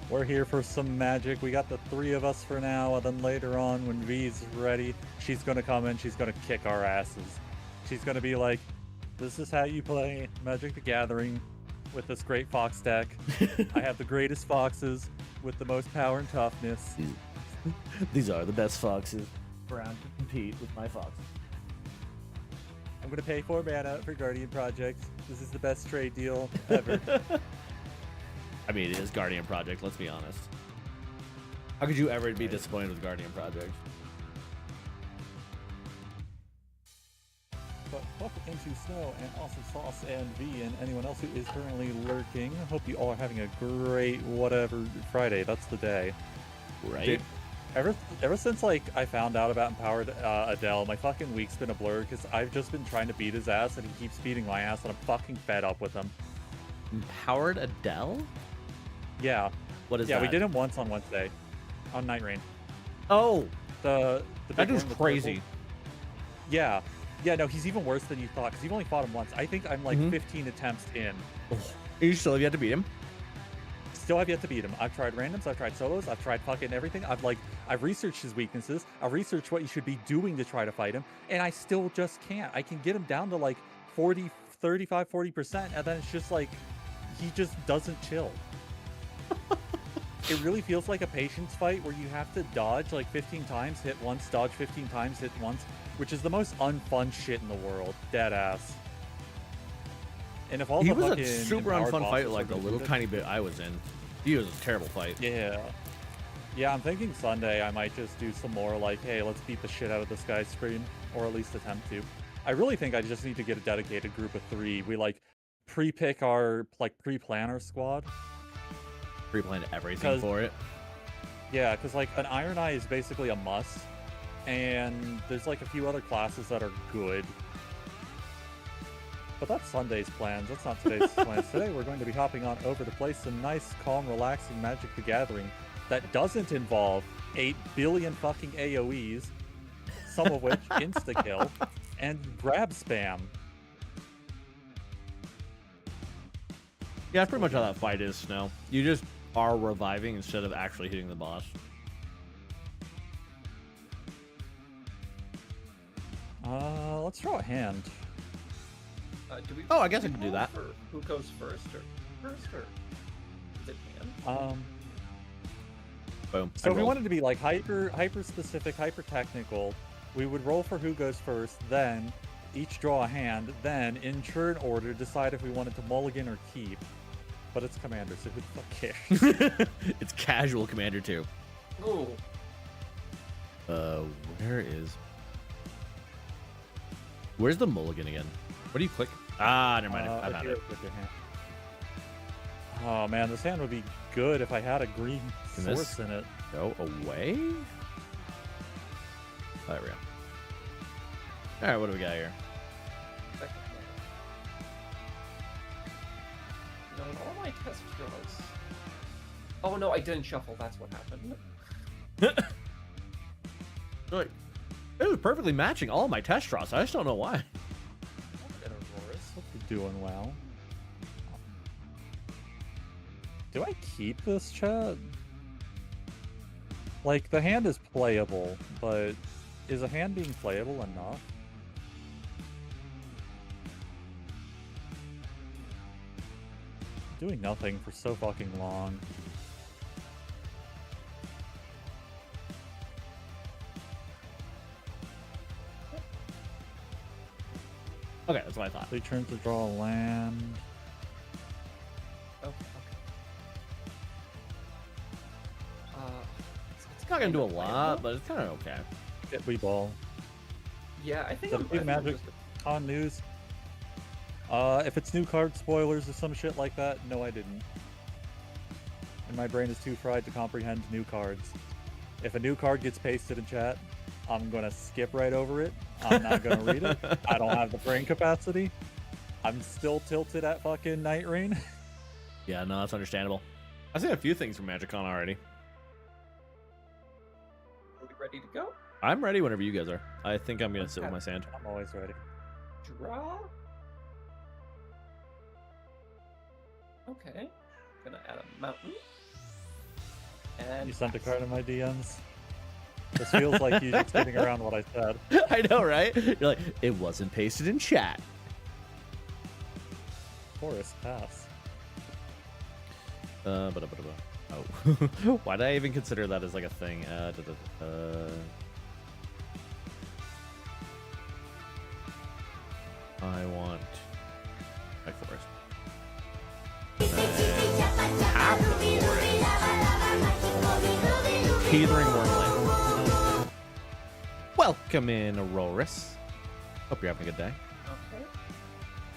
We're here for some magic. We got the three of us for now, and then later on, when V's ready, she's gonna come in, she's gonna kick our asses. She's gonna be like, this is how you play Magic the Gathering with this great fox deck. I have the greatest foxes with the most power and toughness. These are the best foxes around to compete with my foxes. I'm gonna pay 4 mana for Guardian Project. This is the best trade deal ever. I mean, it is Guardian Project, let's be honest. How could you ever be disappointed with Guardian Project? But fuck into Snow and also Sauce and V and anyone else who is currently lurking. Hope you all are having a great whatever Friday. That's the day. Right? Dude, ever since like I found out about Empowered Adele, my fucking week's been a blur because I've just been trying to beat his ass and he keeps beating my ass and I'm fucking fed up with him. Empowered Adele? Yeah. What is that? Yeah, we did him once on Wednesday on Night Rain. Oh, The that big dude's one with crazy. purple. Yeah. Yeah, no, he's even worse than you thought because you've only fought him once. I think I'm like 15 attempts in. Oh, you still have yet to beat him? Still have yet to beat him. I've tried randoms, I've tried solos, I've tried fucking everything. I've researched his weaknesses, I've researched what you should be doing to try to fight him, and I still just can't. I can get him down to like 40, 35, 40%, and then it's just like, he just doesn't chill. It really feels like a patience fight where you have to dodge like 15 times, hit once, dodge 15 times, hit once, which is the most unfun shit in the world. Dead ass. And if all He the was fucking a super empowered unfun fight bosses like are the gonna little do tiny bit I was in. He was a terrible fight. Yeah. Yeah, I'm thinking Sunday I might just do some more like, hey, let's beat the shit out of this guy's screen, or at least attempt to. I really think I just need to get a dedicated group of 3. We like pre-pick our like pre-plan our squad. Pre-planned everything for it. Yeah, because like an Iron Eye is basically a must, and there's like a few other classes that are good. But that's Sunday's plans. That's not today's plans. Today we're going to be hopping on over to play some nice, calm, relaxing Magic the Gathering that doesn't involve 8 billion fucking AoEs, some of which insta-kill, and grab spam. Yeah, that's pretty much how that fight is, Snow. You just are reviving instead of actually hitting the boss. Let's draw a hand. Do we? Oh, I guess I do can we do roll that. For who goes first, or is it hand? Boom. So if we wanted to be like hyper specific, hyper technical, we would roll for who goes first, then each draw a hand, then in turn order decide if we wanted to mulligan or keep. But it's Commander, so who the fuck cares? It's casual Commander 2. Oh, Where's the mulligan again? What do you click? Ah, never mind. I've had here, it. with your hand. Oh man, this hand would be good if I had a green Can source this in it. go away? Oh, there we go. All right, what do we got here? second one. No, in all my test draws. Oh no, I didn't shuffle. That's what happened. Like, it was perfectly matching all my test draws. I just don't know why. Hope you're doing well. Do I keep this, chat? Like, the hand is playable, but is a hand being playable enough? Doing nothing for so fucking long. Okay, that's what I thought. 3 turns to draw a land. Okay. It's not gonna do a lot, but it's kind of okay. Get we ball. Yeah, I think So I'm big Magic on news. If it's new card spoilers or some shit like that, no, I didn't. And my brain is too fried to comprehend new cards. If a new card gets pasted in chat, I'm gonna skip right over it. I'm not gonna read it. I don't have the brain capacity. I'm still tilted at fucking Night Rain. Yeah, no, that's understandable. I've seen a few things from MagicCon already. Are we ready to go? I'm ready whenever you guys are. I think I'm gonna sit with my sand. I'm always ready. Draw. Okay. Gonna add a mountain. And You sent a card in my DMs. This feels like you just getting around what I said. I know, right? You're like, it wasn't pasted in chat. Forest pass. Oh, why did I even consider that as like a thing? I want my forest. Teetering Wormlet. Welcome in, Aurorus. Hope you're having a good day. okay.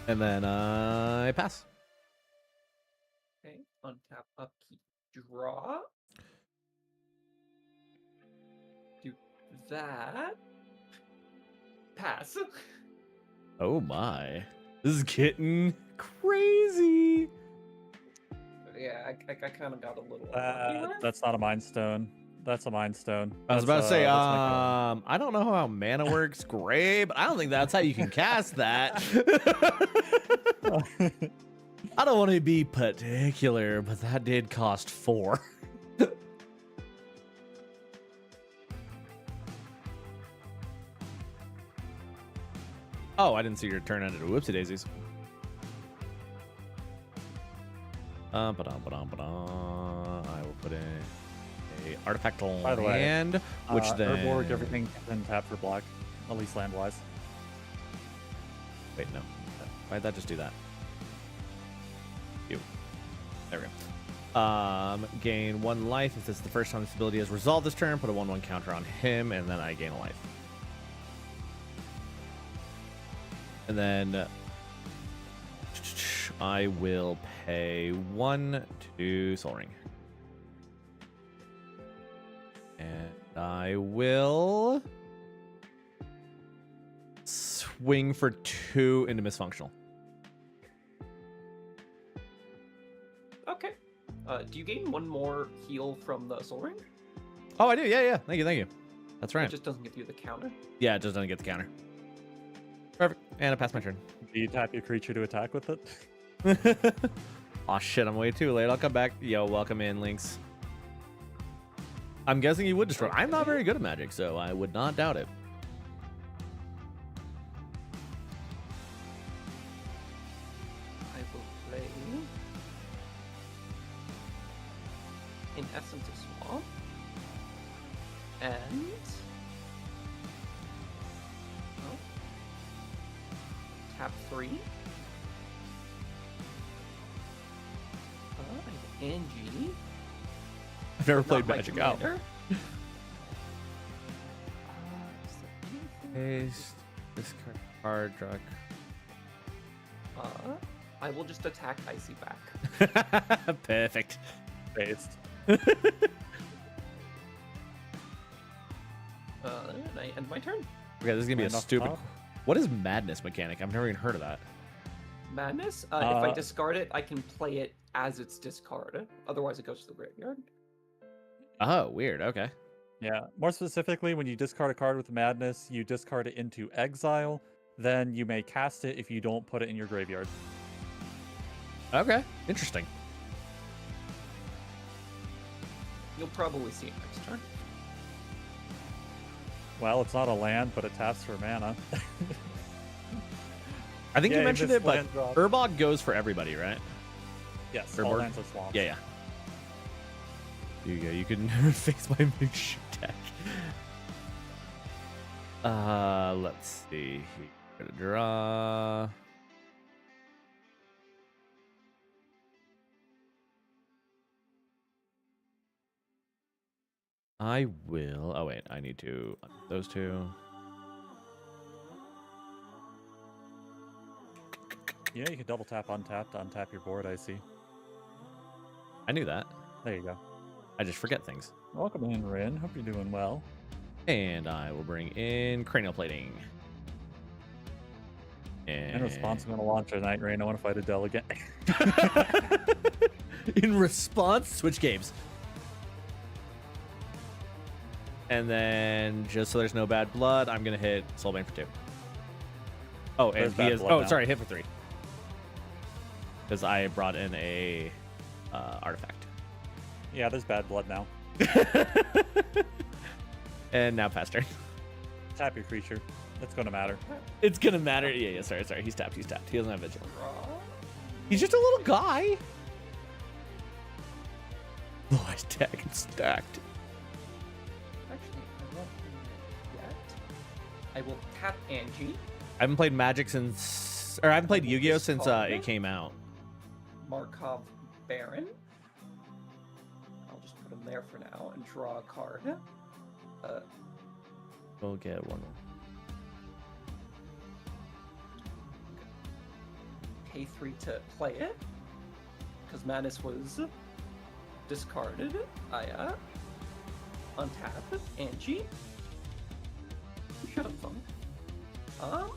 And then I pass. Okay. Untap, upkeep, draw. Do that. Pass. Oh my. This is getting crazy. Yeah, I kind of got a little unlucky there. That's not a Mind Stone. That's a Mind Stone. I was about to say, that's I don't know how mana works great, but I don't think that's how you can cast that. I don't want to be particular, but that did cost 4. Oh, I didn't see your turn ended. Whoopsie daisies. I will put in a artifact By the way, land, which then Urborg, everything can tap for black, at least land wise. Wait, no. Why'd that just do that? You. There we go. Gain 1 life. If this is the first time this ability has resolved this turn, put a 1/1 counter on him, and then I gain a life. And then I will pay 1 to Soul Ring. And I will swing for 2 into Misfunctional. Okay. Do you gain 1 more heal from the Soul Ring? Oh, I do. Yeah. Thank you. That's right. It just doesn't give you the counter. Yeah, it just doesn't get the counter. Perfect. And I pass my turn. Do you tap your creature to attack with it? Aw, shit, I'm way too late. I'll come back. Yo, welcome in, Lynx. I'm guessing you would destroy. I'm not very good at Magic, so I would not doubt it. I will play, in essence, a swamp. And... oh. Tap 3. Angie. I've never Not played my Magic out. commander. Paste. Discard. Draw. I will just attack Icy back. Perfect. Based. And I end my turn. Okay, this is gonna be a Land off stupid. top. What is Madness mechanic? I've never even heard of that. Madness. If I discard it, I can play it as its discard. Otherwise, it goes to the graveyard. Oh, weird. Okay. Yeah. More specifically, when you discard a card with Madness, you discard it into exile. Then you may cast it if you don't put it in your graveyard. Okay. Interesting. You'll probably see it next turn. Well, it's not a land, but it taps for mana. I think you Yay, mentioned this it, but land drop. Urbog goes for everybody, right? Yes, Or all bird? lands are swamps. Yeah. There you go. You can fix my Moosh deck. Let's see. Gonna draw. I will. Oh wait, I need to those two. Yeah, you can double tap untap to untap your board, I see. I knew that. There you go. I just forget things. Welcome in, Rin. Hope you're doing well. And I will bring in cranial plating. In response, I'm going to launch a Night Rain. I want to fight a delegate. In response, switch games. And then, just so there's no bad blood, I'm going to hit Soulbane for 2. Oh, and There's he bad is. blood Oh, now. sorry, hit for 3. Because I brought in a artifact. Yeah, there's bad blood now. And now pass turn. Tap your creature. That's gonna matter. It's gonna matter. Yeah, sorry. He's tapped. He doesn't have vigil. Draw. He's just a little guy. Oh, his deck is stacked. Actually, I won't do that yet. I will tap Angie. I haven't played Magic since, or I haven't played Yu-Gi-Oh since it came out. Markov Baron. I'll just put him there for now and draw a card. We'll get one. Pay 3 to play it. Because Madness was discarded. Aya. Untap. Angie. Shut up, phone. I'll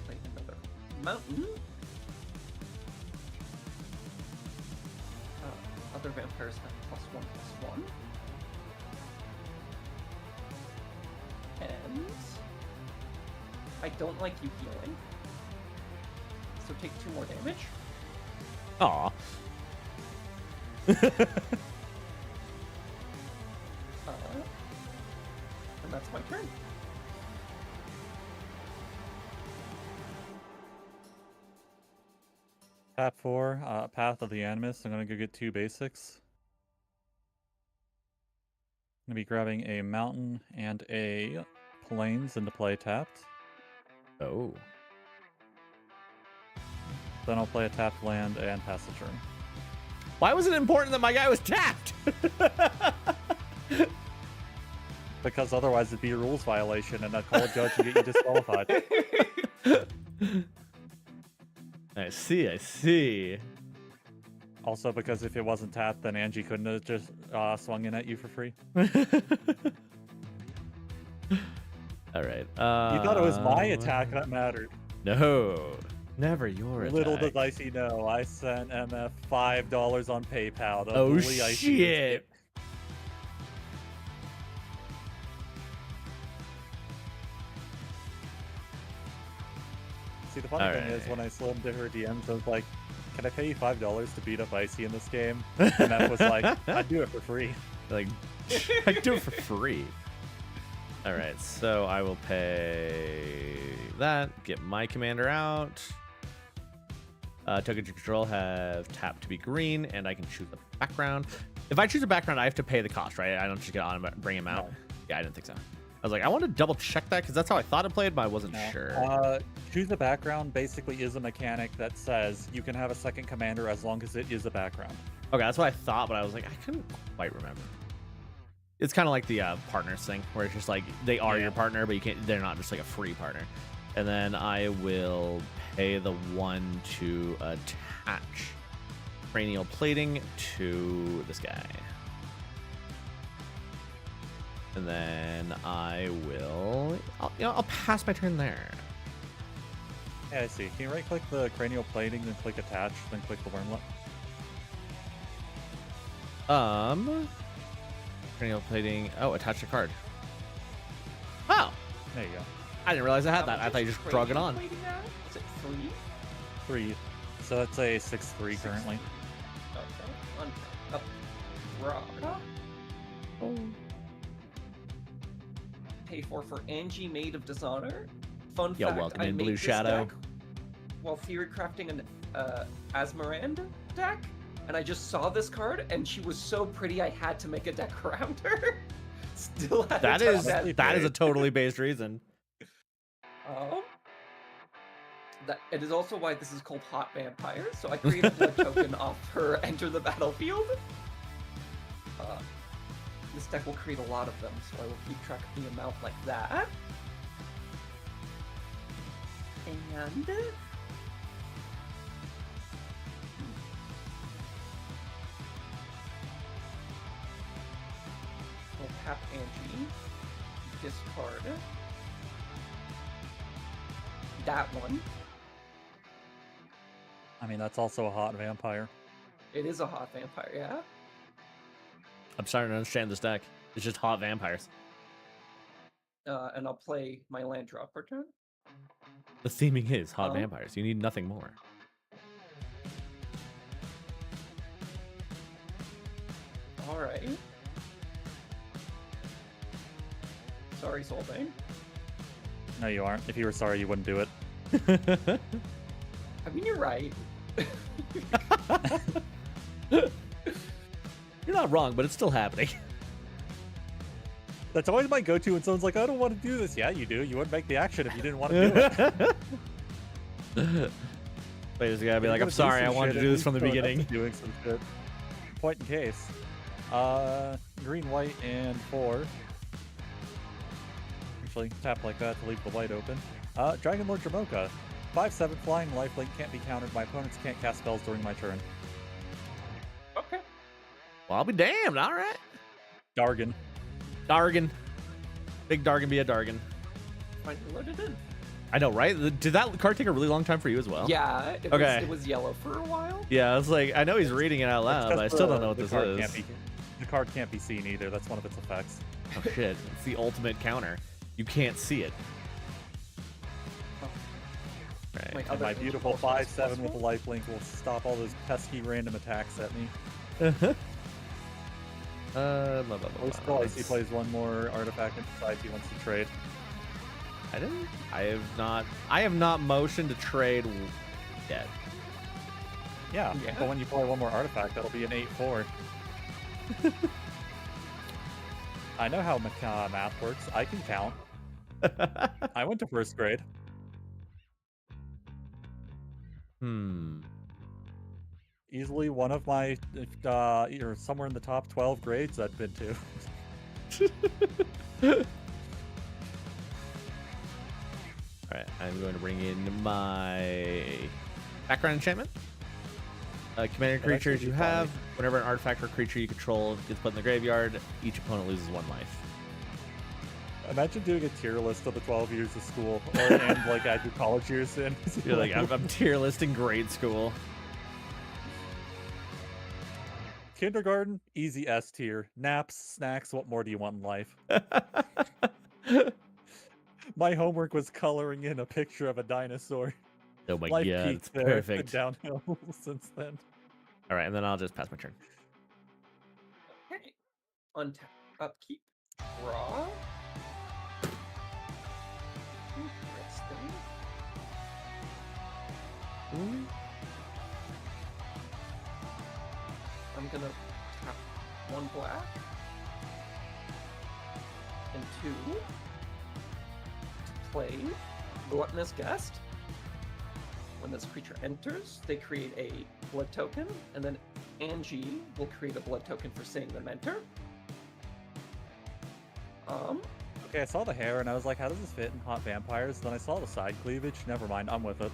play another mountain. Other vampires have +1/+1. And I don't like you healing. So take 2 more damage. Aw. And that's my turn. Tap 4, Path of the Animus. I'm gonna go get 2 basics. I'm gonna be grabbing a mountain and a plains into play tapped. Oh. Then I'll play a tapped land and pass the turn. Why was it important that my guy was tapped? Because otherwise it'd be a rules violation and I'd call a judge and get you disqualified. I see. Also because if it wasn't tapped, then Angie couldn't have just swung in at you for free. All right. You thought it was my attack that mattered. No, never your attack. Little does Icy know, I sent MF $5 on PayPal to Oh bully Icy. shit. See, the funny thing is, when I slid into her DMs, I was like, can I pay you $5 to beat up Icy in this game? And that was like, I'd do it for free. Like, I do it for free. All right, so I will pay that, get my commander out. Token to control have tap to be green, and I can choose a background. If I choose a background, I have to pay the cost, right? I don't just get on and bring him out. No. Yeah, I didn't think so. I was like, I want to double check that because that's how I thought it played, but I wasn't sure. Choose a background basically is a mechanic that says you can have a second commander as long as it is a background. Okay, that's what I thought, but I was like, I couldn't quite remember. It's kind of like the partners thing, where it's just like they are your partner, but you can't. They're not just like a free partner. And then I will pay the 1 to attach cranial plating to this guy. And then I will, I'll pass my turn there. Yeah, I see. Can you right-click the cranial plating, then click attach, then click the wormlet? Cranial plating. Oh, attach a card. Oh, There you go. I didn't realize I had that. I thought you just drug it on. Is it 3? 3. So it's a 6/3 currently. Okay. Up. Rock. Oh. Pay 4 for Angie, Maid of Dishonor. Fun Yo, fact, welcome I in, made Blue this Shadow. deck while theory crafting an Asmarand deck, and I just saw this card, and she was so pretty I had to make a deck around her. Still had That to is tap that is a totally based reason. That it is also why this is called Hot Vampire. So I created a blood token off her enter the battlefield. This deck will create a lot of them, so I will keep track of the amount like that. And we'll tap Angie, discard that one. I mean, that's also a hot vampire. It is a hot vampire, yeah? I'm starting to understand this deck. It's just hot vampires. And I'll play my land drop per turn. The theming is hot Oh. vampires. You need nothing more. Alright. Sorry, Soulbane. No, you aren't. If you were sorry, you wouldn't do it. I mean, you're right. You're not wrong, but it's still happening. That's always my go-to when someone's like, I don't want to do this. Yeah, you do. You wouldn't make the action if you didn't want to do it. But you just gotta be If like, you're I'm gonna sorry, some I wanted shit, to at do this least from the own up to beginning. Doing some shit. Point in case. Green, white, and 4. Actually, tap like that to leave the white open. Dragon Lord Dramoka. 5/7 flying lifelink can't be countered. My opponents can't cast spells during my turn. Okay. Well, I'll be damned. All right. Dargon. Dargon. Big Dargon be a Dargon. Finally loaded in. I know, right? Did that card take a really long time for you as well? Yeah, Okay. it was yellow for a while. Yeah, I was like, I know he's reading it out It's loud, 'cause but I still don't know what the this card is. can't be- the card can't be seen either. That's one of its effects. Oh shit! It's the ultimate counter. You can't see it. Right. My And other my angel beautiful force is 5/7 with possible? the lifelink will stop all those pesky random attacks at me. Blah, blah, blah, Or blah. still, he plays one more artifact and decides he wants to trade. I didn't. I have not motioned to trade yet. Yeah, Yeah. but when you play one more artifact, that'll be an 8/4. I know how math works. I can count. I went to first grade. Easily one of my, or somewhere in the top 12 grades I've been to. All right, I'm going to bring in my background enchantment. Commander actually creatures be you fun. have. Whenever an artifact or creature you control gets put in the graveyard, each opponent loses 1 life. Imagine doing a tier list of the 12 years of school, and like add your college years in. You're like, I'm tier list in grade school. Kindergarten, easy S tier. Naps, snacks, what more do you want in life? My homework was coloring in a picture of a dinosaur. Oh my Life god, peaked it's there, perfect. and downhill since then. All right, and then I'll just pass my turn. Okay. Untap, upkeep, draw. Interesting. I'm gonna tap 1 black and 2 to play Gluttonous Guest. When this creature enters, they create a blood token, and then Angie will create a blood token for seeing them enter. Okay, I saw the hair and I was like, how does this fit in Hot Vampires? Then I saw the side cleavage. Never mind, I'm with it.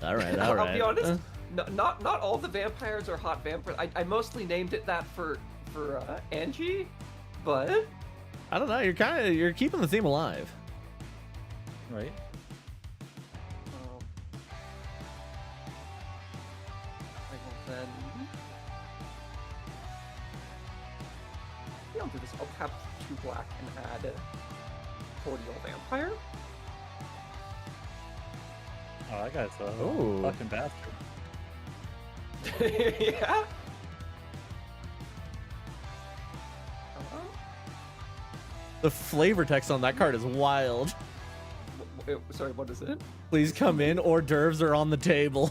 all right, all I'll right. be honest, not all the vampires are hot vampires. I mostly named it that for Angie, but I don't know. You're keeping the theme alive. Right? I will then. Yeah, I'll do this. I'll tap 2 black and add Cordial Vampire. Oh, that guy's a Ooh. fucking bastard. Yeah. The flavor text on that card is wild. Sorry, what is it? Please come in. Hors d'oeuvres are on the table.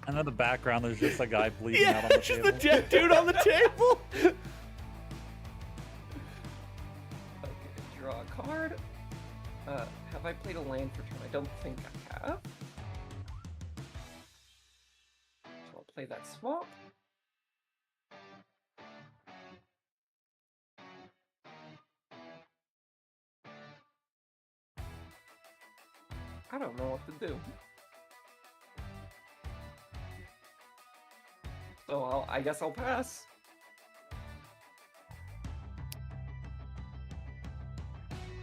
And in the background, there's just a guy bleeding Yeah, out on the just table. the dead dude on the table. Okay, draw a card. Have I played a land for turn? I don't think I have. So I'll play that swamp. I don't know what to do. So I guess I'll pass.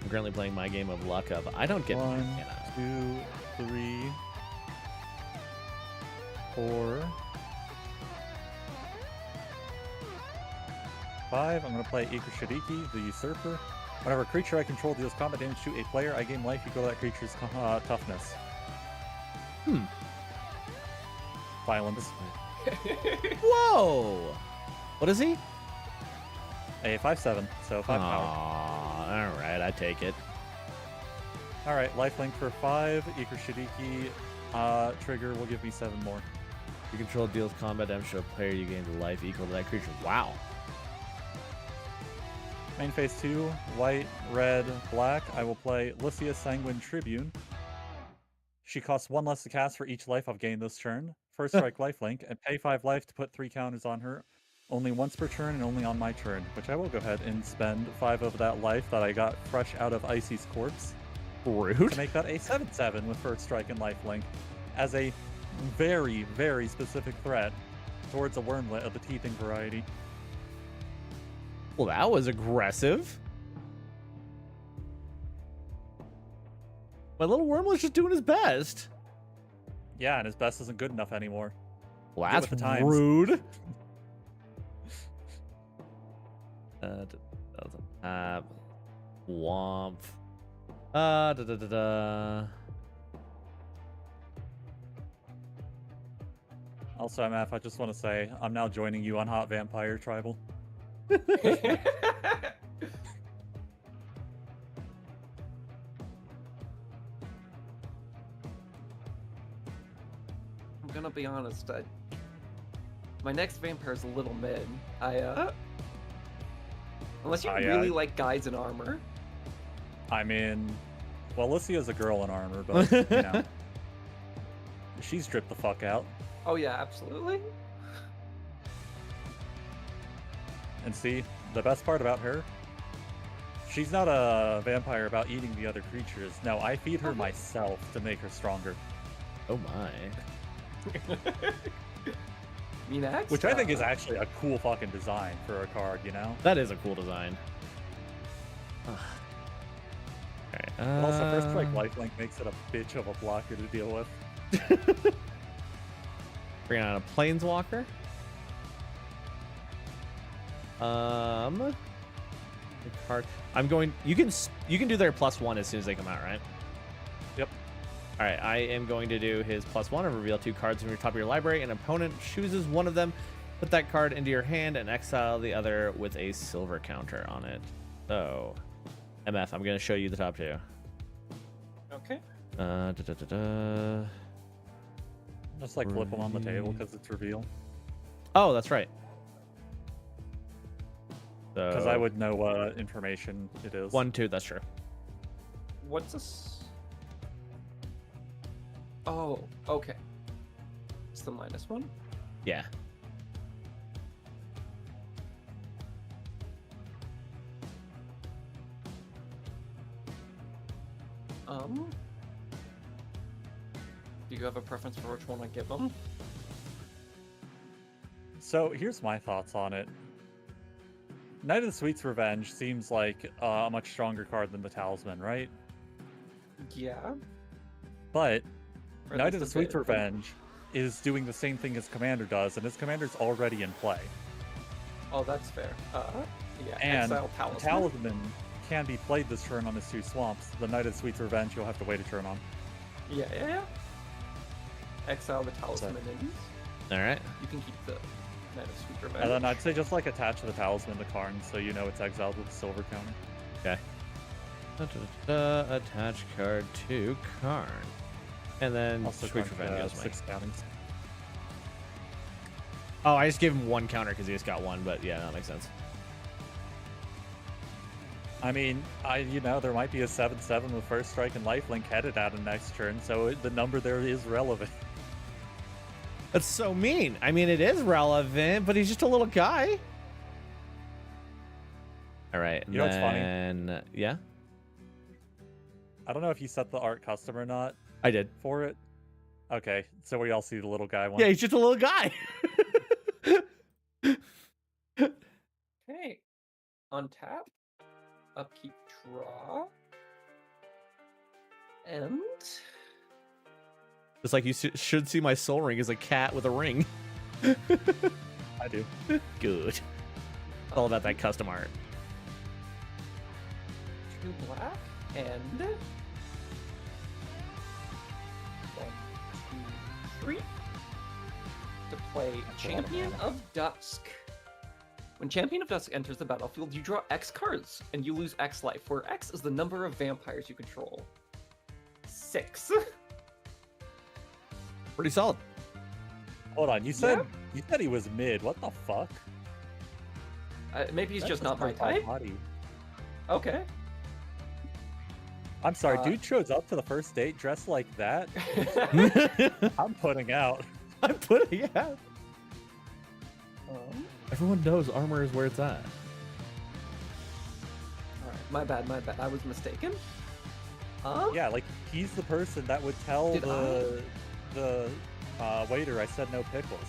I'm currently playing my game of luck of I don't get 1, mana. 2, 3, 4, 5. I'm gonna play Iker Shiriki, the Usurper. Whenever a creature I control deals combat damage to a player, I gain life equal to that creature's toughness. Violence. Whoa! What is he? A 5/7, so 5 power. All right, I take it. All right, lifelink for 5. Iker Shiriki. Trigger will give me 7 more. Your control deals combat damage to a player. You gain the life equal to that creature. Wow. Main phase 2, white, red, black. I will play Lycia Sanguine Tribune. She costs 1 less to cast for each life I've gained this turn. First strike lifelink, and pay 5 life to put 3 counters on her. Only once per turn and only on my turn, which I will go ahead and spend 5 of that life that I got fresh out of Icy's corpse Rude. to make that a 7/7 with first strike and lifelink as a very, very specific threat towards a wormlet of the teething variety. Well, that was aggressive. My little worm was just doing his best. Yeah, and his best isn't good enough anymore. Well, Get that's with the times. rude. Womp. Da da da da. Also, MF, I just want to say, I'm now joining you on Hot Vampire Tribal. I'm gonna be honest. My next vampire is a little mid. Unless you really like guys in armor. I mean, well, Lycia's a girl in armor, but, you know. She's dripped the fuck out. Oh yeah, absolutely. And see, the best part about her, she's not a vampire about eating the other creatures. No, I feed her myself to make her stronger. Oh my. Minax? Which I think is actually a cool fucking design for a card, you know? That is a cool design. Okay. But also, first strike lifelink makes it a bitch of a blocker to deal with. Bring out a planeswalker. The card. I'm going. You can do their +1 as soon as they come out, right? Yep. All right. I am going to do his +1 and reveal 2 cards from your top of your library. An opponent chooses one of them. Put that card into your hand and exile the other with a silver counter on it. So, MF, I'm going to show you the top 2. Okay. Just like flip them on the table because it's reveal. Oh, that's right. Because I would know what information it is. 1, 2. That's true. What's this? Oh, okay. It's the -1? Yeah. Do you have a preference for which one I give them? So here's my thoughts on it. Knight of the Sweet's Revenge seems like a much stronger card than the Talisman, right? Yeah. But Or at Knight least of the a Sweet's bit, but- Revenge is doing the same thing as Commander does, and his Commander's already in play. Oh, that's fair. Yeah. And Exile Talisman. Talisman can be played this turn on his 2 swamps. The Knight of the Sweet's Revenge you'll have to wait a turn on. Yeah. Exile the Talisman in. All right. You can keep the Knight of Sweet Revenge. And then I'd say just like attach the Talisman to Karn so you know it's exiled with a silver counter. Okay. Attach card to Karn. And then Also Sweet grant, Revenge goes away. 6 counters. Oh, I just gave him 1 counter because he just got 1, but yeah, that makes sense. I mean, there might be a 7/7 with first strike and lifelink headed at him next turn, so the number there is relevant. That's so mean. I mean, it is relevant, but he's just a little guy. All right. You know what's funny? Then, yeah, I don't know if you set the art custom or not I did. for it. Okay, so we all see the little guy one. Yeah, he's just a little guy. Okay. Untap. Upkeep draw. And It's like you should see my soul ring as a cat with a ring. I do. Good. It's all about that custom art. 2 black and 1, 2, 3. play Champion of Dusk. When Champion of Dusk enters the battlefield, you draw X cards, and you lose X life, where X is the number of vampires you control. 6. Pretty solid. Hold on, you said he was mid. What the fuck? Maybe he's That's just not my pretty high type. body. Okay. I'm sorry, dude shows up to the first date dressed like that. I'm putting out. I'm putting it out. Everyone knows armor is where it's at. Alright, my bad. I was mistaken. Yeah, like he's the person that would tell Did the waiter I said no pickles.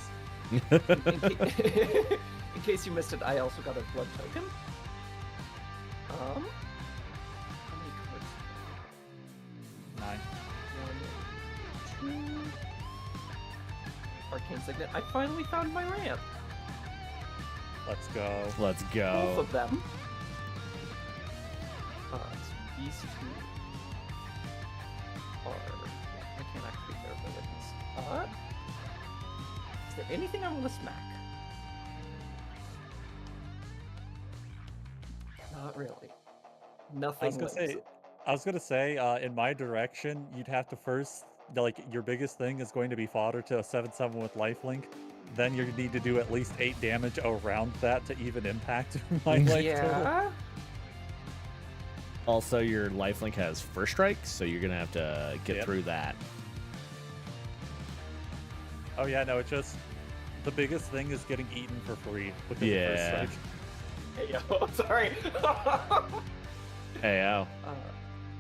In case you missed it, I also got a blood token. How many cards? 9. 1, 2. Arcane Signet. I finally found my ramp. Let's go. Let's Both go. of them. So these two are. I can't activate their abilities. Is there anything I want to smack? Not really. Nothing. I was gonna say, in my direction, you'd have to first, like, your biggest thing is going to be fodder to a 7/7 with lifelink. Then you need to do at least 8 damage around that to even impact my life total. Yeah. Also, your lifelink has first strike, so you're gonna have to get Yep. through that. Oh yeah, no, it's just the biggest thing is getting eaten for free with the Yeah. first strike. Hey, yo, I'm sorry. Hey, ow.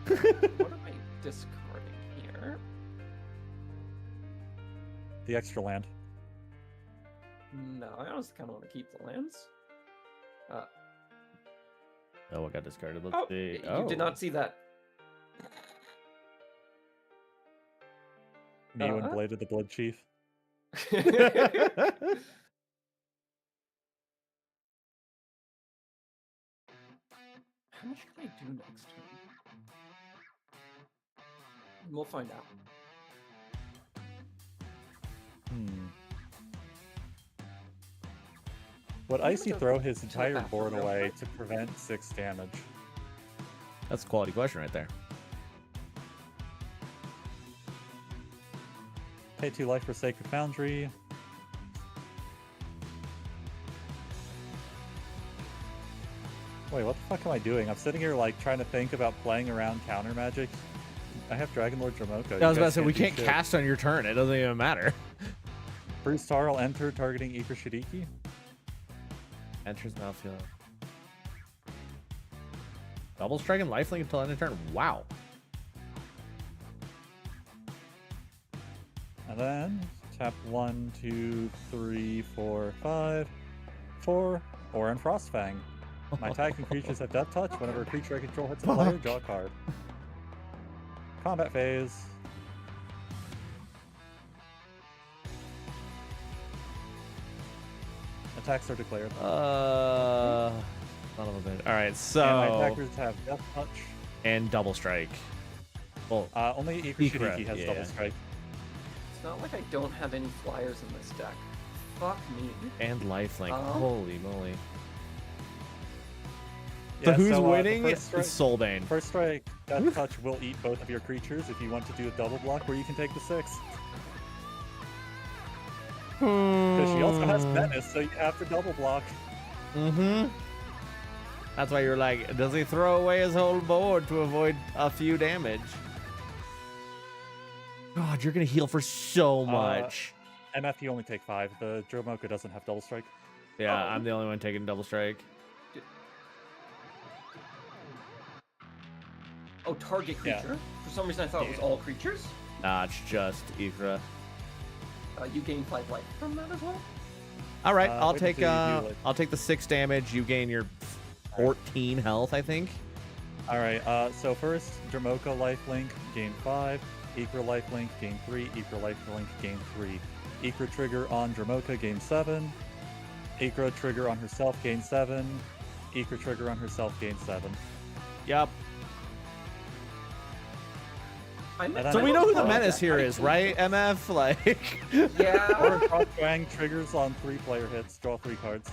What am I discarding here? The extra land. No, I honestly kind of want to keep the lands. Oh, what got discarded? Let's Oh, see. you did not see that. Me when bladed the blood chief. How much can I do next turn? We'll find out. Would I'm gonna Icy go throw to his the entire bathroom board real away quick. to prevent 6 damage? That's a quality question right there. Pay 2 life for Sacred Foundry. Wait, what the fuck am I doing? I'm sitting here like trying to think about playing around counter magic. I have Dragon Lord Dromoka. I was about to You guys say, we do can't shit. cast on your turn. It doesn't even matter. Bruce Tar will enter targeting Ikra Shadiki. Enters battlefield. Double strike and lifelink until end of turn. Wow. And then tap 1, 2, 3, 4, 5, 4, Oran Frostfang. My attacking creatures have Death Touch. Whenever a creature I control hits a player, draw a card. Combat phase. Attacks are declared. Son of a bitch. All right, so And my attackers have Death Touch. and double strike. Well, Only Ikra Ikra, Shadiki has yeah. double strike. It's not like I don't have any flyers in this deck. Fuck me. and lifelink. Uh-huh. Holy moly! Yeah, so who's the winning? first strike- Soulbane. First strike, Death Touch will eat both of your creatures if you want to do a double block where you can take the 6. Because she also has Menace, so you have to double block. Mm-hmm. That's why you're like, does he throw away his whole board to avoid a few damage? God, you're gonna heal for so much. MF, you only take 5. The Dromoka doesn't have double strike. Yeah, Oh. I'm the only one taking double strike. Oh, target Yeah. creature. For some reason, I thought it was all creatures. Nah, it's just Ikra. You gain 5 life from that as well. All right, I'll wait take until you do it. I'll take the 6 damage. You gain your 14 health, I think. Alright, so first, Dromoka lifelink, gain 5. Ikra lifelink, gain 3. Ikra lifelink, gain 3. Ikra trigger on Dromoka, gain 7. Ikra trigger on herself, gain 7. Ikra trigger on herself, gain 7. Yep. I'm, And then So I we don't know who the know. menace here is, right? MF, like. Yeah. Or draw Twang triggers on 3-player hits. Draw 3 cards.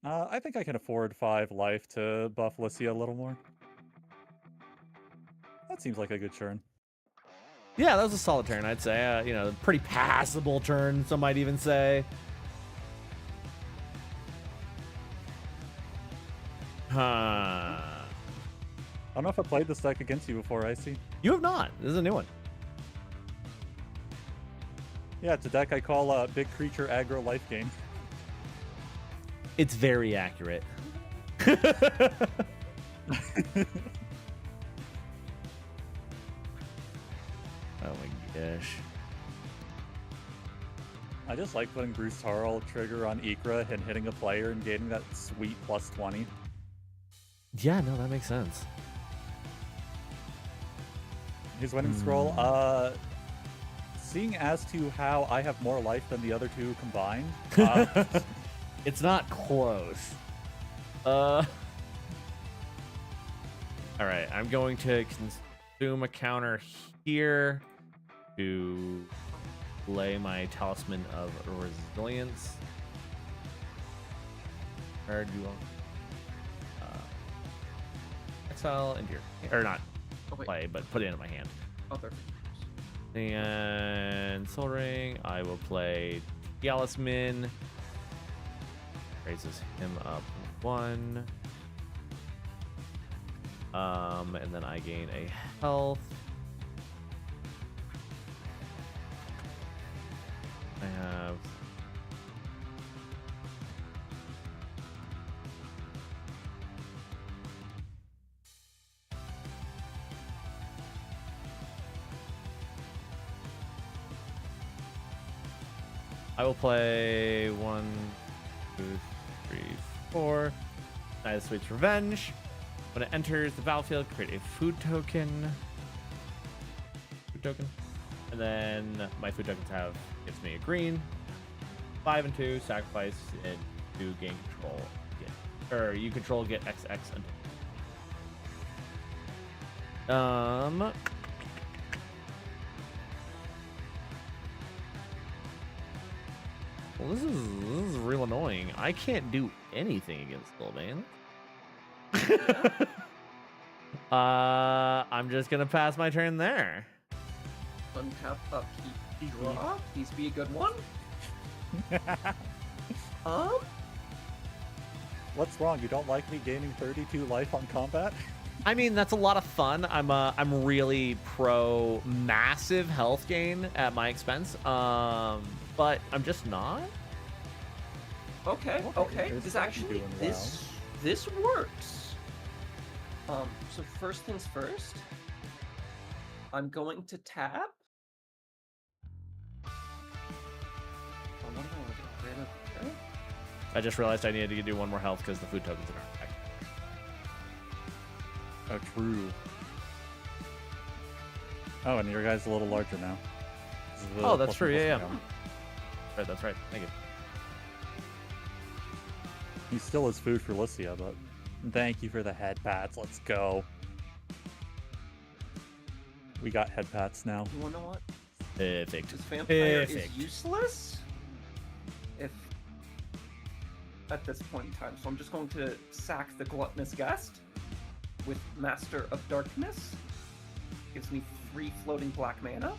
I think I can afford 5 life to buff Lissia a little more. That seems like a good churn. Yeah, that was a solid turn, I'd say. You know, pretty passable turn, some might even say. Huh. I don't know if I played this deck against you before, Icy. You have not. This is a new one. Yeah, it's a deck I call Big Creature Aggro Life Gain. It's very accurate. Oh my gosh. I just like putting Bruce Tarl trigger on Ikra and hitting a player and getting that sweet plus 20. Yeah, no, that makes sense. His winning scroll, seeing as to how I have more life than the other two combined, It's not close. All right, I'm going to consume a counter here to play my Talisman of Resilience. Or do you want exile into your, or not Oh, wait. play, but put it into my hand. Other. And Soul Ring, I will play Talisman. Raises him up 1. And then I gain a health. I have I will play 1, 2, 3, 4. Night of the Sweet's Revenge. When it enters the battlefield, create a food token. And then my food tokens gives me a green. 5 and 2, sacrifice it to gain control. Or you control, get XX and well, this is real annoying. I can't do anything against Sylvan. I'm just gonna pass my turn there. Untap, upkeep, draw. Please be a good one. What's wrong? You don't like me gaining 32 life on combat? I mean, that's a lot of fun. I'm really pro massive health gain at my expense. But I'm just not. Okay. There's This Flash actually doing this works. So first things first. I'm going to tap. What am I looking at? Okay. I just realized I needed to do one more health because the food tokens in our deck. Oh, true. Oh, and your guy's a little larger now. This is the Oh, that's plus true. one Yeah, plus yeah. one. Right, that's right. Thank you. He still has food for Lissia, but thank you for the head pats. Let's go. We got head pats now. You wanna know what? Perfect. This vampire Perfect. is useless if at this point in time. So I'm just going to sack the Gluttonous Guest with Master of Darkness. Gives me 3 floating black mana.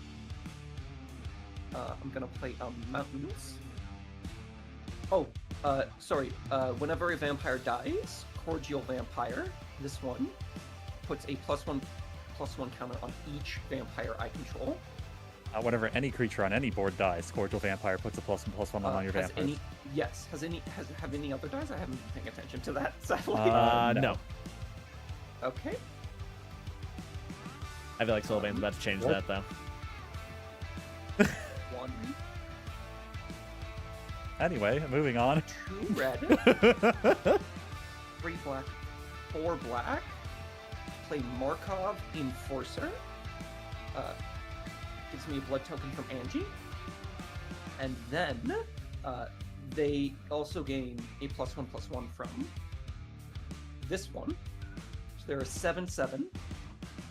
I'm gonna play Mountains. Oh, sorry. Whenever a vampire dies, Cordial Vampire, this one, puts a +1/+1 counter on each vampire I control. Whenever any creature on any board dies, Cordial Vampire puts a +1/+1 on all your Has vampires. have any other dies? I haven't been paying attention to that, sadly. No. Okay. I feel like Sylvan's about to change What? that though. 1, Anyway, moving on. 2 red, 3 black, 4 black. Play Markov Enforcer. Gives me a blood token from Angie. And then they also gain a +1/+1 from this one. So they're a 7/7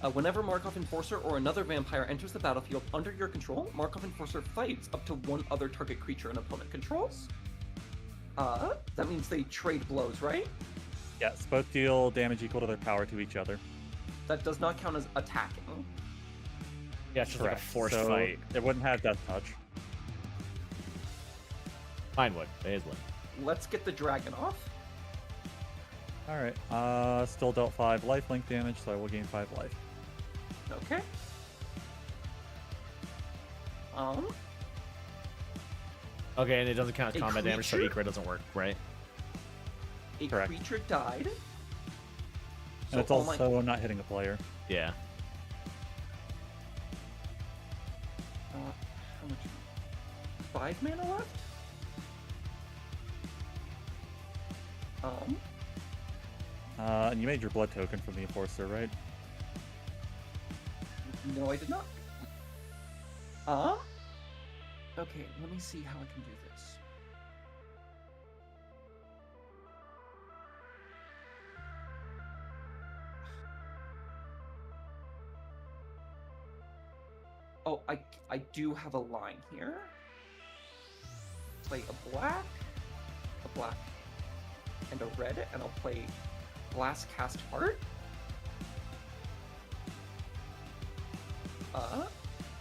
Whenever Markov Enforcer or another vampire enters the battlefield under your control, Markov Enforcer fights up to one other target creature an opponent controls. That means they trade blows, right? Yes, both deal damage equal to their power to each other. That does not count as attacking. Yeah, it's just like a Correct. forced So fight. it wouldn't have Death Touch. Mine would. His would. Let's get the dragon off. Alright, still dealt 5 lifelink damage, so I will gain 5 life. Okay. Okay, and it doesn't count as A combat damage, so creature? Ikra doesn't work, right? A Correct. creature died. And it's all my- also not hitting a player. Yeah. How much? 5 mana left? And you made your blood token from the Enforcer, right? No, I did not. Okay, let me see how I can do this. Oh, I do have a line here. Play a black, and a red, and I'll play Blast Cast Heart.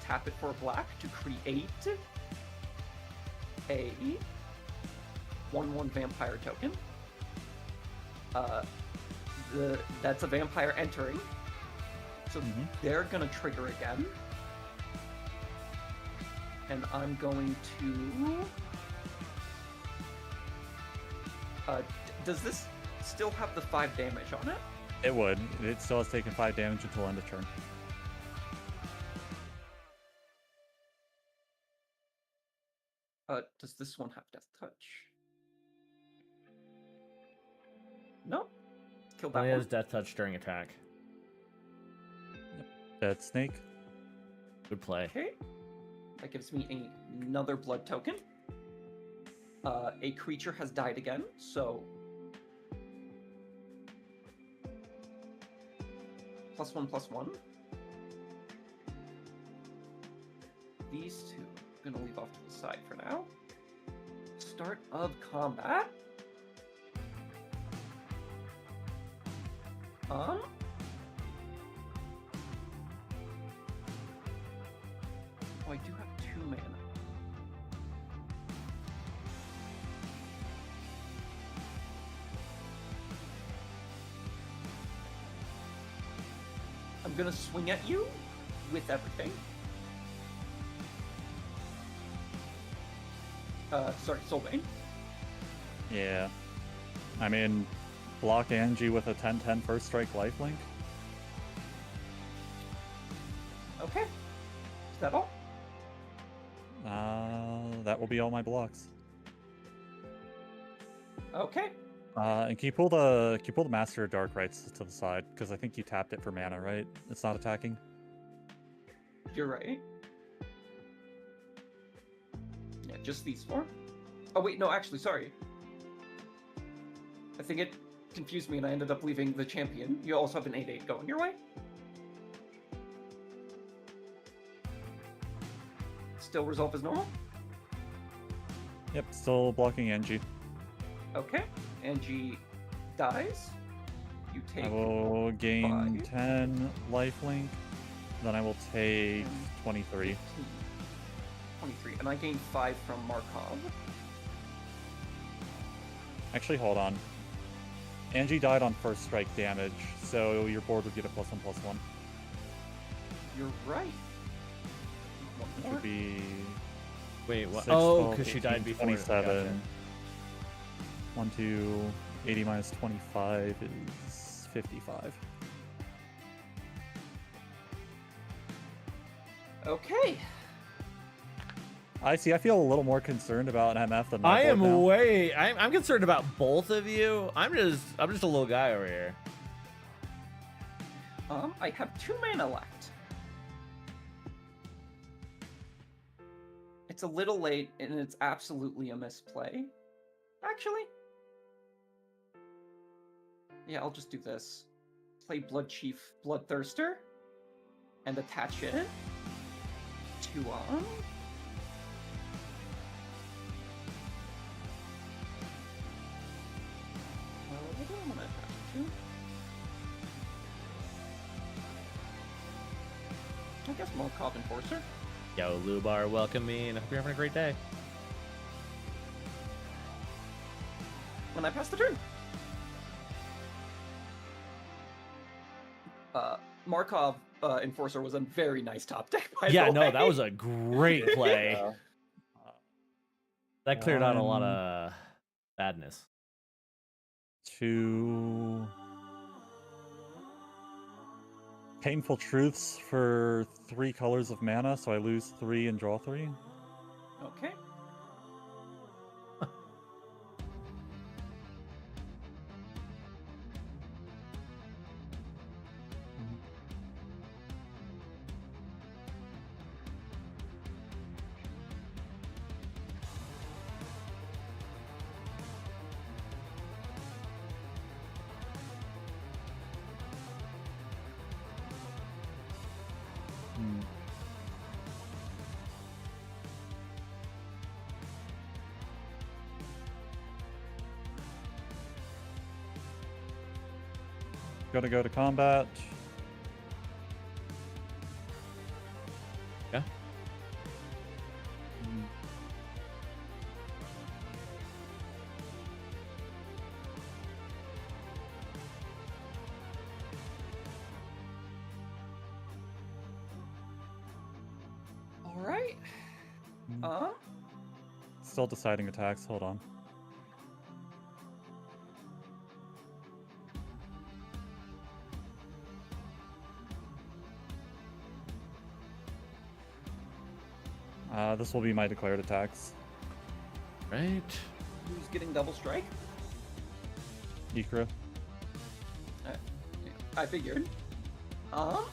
Tap it for black to create a 1/1 vampire token. That's a vampire entering, so they're gonna trigger again, and I'm going to. Does this still have the 5 damage on it? It would. It still has taken 5 damage until end of turn. Does this one have Death Touch? No. Kill that Only one. has Death Touch during attack. Dead Snake. Good play. Okay. That gives me another blood token. A creature has died again, so +1/+1. These two I'm gonna leave off to the side for now. Start of combat. Oh, I do have 2 mana. I'm gonna swing at you with everything. Sorry, Soulbane. Yeah. I mean, block Angie with a 10/10 first strike lifelink. Okay. Is that all? That will be all my blocks. Okay. And can you pull the Master of Dark Rites to the side? Because I think you tapped it for mana, right? It's not attacking. You're right. Yeah, just these 4. Oh wait, no, actually, sorry. I think it confused me and I ended up leaving the champion. You also have an 8/8 going your way. Still resolve as normal? Yep, still blocking Angie. Okay. Angie dies. You take I will gain 5. 10 lifelink. Then I will take 23. 23. And I gain 5 from Markov. Actually, hold on. Angie died on first strike damage, so your board would get a +1/+1. You're right. One more. Should be Wait, what? 6, Oh, 12, because she 18, died before. 27. Gotcha. 1, 2, 80 minus 25 is 55. Okay. I see. I feel a little more concerned about MF than my I board am now. way. I'm concerned about both of you. I'm just a little guy over here. I have 2 mana left. It's a little late, and it's absolutely a misplay. Actually. Yeah, I'll just do this. Play Blood Chief Bloodthirster. and attach it to what do I want to attach it to? I guess Markov Enforcer. Yo, Lubar, welcome me, and I hope you're having a great day. When I pass the turn. Markov Enforcer was a very nice top deck, by Yeah, the no, way. that was a great play. Yeah. That cleared out a lot One. of badness. 2 Painful Truths for 3 colors of mana, so I lose 3 and draw 3. Okay. Hmm. Gotta go to combat. Yeah. Hmm. All right. Hmm. Still deciding attacks. Hold on. This will be my declared attacks. Right. Who's getting double strike? Ikra. I figured. Double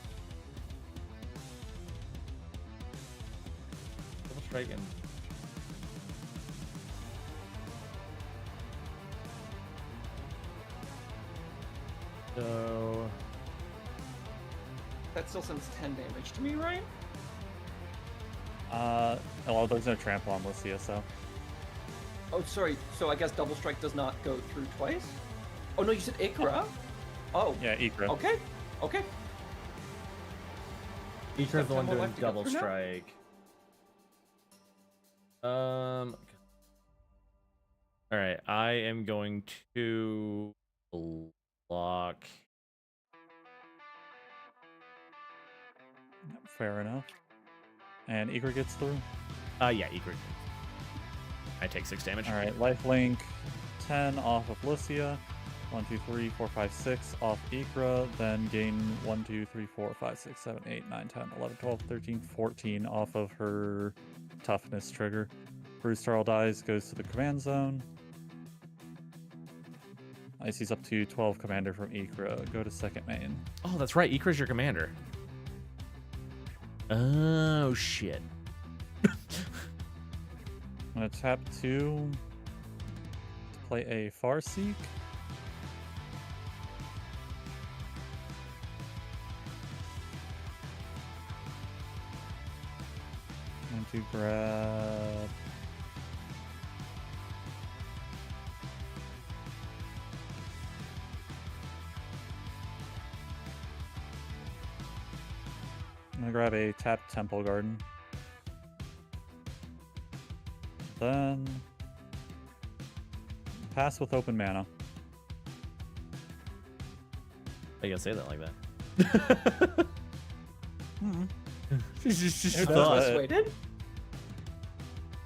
strike and so That still sends 10 damage to me, right? Well, there's no trample on Lucia, so. Oh, sorry. So I guess double strike does not go through twice? Oh, no, you said Ikra? Oh. Yeah, Ikra. Okay. Okay. Ikra's the one September doing left to go double through now? strike. All right, I am going to block. Fair enough. And Ikra gets through. Yeah, Ikra. I take 6 damage. Alright, lifelink 10 off of Lucia. 1, 2, 3, 4, 5, 6 off Ikra. Then gain 1, 2, 3, 4, 5, 6, 7, 8, 9, 10, 11, 12, 13, 14 off of her toughness trigger. Bruce Tarl dies, goes to the command zone. Icy's up to 12 commander from Ikra. Go to second main. Oh, that's right. Ikra's your commander. Oh, shit. I'm gonna tap 2 to play a Farseek. I'm going to grab I'm gonna grab a tapped Temple Garden. Then pass with open mana. I gotta say that like that. Just Who thought. knows? Persuaded?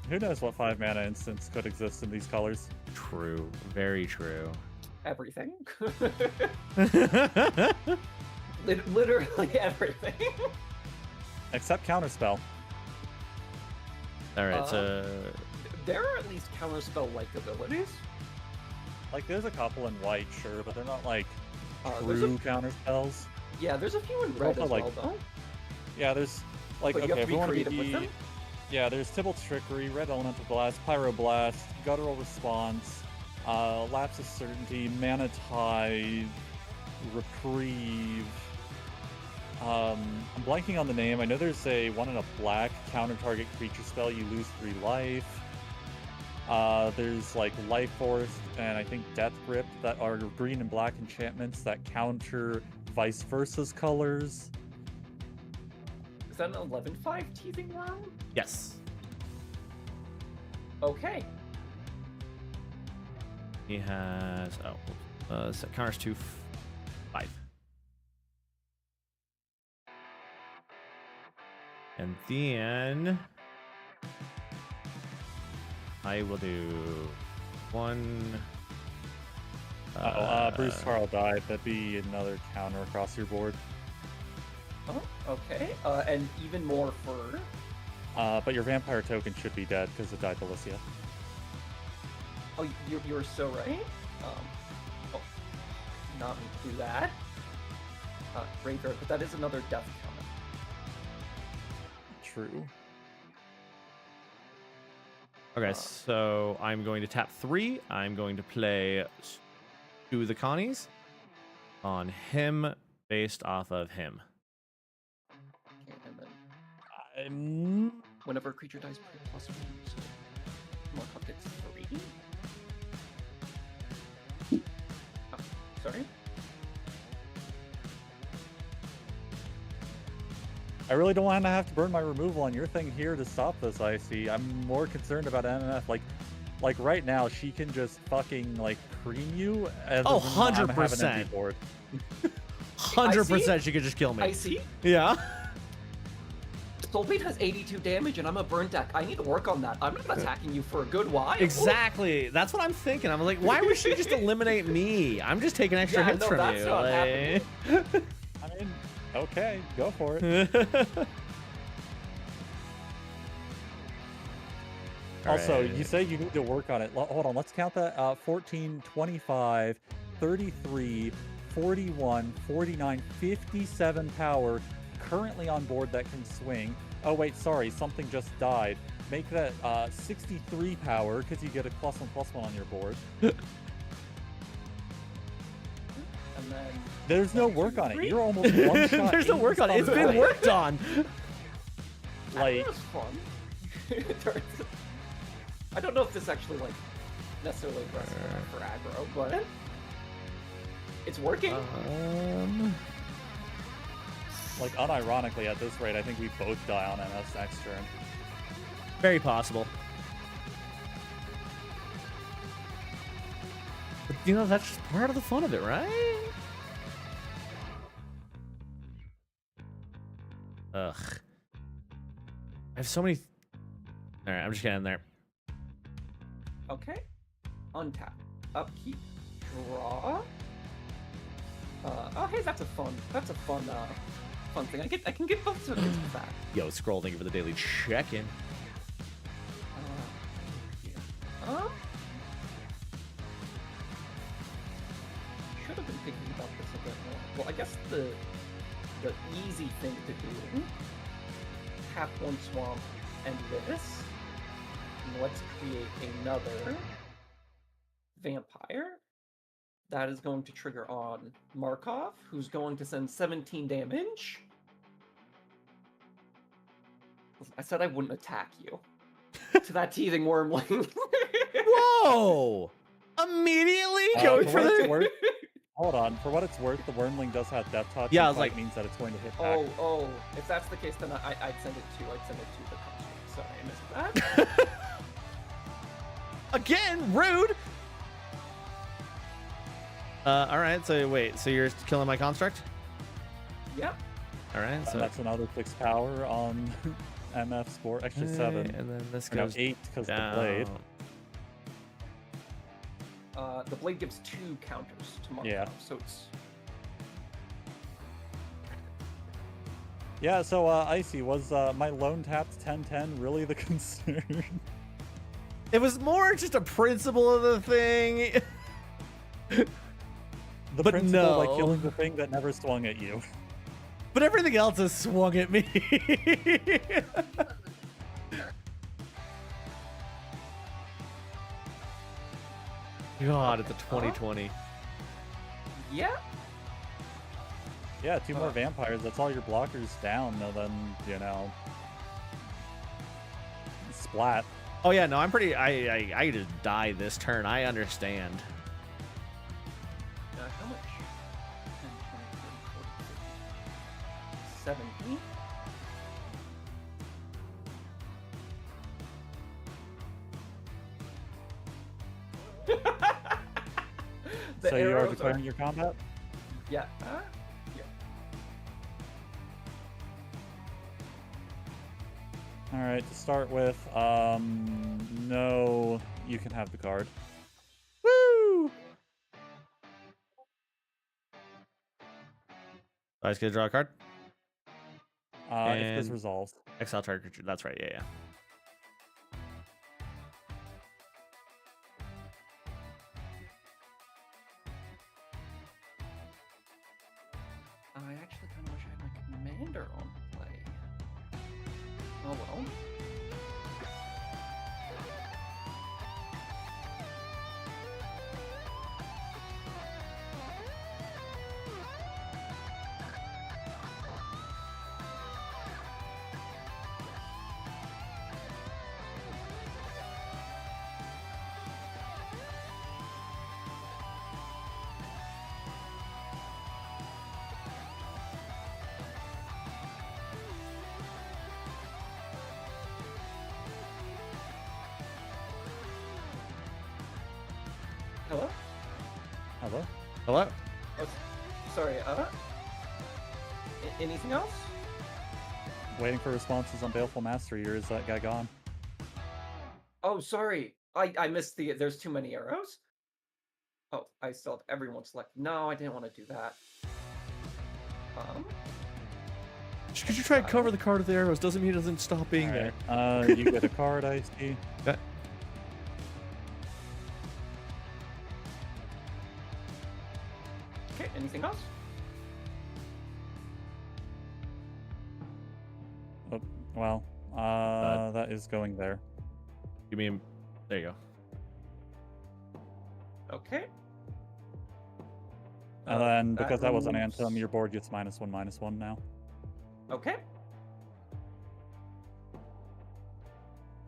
Who knows what 5 mana instance could exist in these colors? True. Very true. Everything. Literally everything. Except Counterspell. All right, so There are at least counterspell-like abilities. Like, there's a couple in white, sure, but they're not like There's a- true counterspells. Yeah, there's a few in red also, as like, well, though. Yeah, there's like But you okay, have to if we be want to creative with them. Yeah, there's Tybalt's Trickery, Red Elemental Blast, Pyroblast, Guttural Response, Lapse of Certainty, Mana Tide, Reprieve, I'm blanking on the name. I know there's a 1 in a black counter target creature spell. You lose 3 life. There's like Life Force and I think Death Grip that are green and black enchantments that counter vice versa's colors. Is that an 11/5 Teething Worm? Yes. Okay. He has so counters 2, 5. And then I will do 1. Bruce Carl died. That'd be another counter across your board. Oh, okay. And even more for... But your vampire token should be dead because it died to Alicia. Oh, you're so right. Oh, not me to do that. Graveyard, but that is another death counter. True. Okay, so I'm going to tap 3. I'm going to play Do the Connies on him based off of him. Okay, and then whenever a creature dies, put a +1. So Markov gets 3. Oh, sorry. I really don't want to have to burn my removal on your thing here to stop this, Icy. I'm more concerned about MF. Like right now, she can just fucking like cream you. As Oh, I'm having 100%. empty board. 100% she could just kill me. I see. Yeah. Soulbait has 82 damage, and I'm a burn deck. I need to work on that. I'm not attacking you for a good while. Exactly. That's what I'm thinking. I'm like, why would she just eliminate me? I'm just taking extra hits from that's you. not Like... I mean, okay, go for it. Also, Alright. you say you need to work on it. Hold on, let's count that. 14, 25, 33, 41, 49, 57 power currently on board that can swing. Oh wait, sorry, something just died. Make that 63 power because you get a +1/+1 on your board. And then There's no work on it. You're almost one shot. There's no work on it. It's been worked on. that Like, was fun. I don't know if this actually like necessarily aggressive enough for aggro, but it's working. like unironically, at this rate, I think we both die on MS next turn. Very possible. But, you know, that's just part of the fun of it, right? Ugh. I have so many... Alright, I'm just getting there. Okay. Untap. Upkeep. Draw. Oh hey, that's a fun fun thing. I can get both tokens with that. Yo, Scroll, thank you for the daily check-in. Should have been thinking about this a bit more. Well, I guess the easy thing to do. Tap 1 swamp and this. And let's create another vampire. That is going to trigger on Markov, who's going to send 17 damage. I said I wouldn't attack you. To that teething wormling. Whoa! Immediately going for the... Hold on. For what it's worth, the Wormling does have Death Touch. Yeah, I and was like... means that it's going to hit back. Oh, if that's the case, then I'd send it to the construct. Sorry, I missed that. Again, rude! Alright, so wait, so you're killing my construct? Yep. Alright, so... And that's another 6 power on MF score, extra 7. And then this Or no, goes 8 because the down. blade. The blade gives 2 counters to Markov, Yeah. so it's... Yeah, so Icy, was my lone tapped 10-10 really the concern? It was more just a principle of the thing. The But principle no. by killing the thing that never swung at you. But everything else has swung at me. God, it's a 2020. Yeah. Yeah, 2 more vampires. That's all your blockers down. Then splat. Oh yeah, no, I'm pretty. I just die this turn. I understand. How much? 10, 20, 30, 40, 50. 70? So you are arrows declaring your combat? Yeah. Yeah. All right, to start with, no, you can have the card. Woo! I just get to draw a card. If this And- resolves. Exile target creature. That's right. Yeah. I actually kind of wish I had my commander on play. Oh well. Hello? Hello? Hello. Oh, sorry, anything else? Waiting for responses on Baleful Mastery, or is that guy gone? Oh, sorry. I missed there's too many arrows? Oh, I still have everyone selected. No, I didn't want to do that. Could you try and cover the card with the arrows? Doesn't mean it doesn't stop being there. Alright, you get a card, I see. Okay, anything else? Oh, well, that is going there. You mean? There you go. Okay. And then, that because that was an removes- Anthem, your board gets -1/-1 now. Okay.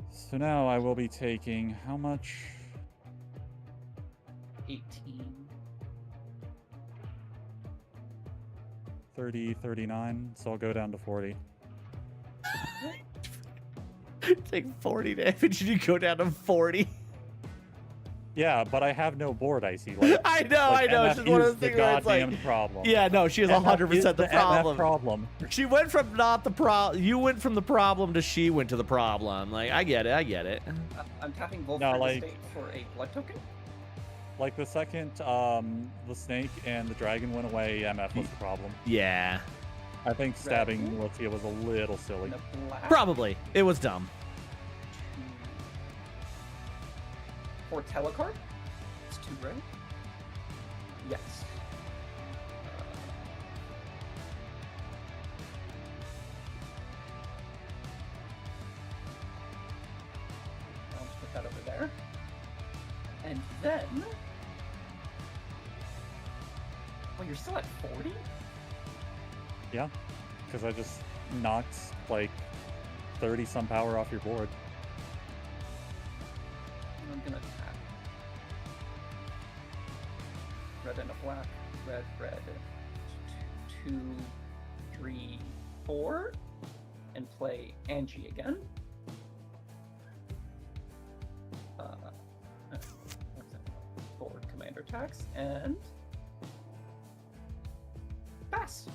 So now I will be taking how much? 18. 30, 39, so I'll go down to 40. Take 40 damage and you go down to 40. Yeah, but I have no board, I see. Like, I know. It's just one of those things where it's like, problem. yeah, no, she has MF 100% is the MF problem. problem. She went from not the problem. You went from the problem to she went to the problem. Like, I get it. I'm tapping Volfred No, like- Estate for a blood token. Like the second the snake and the dragon went away, MF was the problem. Yeah, I think stabbing Lithia was a little silly. And a black. probably. It was dumb. For telecard? It's 2 red? Yes. I'll just put that over there. And then... Oh, you're still at 40? Yeah, because I just knocked like 30 some power off your board. I'm gonna tap. Red and a black. Red, red. 2, 3, 4. And play Angie again. What's that? Forward commander attacks. And... pass.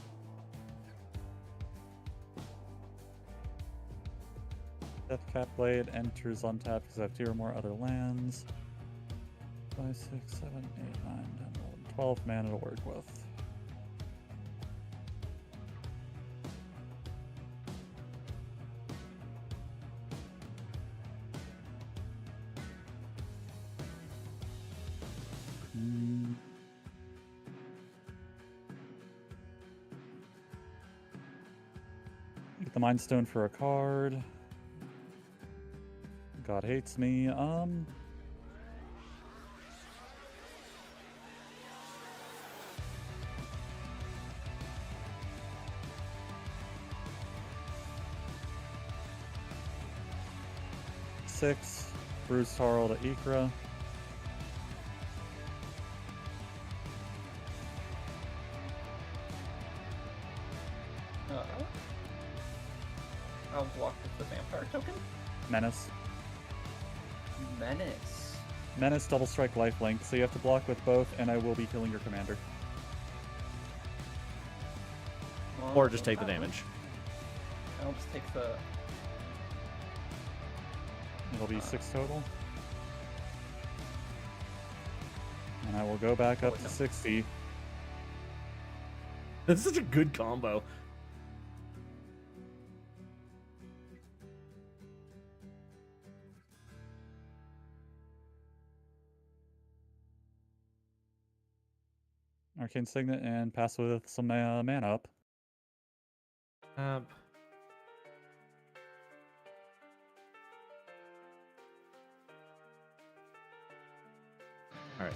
Deathcap Blade enters on tap because I have 2 or more other lands. 5, 6, 7, 8, 9, 10, 11, 12 mana to work with. Get the Mind Stone for a card. God hates me. 6. Bruce Tarl to Ikra. I'll block with the vampire token. Menace. Menace. Menace, double strike, lifelink. So you have to block with both, and I will be killing your commander. Or just take the damage. I'll just take the. It'll be 6 total. And I will go back up to 60. That's such a good combo. Arcane Signet and pass with some mana up. All right.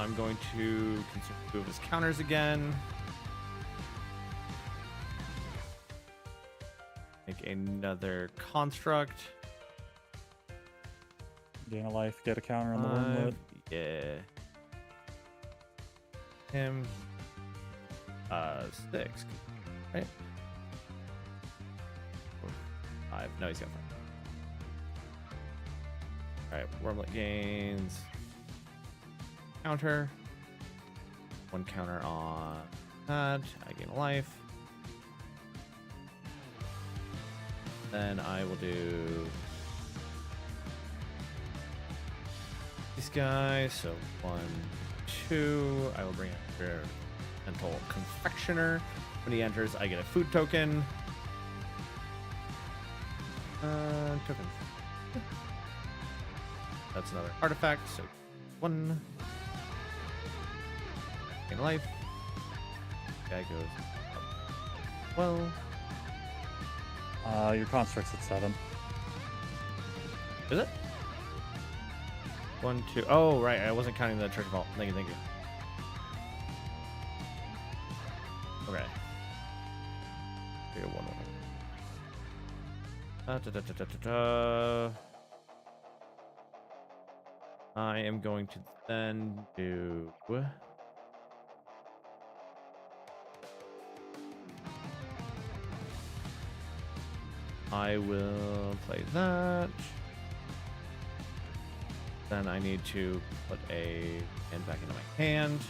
I'm going to consume 2 of his counters again. Make another construct. Gain a life, get a counter on the Wormwood. Yeah. Him. 6. Right? 5. No, he's got 5. Alright, Wormlet gains. Counter. 1 counter on that. I gain a life. Then I will do these guys. So 1, 2. I will bring up your mental confectioner. When he enters, I get a food token. Tokens. That's another artifact. So 1. Gain life. Guy goes up 12. Your construct's at 7. Is it? 1, 2. Oh, right. I wasn't counting the treasure vault. Thank you, thank you. Okay. Okay, 1, 1. I am going to then do. I will play that. Then I need to put a hand back into my hand.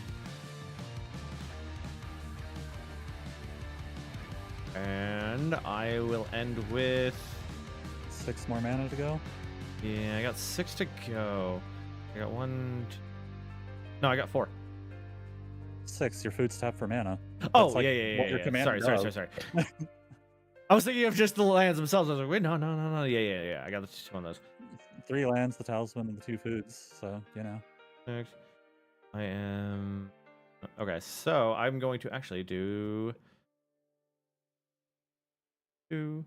And I will end with 6 more mana to go. Yeah, I got 6 to go. I got 1. No, I got 4. 6. Your food's tapped for mana. Oh, That's like yeah. what your commander Sorry. I was thinking of just the lands themselves. I was like, wait, no. Yeah. I got the 2 on those. 3 lands, the talisman, and the 2 foods. So, you know. Next. I am. Okay, so I'm going to actually do 2,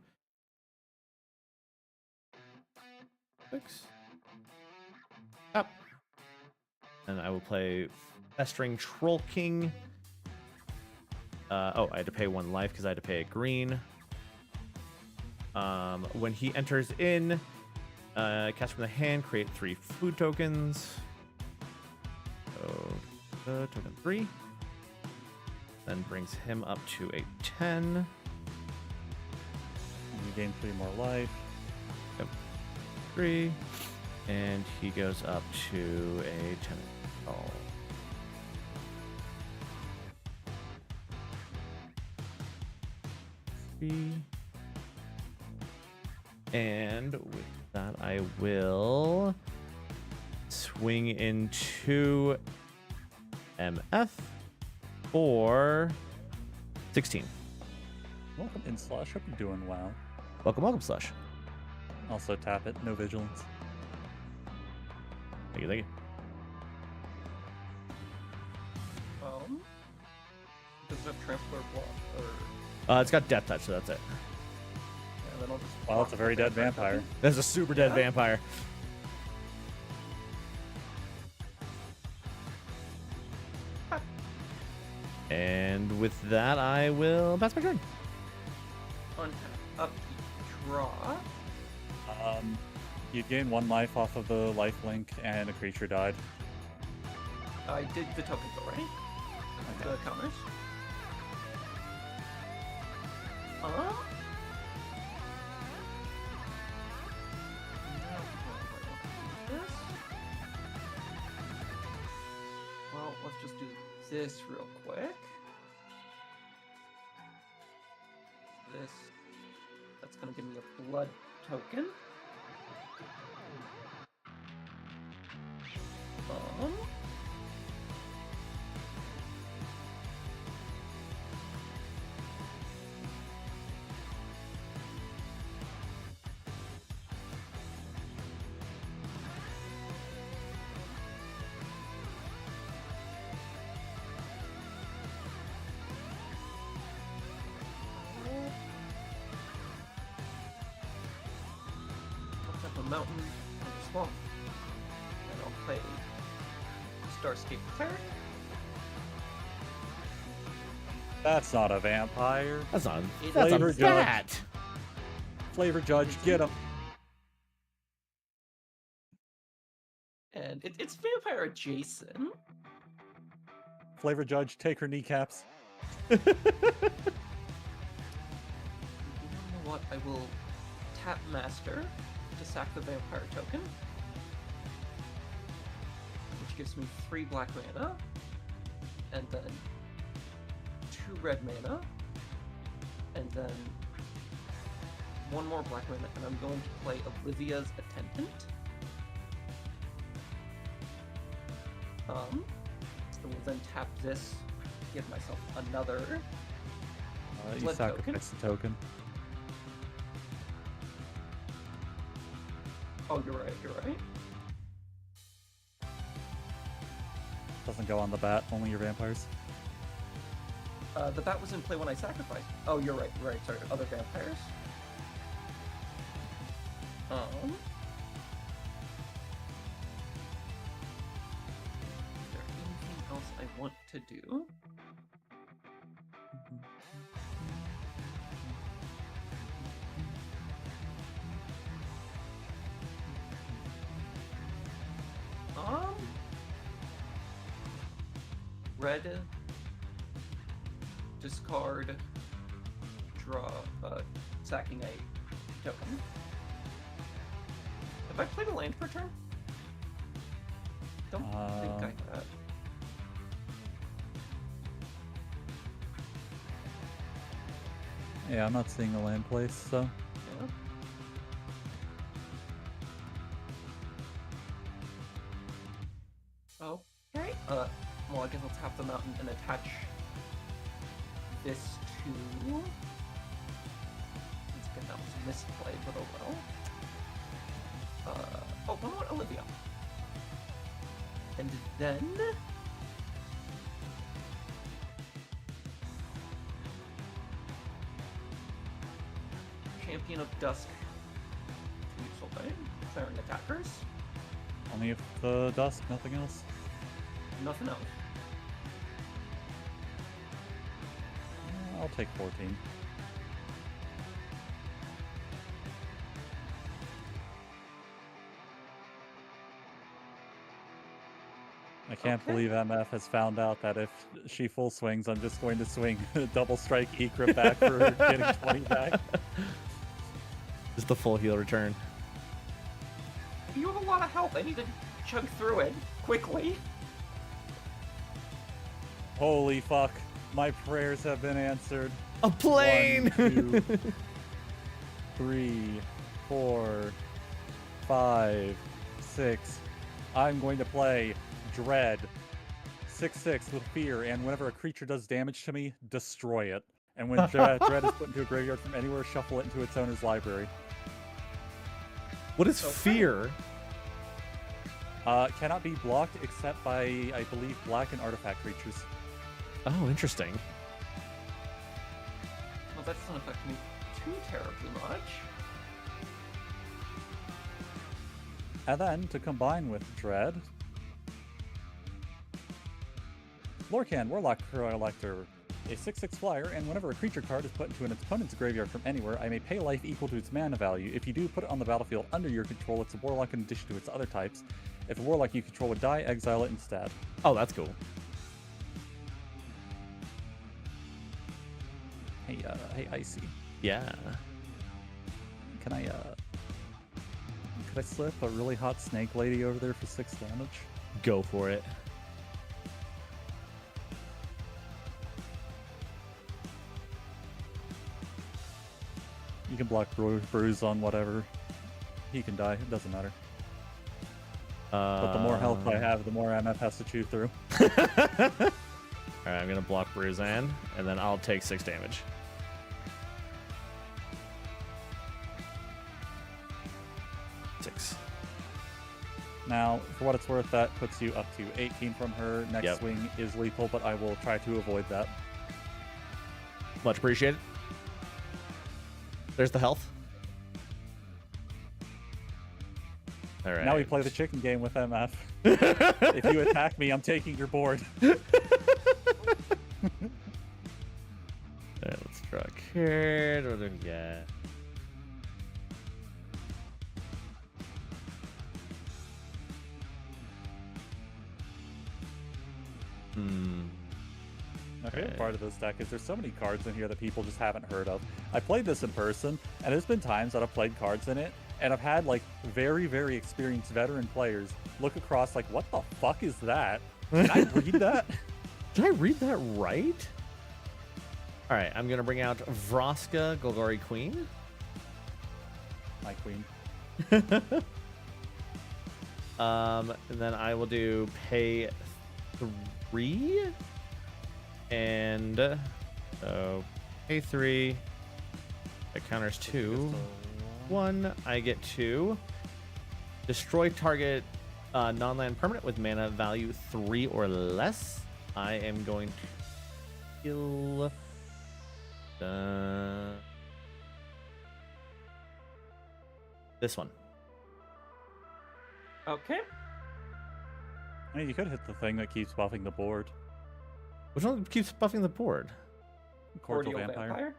6. Up. And I will play Festering Troll King. I had to pay 1 life because I had to pay a green. When he enters in, cast from the hand, create 3 food tokens. So, token 3. Then brings him up to a 10. And you gain 3 more life. Yep. 3. And he goes up to a 10. Oh. And with that, I will swing into MF for 16. Welcome in, Slush. Hope you're doing well. Welcome, Slush. Also tap it. No vigilance. Thank you. Does it have Trampler block? Or... It's got Death Touch, so that's it. Yeah, then I'll just Well, it's a very dead vampire. That's a super dead Yeah. vampire. And with that, I will pass my turn. Untap, upkeep, draw. You gain 1 life off of the life link, and a creature died. I did the tokens already. The counters. This. Well, let's just do this real quick. This. That's gonna give me a blood token. Let's have a mountain and a swamp. And I'll play Starscape Cleric. That's not a vampire. That's not. It's That's Flavor a Judge. bat. Flavor Judge, get him. And it's vampire adjacent. Flavor Judge, take her kneecaps. You know what? I will tap Master to sack the vampire token, which gives me 3 black mana, and then 2 red mana, and then 1 more black mana, and I'm going to play Olivia's Attendant. I will then tap this, give myself another You blood sacrifice the token. Oh, you're right, you're right. Doesn't go on the bat, only your vampires. The bat was in play when I sacrificed. Oh, you're right, sorry, other vampires. Is there anything else I want to do? Red, discard, draw, sacking a token. Have I played a land per turn? Don't think I have. Yeah, I'm not seeing a land place, so. Yeah. Okay. Well, I guess I'll tap the mountain and attach this to. Once again, that was misplayed, but oh well. Oh, one more Olivia. And then. Champion of Dusk. Clearing attackers. Only if the dusk, nothing else. Nothing else. I'll take 14. I can't Okay. believe MF has found out that if she full swings, I'm just going to swing double strike Ekrip back for getting 20 back. Just the full heal return. You have a lot of health. I need to chug through it quickly. Holy fuck. My prayers have been answered. A plane! 1, 2, 3, 4, 5, 6. I'm going to play Dread. 6/6 with fear, and whenever a creature does damage to me, destroy it. And when Dread is put into a graveyard from anywhere, shuffle it into its owner's library. What is Okay. fear? Cannot be blocked except by, I believe, black and artifact creatures. Oh, interesting. Well, that doesn't affect me too terribly much. And then, to combine with Dread, Lorcan, Warlock Collector, a 6/6 flyer, and whenever a creature card is put into an opponent's graveyard from anywhere, I may pay life equal to its mana value. If you do, put it on the battlefield under your control. It's a Warlock in addition to its other types. If a Warlock you control would die, exile it instead. Oh, that's cool. Hey, Icy. Yeah. Can I, could I slip a really hot snake lady over there for 6 damage? Go for it. You can block Bruise on whatever. He can die. It doesn't matter. But the more health I have, the more MF has to chew through. Alright, I'm gonna block Bruzan, and then I'll take 6 damage. Now, for what it's worth, that puts you up to 18 from her. Next swing is lethal, but I will try to avoid that. Much appreciated. There's the health. All right. Now we play the chicken game with MF. If you attack me, I'm taking your board. Alright, let's draw a card. What do we get? My favorite part of this deck is there's so many cards in here that people just haven't heard of. I played this in person, and there's been times that I've played cards in it, and I've had like very, very experienced veteran players look across like, what the fuck is that? Can I read that? Did I read that right? All right, I'm gonna bring out Vraska, Golgari Queen. My queen. And then I will do pay 3 and so pay 3. That counters 2. 1. I get 2. Destroy target non-land permanent with mana value 3 or less. I am going to kill this one. Okay. I mean, you could hit the thing that keeps buffing the board. Which one keeps buffing the board? Cordial Vampire.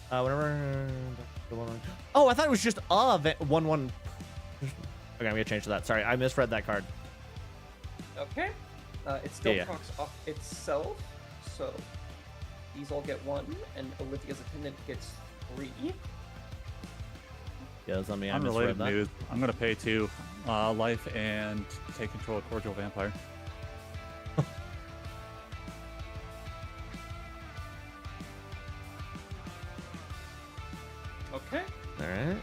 Whatever. Oh, I thought it was just a 1/1. Okay, I'm gonna change to that. Sorry, I misread that card. Okay. It still procs off itself, so these all get 1, and Olivia's attendant gets 3. Yeah, that's on me. I Unrelated misread that. news. I'm gonna pay 2 life and take control of Cordial Vampire. Okay. All right.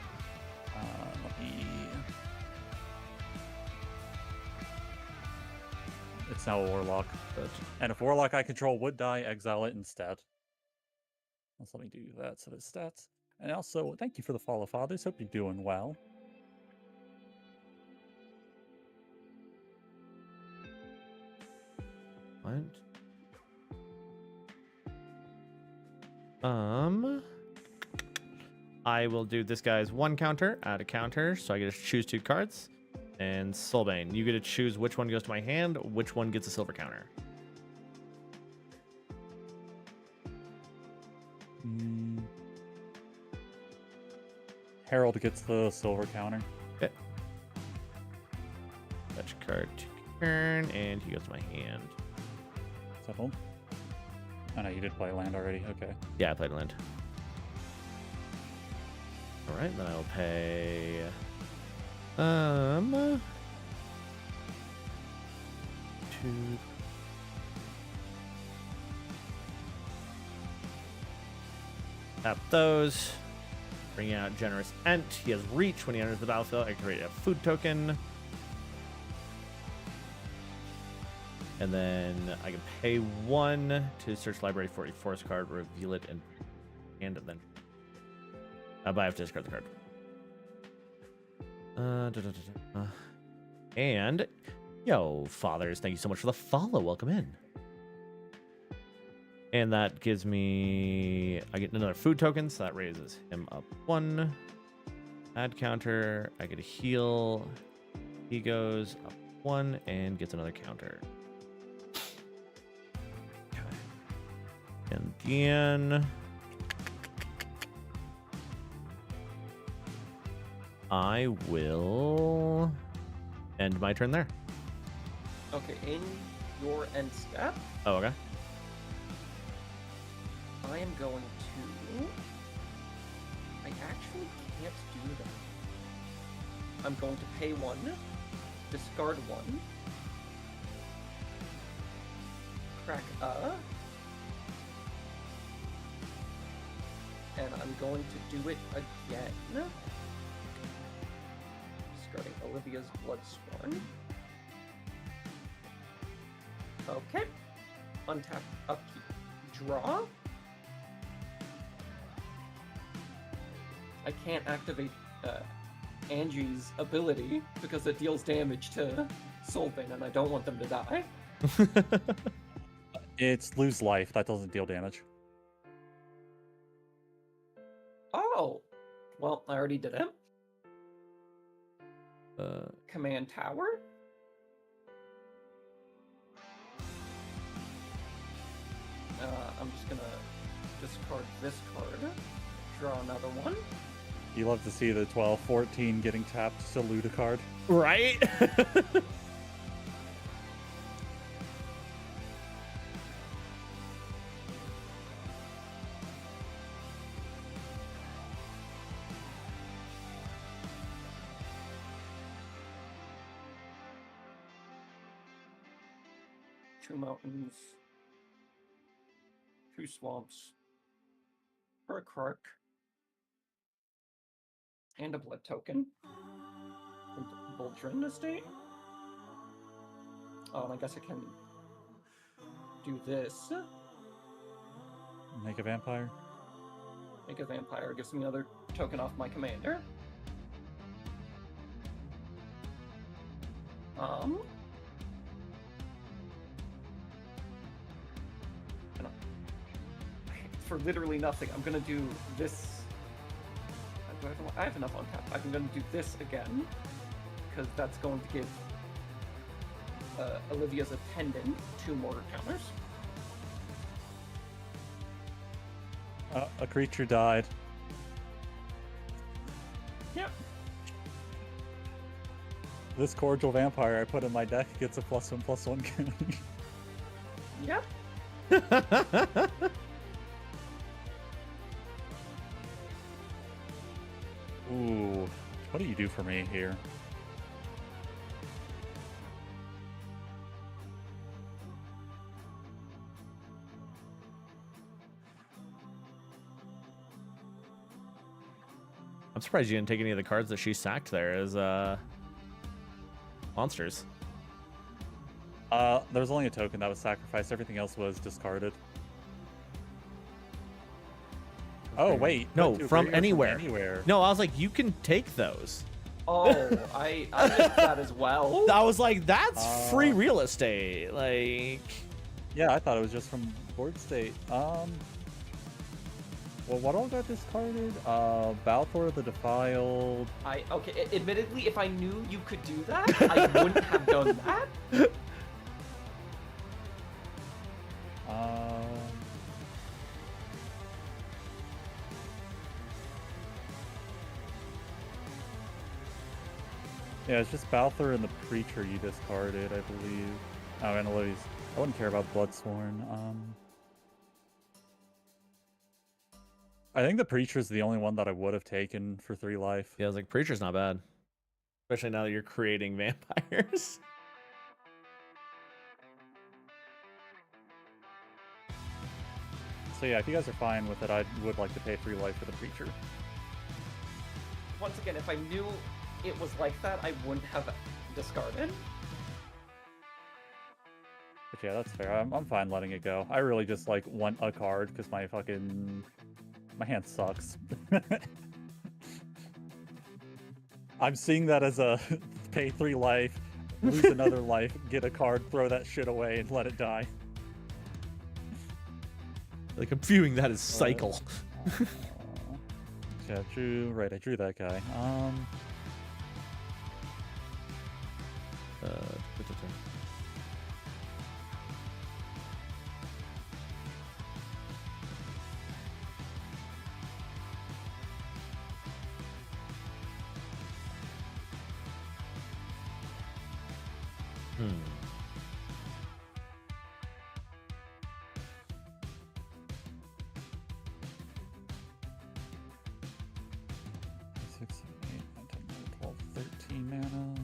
Let me... It's now a Warlock. And if Warlock I control would die, exile it instead. Let's let me do that so the stats. And also, thank you for the follow, fathers. Hope you're doing well. What? I will do this guy's 1 counter, add a counter, so I get to choose 2 cards. And Soulbane, you get to choose which one goes to my hand, which one gets a silver counter. Herald gets the silver counter. Okay. Fetch a card to turn, and he goes to my hand. Settled. Oh no, you did play land already. Okay. Yeah, I played land. All right, then I'll pay. 2. Tap those. Bring out Generous Ent. He has reach when he enters the battlefield. I can create a food token. And then I can pay 1 to search library for a forest card, reveal it, and hand it then. But I have to discard the card. And, yo, fathers, thank you so much for the follow. Welcome in. And that gives me, I get another food token, so that raises him up 1. Add counter, I get a heal. He goes up 1 and gets another counter. And again. I will end my turn there. Okay, in your end step, Oh, okay. I am going to. I actually can't do that. I'm going to pay 1, discard 1, crack and I'm going to do it again. Discarding Olivia's Bloodsworn. Okay. Untap, upkeep, draw. I can't activate Angie's ability because it deals damage to Soulbane, and I don't want them to die. It's lose life. That doesn't deal damage. Oh, well, I already did it. Uh, Command Tower. I'm just gonna discard this card, draw another one. You love to see the 12-14 getting tapped to loot a card. right? Two mountains, two swamps, for a Kark, and a blood token. Voltron estate. Oh, and I guess I can do this. Make a vampire. Make a vampire, gives me another token off my commander. And for literally nothing, I'm gonna do this. I have enough on tap. I'm gonna do this again, because that's going to give Olivia's Attendant 2 more counters. A creature died. Yep. This cordial vampire I put in my deck gets a +1/+1 counter. Yep. Ooh, what do you do for me here? I'm surprised you didn't take any of the cards that she sacked there as monsters. There was only a token that was sacrificed. Everything else was discarded. Oh wait, No, put 2 from graveyards anywhere. Anywhere. No, I was like, you can take those. Oh, I missed that as well. I was like, that's free Uh, real estate. Like, Yeah, I thought it was just from board state. Well, what all got discarded? Balthor the Defiled. Okay, admittedly, if I knew you could do that, I wouldn't have done that. Yeah, it's just Balthor and the Preacher you discarded, I believe. Oh, and Olivia's. I wouldn't care about Bloodsworn. I think the Preacher's the only one that I would have taken for 3 life. yeah, I was like, Preacher's not bad. Especially now that you're creating vampires. So yeah, if you guys are fine with it, I would like to pay 3 life for the Preacher. Once again, if I knew it was like that, I wouldn't have discarded. But yeah, that's fair. I'm fine letting it go. I really just like want a card because my hand sucks. I'm seeing that as a pay 3 life, lose another life, get a card, throw that shit away, and let it die. Like, I'm viewing that as cycle. Yeah, I drew that guy. Hmm. Six, seven, 8, 9, 10, 11, 12, 13 mana.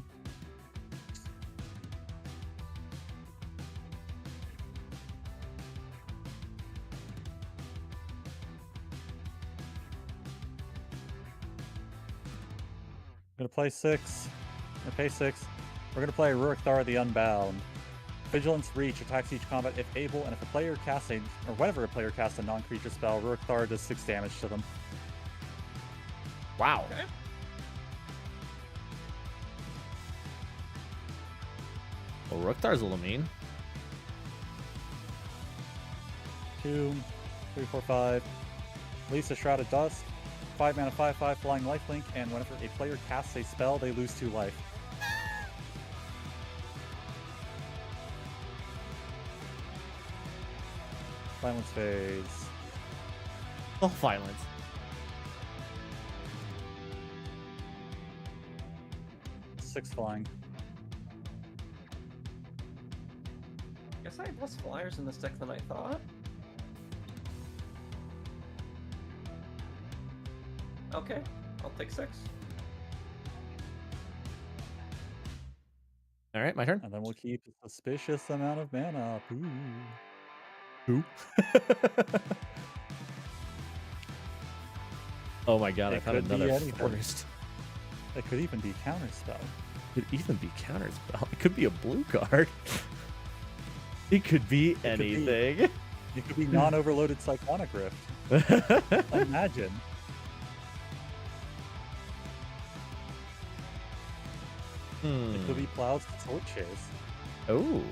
I'm gonna play 6. I'm gonna pay 6. We're gonna play Rurik Thar the Unbound. Vigilance Reach attacks each combat if able, and if a player casts a, or whenever a player casts a non-creature spell, Rurik Thar does 6 damage to them. Wow. Okay. Well, Rooktar's a little mean. 2, 3, 4, 5. Lisa Shrouded Dust. 5 mana, 5/5 flying lifelink, and whenever a player casts a spell, they lose 2 life. Violence phase. Oh, violence. Six flying. Guess I have less flyers in this deck than I thought. Okay, I'll take 6. All right, my turn. And then we'll keep a suspicious amount of mana. Ooh. Who? Oh my god, I It found could be another anything. forest. It could even be counterspell. Could even be counterspell. It could be a blue card. It could be could be. anything. It could be non-overloaded Cyclonic Rift. Imagine. It could be Plows to Sword Chase. Oh.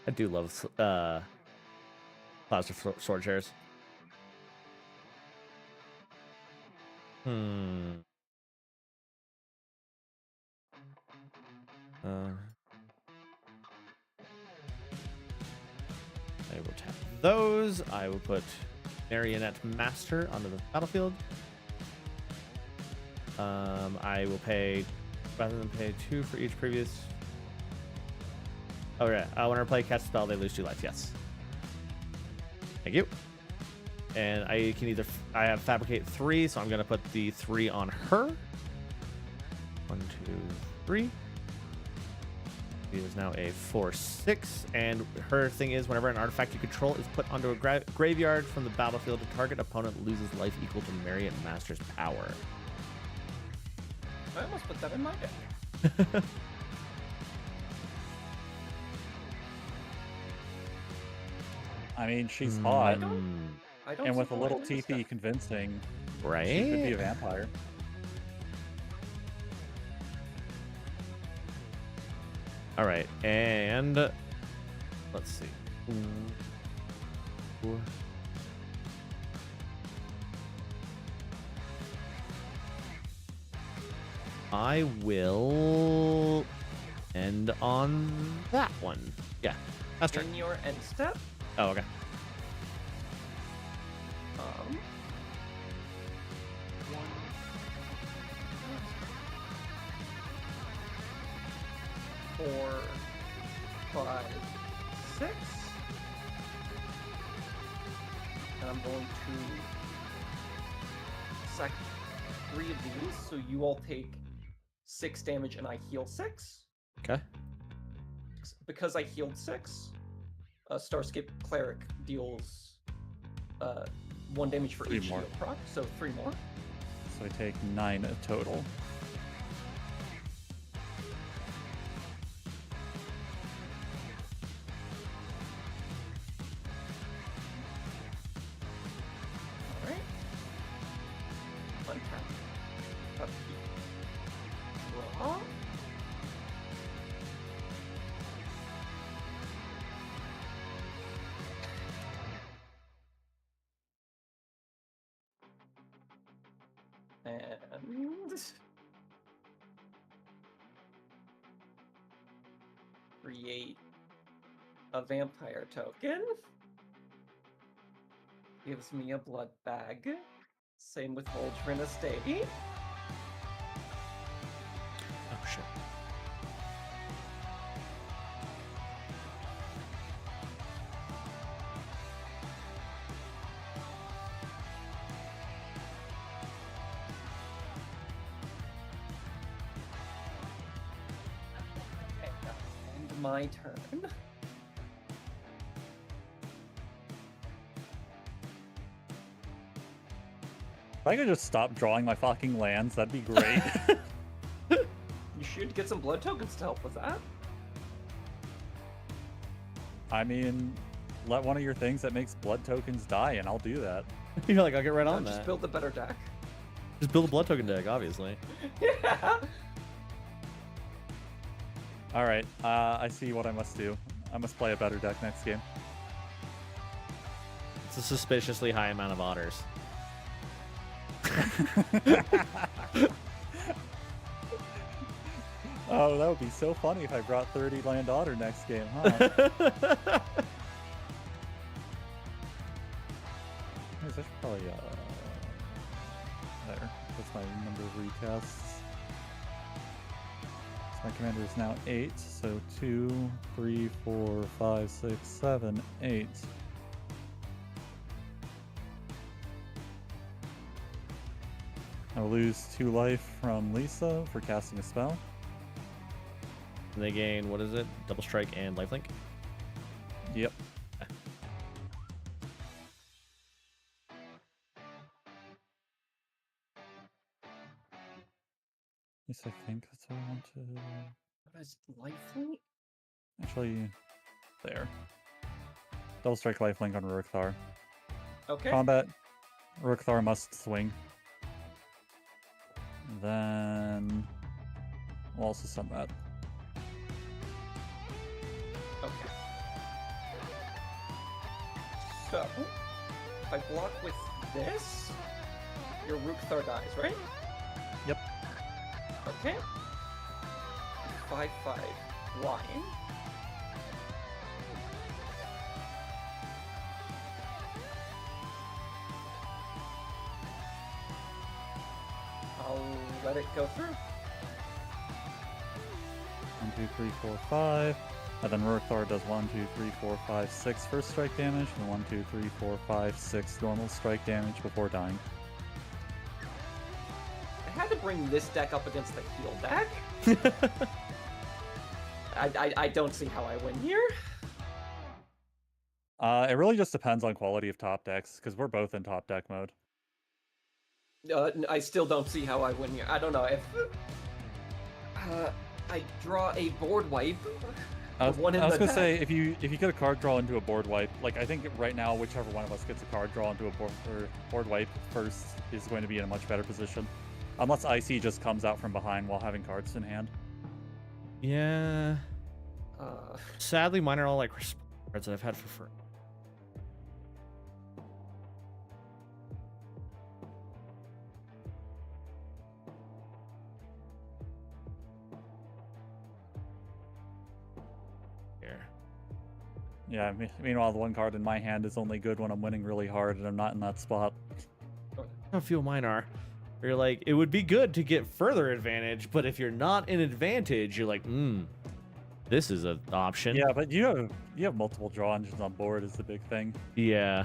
I do love Plows for Sword Chairs. I will tap those. I will put Marionette Master onto the battlefield. I will pay, rather than pay 2 for each previous. Oh yeah, when I play cast spell, they lose 2 life. Yes. Thank you. And I can either I have Fabricate 3, so I'm gonna put the 3 on her. 1, 2, 3. She is now a 4/6, and her thing is whenever an artifact you control is put onto a graveyard from the battlefield, a target opponent loses life equal to Marionette Master's power. I almost put that in my deck. I mean, she's hot. I don't And with see a the little point in this teethy deck. convincing, Right? she could be a vampire. All right, and let's see. I will end on that one. Yeah, that's turn. In your end step, Oh, okay. um, 1, 4, 5, 6. And I'm going to sack 3 of these, so you all take 6 damage and I heal 6. Okay. Because I healed 6, Starscape Cleric deals 1 damage for 3 each more. heal proc, so 3 more. So I take 9 total. Alright. Untap. Upkeep. Draw. And create a vampire token. Gives me a blood bag. Same with Voltrin Estate. shit. Okay, and my turn. If I could just stop drawing my fucking lands, that'd be great. You should get some blood tokens to help with that. I mean, let one of your things that makes blood tokens die, and I'll do that. You're like, I'll get right on Just that. build a better deck. Just build a blood token deck, obviously. Yeah. All right, I see what I must do. I must play a better deck next game. It's a suspiciously high amount of otters. Oh, that would be so funny if I brought 30 land otter next game, huh? Anyways, I should probably there. That's my number of recasts. So my commander is now 8, so 2, 3, 4, 5, 6, 7, 8. I'll lose 2 life from Lisa for casting a spell. And they gain, what is it? Double strike and lifelink? Yep. Yes, I think that's what I want to... As lifelink? Actually, there. Double strike lifelink on Rurikthar. Okay. Combat, Rurikthar must swing. Then we'll also send that. Okay. So, if I block with this, your Rukthar dies, right? Yep. Okay. 5/5 line. I'll let it go through. 1, 2, 3, 4, 5. And then Rurikthar does 1, 2, 3, 4, 5, 6 first strike damage, and 1, 2, 3, 4, 5, 6 normal strike damage before dying. I had to bring this deck up against the heal deck. I don't see how I win here. It really just depends on quality of top decks, because we're both in top deck mode. I still don't see how I win here. I don't know if I draw a board wipe. I was One in gonna the deck. say if you get a card draw into a board wipe, like I think right now whichever one of us gets a card draw into a board wipe first is going to be in a much better position, unless Icy just comes out from behind while having cards in hand. Yeah. Uh, Sadly, mine are all like cards that I've had for free. Here. Yeah. Meanwhile, the one card in my hand is only good when I'm winning really hard, and I'm not in that spot. I feel mine are. Where you're like, it would be good to get further advantage, but if you're not in advantage, you're like, this is an option. Yeah, but you have multiple draw engines on board is the big thing. Yeah.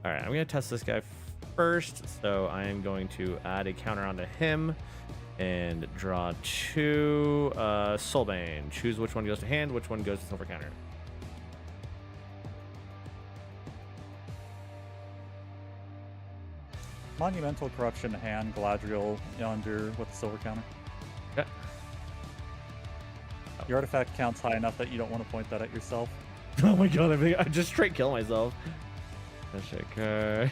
All right, I'm gonna test this guy first. So I am going to add a counter onto him and draw 2 Soulbane. Choose which one goes to hand, which one goes to silver counter. Monumental Corruption, hand, Galadriel, Yonder with the silver counter. Okay. Your artifact counts high enough that you don't want to point that at yourself. Oh my god, I just straight kill myself. That shit card.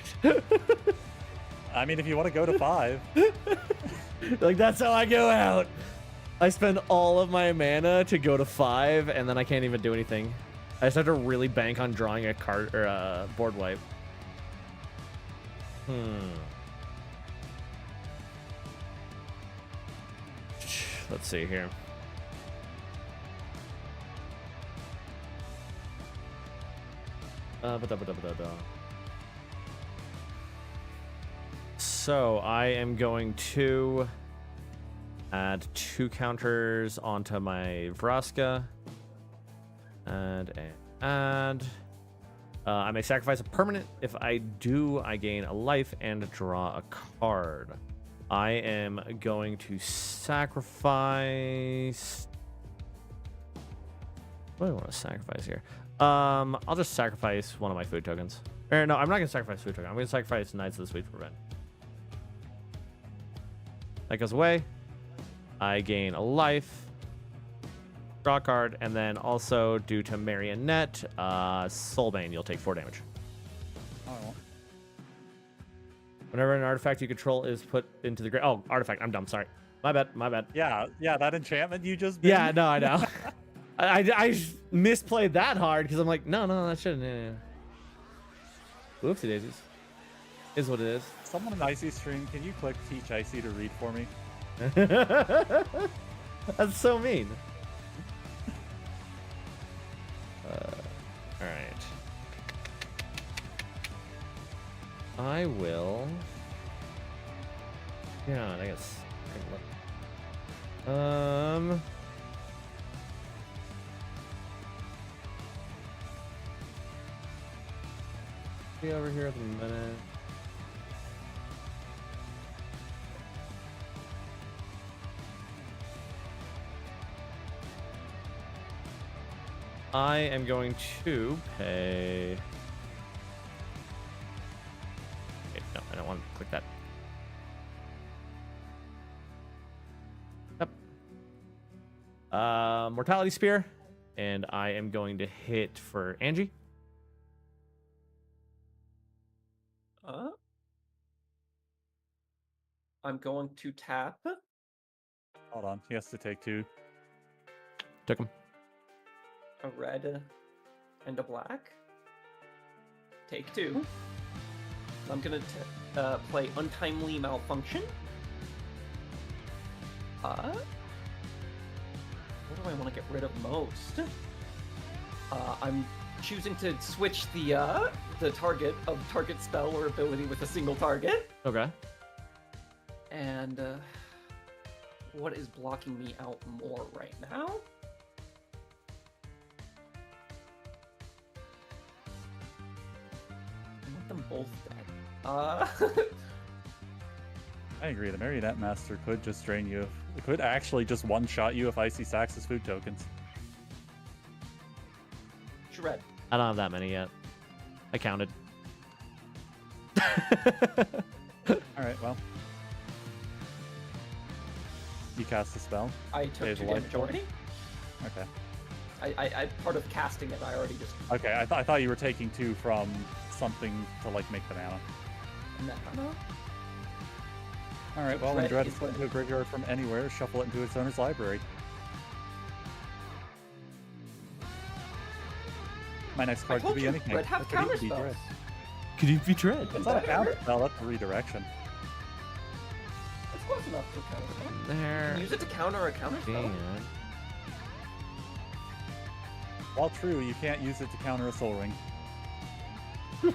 I mean, if you want to go to 5. Like, that's how I go out. I spend all of my mana to go to 5, and then I can't even do anything. I just have to really bank on drawing a card or a board wipe. Let's see here. So I am going to Add 2 counters onto my Vraska. Add. I may sacrifice a permanent. If I do, I gain a life and draw a card. I am going to sacrifice. What do I want to sacrifice here? I'll just sacrifice one of my food tokens. Or no, I'm not gonna sacrifice food token. I'm gonna sacrifice Knights of the Sweet Revenge. That goes away. I gain a life. Draw a card, and then also due to Marionette, Soulbane, you'll take 4 damage. Oh. Whenever an artifact you control is put into the oh, artifact. I'm dumb. Sorry. My bad. Yeah, that enchantment you just. Yeah, no, I know. I misplayed that hard because I'm like, no, that shouldn't. Yeah. Whoopsie daisies. Is what it is. Someone in Icy stream, can you click Teach Icy to read for me? That's so mean. All right. I will. Yeah, I guess. Be over here at the minute. I am going to pay. Okay, no, I don't want to click that. Yep. Mortality Spear, and I am going to hit for Angie. I'm going to tap. Hold on, he has to take 2. Took him. A red and a black. Take 2. I'm gonna play Untimely Malfunction. What do I want to get rid of most? I'm choosing to switch the target of target spell or ability with a single target. Okay. And what is blocking me out more right now? I want them both dead. I agree. The Marionette Master could just drain you. It could actually just one-shot you if Icy sacks his food tokens. Shred. I don't have that many yet. I counted. Alright, well. You cast the spell. I took There's 2 a life damage point. already. Okay. I part of casting it, I already just... Okay, I thought you were taking 2 from something to, like, make the mana. No. Alright, well, when Dread Dread is is put into a graveyard from anywhere, shuffle it into its owner's library. My next card could told be you, anything. Red have It could even be counterspells. Dread. Could you be Dread? It's not a counter spell, that's a redirection. It's close enough to counter. You There. can use it to counter a counter spell. And While true, you can't use it to counter a Soul Ring. You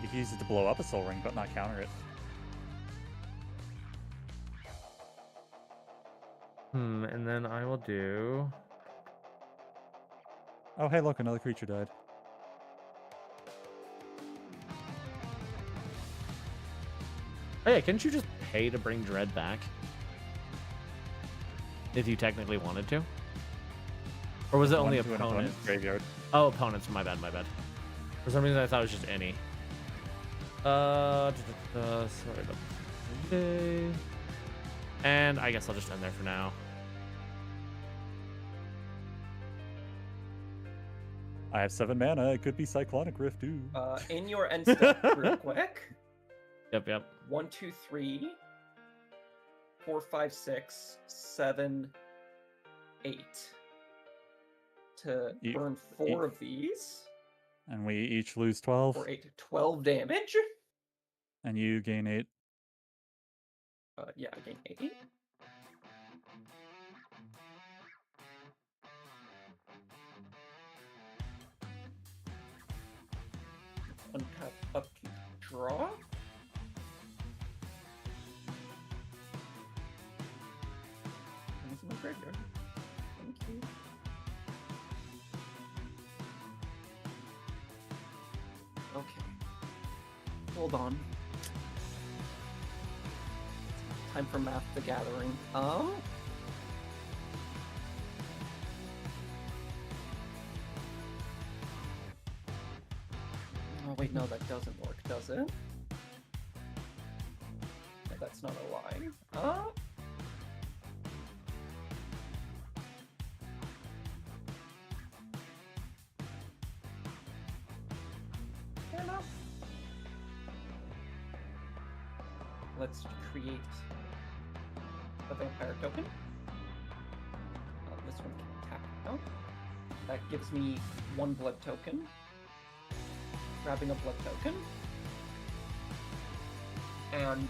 can use it to blow up a Soul Ring, but not counter it. and then I will do. Oh, hey, look, another creature died. Oh yeah, couldn't you just pay to bring Dread back? If you technically wanted to? Or was it only One to an opponents? Graveyard. Oh, opponents. My bad. For some reason, I thought it was just any. Sorry. Okay. And I guess I'll just end there for now. I have 7 mana. It could be Cyclonic Rift, too. In your end step, real quick. Yep. 1, 2, 3, 4, 5, 6, 7, 8. To burn 4 of these. And we each lose 12. 4, 8, 12 damage. And you gain 8. Yeah, I gain 8. Untap, upkeep, draw. hold on. Time for Math the Gathering. Oh wait, no, that doesn't work, does it? No, that's not a lie. Fair enough. Let's create a vampire token. This one can attack now. That gives me 1 blood token. Grabbing a blood token. And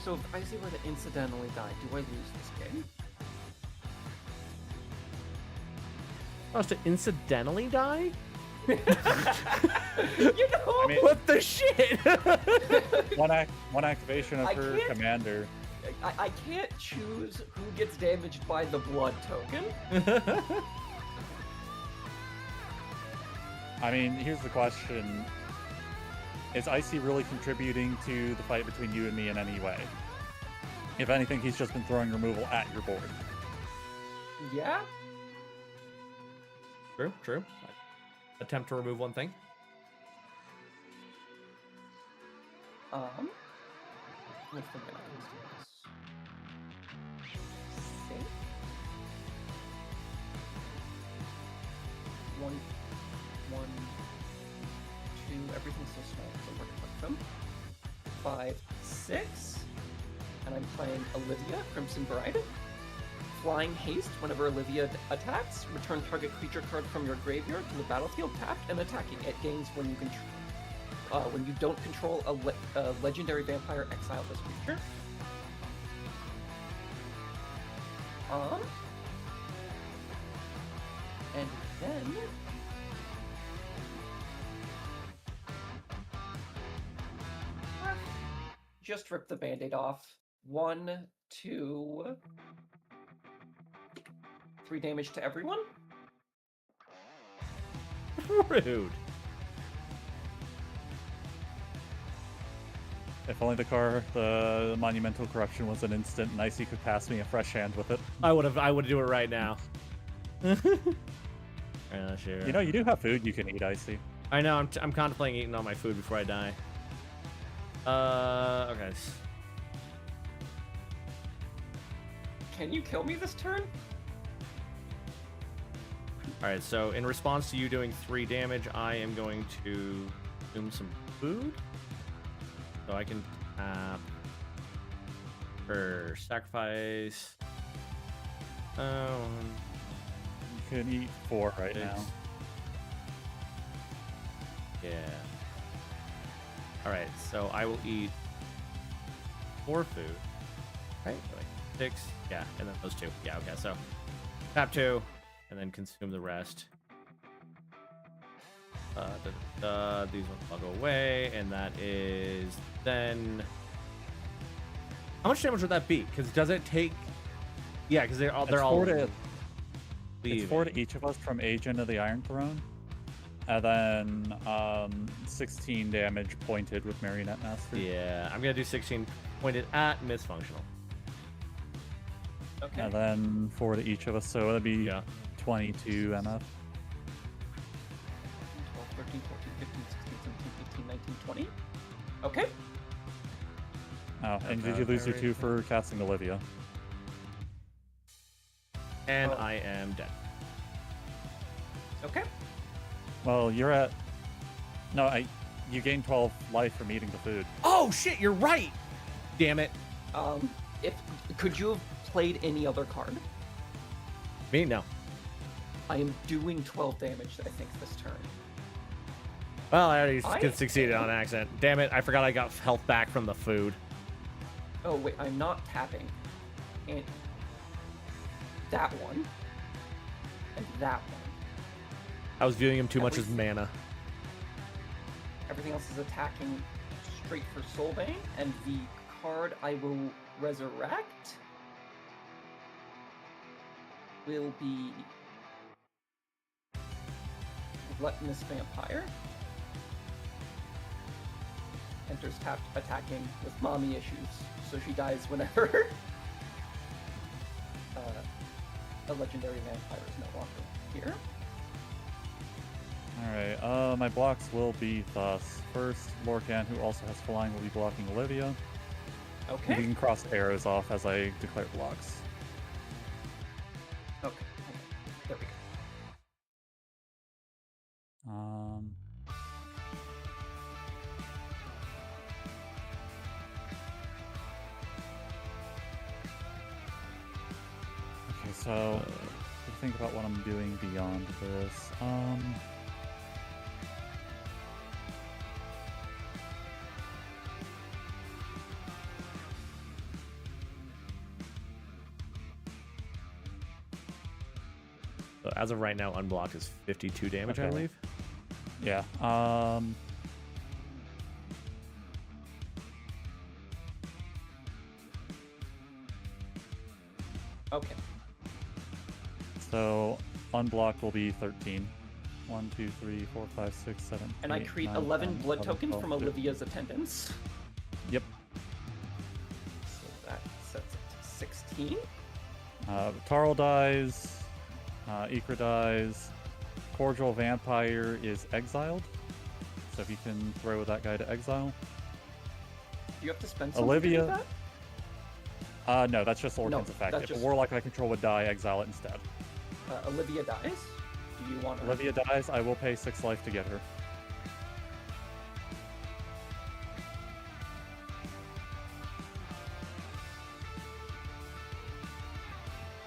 so if Icy were to incidentally die, do I lose this game? Oh, to incidentally die? You know, I mean, What the shit? one activation of I her can't- commander. I can't choose who gets damaged by the blood token. I mean, here's the question. Is Icy really contributing to the fight between you and me in any way? If anything, he's just been throwing removal at your board. Yeah? True, true. Attempt to remove one thing. What's the minimum status? Save? 1, 2, everything's so small, so we're gonna put them. 5, 6. And I'm playing Olivia, Crimson Bride. Flying Haste, whenever Olivia attacks, return target creature card from your graveyard to the battlefield tapped and attacking. It gains when you when you don't control a legendary vampire, exile this creature. And then just rip the band-aid off. 1, 2, 3 damage to everyone. Rude. If only the Monumental Corruption was an instant and Icy could pass me a fresh hand with it. I would do it right now. Sure. You know, you do have food you can eat, Icy. I know. I'm contemplating eating all my food before I die. Okay. Can you kill me this turn? All right. So in response to you doing 3 damage, I am going to consume some food, so I can tap for sacrifice. You can eat 4 right Six. now. Yeah. All right, so I will eat 4 food. Right? Like 6. Yeah, and then those 2. Yeah, okay. So tap 2, and then consume the rest. These ones will go away, and that is then. How much damage would that be? Because does it take? Yeah, because they're all It's 4 to leaving. It's 4 to each of us from Agent of the Iron Throne. And then 16 damage pointed with Marionette Master. Yeah, I'm gonna do 16 pointed at misfunctional. Okay. And then 4 to each of us, so that'd be Yeah. 22 MF. 12, 13, 14, 15, 16, 17, 18, 19, 20. Okay. Oh, and did Okay, you lose your very 2 for casting Olivia? And Oh. I am dead. Okay. Well, you're at... No, you gained 12 life from eating the food. Oh shit, you're right. Damn it. Could you have played any other card? Me no. I am doing 12 damage, I think, this turn. Well, I already I- succeeded on accident. Damn it, I forgot I got health back from the food. Oh, wait, I'm not tapping. And that one. And that one. I was viewing him too much as Everything. mana. Everything else is attacking straight for Soulbane, and the card I will resurrect will be Gluttonous Vampire. enters tapped attacking with mommy issues, so she dies whenever a legendary vampire is no longer here. Alright, my blocks will be thus. First, Lorcan, who also has flying, will be blocking Olivia. You Okay. can cross arrows off as I declare blocks. Okay. There we go. Okay, so think about what I'm doing beyond this. So as of right now, unblocked is 52 damage, I Okay. believe. Yeah. Okay. So unblocked will be 13. 1, 2, 3, 4, 5, 6, 7. And I 8, create 9, 11 10, blood 11, tokens 12, from 13. Olivia's attendants. Yep. So that sets it to 16. Tarl dies. Ikra dies. Cordial Vampire is exiled. So if you can throw that guy to exile. Do you have to spend something Olivia- to do that? No, that's just Lorcan's No, effect. that's If just- a Warlock I control would die, exile it instead. Olivia dies. Do you want to? Olivia dies, I will pay 6 life to get her.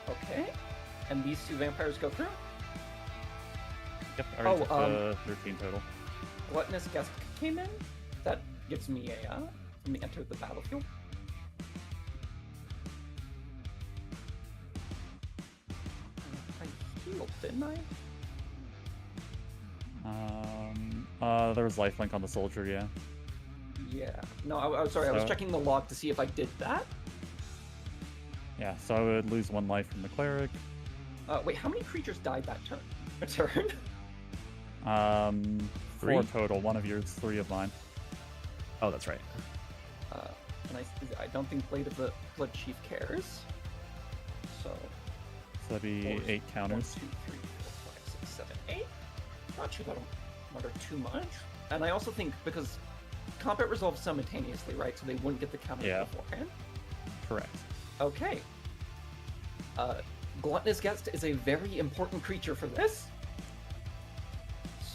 Okay. And these two vampires go through. Yep, I already Oh, took the 13 total. Gluttonous Guest came in. That gives me a let me enter the battlefield. I healed, didn't I? There was lifelink on the soldier, yeah. Yeah. No, I was sorry. I was So- checking the log to see if I did that. Yeah, so I would lose 1 life from the cleric. Wait, how many creatures died that turn? A turn? 4 3? total. 1 of yours, 3 of mine. Oh, that's right. And I don't think Blade of the Blood Chief cares. So So that'd be 8 counters. 1, 2, 3, 4, 5, 6, 7, 8. Not sure that'll matter too much. And I also think because combat resolves simultaneously, right? So they wouldn't get the counter Yeah. beforehand. Correct. Okay. Gluttonous Guest is a very important creature for this.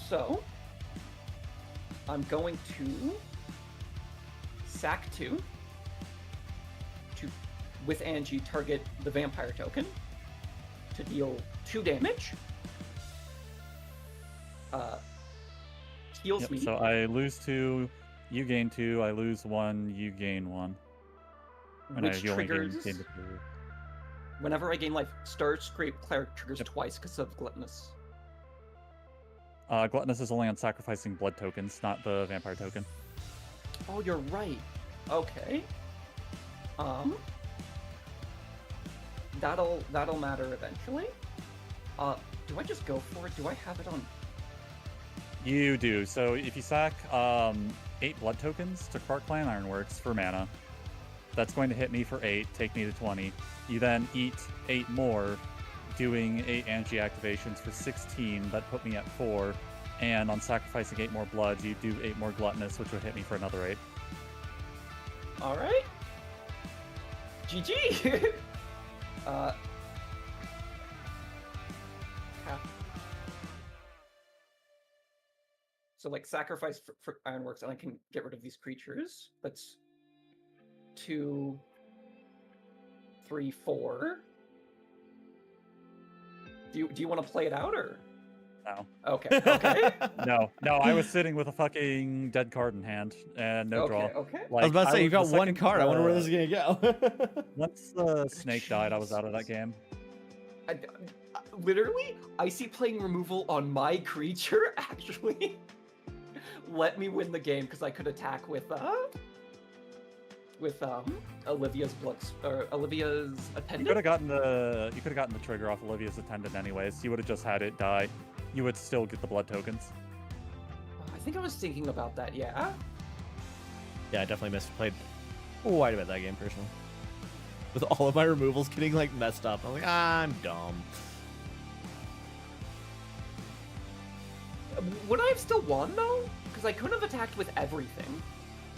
So I'm going to sack 2 to, with Angie, target the vampire token to deal 2 damage. Heals Yep, me. so I lose 2, you gain 2, I lose 1, you gain 1. And which you only triggers gain the 2. whenever I gain life. Star Scrape Cleric triggers Yep. twice because of Gluttonous. Gluttonous is only on sacrificing blood tokens, not the vampire token. Oh, you're right. Okay. That'll matter eventually. Do I just go for it? Do I have it on? You do. So if you sack 8 blood tokens to Clark Clan Ironworks for mana, that's going to hit me for 8, take me to 20. You then eat 8 more, doing 8 Angie activations for 16, that put me at 4. And on sacrificing 8 more blood, you do 8 more gluttonous, which would hit me for another 8. All right. GG. Half. So like sacrifice for Ironworks, and I can get rid of these creatures. That's 2, 3, 4. Do you want to play it out or? No. Okay. Okay. No, I was sitting with a fucking dead card in hand and no draw. Okay. Like, I was about to say, you the got 1 second, card. I wonder where this is going to go. Once the snake died, I was out of that game. Literally, I see playing removal on my creature actually let me win the game because I could attack with Olivia's Olivia's You could attendant. have gotten the trigger off Olivia's attendant anyways. You would have just had it die. You would still get the blood tokens. I think I was thinking about that. Yeah. Yeah, I definitely misplayed quite a bit that game personally. With all of my removals getting like messed up. I'm like, I'm dumb. Would I have still won though? Because I couldn't have attacked with everything,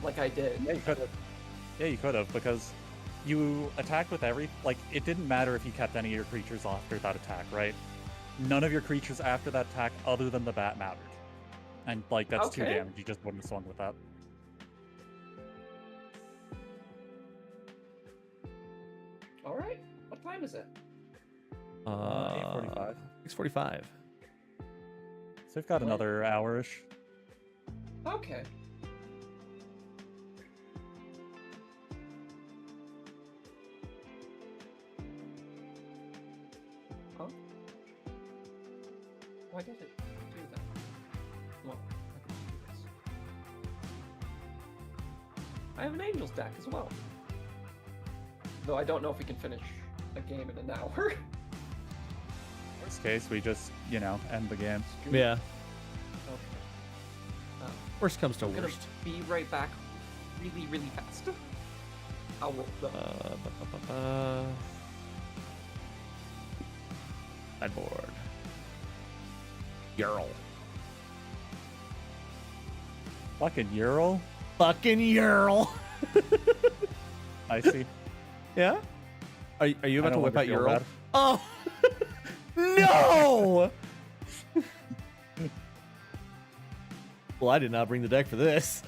like I did. Yeah, you could have. Yeah, you could have, because you attacked with every... Like, it didn't matter if you kept any of your creatures after that attack, right? None of your creatures after that attack, other than the bat, mattered. And, like, that's 2 Okay. damage. You just wouldn't have swung with that. All right. What time is it? 8:45. 6:45. So we've got another hour-ish. Okay. Huh? Why did it do that? Well, I can do this. I have an Angels deck as well. Though I don't know if we can finish a game in an hour. Worst case, we just, you know, end the game. Yeah. Okay. Worst comes to I'm gonna worst. be right back really, really fast. I'll roll them. Sideboard. Ural. Fucking Ural? Fucking Ural. I see. Yeah? Are you I about to no whip longer out feel Ural? bad. Oh! No! Well, I did not bring the deck for this.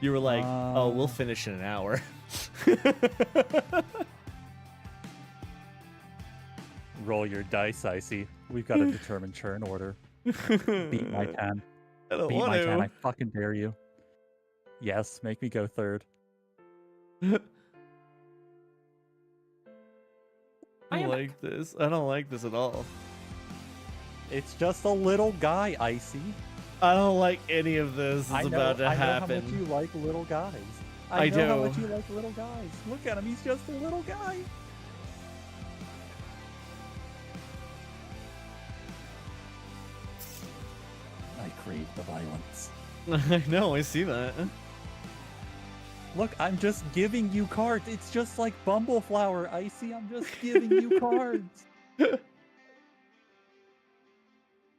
You were like, oh, we'll finish in an hour. Roll your dice, Icy. We've got a determined turn order. Beat my 10. I don't Beat want my 10. to. I fucking dare you. Yes, make me go third. I don't like this. I don't like this at all. It's just a little guy, Icy. I don't like any of this. It's I know, about to I know how happen. much you like little guys. I know how do. much you like little guys. Look at him, he's just a little guy. I crave the violence. I know, I see that. Look, I'm just giving you cards. It's just like Bumbleflower, Icy. I'm just giving you cards.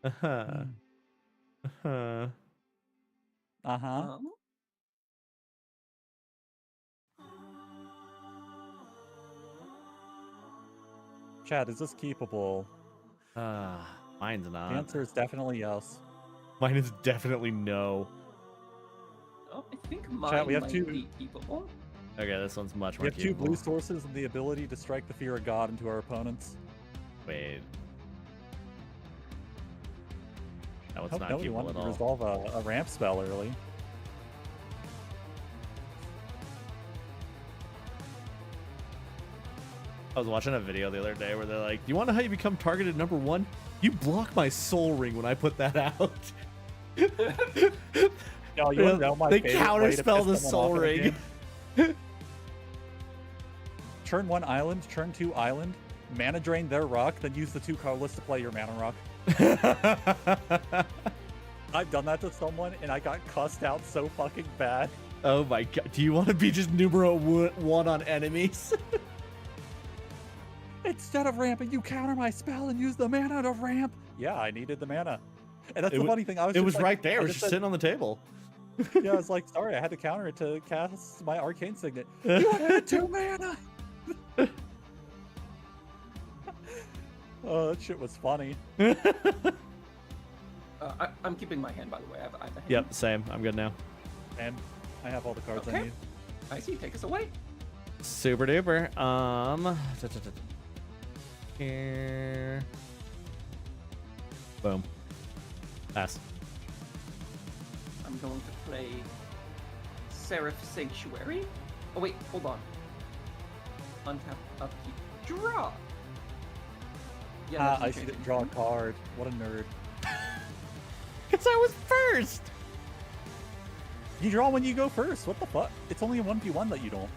Uh-huh. Uh-huh. Uh-huh. Chad, is this keepable? Mine's The not. answer is definitely yes. Mine is definitely no. Oh, I think mine we have might two- be keepable. Okay, this one's much We more have 2 keepable. blue sources and the ability to strike the fear of God into our opponents. Wait. No, it's Hope not nobody keepable wanted at to all. resolve a ramp spell early. I was watching a video the other day where they're like, "You want to know how you become targeted number 1? You block my soul ring when I put that out." No, you wanna know my They favorite way to counterspell the piss someone soul off in a ring. game? Turn 1 island, turn 2 island, mana drain their rock, then use the 2 colorless to play your mana rock. I've done that to someone and I got cussed out so fucking bad. Oh my god! Do you want to be just numero 1 on enemies? Instead of ramping, you counter my spell and use the mana to ramp. Yeah, I needed the mana. And that's It the wa- funny thing. I was It just was like- right there. I It was just just said- sitting on the table. Yeah, I was like, sorry, I had to counter it to cast my arcane signet. You had 2 mana. Oh, that shit was funny. I'm keeping my hand, by the way. I have a hand. Yep, same. I'm good now. And I have all the cards I Okay. need. I see. Take us away. Super duper. Here. Boom. Pass. I'm going to play Seraph Sanctuary. Oh wait, hold on. Untap, upkeep, draw. Yeah, that I doesn't see change didn't draw a anything. card. What a nerd. Because I was first. You draw when you go first. What the fuck? It's only a 1v1 that you don't.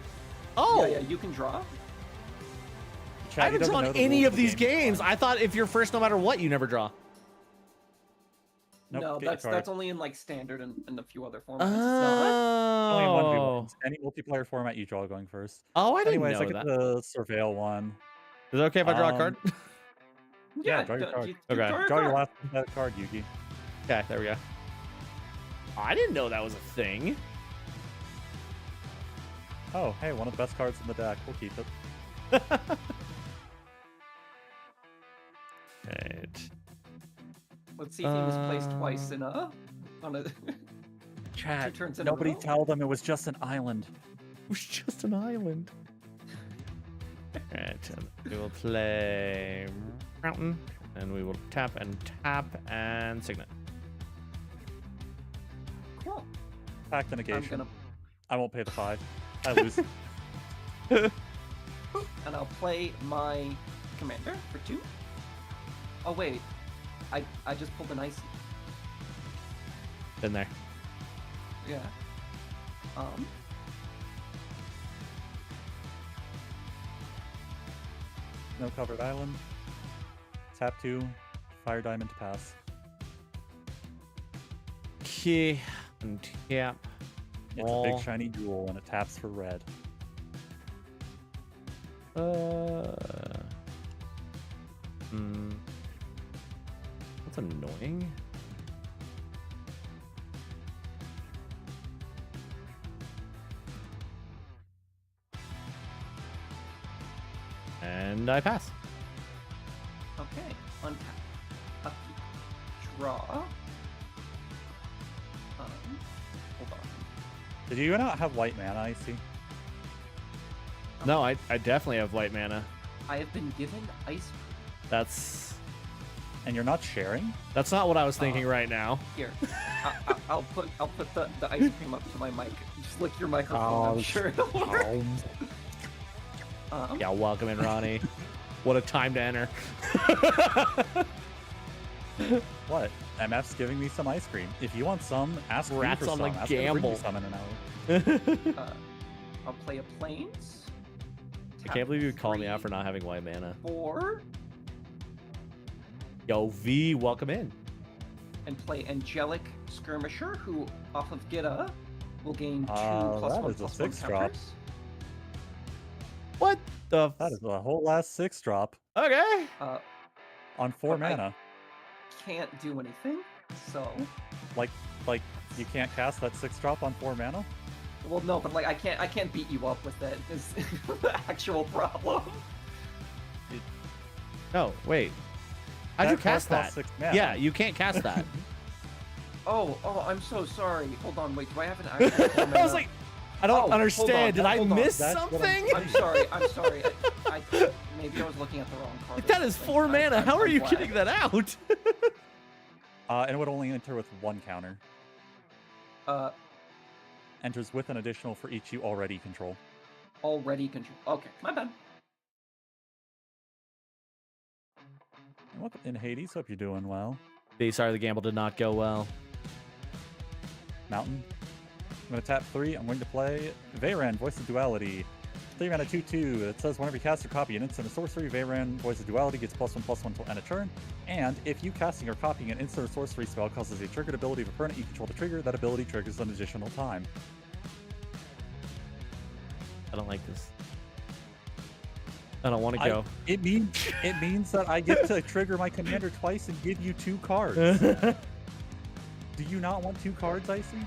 Oh, Yeah, you can draw. Chad, I he haven't doesn't drawn know the any rules of these the game. games. I thought if you're first, no matter what, you never draw. Nope, no, get your that's card. only in like standard and a few other formats. Only in Oh. 1v1s. Any multiplayer format, you draw going first. Oh, I didn't Anyways, I know get that. the Surveil one. Is it okay if I draw a card? Yeah, draw your card. Okay. Draw your Draw your card. last card, Yugi. Okay, there we go. I didn't know that was a thing. Oh, hey, one of the best cards in the deck. We'll keep it. Right. Let's see if he was placed twice in a on a Chat. turns in a Nobody row. tell them it was just an island. It was just an island. Alright, and we will play Mountain, and we will tap and Signet. Cool. Pact the I'm negation. gonna I won't pay the 5. I lose. and I'll play my commander for 2. Oh wait, I just pulled an icy. Been there. Yeah. No covered island. Tap 2. Fire diamond to pass. Key and tap. It's a Roll. big shiny jewel and it taps for red. That's annoying. And I pass. Okay. Untap. Upkeep. Draw. Hold on. Did you not have white mana, I see? No, I definitely have white mana. I have been given ice. That's And you're not sharing? not what I was thinking right now. Here, I'll put the ice cream up to my mic. Just lick your microphone. I'm sure it'll work. Yeah, welcome in, Ronnie. What a time to enter. What? MF's giving me some ice cream. If you want some, ask me Rats for on some. the Ask her to bring you gamble. some in an hour. I'll play a plains. I can't believe you called me out for not having white mana. 4 Yo, V, welcome in. and play Angelic Skirmisher, who off of Gita will gain 2 that +1 is a +1 6 drop. counters. What the? That is a whole last 6 drop Okay. on 4 But I- mana. Can't do anything. So, Like you can't cast that 6 drop on 4 mana? well, no, but like I can't beat you up with it. Is the actual problem. No, wait. How'd you cast that? costs 6 mana. Yeah, you can't cast that. Oh, I'm so sorry. Hold on, wait. Do I have an actual? I was like, I don't Oh, hold understand. on, Did I hold on. miss That's what something? I'm sorry. I maybe I was looking at the wrong card. or That is something. 4 mana. How are I'm you glad. getting that out? And it would only enter with 1 counter. Uh, Enters with an additional for each you already control. already control. Okay, my bad. Welcome in, Hades. Hope you're doing well. B, sorry, the gamble did not go well. Mountain. I'm going to tap 3. I'm going to play Veyran, Voice of Duality. 3 mana 2/2. It says whenever you cast or copy an instant or sorcery, Veyran, Voice of Duality gets +1/+1 until end of turn. And if you casting or copying an instant or sorcery spell causes a triggered ability of a permanent you control to trigger, that ability triggers an additional time. I don't like this. I don't want to go. It means that I get to trigger my commander twice and give you 2 cards. Do you not want 2 cards, Icy?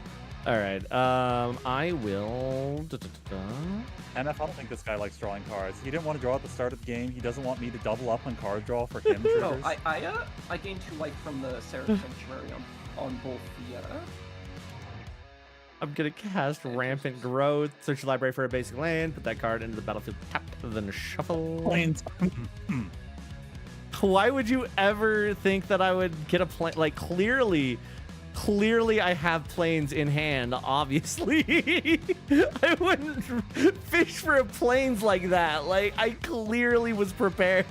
All right. I will. MF, I don't think this guy likes drawing cards. He didn't want to draw at the start of the game. He doesn't want me to double up on card draw for him triggers. No, I gained 2 life from the Seraph Sanctuary on both the. I'm gonna cast Rampant Growth. Search your library for a basic land. Put that card into the battlefield tapped, then shuffle. Plains. Why would you ever think that I would get a plane? Like clearly I have planes in hand. Obviously, I wouldn't fish for a planes like that. Like I clearly was prepared.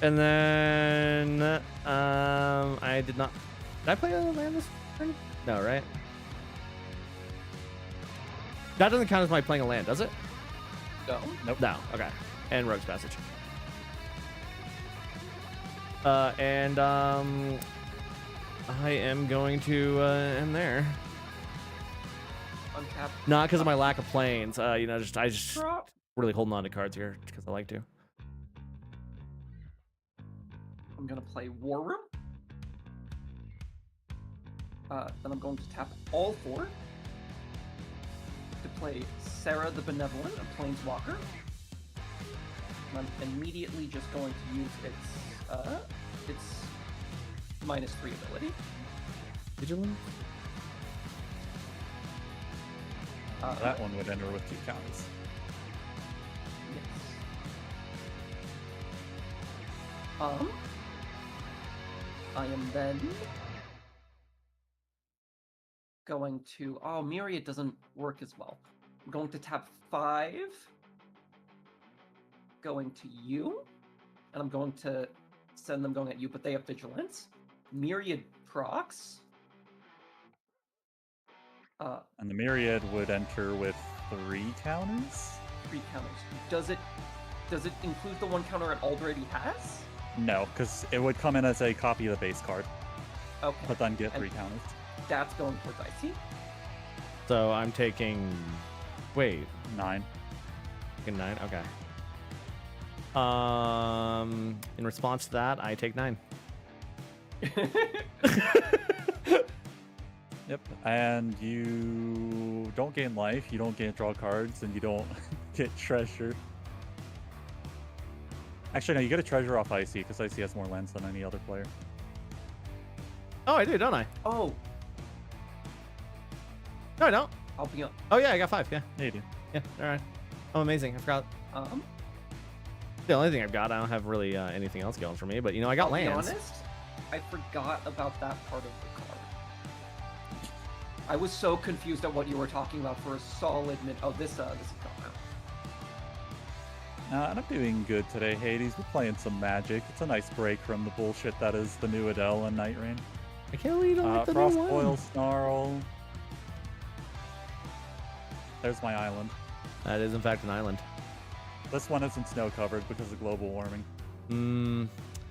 And then I did not. Did I play a land this turn? No, right? That doesn't count as my playing a land, does it? No. Nope. No. Okay. And Rogue's Passage. And I am going to end there. Untap. Not because of my lack of planes. You know, I just Drop. really holding on to cards here because I like to. I'm gonna play War Room. Then I'm going to tap all 4 to play Sarah the Benevolent, a Planeswalker. And I'm immediately just going to use its -3 ability. Vigilant? That one would enter with 2 counters. Yes. I am then going to... Oh, Myriad doesn't work as well. I'm going to tap 5. Going to you. And I'm going to send them going at you, but they have Vigilance. Myriad procs. And the Myriad would enter with 3 counters? 3 counters. Does it include the 1 counter it already has? No, because it would come in as a copy of the base card, Okay. but then get 3 And- counters. That's going towards Icy. So I'm taking. Wait, 9. taking 9. Okay. In response to that, I take 9. Yep. And you don't gain life, you don't gain draw cards, and you don't get treasure. Actually, no, you get a treasure off Icy, because Icy has more lands than any other player. Oh, I do, don't I? Oh, No, I don't. I'll be on. Oh yeah, I got 5. Yeah, Yeah, you do. yeah. All right. I'm amazing. I forgot. The only thing I've got, I don't have really anything else going for me, but you know, I got I'll lands. be honest, I forgot about that part of the card. I was so confused at what you were talking about for a solid minute. Oh, this is gone out. And I'm doing good today, Hades. We're playing some Magic. It's a nice break from the bullshit that is the new Adele and Night Rain. I can't believe you don't like the new one. Frostboil, Snarl. There's my island. That is in fact an island. This one isn't snow covered because of global warming.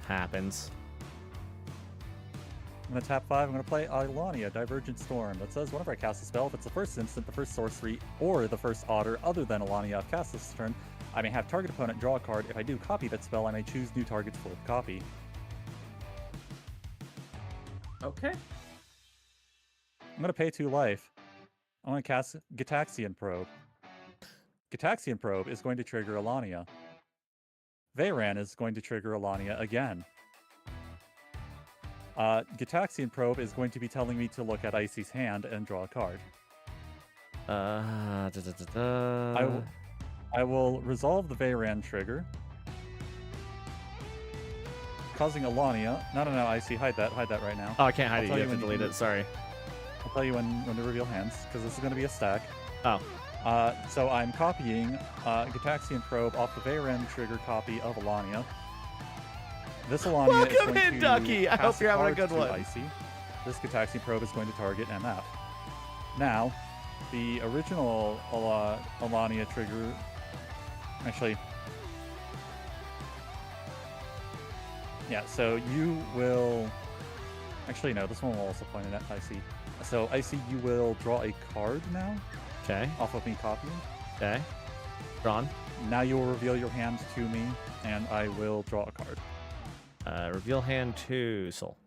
Happens. I'm going to tap 5. I'm going to play Ilania, Divergent Storm. That says whenever I cast a spell, if it's the first instant, the first sorcery, or the first otter other than Ilania I've cast this turn, I may have target opponent draw a card. If I do copy that spell, I may choose new targets for the copy. Okay. I'm going to pay 2 life. I'm going to cast Gitaxian Probe. Gitaxian Probe is going to trigger Ilania. Veyran is going to trigger Ilania again. Gitaxian Probe is going to be telling me to look at Icy's hand and draw a card. I will resolve the Veyran trigger, causing Ilania. No, Icy, hide that right now. Oh, I can't hide I'll it. tell You you have to when delete it. Sorry. I'll tell you when to reveal hands, because this is going to be a stack. Oh. So I'm copying Gitaxian Probe off the Veyran trigger copy of Ilania. This Ilania is Welcome going in, to Ducky. I pass hope you're having a card good to one. Icy. This Gitaxian Probe is going to target MF. Now, the original Ilania trigger... Actually... Yeah, so you will... Actually, no, this one will also point it at Icy. So, Icy, you will draw a card now Okay. off of me copying. Okay. Drawn. Now you will reveal your hand to me, and I will draw a card. Reveal hand to Soul.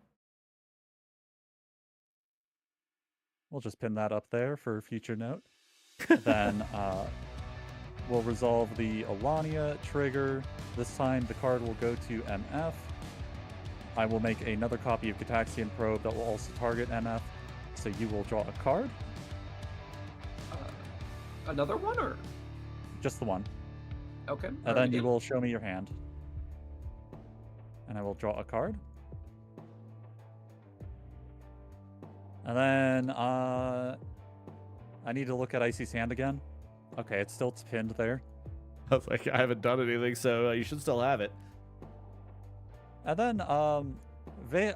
We'll just pin that up there for future note. Then we'll resolve the Ilania trigger. This time the card will go to MF. I will make another copy of Gitaxian Probe that will also target MF. So you will draw a card. Another one, or Just the one. okay? And then you will show me your hand. And I will draw a card. And then I need to look at Icy's hand again. Okay, it's still pinned there. I was like, I haven't done anything, so you should still have it. And then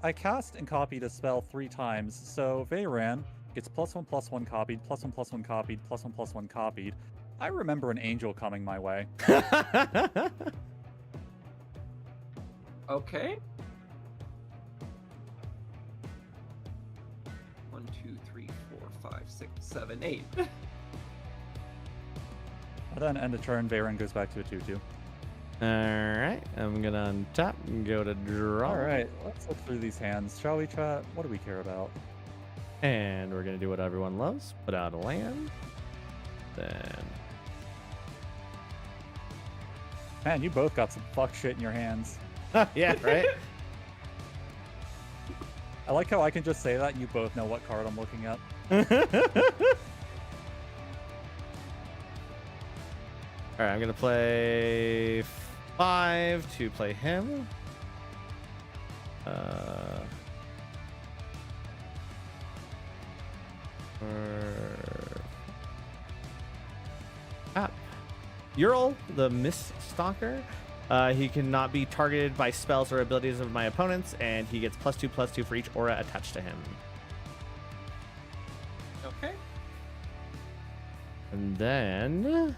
I cast and copied a spell 3 times. So Veyran gets +1/+1 copied, +1/+1 copied, +1/+1 copied. I remember an angel coming my way. Okay. 5, 6, 7, 8. And then end of turn, Varen goes back to a 2/2. All right, I'm gonna untap and go to draw. All right, let's look through these hands, shall we, chat? What do we care about? And we're gonna do what everyone loves: put out a land. Then Man, you both got some fuck shit in your hands. yeah, right. I like how I can just say that and you both know what card I'm looking at. All right, I'm gonna play 5 to play him. Ural, the Mist Stalker. He cannot be targeted by spells or abilities of my opponents, and he gets +2/+2 for each aura attached to him. Okay. And then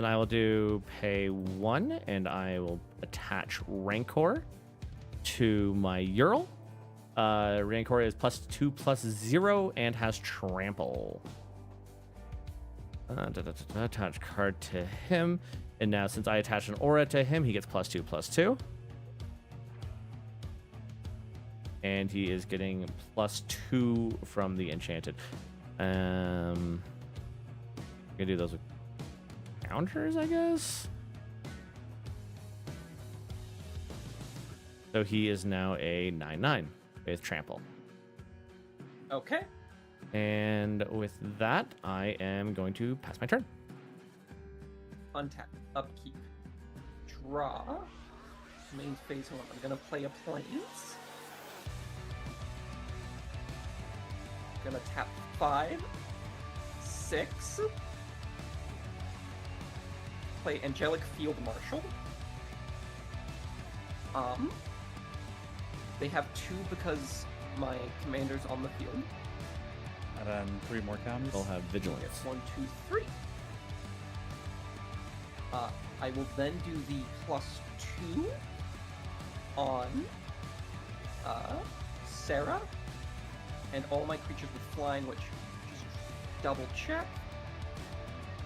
I will do pay 1, and I will attach Rancor to my Ural. Rancor is +2/+0 and has trample. Attach card to him, and now since I attach an aura to him, he gets +2/+2, and he is getting +2 from the enchanted. I'm gonna do those with counters, I guess. So he is now a 9/9 with trample. Okay. And with that, I am going to pass my turn. Untap. Upkeep. Draw. Main phase 1. I'm gonna play a Plains. Gonna tap 5, 6. Play Angelic Field Marshal. They have 2 because my commander's on the field. And then 3 more counters. We'll have vigilance. It's 1, 2, 3. I will then do the +2 on Sarah and all my creatures with flying, which just double check.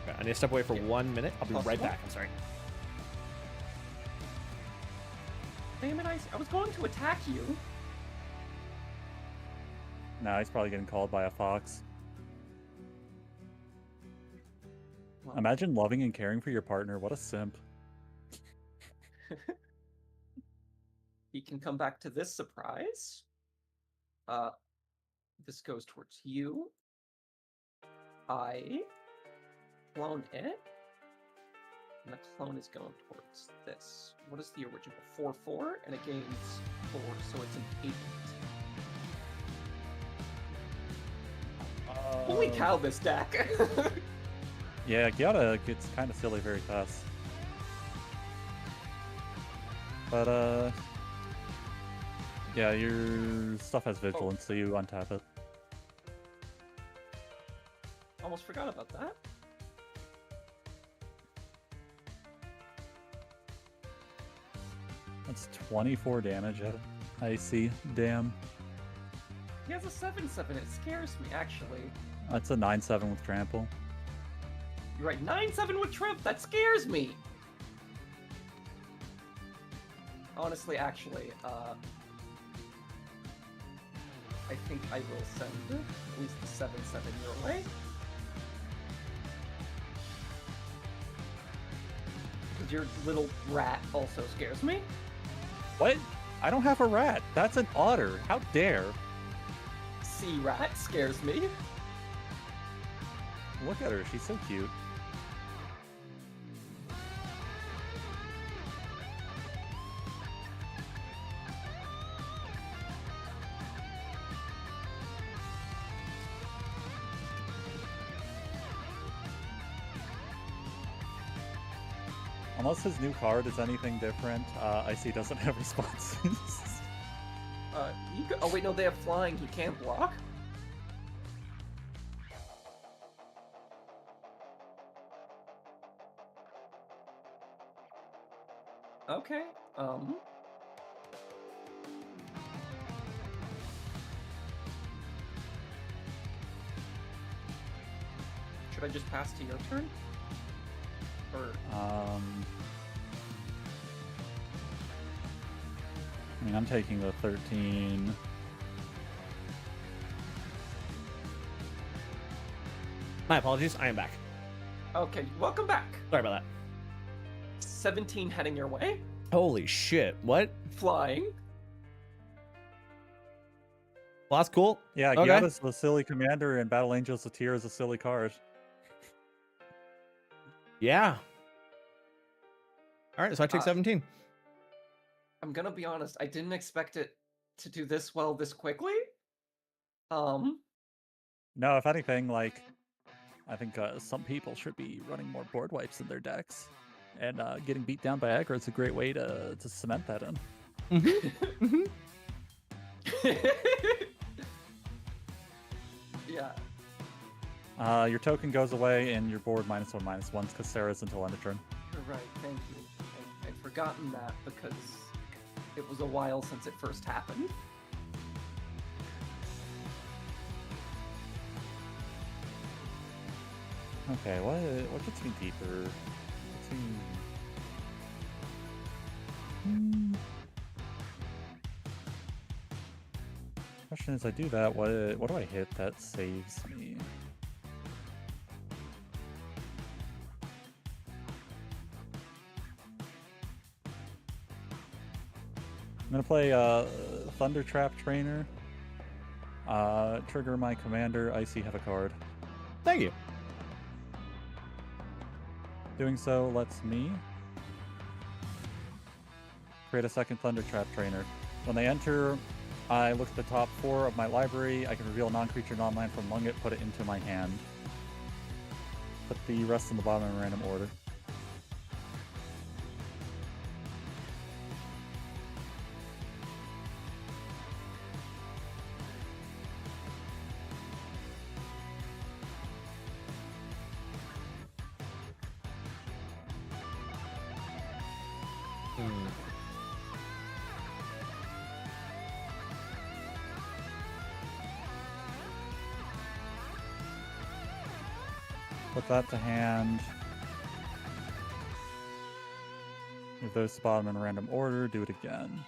Okay, I need to step away for Yeah. 1 minute. I'll be right Possible. back. I'm sorry. Damn it, I was going to attack you. Nah, he's probably getting called by a fox. Well, Imagine loving and caring for your partner. What a simp. he can come back to this surprise. This goes towards you. I clone it. And the clone is going towards this. What is the original? 4/4, and it gains 4, so it's an 8. Holy cow, this deck! Yeah, Gyata gets kind of silly very fast. But, yeah, your stuff has vigilance, so you untap it. Almost forgot about that. That's 24 damage at Icy. Damn. He has a 7/7, it scares me, actually. That's a 9/7 with trample. You're right, 9/7 with Trump, that scares me! Honestly, actually, I think I will send at least the 7/7 your way. Because your little rat also scares me. What? I don't have a rat. That's an otter. How dare? Sea rat scares me. Look at her. She's so cute. Unless his new card is anything different, Icy doesn't have responses. Oh wait, no, they have flying, he can't block? Okay, Should I just pass to your turn? Or I mean, I'm taking the 13. My apologies. I am back. okay, welcome back. Sorry about that. 17 heading your way, Holy shit. What? flying. Well, that's cool. Yeah, Okay. Gyada's the silly commander, and Battle Angel Satir is a silly card. Yeah. All right, so I take 17. I'm gonna be honest, I didn't expect it to do this well this quickly. No, if anything, like, I think some people should be running more board wipes in their decks. And getting beat down by aggro is a great way to cement that in. Yeah, Your token goes away, and your board -1/-1's Caceres until end of turn. you're right, thank you. I'd forgotten that because it was a while since it first happened. Okay, what gets me deeper? Let's see. Question is, I do that. What do I hit that saves me? I'm gonna play Thunder Trap Trainer. Trigger my commander. Icy, have a card. Thank you. Doing so lets me create a second Thunder Trap Trainer. When they enter, I look at the top 4 of my library. I can reveal a non-creature non-land from among it, put it into my hand. Put the rest in the bottom in random order. Put that to hand. Move those to bottom in random order. Do it again.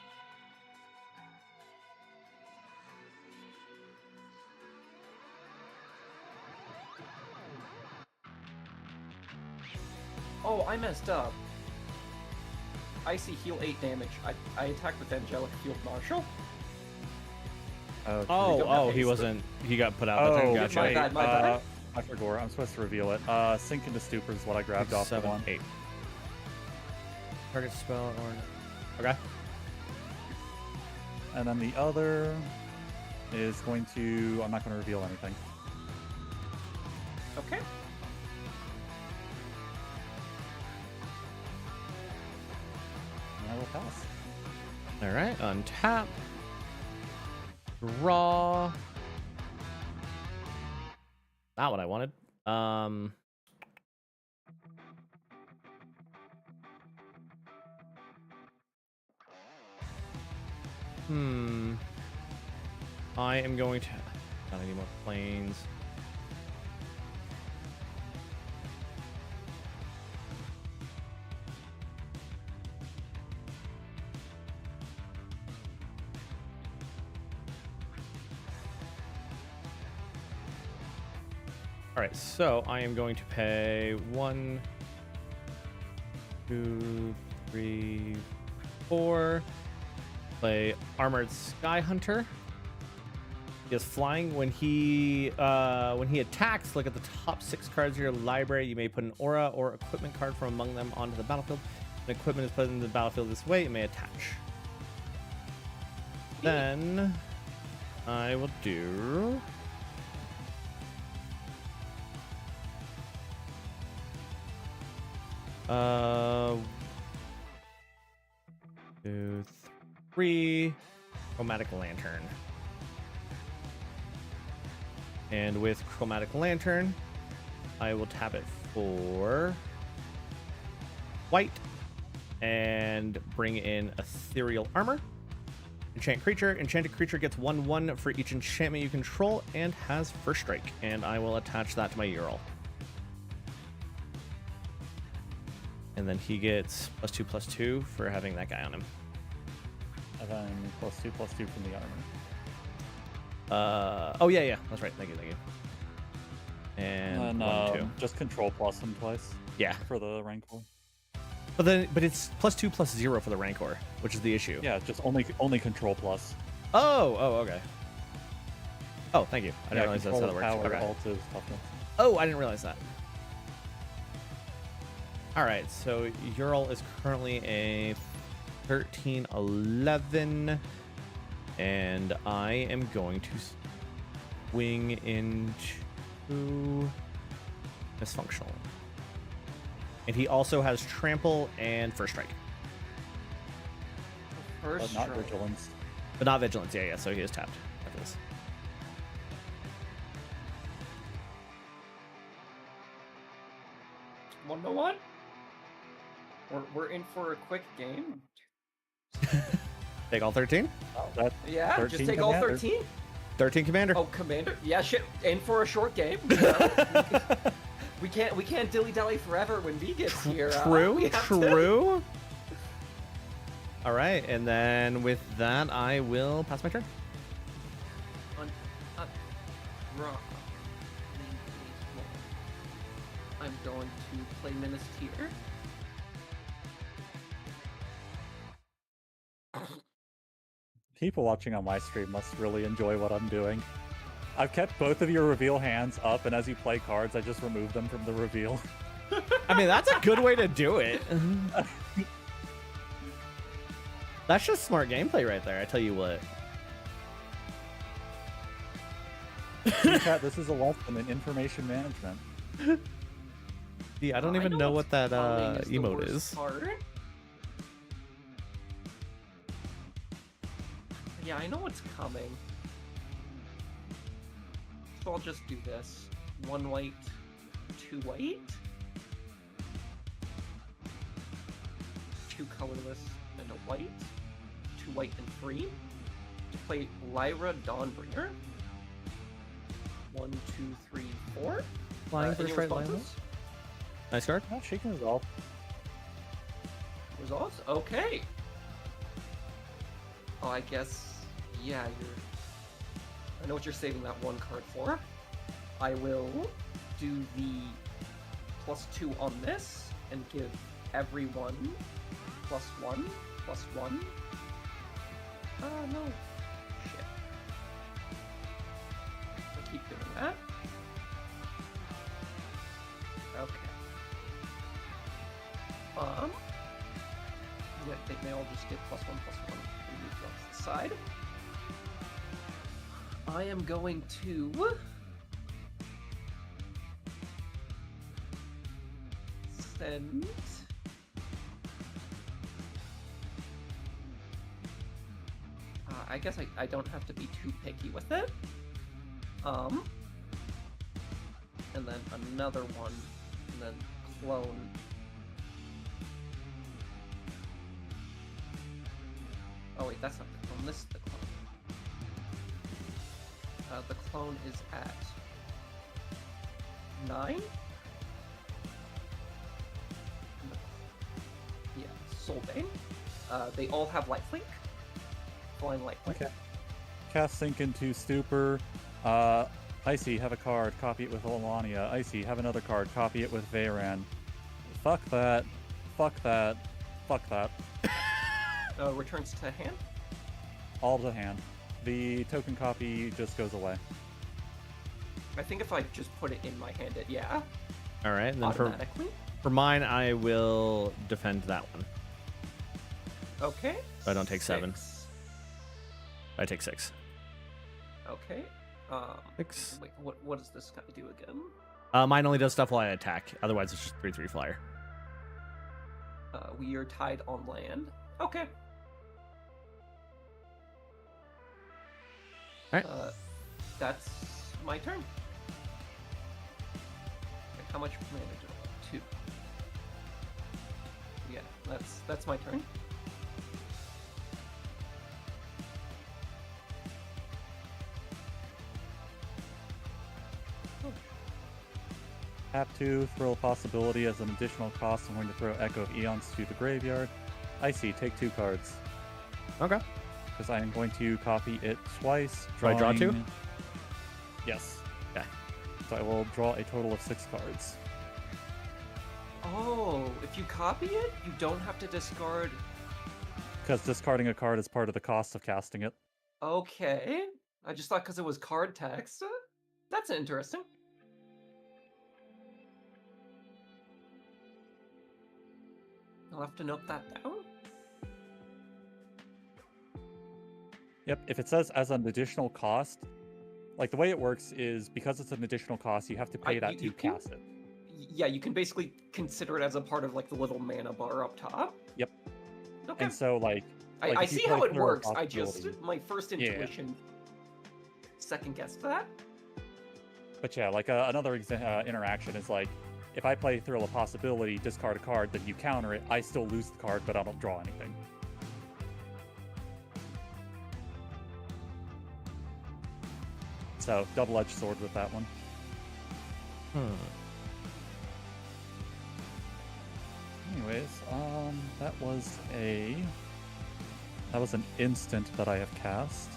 Oh, I messed up. Icy heal 8 damage. I attacked with Angelic Field Marshal. Oh, don't have He haste. wasn't. He got put out. that Oh, turn. Gotcha. my bad, my bad. I forgot. I'm supposed to reveal it. Sink into Stupor is what I grabbed off the 7, one. 8. Target spell or okay. And then the other is going to... I'm not going to reveal anything. Okay. And I will pass. All right, untap. Draw. Not what I wanted. I am going to. Not any more planes. All right, so I am going to pay 1, 2, 3, 4. Play Armored Sky Hunter. He has flying. When he attacks, look at the top 6 cards of your library. You may put an aura or equipment card from among them onto the battlefield. When equipment is put in the battlefield this way, it may attach. Then I will do. Two, 3 Chromatic Lantern. And with Chromatic Lantern, I will tap it for white and bring in Ethereal Armor. Enchant creature. Enchanted creature gets 1/1 for each enchantment you control and has first strike. And I will attach that to my Ural. And then he gets +2/+2 for having that guy on him. And then +2/+2 from the armor. Oh yeah, that's right. Thank you. And And 1/2. just control plus him twice Yeah, for the Rancor. but it's +2/+0 for the Rancor, which is the issue. Yeah, just only control plus. Oh, okay. Oh, thank you. I didn't realize that's how control that works. power, Okay. alt is toughness. Oh, I didn't realize that. All right, so Ural is currently a 13/11, and I am going to swing into Dysfunctional. And he also has Trample and First Strike, But First not strike. vigilance. but not Vigilance. Yeah, so he is tapped after this. One to one. We're in for a quick game. Take all 13? That Yeah, just 13 take all commander. 13. 13 Commander. Oh, Commander. Yeah, shit. In for a short game. We can't dilly dally forever when V gets here. True, We have to- true. All right, and then with that, I will pass my turn. Draw. I'm going to play Minister. People watching on my stream must really enjoy what I'm doing. I've kept both of your reveal hands up, and as you play cards, I just remove them from the reveal. I mean, that's a good way to do it. That's just smart gameplay right there. I tell you what. Chat, this is a lesson in information management. Yeah, I don't even know what that what's coming the emote worst is. part. Yeah, I know what's coming. So I'll just do this. 1 white, 2 white. 2 colorless and a white. 2 white and 3. To play Lyra Dawnbringer. 1, 2, 3, 4. Flying Any first right line. responses? Nice card. No, she can resolve. Results? Okay. Oh, I guess, yeah, I know what you're saving that 1 card for. I will do the +2 on this and give everyone +1, +1. Oh, no. Shit. I'll keep doing that. Okay. Yeah, they all just get +1, +1. Move off to the side. I am going to send I guess I don't have to be too picky with it. And then another one, and then clone. Oh wait, that's not the clone. This is the clone. The clone is at 9. Yeah, Soulbane. They all have lifelink. Flying lifelink. Okay. Cast Sink into Stupor. Icy, have a card, copy it with Olania. Icy, have another card, copy it with Veyran. Fuck that. Fuck that. Fuck that. Returns to hand. All to hand. The token copy just goes away. I think if I just put it in my hand, yeah, All right, and then automatically. for mine, I will defend that one. Okay. I don't take 7. 6. I take 6. Okay. 6. Wait, what does this guy do again? Mine only does stuff while I attack. Otherwise, it's just 3/3 flyer. We are tied on land. Okay. Alright. That's my turn. Wait, how much mana do I have? 2. Yeah, that's my turn. Tap 2, throw a possibility as an additional cost. I'm going to throw Echo of Eons to the graveyard. I see, take 2 cards. Okay. Because I am going to copy it twice. Do I draw 2? Yes. Okay. So I will draw a total of 6 cards. Oh, if you copy it, you don't have to discard. Because discarding a card is part of the cost of casting it. Okay. I just thought because it was card text. That's interesting. I'll have to note that down. Yep, if it says as an additional cost, like the way it works is because it's an additional cost, you have to pay that to cast it. Yeah, you can basically consider it as a part of like the little mana bar up top. Yep. Okay. And so like I if you see play how it Throw a works. I just Possibility- my first intuition second guessed that. But yeah, like another interaction is like, if I play Thrill of Possibility, discard a card, then you counter it, I still lose the card, but I don't draw anything. So, double-edged sword with that one. Anyways, that was an instant that I have cast.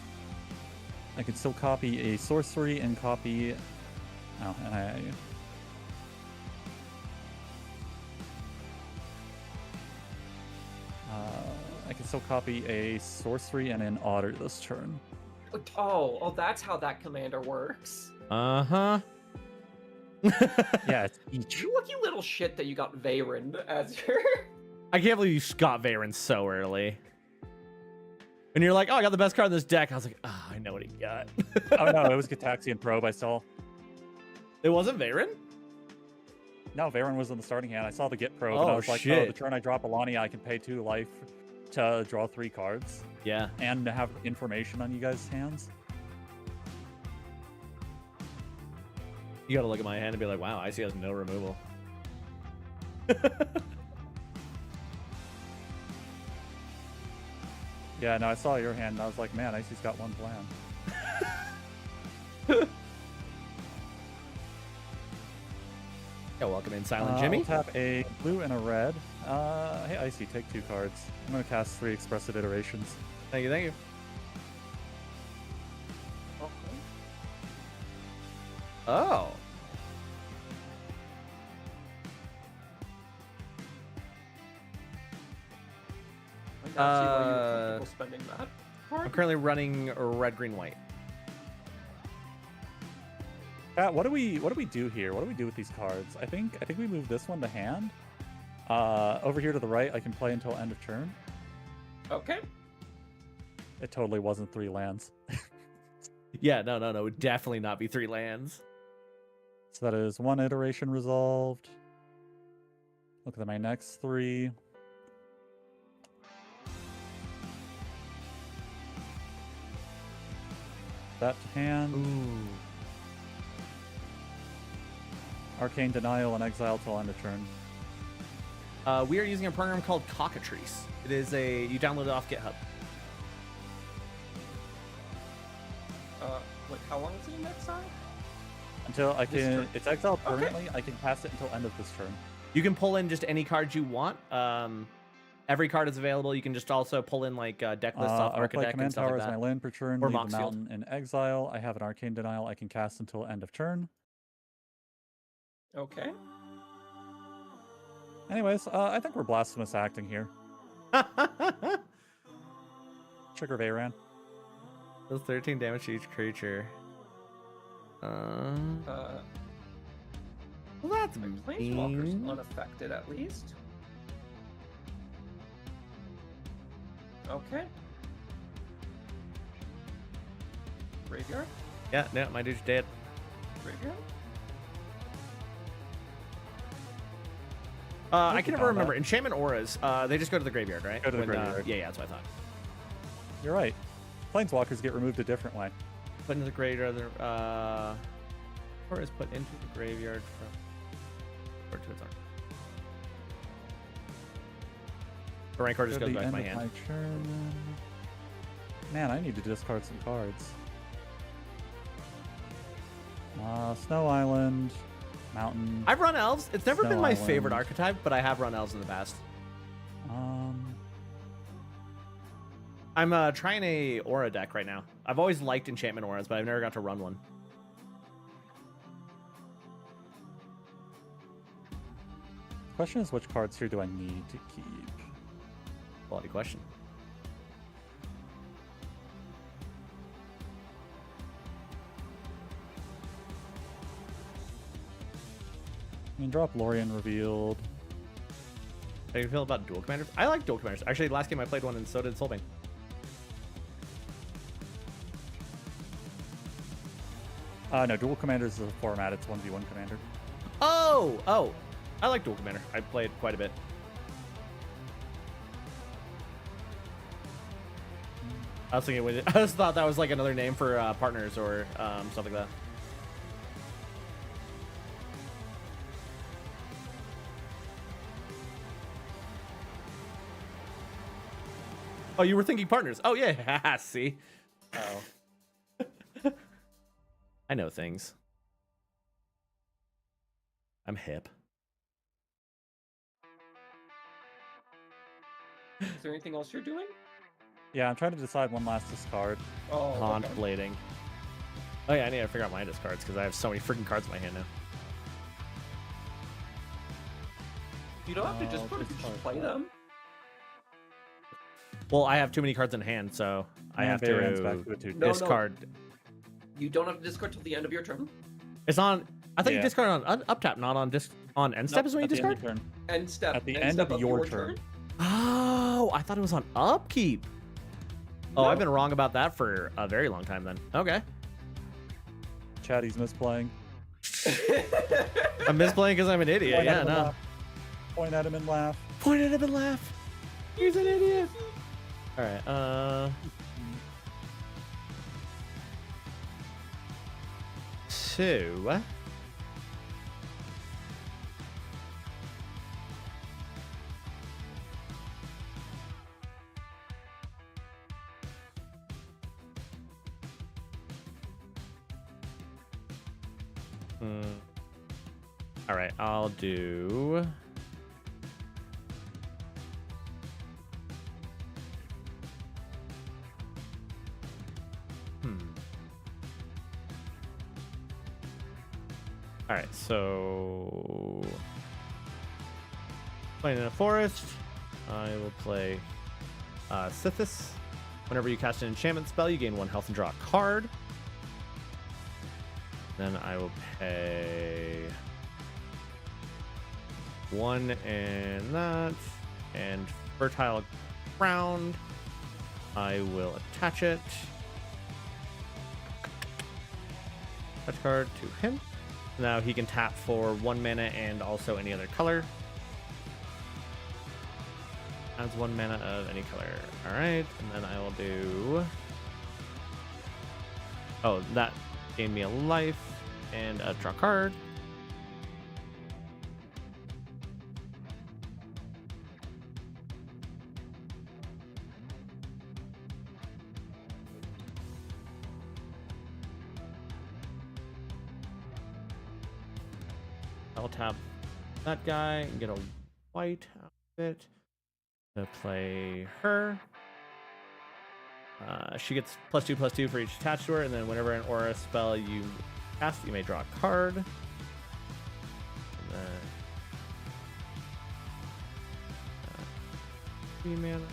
I can still copy a sorcery and copy. Oh, and I can still copy a sorcery and an otter this turn. Oh, that's how that commander works. Uh-huh. Yeah, it's each. You lucky little shit that you got Veyron as your. I can't believe you got Veyron so early. And you're like, oh, I got the best card in this deck. I was like, oh, I know what he got. Oh no, it was Gataxian Probe I saw. It wasn't Veyron? No, Veyron was in the starting hand. I saw the Get Probe, Oh, and I was like, oh, shit. the turn I drop Alani, I can pay 2 life to draw 3 cards Yeah. and have information on you guys' hands. You gotta look at my hand and be like, wow, Icy has no removal. Yeah, no, I saw your hand, and I was like, man, Icy's got one plan. Yeah, welcome in, Silent I'll Jimmy. tap a blue and a red. Hey, Icy, take 2 cards. I'm going to cast 3 Expressive Iterations. Thank you, thank you. Oh. I got you. Are you comfortable spending that I'm card? currently running red, green, white. Pat, what do we do here? What do we do with these cards? I think we move this one to hand. Over here to the right, I can play until end of turn. Okay. It totally wasn't 3 lands. Yeah, no. It would definitely not be 3 lands. So that is 1 iteration resolved. Look at my next 3. That to hand. Ooh. Arcane Denial and Exile till end of turn. We are using a program called Cockatrice. It is you download it off GitHub. Wait, how long is it in exile? Until I This can. turn. It's exiled Okay. permanently. I can cast it until end of this turn. You can pull in just any cards you want. Every card is available. You can just also pull in like deck lists off I will play Architect and Command stuff Tower like as my that. land per turn. Or Leave the Moxfield. mountain in exile. I have an Arcane Denial I can cast until end of turn. Okay. Anyways, I think we're blasphemous acting here. Trigger Veyran. Does 13 damage to each creature. Well, that's My Planeswalker's mean. unaffected at least. Okay. Graveyard? Yeah, no, my dude's dead. Graveyard? I can never combat. remember. Enchantment auras, they just go to the graveyard, right? Go to the graveyard. Yeah, that's what I thought. You're right. Planeswalkers get removed a different way. Put into the graveyard, or is put into the graveyard from or to its arm. The rank card just Go goes to the back to end my of hand. my turn. Man, I need to discard some cards. Snow Island. Mountain. I've run elves. It's never Snow been my favorite Island. archetype, but I have run elves in the past. I'm trying a aura deck right now. I've always liked enchantment auras, but I've never got to run one. Question is, which cards here do I need to keep? Quality question. I mean, drop Lorien revealed. How do you feel about dual commanders? I like dual commanders. Actually, last game I played one, and so did Soulbane. No, dual commanders is a format. It's 1v1 commander. Oh! I like dual commander. I played quite a bit. I was thinking, I just thought that was like another name for partners or stuff like that. Oh, you were thinking partners. Oh, yeah. See? Oh. I know things. I'm hip. Is there anything else you're doing? Yeah, I'm trying to decide one last discard. Oh, okay. Contemplating. Oh, yeah, I need to figure out my discards because I have so many freaking cards in my hand now. You don't have to just put it, just play them. Well, I have too many cards in hand, so I have Baron's back to to a 2/2. No, no. discard. You don't have to discard till the end of your turn. It's on. I thought you Yeah. discard on up tap, not on on end step Nope, is when you at the end discard. of turn. End step. At the end end step of your turn. Oh, I thought it was on upkeep. Oh, No. I've been wrong about that for a very long time then. Okay. Chatty's misplaying. I'm misplaying because I'm an idiot. Point at Yeah, him and no. laugh. Point at him and laugh. Point at him and laugh. He's an idiot. All right. Two. All right, I'll do. All right, so playing in a forest, I will play Sithis. Whenever you cast an enchantment spell, you gain 1 health and draw a card. Then I will pay 1 and that, and Fertile Ground. I will attach it. Touch card to him. Now he can tap for 1 mana and also any other color. Adds 1 mana of any color. All right, and then I will do. Oh, that gave me a life and a draw card. I'll tap that guy and get a white outfit to play her. She gets +2/+2 for each attached to her, and then whenever an aura spell you cast, you may draw a card. And then 3 mana.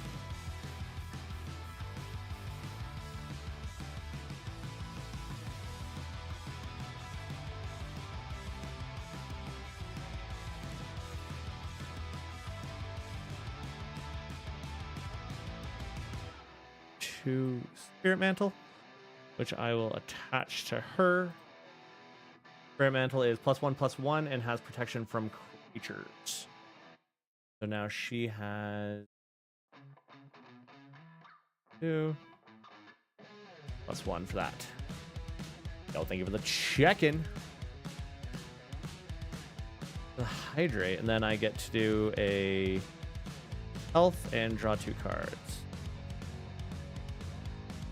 To Spirit Mantle, which I will attach to her. Spirit Mantle is +1/+1 and has protection from creatures. So now she has 2 +1 for that. Oh, thank you for the check-in. The Hydrate, and then I get to do a health and draw 2 cards.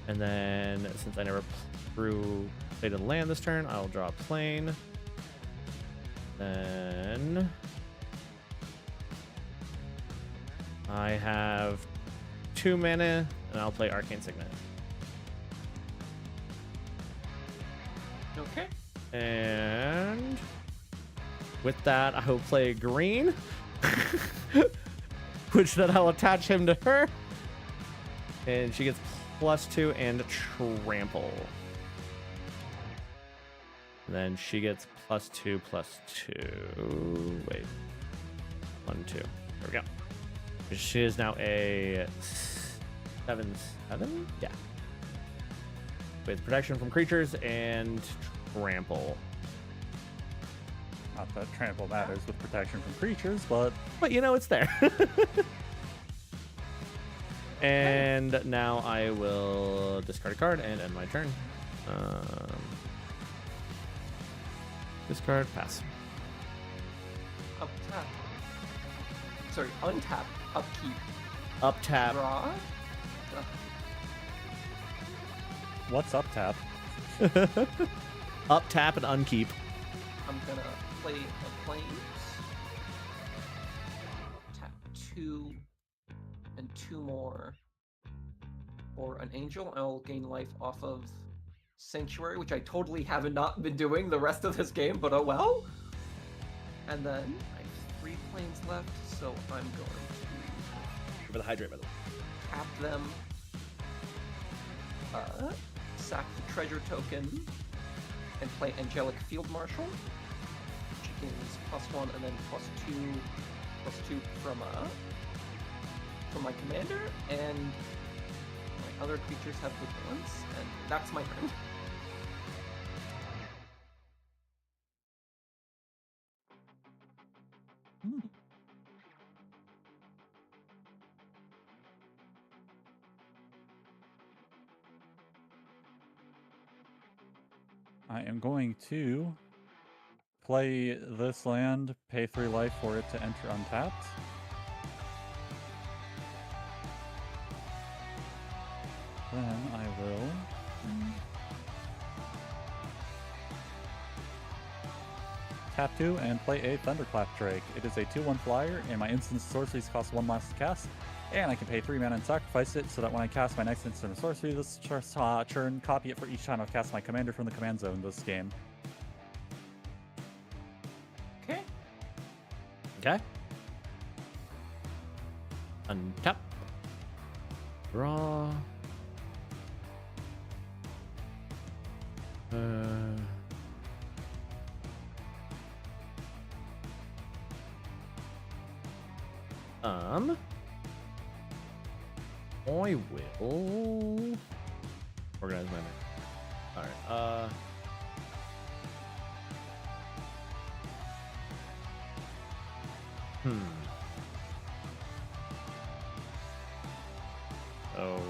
And then, since I never played a land this turn, I'll draw a plane. Then I have 2 mana, and I'll play Arcane Signet. Okay. And with that, I will play green, which then I'll attach him to her, and she gets +2 and trample. Then she gets +2, +2. Wait, 1, 2. There we go. She is now a 7/7. Yeah. With protection from creatures and trample. Not that trample matters with protection from creatures, but But you know, it's there. And now I will discard a card and end my turn. Discard, pass. Up tap. Sorry, untap. Upkeep. Up tap. Draw. what's up tap? Up tap and unkeep. I'm gonna play a Plains. Tap 2 and 2 more. Or an Angel. I'll gain life off of Sanctuary, which I totally haven't not been doing the rest of this game, but oh well. And then I have 3 Plains left, so I'm going to For the hydrate, by the way. tap them, sack the treasure token, and play Angelic Field Marshal, which gains +1 and then +2 from my commander, and my other creatures have vigilance, and that's my turn. I am going to play this land, pay 3 life for it to enter untapped. Then I will tap 2 and play a Thunderclap Drake. It is a 2/1 flyer, and my instant sorceries cost 1 less to cast. And I can pay 3 mana and sacrifice it so that when I cast my next instant sorcery this turn, copy it for each time I've cast my commander from the command zone this game. Okay. Okay. Untap. Draw. I will organize my name. Alright, Oh.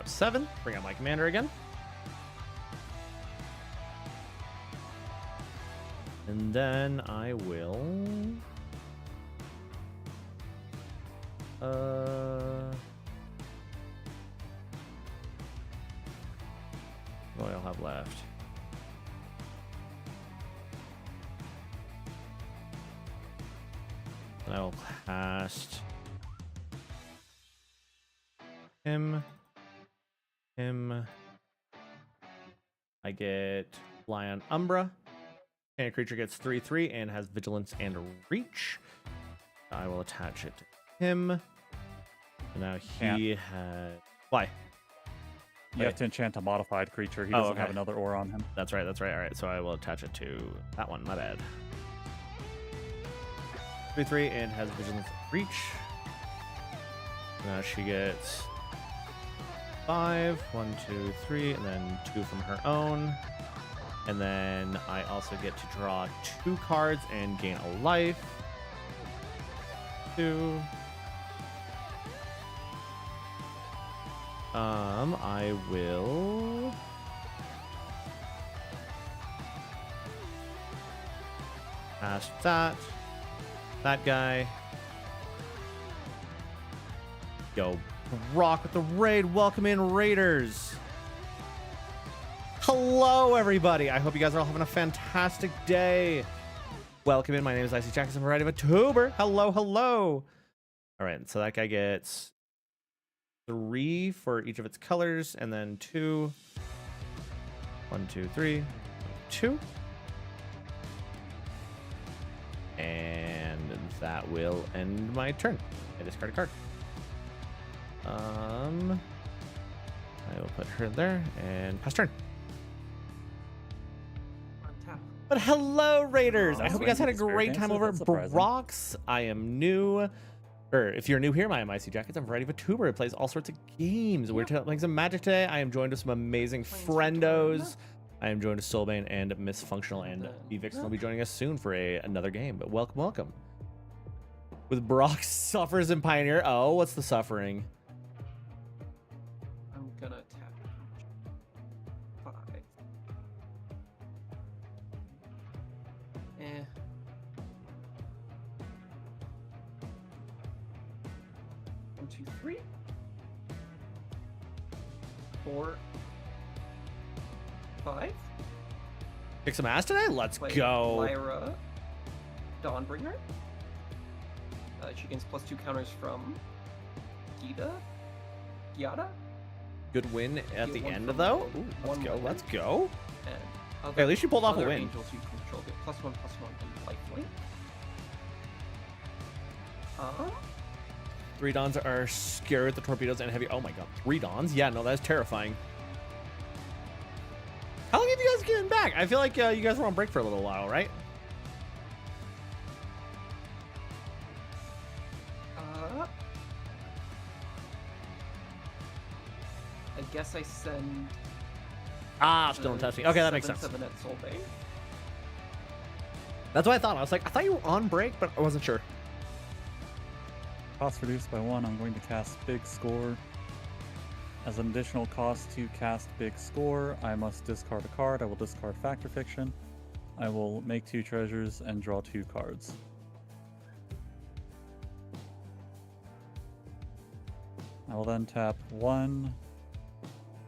7. Bring out my commander again. And then I will... what do I have left? And I will cast... him. I get Fly on Umbra. And a creature gets 3/3 and has vigilance and reach. I will attach it to him. And now he has... Why? You have to enchant a modified creature. He doesn't have another aura on him. That's right, that's right. All right, so I will attach it to that one. My bad. 3/3 and has vigilance and reach. Now she gets 5, 1, 2, 3, and then 2 from her own. And then I also get to draw 2 cards and gain a life. 2. I will cast that guy. Go Rock with the raid. Welcome in, Raiders. Hello, everybody. I hope you guys are all having a fantastic day. Welcome in. My name is Icy Jackson, variety of a tuber. Hello, hello. All right, so that guy gets 3 for each of its colors, and then 2. 1, 2, 3, 2. And that will end my turn. I discard a card. I will put her there and pass turn. On tap. But hello, Raiders! I hope you guys had a Spirit great time Dancer, over that's at surprising. Brox. I am new. Or if you're new here, my name is Icy Jackets. I'm a variety of a tuber who plays all sorts of games. We're playing some Magic today. I am joined with some amazing friendos. I am joined with Soulbane and Misfunctional, and Vivixen will be joining us soon for another game. But welcome, welcome. With Brox suffers and Pioneer. Oh, what's the suffering? I'm gonna tap 5. Eh. 1, 2, 3. 4. 5. Kick some ass today? Let's Play go. Lyra Dawnbringer. She gains +2 counters from Giada. Good win at the Get one end, from though. one Ooh, let's go. weapon. Let's go. And Hey, at least you pulled off a other win. Angels you control get +1/+1 and lifelink. 3 Dons are scared with the torpedoes and heavy. Oh my god, 3 Dons? Yeah, no, that's terrifying. How long have you guys getting back? I feel like you guys were on break for a little while, right? I guess I send. Still in testing. Okay, that makes sense. 7 at Soulbane. That's what I thought. I thought you were on break, but I wasn't sure. Cost reduced by 1. I'm going to cast Big Score. As an additional cost to cast Big Score, I must discard a card. I will discard Factor Fiction. I will make 2 treasures and draw 2 cards. I will then tap 1,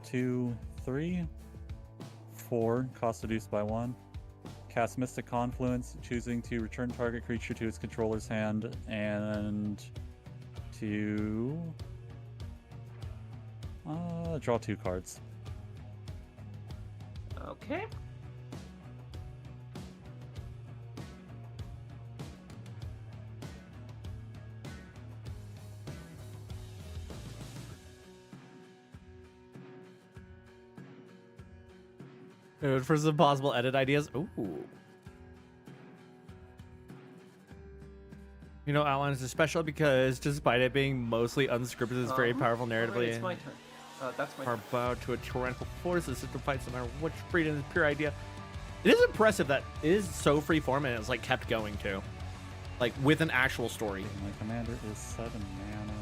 2, 3, 4. Cost reduced by 1. Cast Mystic Confluence, choosing to return target creature to its controller's hand and to draw 2 cards. Okay. For some possible edit ideas. Ooh. You know, Outlands is special because despite it being mostly unscripted, it's very powerful narratively. Alright, it's my turn. That's my Are turn. bowed to a tyrannical force. The system fights no matter which freedom is pure idea. It is impressive that it is so freeform and it's like kept going too, like with an actual story. My commander is 7 mana.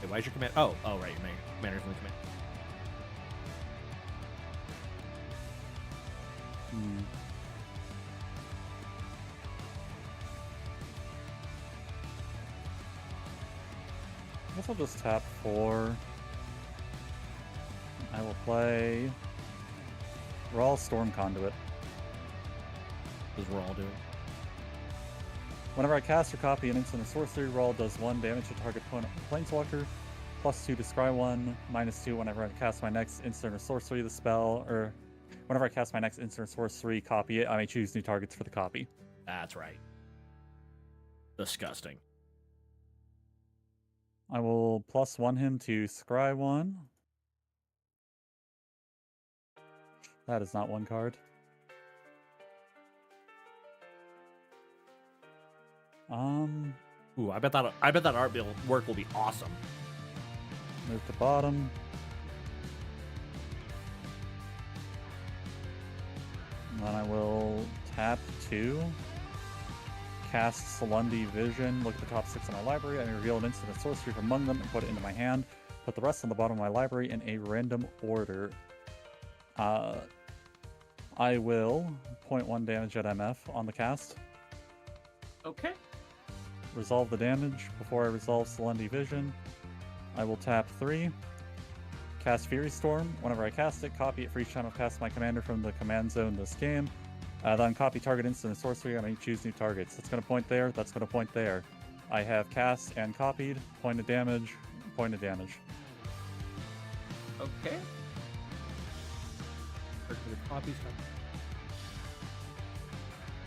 Wait, why is your command? Oh, right, your commander's in the command. I guess I'll just tap 4. I will play Raw Storm Conduit. As we're all doing. Whenever I cast or copy an instant or sorcery, Raw does 1 damage to target opponent planeswalker, +2 to scry 1, -2 whenever I cast my next instant or sorcery of the spell, or whenever I cast my next instant or sorcery, copy it, I may choose new targets for the copy. That's right. Disgusting. I will +1 him to scry 1. That is not 1 card. Ooh, I bet that art build work will be awesome. Move to bottom. And then I will tap 2. Cast Salundi Vision. Look at the top 6 in my library. I may reveal an instant or sorcery from among them and put it into my hand. Put the rest on the bottom of my library in a random order. I will 0.1 damage at MF on the cast. Okay. resolve the damage. Before I resolve Solendi Vision, I will tap 3, cast Fury Storm. Whenever I cast it, copy it for each time I've cast my commander from the command zone this game. Then copy target instant and sorcery, and I choose new targets. That's going to point there, that's going to point there. I have cast and copied, point of damage, point of damage. Okay.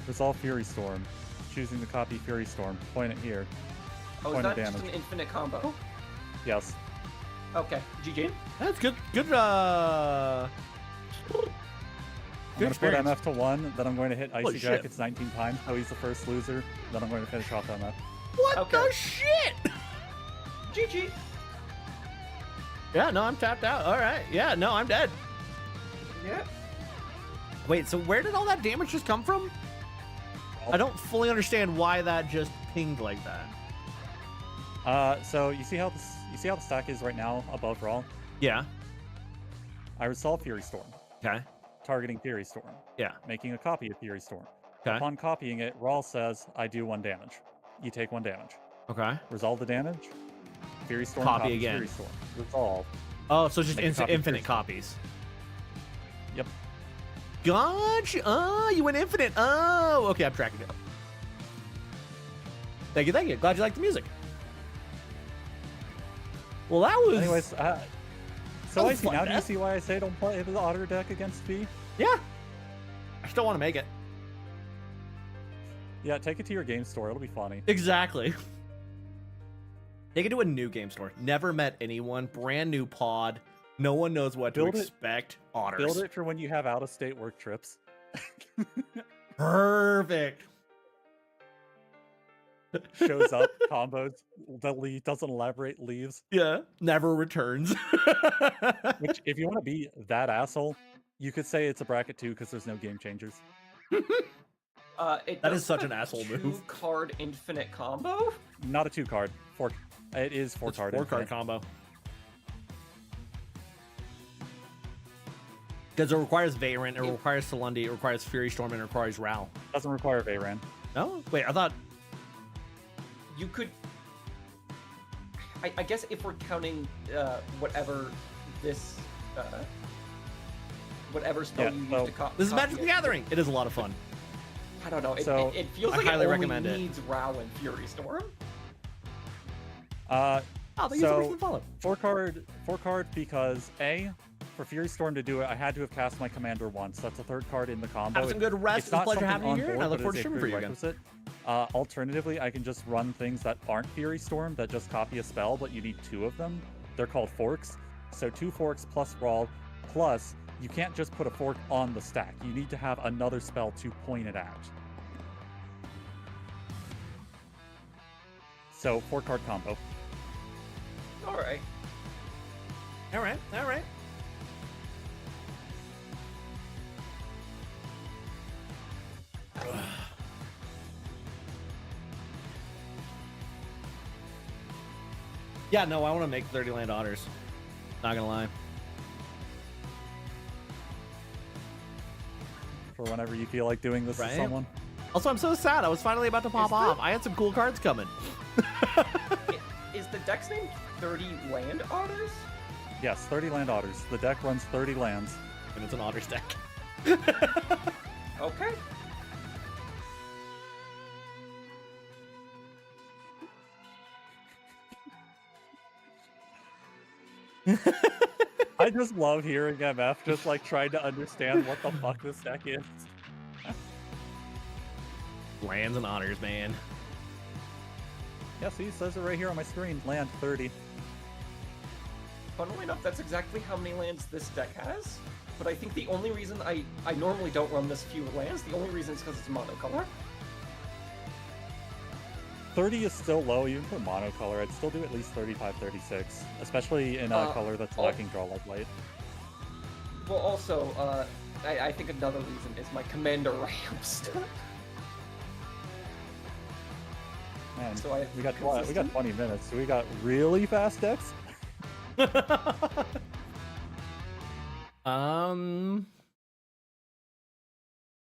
Resolve Fury Storm. Choosing to copy Fury Storm. Point it here. Oh, is Point of that just damage. an infinite combo? Yes. Okay. GG. That's good. Good. I'm going to put experience. MF to 1, then I'm going to hit Icy Holy shit. Jackets 19 times, so he's the first loser. Then I'm going to finish off MF. What Okay. the shit? GG. Yeah, no, I'm tapped out. All right. Yeah, no, I'm dead. Yeah. Wait, so where did all that damage just come from? I don't fully understand why that just pinged like that. So you see how the stack is right now above Raw? Yeah. I resolve Fury Storm, Okay. targeting Fury Storm, Yeah. making a copy of Fury Storm. Okay. Upon copying it, Raw says, I do 1 damage. You take 1 damage. Okay. Resolve the damage. Fury Storm Copy copies again. Fury Storm. Resolve. Oh, so it's just Make a copy of infinite Fury Storm. copies. Yep. Gotcha. Oh, you went infinite. Oh, okay, I'm tracking it. Thank you, thank you. Glad you liked the music. Well, that was. Anyways, so That I was see fun, now. Do you Beth. see why I say don't play the Otter deck against V? Yeah. I still want to make it. Yeah, take it to your game store. It'll be funny. Exactly. Take it to a new game store. Never met anyone. Brand new pod. No one knows what Build to it- expect. Otters. Build it for when you have out-of-state work trips. Perfect. Shows up, combos, doesn't elaborate, leaves. Yeah. Never returns. Which, if you want to be that asshole, you could say it's a bracket 2 because there's no game changers. It That does is such have an asshole move. 2-card infinite combo. Not a 2-card. It is 4-card. 4-card combo. Because it requires Vayrant, it requires Solendi, it requires Fury Storm, and it requires Ral. Doesn't require Vayran. No? Wait, I thought. You could. I guess if we're counting whatever this. Whatever spell Yeah, you use so- to copy. This is Magic the Gathering! It is a lot of fun. I don't know. So, It feels I like highly it only recommend it. needs Rao and Fury Storm. Oh, they use the So- first one follow. 4-card because A, for Fury Storm to do it, I had to have cast my commander once. That's a 3rd card in the combo. Have some good rest. It's It's a not pleasure something having you on here, and board, I look but forward to it's a streaming for you again. prerequisite. Alternatively, I can just run things that aren't Fury Storm that just copy a spell, but you need 2 of them. They're called forks. So 2 forks plus Brawl, plus you can't just put a fork on the stack. You need to have another spell to point it at. So 4-card combo. All right. All right, all right. Yeah, no, I want to make 30 land otters. Not gonna lie. For whenever you feel like doing this Right? to someone. Also, I'm so sad. I was finally about to pop Is the- off. I had some cool cards coming. Is the deck's name 30 Land Otters? Yes, 30 land otters. The deck runs 30 lands. And it's an otters deck. Okay. I just love hearing MF just like trying to understand what the fuck this deck is. Lands and otters, man. Yeah, see, it says it right here on my screen. Land 30. Funnily enough, that's exactly how many lands this deck has. But I think the only reason I normally don't run this few lands, the only reason is because it's monocolor. 30 is still low, even for monocolor. I'd still do at least 35, 36. Especially in a color that's lacking draw like light. Well, also, I think another reason is my commander ramps. Man, So I we got consistent. 20 minutes. So we got really fast decks? I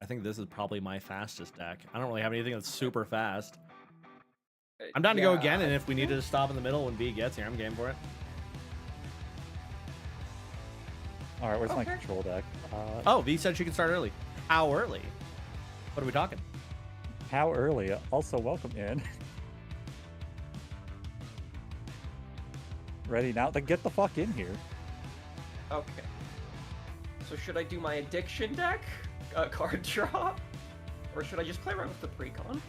think this is probably my fastest deck. I don't really have anything that's super fast. I'm down to go Yeah, again, and if we need to stop in the middle when V gets here, I'm game for it. All right, where's my Okay. control deck? Oh, V said she can start early. How early? What are we talking? How early? Also, welcome in. Ready now? Then get the fuck in here. Okay. So should I do my addiction deck, card draw, or should I just play around with the precon?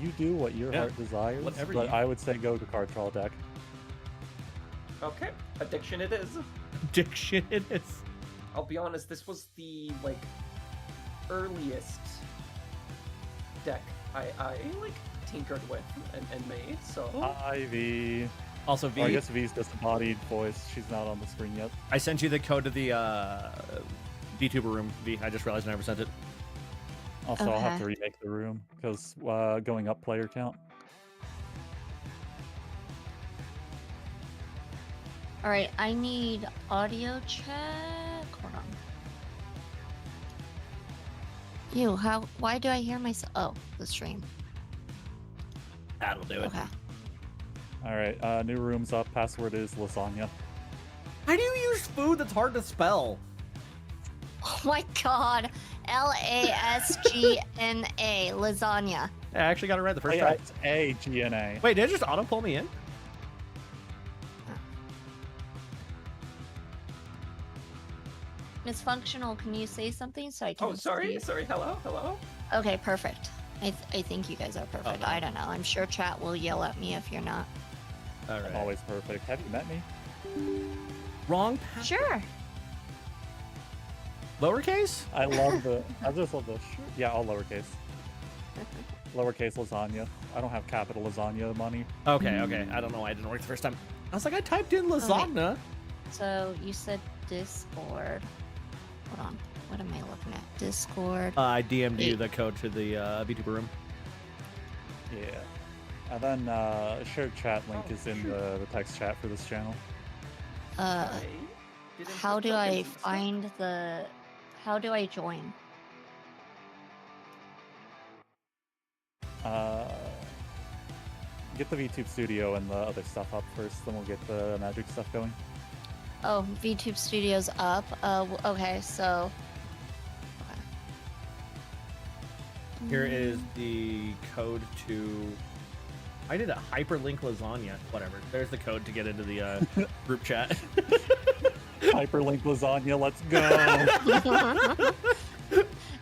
You do what your Yeah, heart desires, whatever but you- I would say go to card draw deck. Okay, addiction it is. Diction it is. I'll be honest, this was the earliest deck I like tinkered with and made. So Ivy. Also, Oh, V, I guess V's disembodied voice. She's not on the screen yet. I sent you the code to the VTuber room. V, I just realized I never sent it. Also, I'll have to Okay. remake the room because going up player count. All right, I need audio check. Hold on. Ew, why do I hear myself? Oh, the stream. That'll do it. Okay. All right, new room's up. Password is lasagna. How do you use food that's hard to spell? Oh my god. Lasgna. Lasagna. I actually got it right the first Yeah, time. it's A-G-N-A. Wait, did it just auto pull me in? Miss Functional, can you say something so I can oh, sorry, see? sorry. Hello. Okay, perfect. I think you guys are perfect. no. I don't know. I'm sure chat will yell at me if you're not. All I'm always perfect. Have you met me? Wrong path. Sure. Lowercase? I love the. I just love the. Yeah, all lowercase. Lowercase lasagna. I don't have capital lasagna money. Okay. I don't know why it didn't work the first time. I was like, I typed in lasagna. So you said Discord. Hold on. What am I looking at? Discord. I DM'd you Eight. the code to the VTuber room. Yeah. And then shared chat link Oh, is in shoot. the text chat for this channel. I didn't How put do I tokens and stuff. find the? How do I join? Get the VTube studio and the other stuff up first, then we'll get the magic stuff going. Oh, VTube Studios up. Okay, so. Okay. Here is the code to. I did a hyperlink lasagna. Whatever. There's the code to get into the group chat. Hyperlink lasagna, let's go!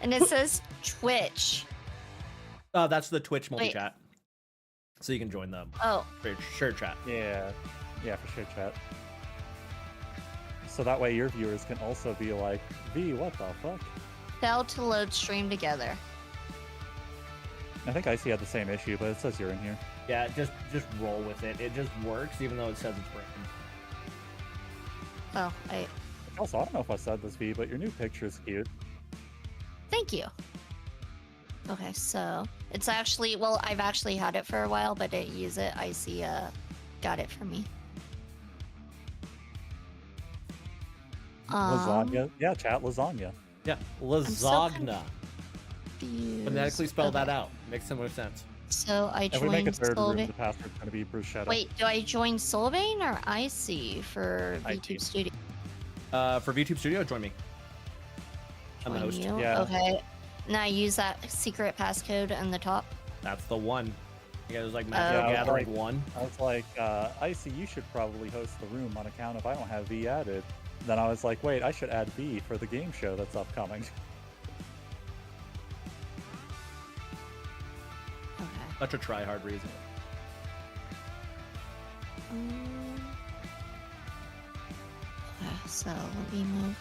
And it says Twitch. That's the Twitch multi Wait. chat. So you can join the Oh, shared chat. Yeah, for sure, chat. So that way your viewers can also be like, V, what the fuck? failed to load stream together. I think Icy had the same issue, but it says you're in here. Yeah, just roll with it. It just works, even though it says it's broken. Oh, Also, I don't know if I said this, V, but your new picture is cute. thank you. Okay, so it's actually, well, I've actually had it for a while, but I didn't use it. Icy got it for me. Lasagna. Yeah, chat, lasagna. Yeah, so lasagna. Confused. Phonetically spell that Okay, out. Makes similar sense. So I If we make a joined third room, Solvay. the password's going to be bruschetta. Wait, do I join Solvane or Icy for IT. VTube Studio? For VTube Studio, join me. I'm the Join host. you? Yeah. Okay. Now use that secret passcode in the top. That's the one. You guys like Yeah, Magic I was Gathering like- 1? I was like, Icy, you should probably host the room on account if I don't have V added. Then I was like, wait, I should add V for the game show that's upcoming. Okay. Such a try hard reason. Okay, so let me move.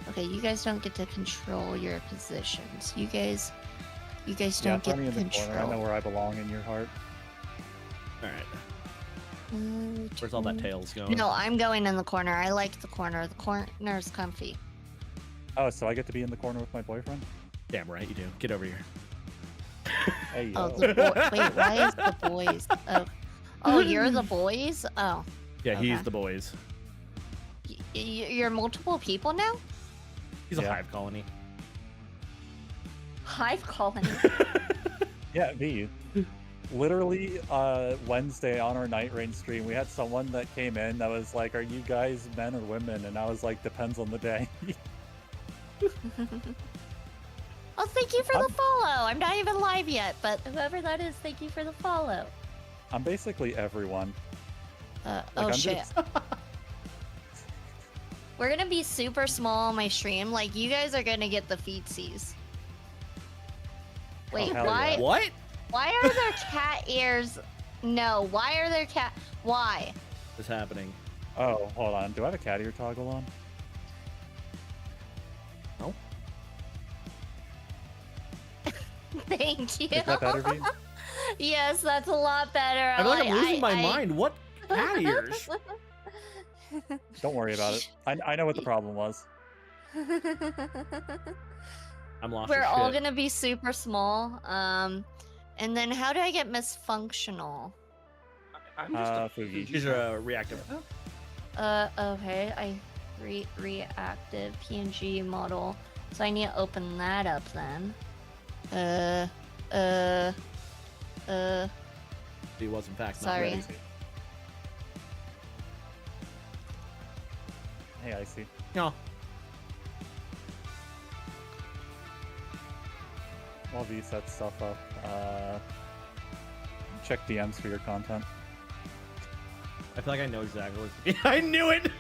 Okay, you guys don't get to control your positions. You guys Yeah, don't throw get me in the corner. I know control. where I belong in your heart. Alright. Where's all that tails going? No, I'm going in the corner. I like the corner. The corner's comfy. Oh, so I get to be in the corner with my boyfriend? Damn right you do. Get over here. Hey, Oh, yo. the wait, why is the boys? Oh, you're the boys? Oh, Yeah, he's Okay. the boys. you're multiple people now? He's a Yeah. hive colony. Hive colony. Yeah, me. Literally, Wednesday on our Night Rain stream, we had someone that came in that was like, "Are you guys men or women?" And I was like, "Depends on the day." Oh, thank you for the follow. I'm not even live yet, but whoever that is, thank you for the follow. I'm basically everyone. Oh I'm shit. just- We're gonna be super small on my stream. Like, you guys are gonna get the feetsies. Wait, hell why? yeah. What? Why are there cat ears? No, why are there cat? Why? What's happening? Oh, hold on. Do I have a cat ear toggle on? No. Thank you. Is that better, V? Yes, that's a lot better. I feel like I'm losing my mind. What cat ears? Don't worry about it. I know what the problem was. I'm lost. We're for all shit. gonna be super small. And then how do I get misfunctional? I'm just a Fugi. These are reactive. Okay, reactive PNG model. So I need to open that up then. He was in fact Sorry. not ready. Hey, I see. No. While V sets stuff up, check DMs for your content. I feel like I know exactly what. I knew it.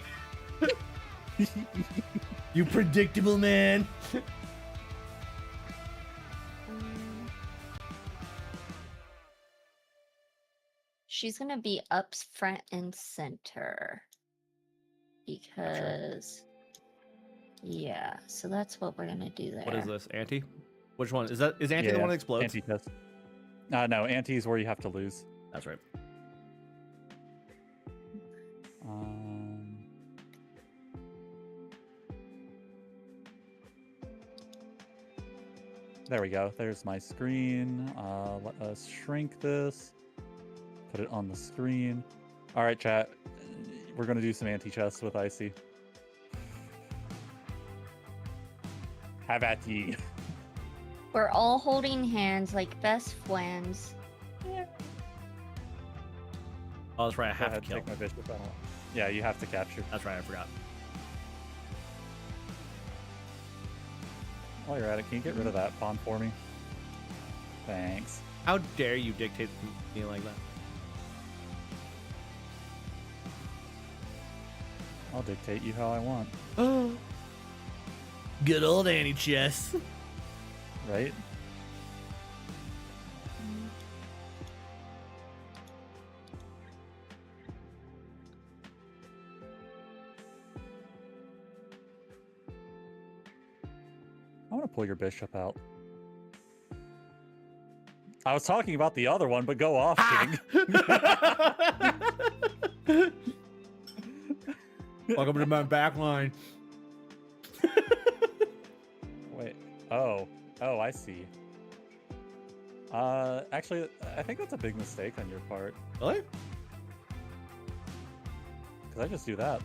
You predictable man. She's gonna be up front and center. Because yeah, so that's what we're gonna do there. What is this? Anti? Which one is that? Is anti the one that explodes? Anti-test. No, anti is where you have to lose. That's right. There we go. There's my screen. Let us shrink this. Put it on the screen. All right, chat. We're gonna do some anti-chests with Icy. Have at ye. We're all holding hands like best friends. Oh, that's right. I Go have ahead, to kill. take my bishop. Yeah, you have to capture. That's right. I forgot. While you're at it, can you get rid of that pawn for me? Thanks. How dare you dictate to me like that? I'll dictate you how I want. Oh. Good old anti-chess. Right? I want to pull your bishop out. I was talking about the other one, but go off, King. Welcome to my back line. Wait. Oh, I see. Actually, I think that's a big mistake on your part. Really? Because I just do that.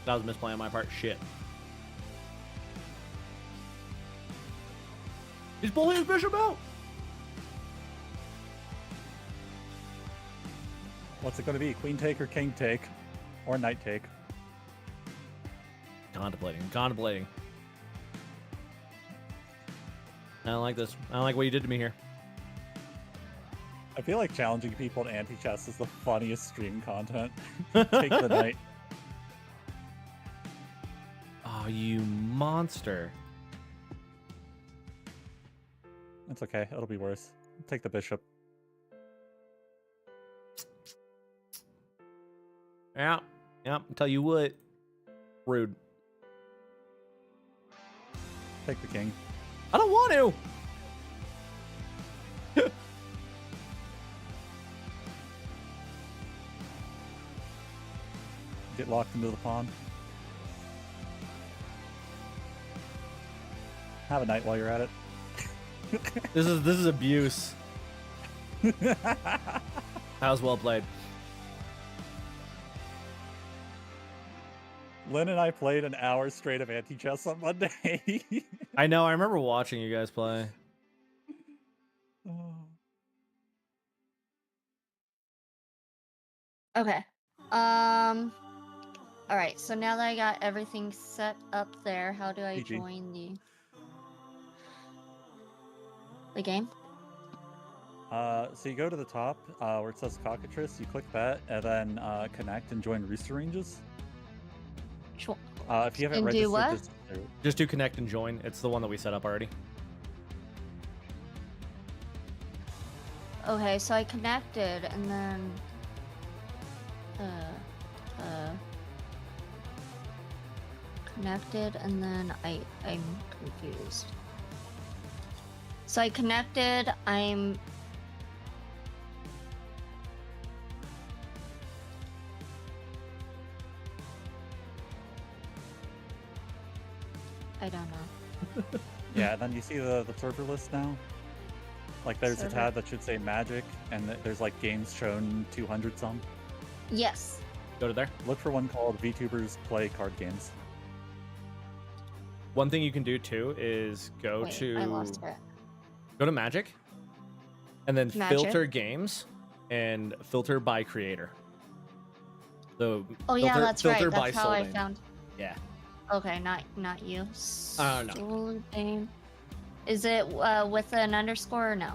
That was a misplay on my part. Shit. He's pulling his bishop out. What's it going to be? Queen take or king take? Or knight take? Contemplating. I don't like this. I don't like what you did to me here. I feel like challenging people to anti-chess is the funniest stream content. Take the knight. Oh, you monster. It's okay. It'll be worse. Take the bishop. Yeah. Tell you what. Rude. Take the king. I don't want to. Get locked into the pawn. Have a night while you're at it. This is abuse. That was well played. Lynn and I played an hour straight of anti-chess on Monday. I know. I remember watching you guys play. Okay. All right. So now that I got everything set up there, how do I GG. join the game? So you go to the top where it says Cockatrice, you click that, and then connect and join Rooster Ranges. Sure. If you haven't And do registered, what? Just do connect and join. It's the one that we set up already. Okay, so I connected and then connected and then I'm confused. So I connected, I don't know. yeah, and then you see the server list now. Like there's Server. a tab that should say Magic, and there's like games shown 200 some. Yes. Go to there. Look for one called VTubers Play Card Games. One thing you can do too is go Wait, I lost to it. go to Magic, and then Magic. filter games and filter by creator. So Oh yeah, that's right. filter by That's how I soul name. found. Yeah. Okay, not you. No. Soulbane. Is it with an underscore or no?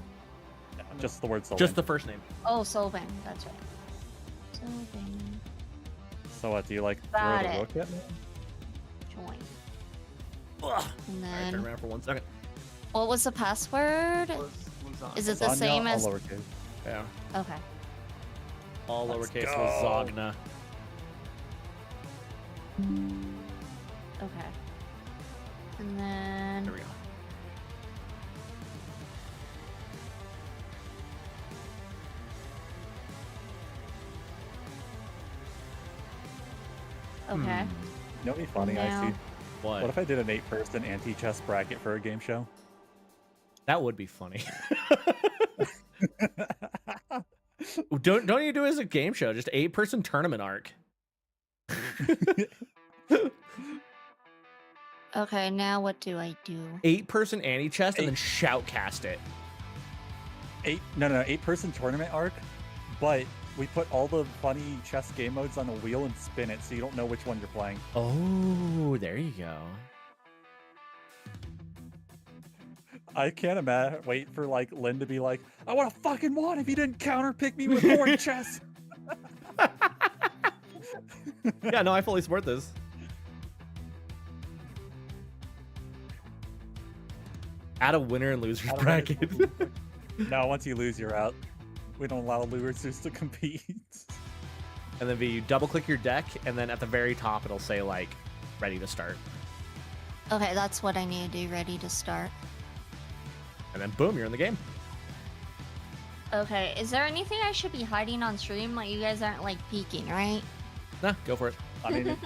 Yeah, just the word Soul. Just the first name. Oh, Soulbane. That's right. Soulbane. So what, do you like throw Got the it. rook at me? Join. Ugh. And All right, then turn around for 1 second. what was the password? Is it the Lasagna, same all as? lowercase. Yeah. Okay. All Let's lowercase go. lasagna. Okay. And then There we go. okay. You know what'd be funny, Now- I see. What? What if I did an 8-person anti-chess bracket for a game show? That would be funny. Don't you do it as a game show? Just 8-person tournament arc. Okay. Now what do I do? 8-person anti-chest and then shoutcast it. 8-person tournament arc, but we put all the funny chess game modes on a wheel and spin it so you don't know which one you're playing. Oh, there you go. I can't wait for like Lynn to be like, I want a fucking one if you didn't counter pick me with board chess. Yeah, no, I fully support this. Add a winner and losers bracket. No, once you lose, you're out. We don't allow losers to compete. And then you double click your deck, and then at the very top it'll say like ready to start. Okay, that's what I need to do. Ready to start. And then boom, you're in the game. Okay. Is there anything I should be hiding on stream? Like you guys aren't like peeking, right? Nah, go for it. I mean,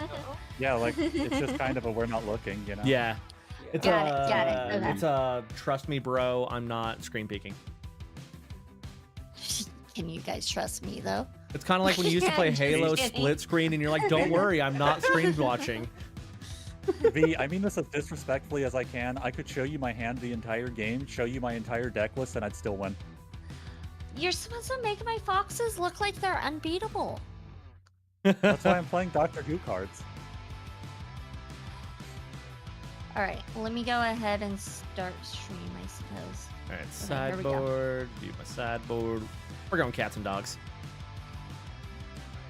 yeah, like it's just kind of a we're not looking, you know? Yeah. It's Got it, okay. It's a trust me, bro. I'm not screen peeking. Can you guys trust me though? It's kind of like when you used to play Just Halo kidding. split screen, and you're like, "Don't worry, I'm not screen watching." V, I mean this as disrespectfully as I can. I could show you my hand the entire game, show you my entire deck list, and I'd still win. You're supposed to make my foxes look like they're unbeatable. That's why I'm playing Doctor Who cards. All right, let me go ahead and start stream, I suppose. All right, Okay, here we go. sideboard. View my sideboard. We're going cats and dogs.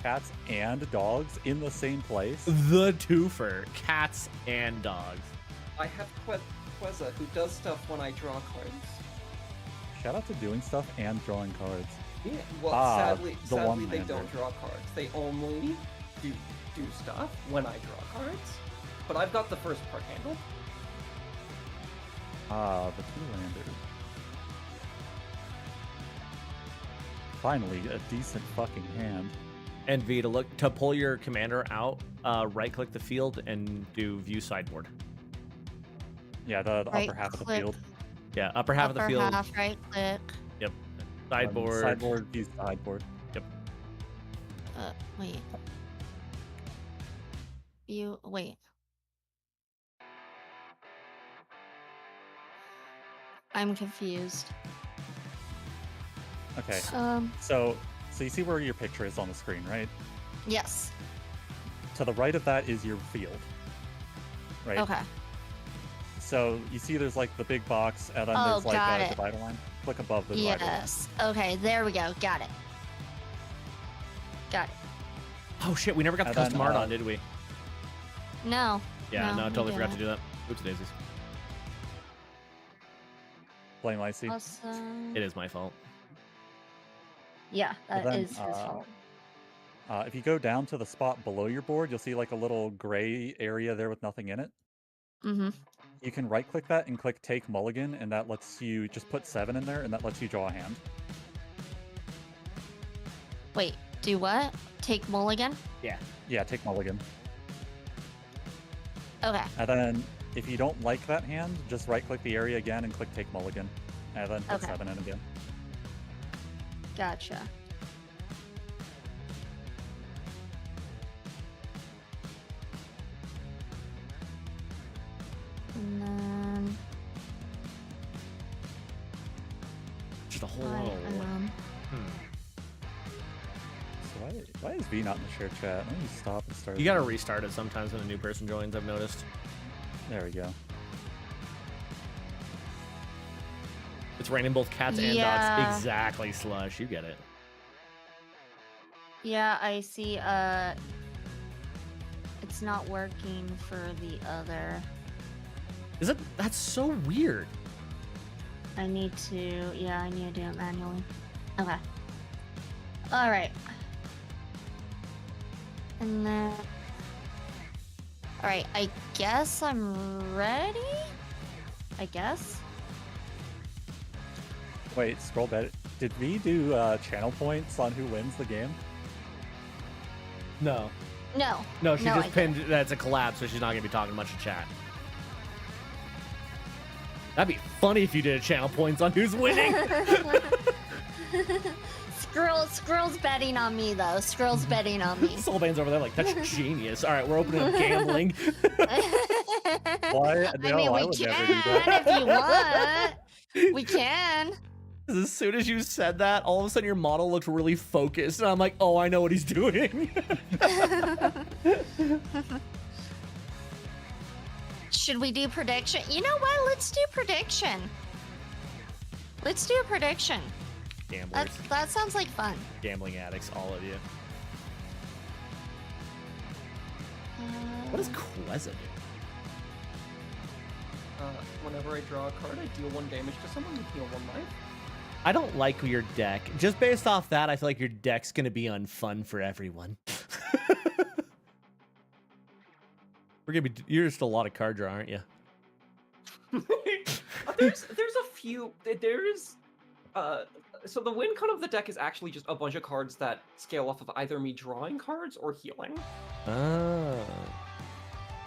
Cats and dogs in the same place. The twofer, cats and dogs. I have Queza, who does stuff when I draw cards. Shout out to doing stuff and drawing cards. Yeah. Well, The sadly, one they lander. don't draw cards. They only do stuff when I draw cards. But I've got the first part handled. The two-lander. Finally, a decent fucking hand. And V, to pull your commander out, right click the field and do view sideboard. Yeah, the Right upper half of the click. field. Yeah, upper half of the Upper field. half, right click. Yep. Sideboard. Sideboard, view sideboard. Wait. Wait. I'm confused. Okay. Um, So you see where your picture is on the screen, right? yes. To the right of that is your field. Right? Okay. So you see there's like the big box, and then Oh, there's like got a it. divider line. Click above the divider line. Yes. Okay, there we go. Got it. Got it. Oh shit, we never got the And then, custom art on, did we? No. Yeah, no, I we totally forgot to didn't. do that. Oops daisies. Blame Icy. Awesome. It is my fault. Yeah, that then, is his fault. If you go down to the spot below your board, you'll see like a little gray area there with nothing in it. Mm-hmm. You can right click that and click Take Mulligan, and that lets you just put 7 in there, and that lets you draw a hand. Wait, do what? Take mulligan? Yeah, Take Mulligan. Okay. And then if you don't like that hand, just right click the area again and click Take Mulligan. And then put Okay. 7 in again. Gotcha. And then Just a whole I lot of So why is V not in the shared chat? Let me stop and start. You gotta restart it sometimes when a new person joins, I've noticed. There we go. It's raining both cats and Yeah. dogs. Exactly, Slush. You get it. yeah, I see. It's not working for the other. Is it? That's so weird. I need to. Yeah, I need to do it manually. Okay. All right. And then. All right. I guess I'm ready. I guess. Wait, scroll back. Did V do channel points on who wins the game? No. No. No, she No, just I pinned that's a collab, so she's not gonna be talking much in chat. That'd be funny if you did a channel points on who's winning. Squirrel's betting on me though. Squirrel's betting on me. Soulbane's over there like, that's genius. All right, we're opening up gambling. Why? I No, mean, I we would can never do that. if you want. We can. As soon as you said that, all of a sudden your model looked really focused, and I'm like, oh, I know what he's doing. Should we do prediction? You know what? Let's do prediction. Let's do a prediction. Gamblers, That sounds like fun. gambling addicts, all of you. Uh, What does Queza do? Whenever I draw a card, I deal 1 damage to someone and heal 1 life. I don't like your deck. Just based off that, I feel like your deck's gonna be unfun for everyone. We're gonna be. You're just a lot of card draw, aren't you? There's a few. There's so the win con of the deck is actually just a bunch of cards that scale off of either me drawing cards or healing. Oh.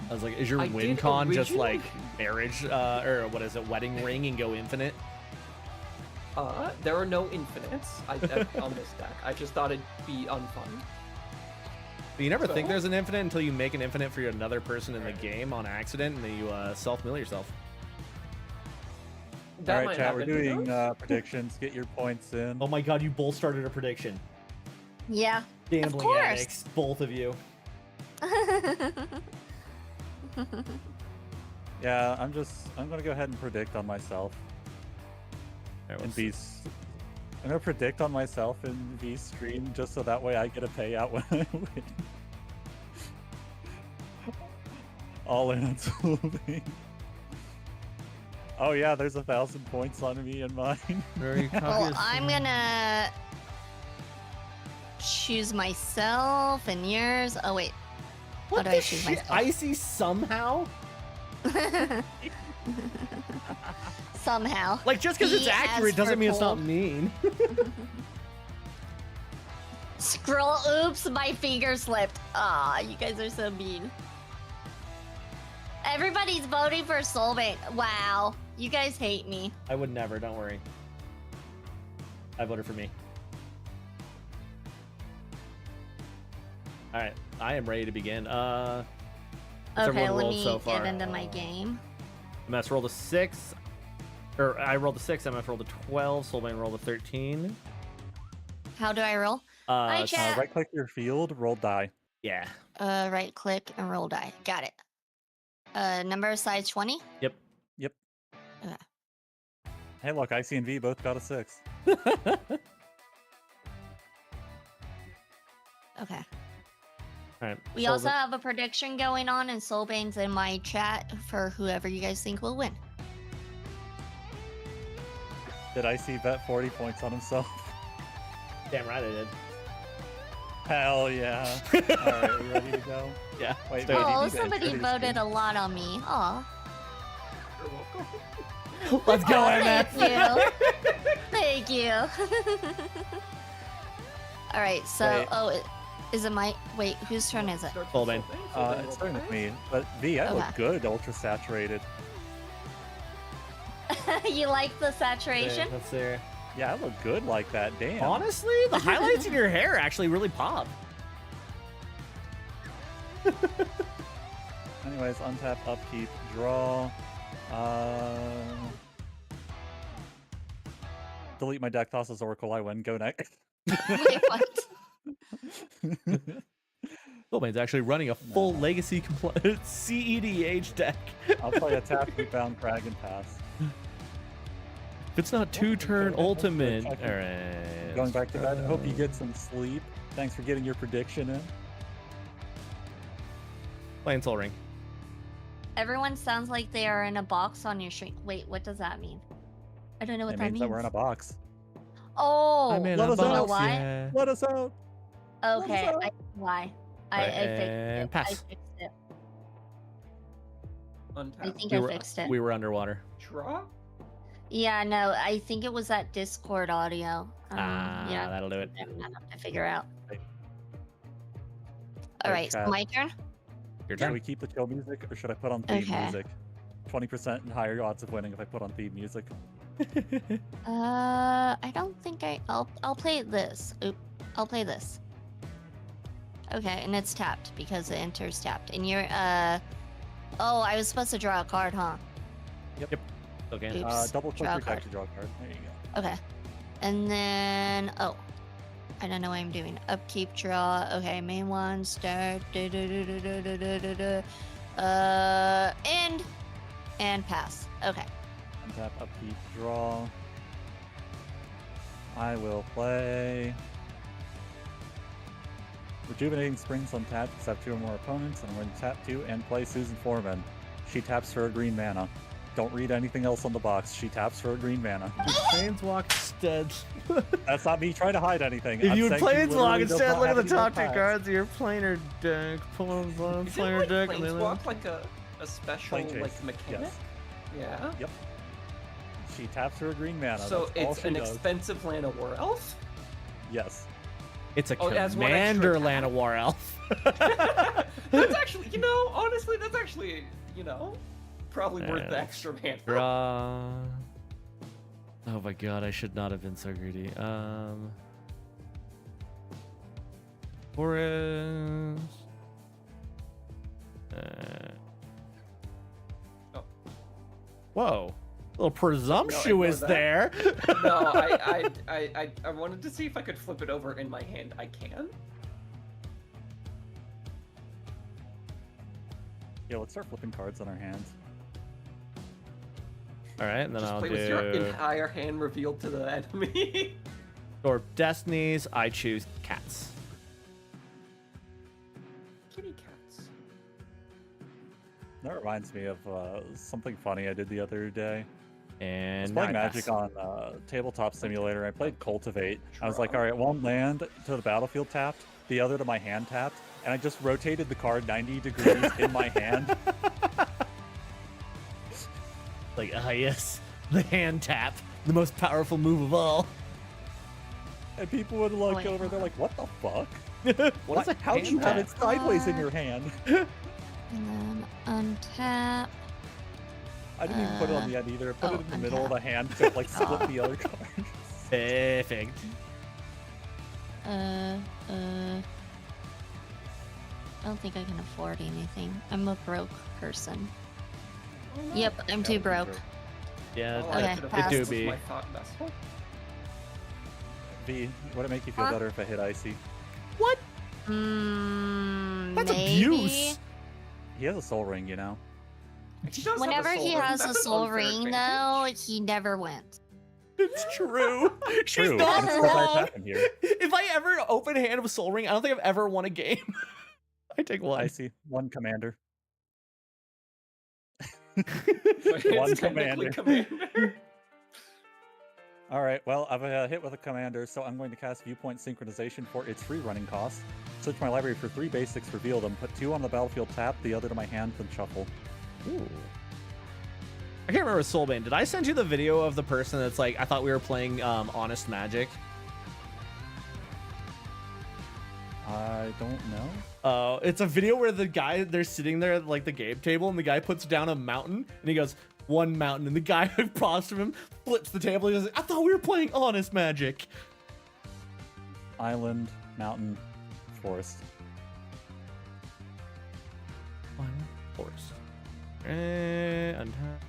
I was like, is your I win did con just originally- like marriage, or what is it, wedding ring and go infinite? There are no infinites on this deck. I just thought it'd be unfun. But you never think So? there's an infinite until you make an infinite for another person in the game on accident, and then you self-mill yourself. That All right, might chat. We're happen, who doing knows? predictions. Get your points in. Oh my god, you both started a prediction. yeah. Gambling course. addicts, both of you. Yeah, I'm gonna go ahead and predict on myself Alright, in let's- V's. I'm gonna predict on myself in V's stream just so that way I get a payout when I win. All in on Soulbane. Oh yeah, there's 1,000 points on me and mine. Very Well, obvious. I'm gonna choose myself and yours. Oh wait. What do I the choose shit? myself? Icy somehow? Somehow. Like, just because it's B as accurate doesn't for mean it's not cold. mean. Scroll. Oops, my finger slipped. Ah, you guys are so mean. Everybody's voting for Soulmate. Wow. You guys hate me. I would never. Don't worry. I voted for me. All right, I am ready to begin. What's Okay, everyone let rolled me so far? get into my game. MS rolled a 6, or I rolled a 6. MS rolled a 12. Soulbane rolled a 13. How do I roll? Hi, s- chat. Right click your field, roll die. Yeah. Right click and roll die. Got it. Number size 20? Yep. Okay. Hey, look, IC and V both got a 6. Okay. All right. We also have a prediction going on, and Soulbane's in my chat for whoever you guys think will win. Did IC bet 40 points on himself? Damn right I did. Hell yeah. Alright, we ready to go? Yeah. Wait, let's do it. you Oh, need to somebody introduce voted me. a lot on me. Aw. You're welcome. Let's go, Oh, MS. thank you. All right, so Wait. is it my wait? Whose turn is it? Starts Soulbane. with Soulbane. It's starting with me. But V, I look Okay. good, ultra saturated. You like the saturation? Let's see. Yeah, I look good like that. Damn. Honestly, the highlights in your hair actually really pop. Anyways, untap, upkeep, draw. Delete my deck, tosses Oracle, I win. Go next. Wait, what? Soulbane's actually running a full No. legacy CEDH deck. I'll play a tap, rebound, crag, and pass. If it's not two-turn okay, that's good. ultimate. Checking. All right. Going back to bed. Hope you get some sleep. Thanks for getting your prediction in. Playing Soul Ring. Everyone sounds like they are in a box on your stream. Wait, what does that mean? I don't know what It that means means. that we're in a box. Oh, I'm in let a us know box, why? yeah. Let us out. okay. out. I why? I Right, fixed and it. pass. I fixed it. I Untap. think We I were, fixed it. we were underwater. Draw. Yeah, no, I think it was that Discord audio. Yeah, That'll do it. I have to figure out. Right. All Right, right, so chat. my turn. Your Should turn. we keep the chill music or should I put on theme Okay. music? 20% and higher odds of winning if I put on theme music. I don't think I'll play this. Oop, I'll play this. Okay, and it's tapped because the enter's tapped. And you're oh, I was supposed to draw a card, huh? Okay. Oops. Double click Draw a your deck card. to draw a card. There you go. Okay. And then oh, I don't know what I'm doing. Upkeep, draw. Okay, main one, start. End and pass. Okay. Untap, upkeep, draw. I will play Rejuvenating Springs on tap because I have 2 or more opponents, and I'm going to tap 2 and play Susan Foreman. She taps for a green mana. Don't read anything else on the box. She taps for a green mana. Planeswalk instead. That's not me trying to hide anything. If I'm you would saying she Planeswalk literally does instead, not look at have the any more top 3 packs. cards of your planar deck. Pull on Is it planar like deck. and then- Planeswalk like a special Plane chase, like mechanic? yes. Yeah. She taps for a green mana. So That's all it's she an does. expensive Lana War Elf. Yes. It's a Oh, it has one extra Commander attack. Lana War Elf. That's actually, honestly, that's actually, probably worth the Yeah. extra mana. Draw. Oh my god, I should not have been so greedy. Forest. Oh. Whoa. A little presumptuous that. there. No, I wanted to see if I could flip it over in my hand. I can. Yeah, let's start flipping cards on our hands. All right, and then Just I'll play do with your entire hand revealed to the enemy. Door of Destinies. I choose cats. Kitty cats. That reminds me of something funny I did the other day. I was And playing now I Magic pass. on Tabletop Simulator. I played Cultivate. I was like, Draw. all right, one land to the battlefield tapped, the other to my hand tapped, and I just rotated the card 90 degrees in my hand. Like, ah, yes, the hand tap, the most powerful move of all. And people would look Wait, over, hold they're on. like, what the fuck? What is a How'd you hand have tap? it sideways in your hand? And then untap. I didn't even put it on the end either. I put it in the middle of the hand to like split the other cards. Perfect. I don't think I can afford anything. I'm a broke person. Oh, no. Yep, I'm too broke. Yeah, Oh, Okay, I could've pass. passed It do with be. my thought vessel. V, would it make you feel Huh? better if I hit Icy? What? That's Maybe. abuse. He has a soul ring, you know. He does have a Whenever soul he ring. has a That's an soul unfair ring, advantage. though, he never wins. It's true. She's True. not and it's what wrong. happened here. If I ever open a hand of a soul ring, I don't think I've ever won a game. I take one. Icy, one commander. But One it's technically commander. All right, well, I've hit with a commander, so I'm going to cast Viewpoint Synchronization for its free running cost. Search my library for 3 basics, reveal them, put 2 on the battlefield tap, the other to my hand, then shuffle. Ooh. I can't remember Soulbane. Did I send you the video of the person that's like, I thought we were playing Honest Magic? I don't know. It's a video where the guy, they're sitting there at like the game table, and the guy puts down a mountain, and he goes, 1 mountain, and the guy across from him flips the table. He goes, I thought we were playing Honest Magic. Island, mountain, forest. One forest. And untap.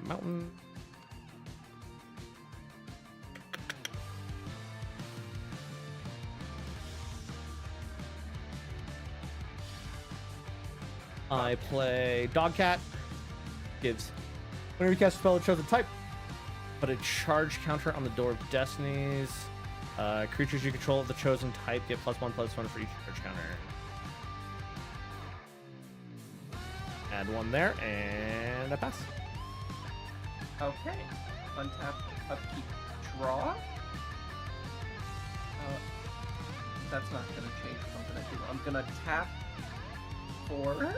Mountain. I play Dogcat. Gives whenever you cast a spell of chosen type, put a charge counter on the Door of Destinies. Creatures you control of the chosen type get +1/+1 for each charge counter. Add 1 there, and I pass. Okay. Untap, upkeep, draw. That's not gonna change what I'm gonna do. I'm gonna tap 4,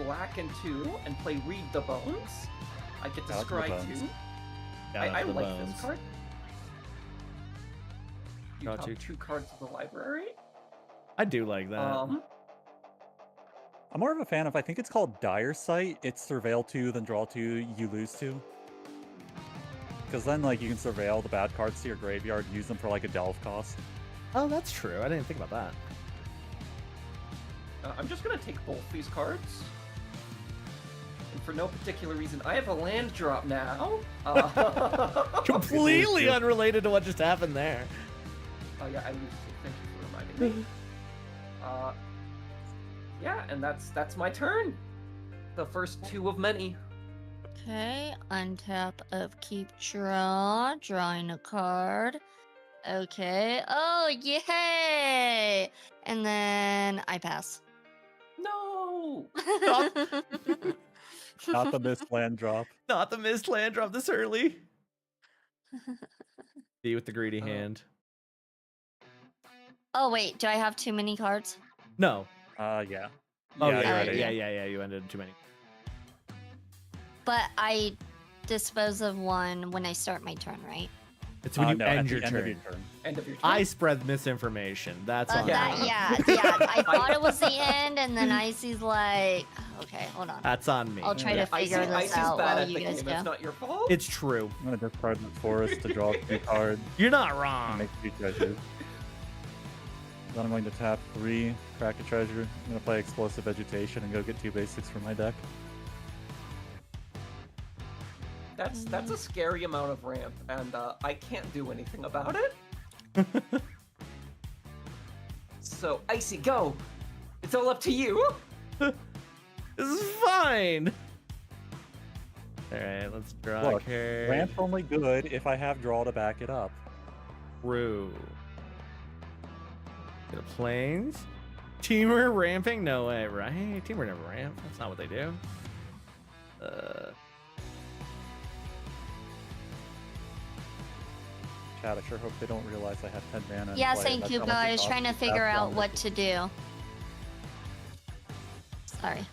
black and 2, and play Read the Bones. I get to I like the scry bones. 2. Shout I out to the like bones. this card. You Draw top 2. 2 cards of the library. I do like that. I'm more of a fan of, I think it's called Dire Sight. It's surveil 2, then draw 2, you lose 2. Because then, like, you can surveil the bad cards to your graveyard, use them for, like, a delve cost. Oh, that's true. I didn't think about that. I'm just gonna take both these cards. And for no particular reason, I have a land drop now. Completely too. unrelated to what just happened there. Oh yeah, I lose too. Thank you for reminding me. Yeah, and that's my turn. The first 2 of many. Okay, untap, upkeep, draw, drawing a card. Okay, oh, yay! And then I pass. No. Not the missed land drop. Not the missed land drop this early. B with the greedy Oh. hand. Oh, wait, do I have too many cards? No. Yeah. Oh, Yeah, yeah, you're right. right. Yeah. You ended too many. But I dispose of 1 when I start my turn, right? It's when you No, end at your the turn. end of your turn. End of your turn. I spread misinformation. That's on Yeah. me. Yeah. I thought it was the end, and then Icy's like, okay, hold on. That's on me. I'll try to figure this Icy's out bad while at you the guys game. go. It's not your fault. It's true. I'm going to discard the forest to draw 2 cards You're not and wrong. make 2 treasures. Then I'm going to tap 3, crack a treasure. I'm going to play Explosive Vegetation and go get 2 basics from my deck. That's a scary amount of ramp, and I can't do anything about it. So, Icy, go! It's all up to you! This is fine. All right, let's draw a Look, card. Ramp's only good if I have draw to back it up. True. Get a planes. Teamer ramping? No way, right? Teamer never ramp. That's not what they do. Chad, I sure hope they don't realize I have 10 mana. in Yeah, play. thank That's you, how but much it I was costs trying to tap figure out down what this. to do. Sorry.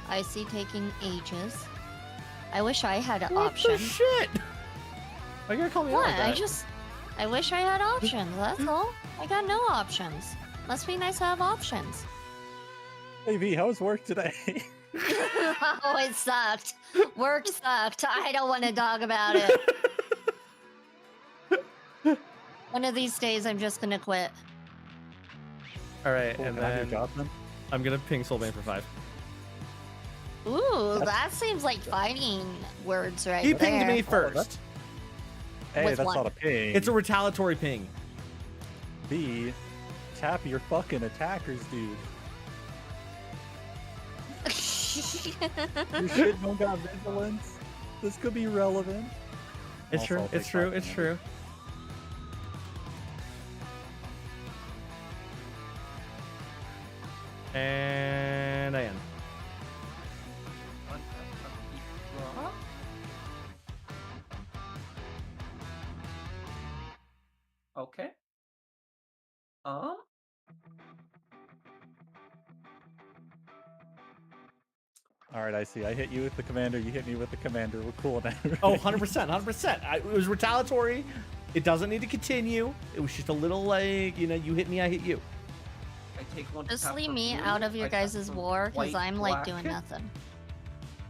I see taking ages. I wish I had What the options. shit? Why you gotta call me out What? like that? I wish I had options. That's all. I got no options. Must be nice to have options. Hey V, how was work today? Oh, it sucked. Work sucked. I don't want to talk about it. One of these days, I'm just gonna quit. All right, Cool, and can I have your then job then? I'm gonna ping Soulbane for 5. Ooh, that seems like fighting words right He there. pinged me Oh, first. that's- Hey, With that's one. not a ping. It's a retaliatory ping. V, tap your fucking attackers, dude. Your shit don't got vigilance. This could be relevant. It's Also, true. I'll It's take true. 5 It's from true. And I end. One tap, draw. Okay. All right, I see. I hit you with the commander. You hit me with the commander. We're cool now. Oh, 100%. 100%. It was retaliatory. It doesn't need to continue. It was just a little like, you hit me, I hit you. I take one. Just tap leave for me blue, out of your I tap guys' for war, because white, I'm like black, doing nothing.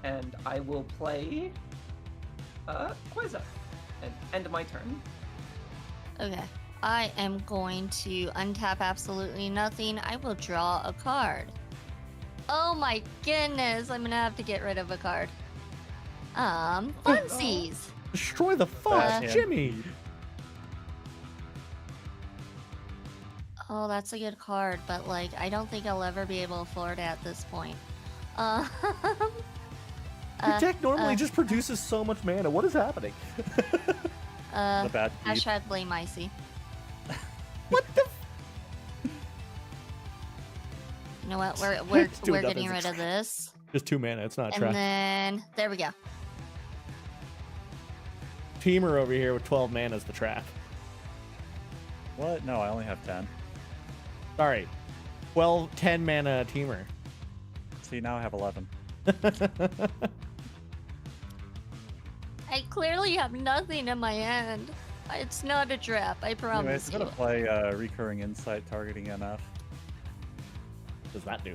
And I will play Quasar and end my turn. Okay. I am going to untap absolutely nothing. I will draw a card. Oh my goodness, I'm gonna have to get rid of a card. Funsies. Destroy the fuck, Bad hand. Jimmy. Oh, that's a good card, but like, I don't think I'll ever be able to afford it at this point. Your deck normally just produces so much mana. What is happening? The bad beat. hashtag blame Icy. What the? You know what? We're Let's do we're it up getting as a rid of trap. this, Just 2 mana. It's not a and trap. then there we go. Teamer over here with 12 mana is the trap. What? No, I only have 10. Sorry. 10 mana Teamer. See, now I have 11. I clearly have nothing in my hand. It's not a trap, I Anyways, promise I'm you. gonna play Recurring Insight targeting NF. What does that do?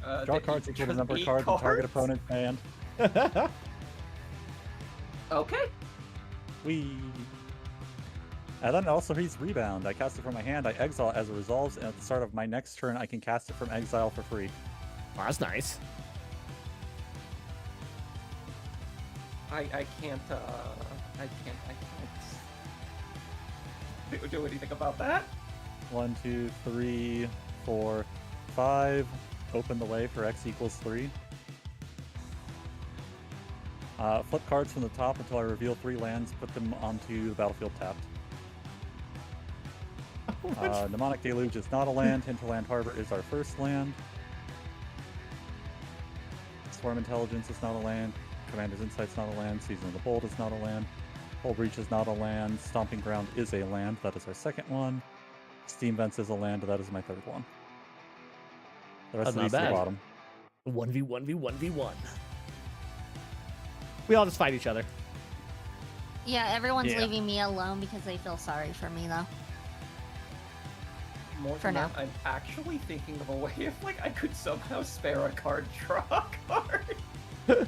Draw that cards you equal to the chose number of 8 cards in target cards? opponent's hand. Okay. Wee. And then also he's Rebound. I cast it from my hand, I exile it as it resolves, and at the start of my next turn, I can cast it from exile for free. Oh, that's nice. I can't do anything about that. 1, 2, 3, 4, 5. Open the way for X equals 3. Flip cards from the top until I reveal 3 lands. Put them onto the battlefield tapped. Mnemonic Deluge is not a land. Hinterland Harbor is our first land. Swarm Intelligence is not a land. Commander's Insight's not a land. Season of the Bold is not a land. Hull Breach is not a land. Stomping Ground is a land. That is our second one. Steam Vents is a land. That is my third one. The rest That's of these not are bad. bottom. 1v1v1v1. We all just fight each other. Yeah, everyone's Yeah. leaving me alone because they feel sorry for me, though. More For than that, I'm actually thinking of a way if I could somehow spare a card, draw a card. You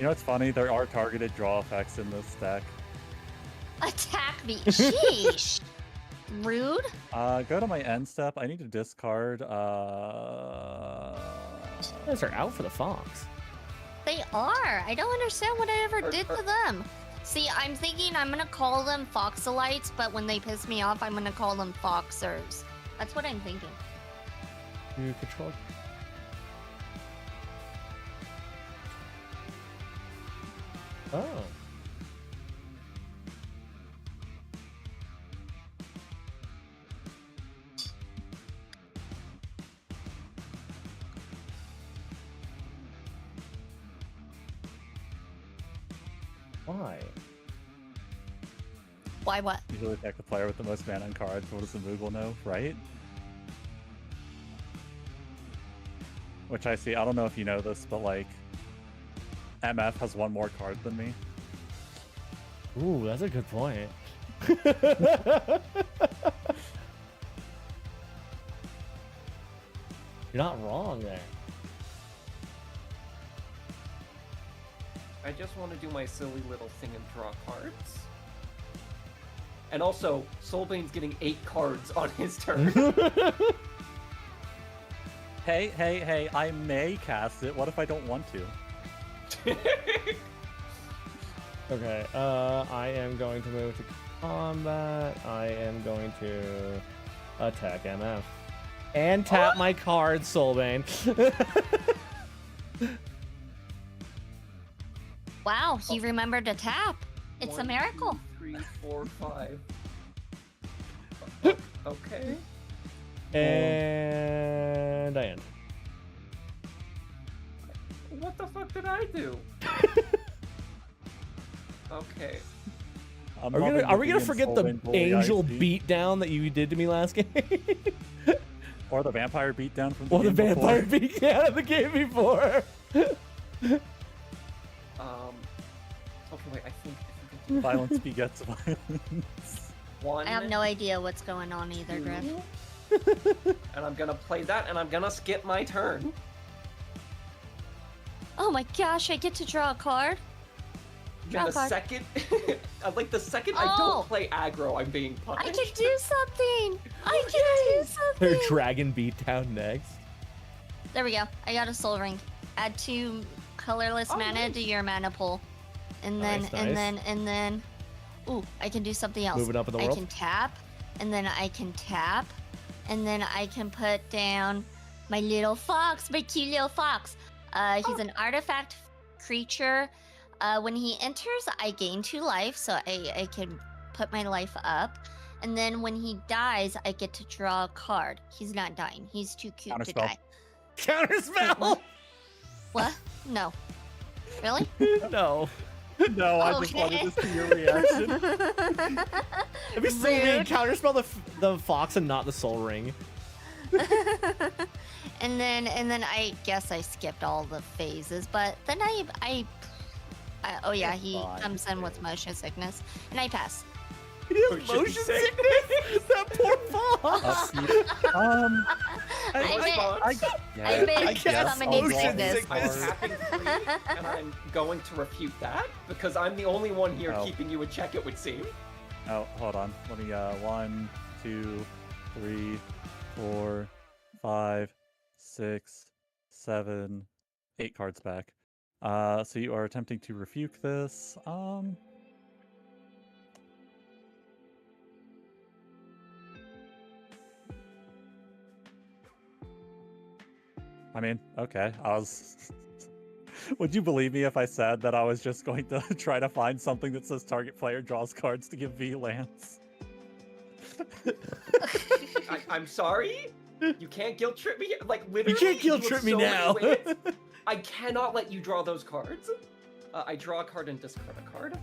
know what's funny? There are targeted draw effects in this deck. Attack me. Sheesh. Rude. Go to my end step. I need to discard. You guys are out for the Fox. They are. I don't understand what I ever did to them. See, I'm thinking I'm gonna call them Foxalites, but when they piss me off, I'm gonna call them Foxers. That's what I'm thinking. You control. Oh. Why? Why what? Usually attack the player with the most mana on cards. What does the Moogle know, right? Which I see. I don't know if you know this, but like, MF has one more card than me. Ooh, that's a good point. You're not wrong there. I just want to do my silly little thing and draw cards. And also, Soulbane's getting 8 cards on his turn. Hey, I may cast it. What if I don't want to? Okay, I am going to move to combat. I am going to attack MF. And tap my card, Soulbane. Wow, he remembered to tap. It's a 1, miracle. 2, 3, 4, 5. Okay. And I end. What the fuck did I do? Okay. Are we gonna forget the angel beatdown that you did to me last game? Or the vampire beatdown from the Or the game vampire before? beatdown of the game before? Okay, wait, I think Violence begets violence. 1. I have no idea what's going on either, Griff. 2, and I'm gonna play that, and I'm gonna skip my turn. Oh my gosh, I get to draw a card? Draw And a the card. second, like the second I Oh. don't play aggro, I'm being I punished. can do something! I can do something! Her dragon beatdown next. There we go. I got a soul ring. Add 2 colorless Oh, mana nice. to your mana pool. And then, Nice, and nice. then, ooh, I can do something else. Move it up in the I world. can tap, and then I can tap, and then I can put down my little fox, my cute little fox. He's an artifact creature. When he enters, I gain 2 life, so I can put my life up. And then when he dies, I get to draw a card. He's not dying. He's too cute to Counterspell. die. Counterspell! What? No. Really? No. No, I just wanted to see your reaction. It'd be so mean. Rude. Counterspell the fox and not the soul ring. and then I guess I skipped all the phases, but then I oh yeah, he Fine. comes in with motion sickness, and I pass. He has Motion motion sickness? That poor fox! I made guess summoning I'll draw sickness. this I'm card. tapping 3, and I'm going to refute that because I'm the only one here Oh. keeping you in check. It would seem. Oh, hold on. Let me, 1, 2, 3, 4, 5, 6, 7, 8 cards back. So you are attempting to refuke this. I mean, okay. Would you believe me if I said that I was just going to try to find something that says target player draws cards to give V Lance? I'm sorry. You can't guilt trip me. Like literally, You can't guilt have trip me so many now. ways. I cannot let you draw those cards. I draw a card and discard a card.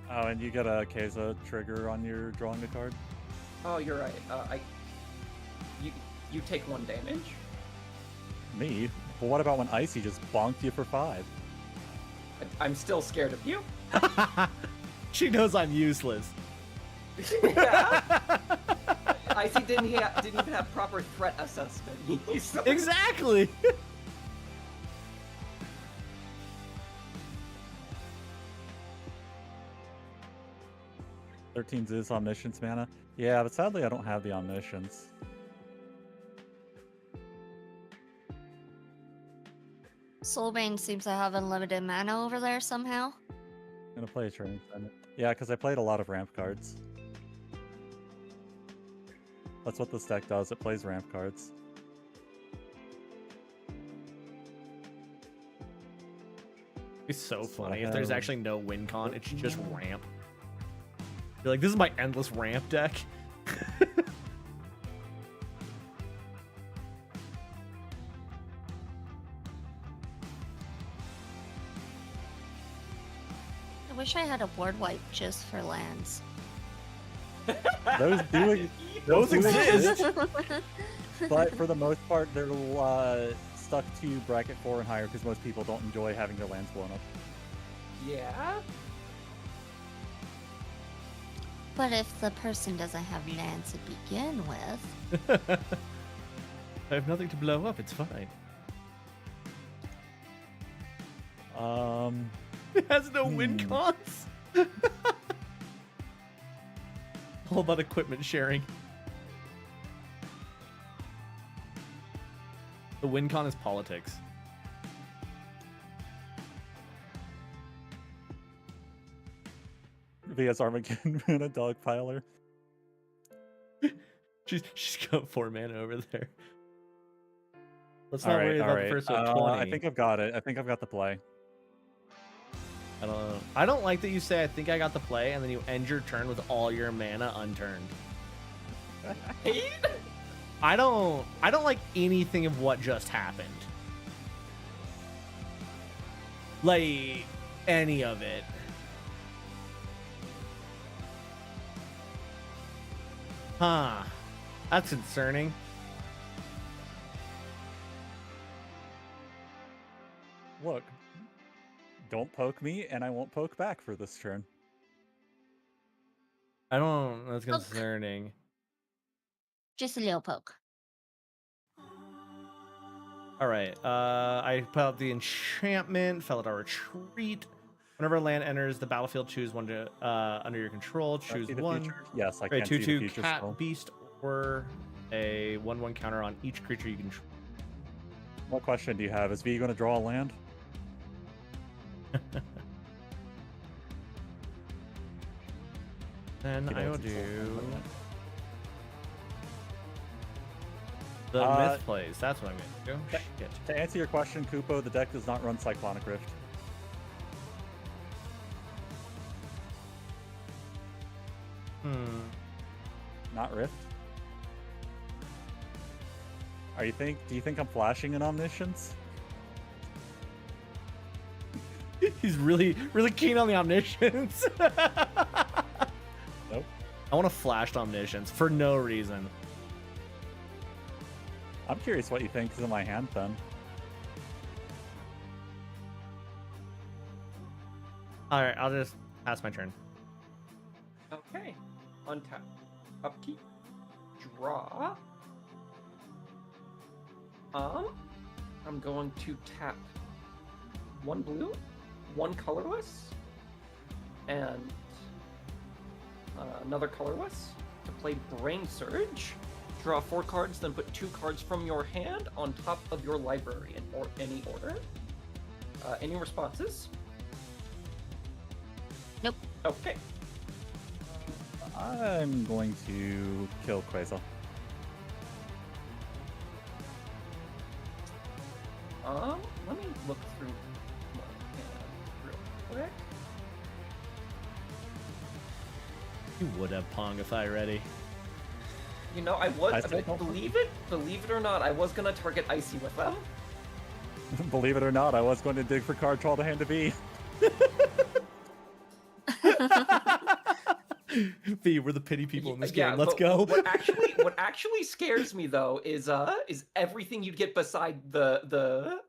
Oh, and you get a Keza trigger on your drawing a card? Oh, you're right. You take 1 damage. Me? Well, what about when Icy just bonked you for 5? I'm still scared of you. She knows I'm useless. Yeah. Icy didn't even have proper threat assessment. He's Exactly. 13's is Omniscience mana. Yeah, but sadly I don't have the Omniscience. Soulbane seems to have unlimited mana over there somehow. I'm gonna play a Training Center. Yeah, because I played a lot of ramp cards. That's what this deck does, it plays ramp cards. It's so That's what funny. I If there's have. actually no win con, it's just ramp. You're like, this is my endless ramp deck. wish I had a board wipe just for lands. Those do Those do exist. but for the most part, they're stuck to bracket 4 and higher because most people don't enjoy having their lands blown up. Yeah. But if the person doesn't have lands to begin with, I have nothing to blow up. It's fine. It has no win cons. All about equipment sharing. The win con is politics. VS Armageddon and a Dogpiler. She's got 4 mana over there. Let's All not right, worry all about right. the first one. 20. I think I've got it. I think I've got the play. I don't know. I don't like that you say I think I got the play and then you end your turn with all your mana unturned. I don't like anything of what just happened. Like any of it. Huh. That's concerning. Look, don't poke me, and I won't poke back for this turn. I don't. That's concerning. just a little poke. All right. I put out the enchantment. Felidar Retreat. Whenever a land enters the battlefield, choose one to under your control. Can I Choose see the one. future? Yes, I Okay, can see the 2/2 future cat, still. beast, or a 1/1 counter on each creature you control. What question do you have? Is V going to draw a land? Then You know I will it's a full do land. the Uh, myth plays. That's what I'm gonna do. Okay. Shit. To answer your question, Kupo, the deck does not run Cyclonic Rift. Not Rift? Do you think I'm flashing in Omniscience? He's really keen on the omniscience. Nope. I want to flash omniscience for no reason. I'm curious what you think is in my hand then. All right, I'll just pass my turn. Okay. Untap. Upkeep. Draw. I'm going to tap 1 blue, 1 colorless, and another colorless to play Brain Surge. Draw 4 cards, then put 2 cards from your hand on top of your library in any order. Any responses? Nope. Okay. I'm going to kill Quasar. Let me look through my hand real quick. You would have Pong if I ready. You know, I was, I still don't- believe it or not, I was gonna target Icy with them. Believe it or not, I was going to dig for card draw to hand to V. V, we're the pity people in this Yeah, game. Let's but go. What actually scares me though is everything you'd get beside the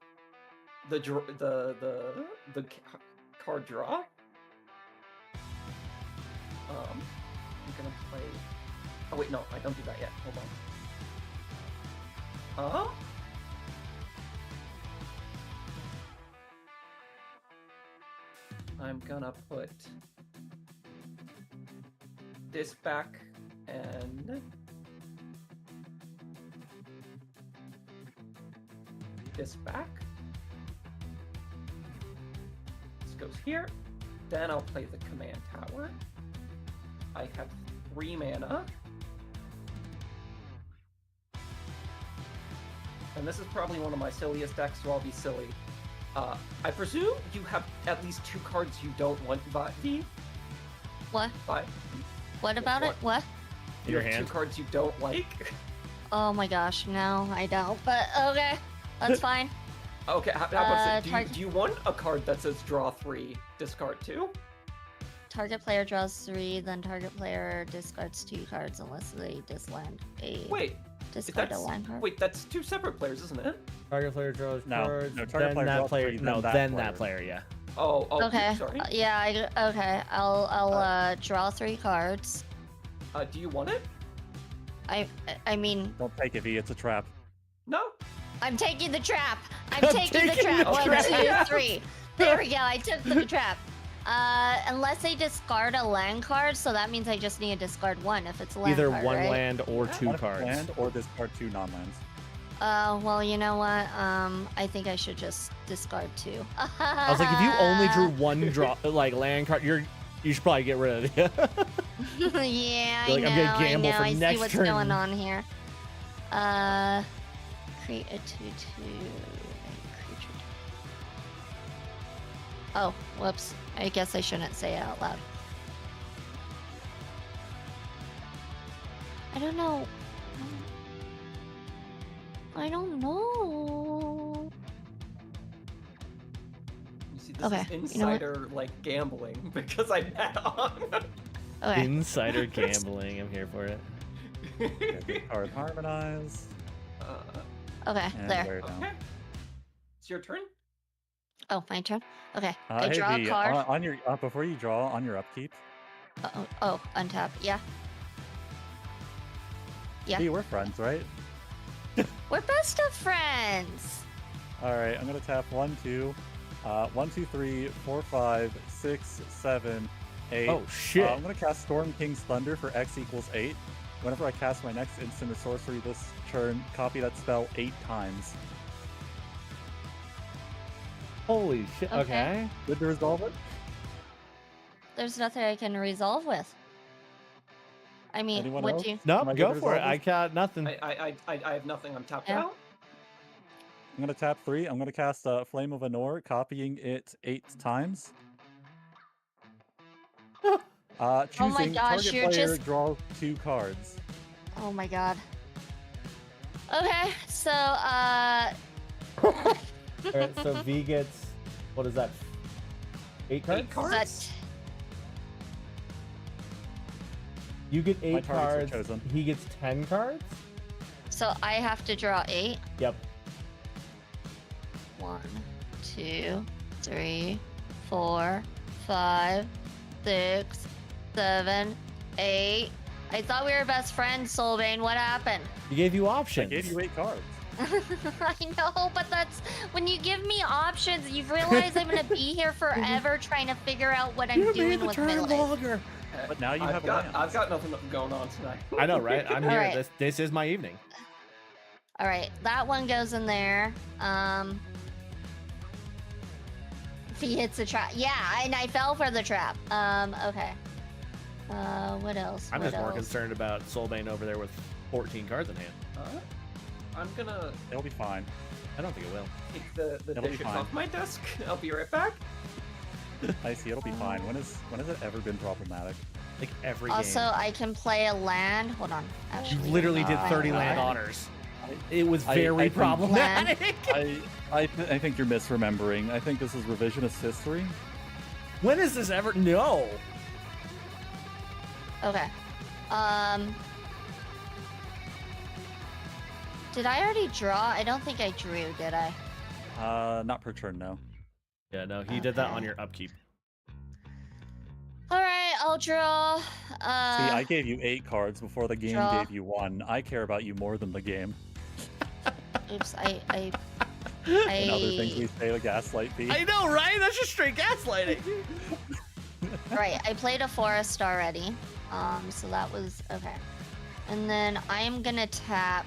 card draw. I'm gonna play. Oh wait, no, I don't do that yet. Hold on. I'm gonna put this back and this back. This goes here. Then I'll play the command tower. I have 3 mana. And this is probably one of my silliest decks, so I'll be silly. I presume you have at least 2 cards you don't want, V? What? Bye. What about it? What? In You your have hand? 2 cards you don't like? Oh my gosh, no, I don't. But okay, that's fine. Okay, how about this? target- Do you want a card that says draw 3, discard 2? target player draws 3, then target player discards 2 cards unless they disland a Wait, discard a that's land card. wait, that's 2 separate players, isn't it? Target player draws No, cards. no, target then player that draws player. 3, No, then then that that player. Yeah. Oh, Okay. sorry. Yeah. Okay. I'll draw 3 cards. Do you want it? I mean, Don't take it, V. It's a trap. No. I'm taking the trap. I'm I'm taking the taking trap. the 1, trap. 2, 3. There we go. I took the trap. Unless they discard a land card, so that means I just need to discard 1 if it's a land Either card, one right? land or Yeah. 2 One cards. land or discard 2 non-lands. Well, you know what? I think I should just discard 2. I was like, if you only drew 1 draw like land card, you should probably get rid of it. Yeah, You're like, I I'm know. gonna gamble I know. for I next see what's turn. going on here. Create a 2/2 creature. Oh, whoops. I guess I shouldn't say it out loud. I don't know. I don't know. You see, this Okay, is you know what? insider like gambling because I bet on. Okay. Insider gambling. I'm here for it. Okay, card harmonize. Okay, And there. wear it down. Okay. It's your turn. Oh, my turn. Okay. I Hey, draw V, a card. on your before you draw on your upkeep. Oh, untap. Yeah. Yeah. V, we're friends, right? We're best of friends. All right, I'm gonna tap 1, 2, 1, 2, 3, 4, 5, 6, 7, 8. Oh shit. I'm gonna cast Storm King's Thunder for X equals 8. Whenever I cast my next instant or sorcery this turn, copy that spell 8 times. Holy shit. Okay. Okay. Good to resolve it? There's nothing I can resolve with. I mean, Anyone would else? you? Nope. Am I Go good for it. to I resolve got nothing. I have nothing. I'm tapped Yeah. out. I'm gonna tap 3. I'm gonna cast Flame of Anor, copying it 8 times. Choosing gosh, target you're player just- draw 2 cards. Oh my god. Okay, so Alright, so V gets, what is that? 8 cards? 8 cards. that You get 8 targets are cards. chosen. He gets 10 cards? so I have to draw 8. Yep. 1, 2, 3, 4, 5, 6, 7, 8. I thought we were best friends, Soulbane. What happened? He gave you I options. gave you 8 cards. I know, but that's when you give me options, you realize I'm gonna be here forever trying to figure out what I'm doing with my life. longer. But now you I've have got lands. I've got nothing going on tonight. I know, right? I'm here. Alright. This is my evening. All right, that one goes in there. If he hits the trap, yeah, and I fell for the trap. Okay. What else? I'm What just more else? concerned about Soulbane over there with 14 cards in hand. I'm gonna It'll be fine. I don't think it will. take the It'll be dishes fine. off my desk. I'll be right back. I see. It'll be fine. When has it ever been problematic? Like every Also, game. I can play a land. Hold on. You Actually, literally did Ah, 30 land right. honors. It was I very think- problematic. I think you're misremembering. I think this is revisionist history. When is this ever? No. Okay. Did I already draw? I don't think I drew, did I? Not per turn, no. Yeah, no, he did that on Okay. your upkeep. All right, I'll draw. See, I gave you 8 cards before the game draw. gave you 1. I care about you more than the game. Oops, I And other things we say to gaslight fee. I know, right? That's just straight gaslighting. Right, I played a forest already. So that was okay. And then I'm gonna tap.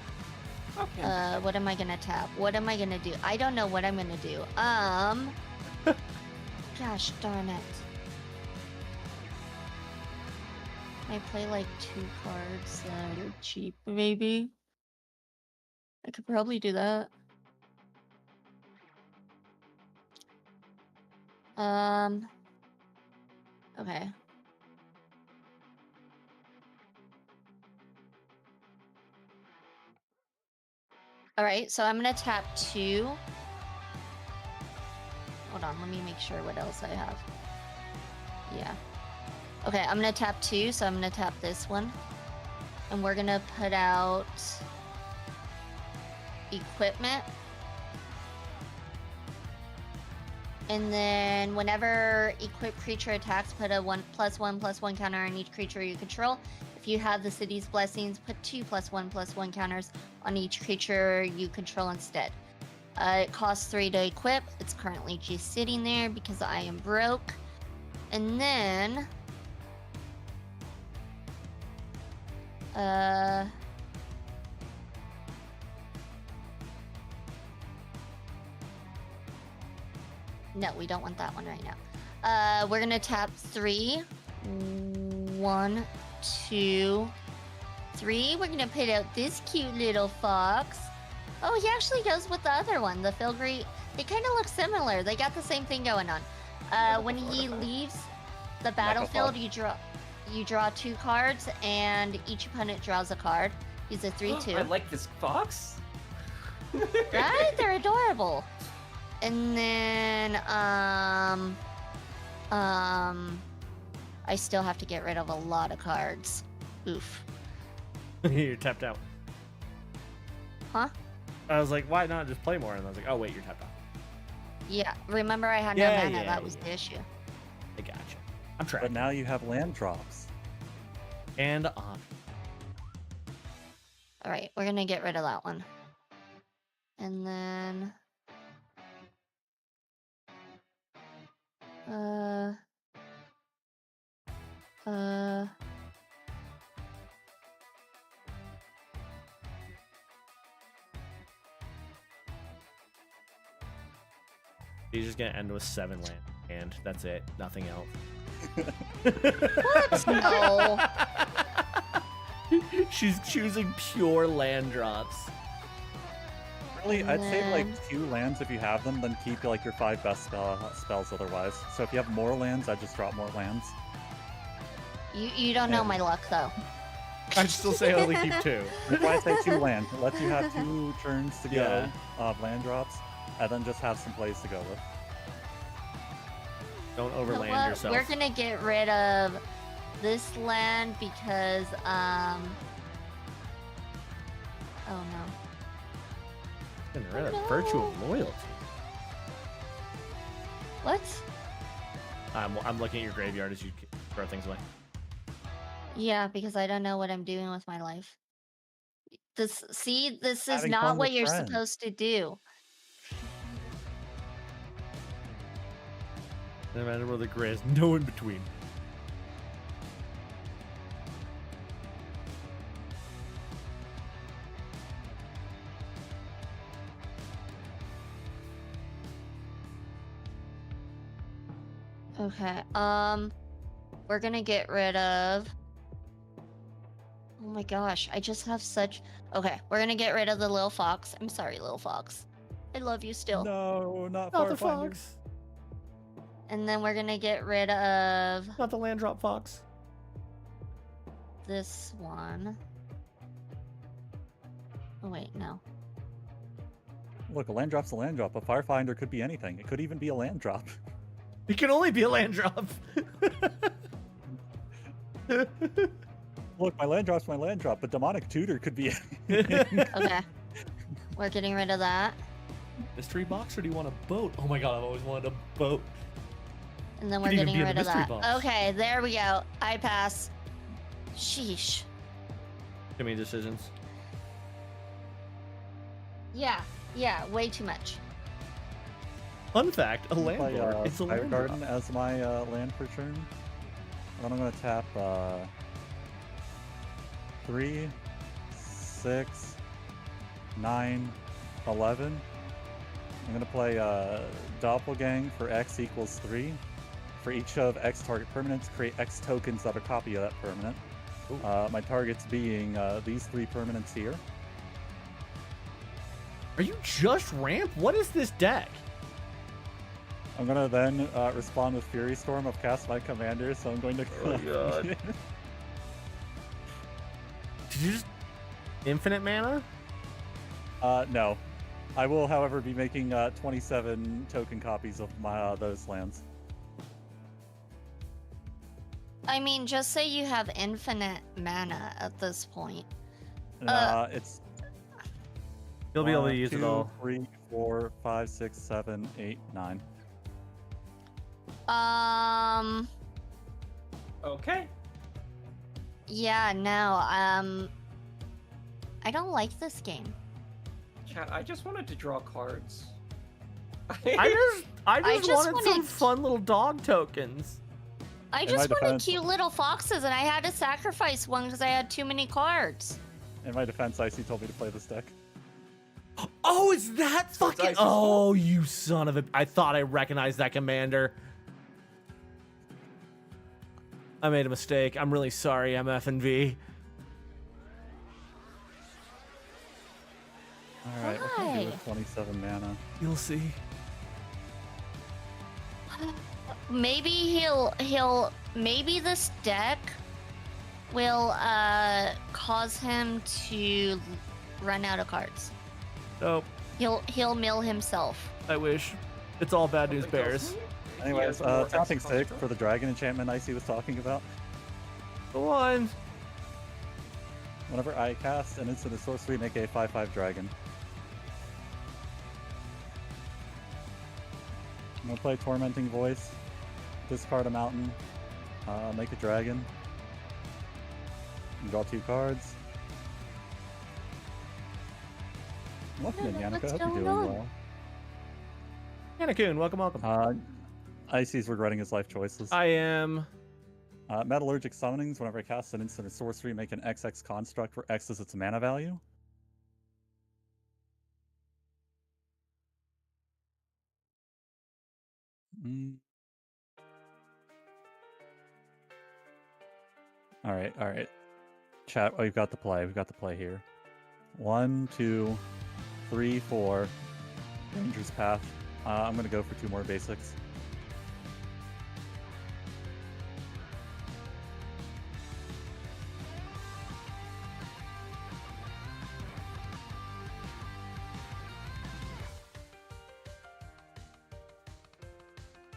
Okay. What am I gonna tap? What am I gonna do? I don't know what I'm gonna do. Gosh darn it. I play like 2 cards that are cheap, maybe. I could probably do that. Okay. All right, so I'm gonna tap 2. Hold on, let me make sure what else I have. Yeah. Okay, I'm gonna tap 2, so I'm gonna tap this one. And we're gonna put out equipment. And then whenever equipped creature attacks, put a 1+1/+1 counter on each creature you control. If you have the city's blessings, put 2 +1/+1 counters on each creature you control instead. It costs 3 to equip. It's currently just sitting there because I am broke. And then no, we don't want that one right now. We're gonna tap 3. 1, 2, 3. We're gonna put out this cute little fox. Oh, he actually goes with the other one, the Filgri. They kind of look similar. They got the same thing going on. When he leaves the battlefield, you draw 2 cards, and each opponent draws a card. He's a 3/2. I like this fox. Right? They're adorable. And then, I still have to get rid of a lot of cards. Oof. You're tapped out. Huh? I was like, why not just play more? And I was like, oh wait, you're tapped out. Yeah, remember I had Yeah, no mana, yeah, that was yeah. the issue. I gotcha. I'm But tracking. now you have land drops. And on. Alright, we're gonna get rid of that one. And then... He's just gonna end with 7 land, and that's it. Nothing else. What? No. She's choosing pure land drops. Really, I'd say like And 2 lands if you have them, then keep like your 5 best spells otherwise. So if you have more lands, I'd just drop more lands. You don't know Yeah. my luck, though. I'd still say only keep 2. That's why I say 2 lands. It lets you have 2 turns to go Yeah. of land drops, and then just have some plays to go with. Don't You know overland what? yourself. We're gonna get rid of this land because, oh no. Getting rid of no. virtue of loyalty. What? I'm looking at your graveyard as you throw things away. Yeah, because I don't know what I'm doing with my life. This is Having not fun what with you're friends. supposed to do. No matter where the gray is, no in between. Okay, we're gonna get rid of... Oh my gosh, I just have such... Okay, we're gonna get rid of the little fox. I'm sorry, little fox. I love you still. No, not Not the Farfinder. fox. And then we're gonna get rid of Not the land drop fox. this one. Oh wait, no. Look, a land drop's a land drop. A Firefinder could be anything. It could even be a land drop. It can only be a land drop. Look, my land drop's my land drop, but Demonic Tutor could be anything. Okay. We're getting rid of that. Mystery box, or do you want a boat? Oh my god, I've always wanted a boat. And then we're Could even getting be in the rid of mystery that. box. Okay, there we go. I pass. Sheesh. Too many decisions. Yeah, way too much. Fun fact, a Play landlord is a Fire land Garden drop. as my land for turn. And then I'm gonna tap 3, 6, 9, 11. I'm gonna play Doppelgang for X equals 3. For each of X target permanents, create X tokens that are a copy of that permanent. My targets being these 3 permanents here. Are you just ramp? What is this deck? I'm gonna then respond with Fury Storm of cast my commander, so I'm going to. Oh, God. Did you just infinite mana? No. I will, however, be making 27 token copies of my those lands. I mean, just say you have infinite mana at this point. It's You'll be able to 1, use it 2, all. 3, 4, 5, 6, 7, 8, 9. Okay. Yeah, no, I don't like this game. Chat, I just wanted to draw cards. I just just wanted some wanted- fun little dog tokens. I In just my wanted defense- cute little foxes, and I had to sacrifice one because I had too many cards. In my defense, Icy told me to play this deck. Oh, is that So it's fucking? Icy's fault? Oh, you son of a! I thought I recognized that commander. I made a mistake. I'm really sorry, MF and V. All right, what can I do Why? with 27 mana? You'll see. Maybe maybe this deck will cause him to run out of cards. Nope. He'll mill himself. I wish. It's all bad news Something tells bears. me he Anyways, has more taunting X stick construct. for the dragon enchantment Icy was talking about. Go on. Whenever I cast an instant sorcery, make a 5/5 dragon. I'm gonna play Tormenting Voice, discard a mountain, make a dragon, and draw 2 cards. Welcome in, Yeah, Yannicka. what's Hope you're going doing on? well. Anna-kun, welcome. Icy's regretting his life choices. I am. Metallurgic Summonings, whenever I cast an instant or sorcery, make an XX construct where X is its mana value. Alright. Chat, we've got the play. We've got the play here. 1, 2, 3, 4. Ranger's Path. I'm gonna go for 2 more basics.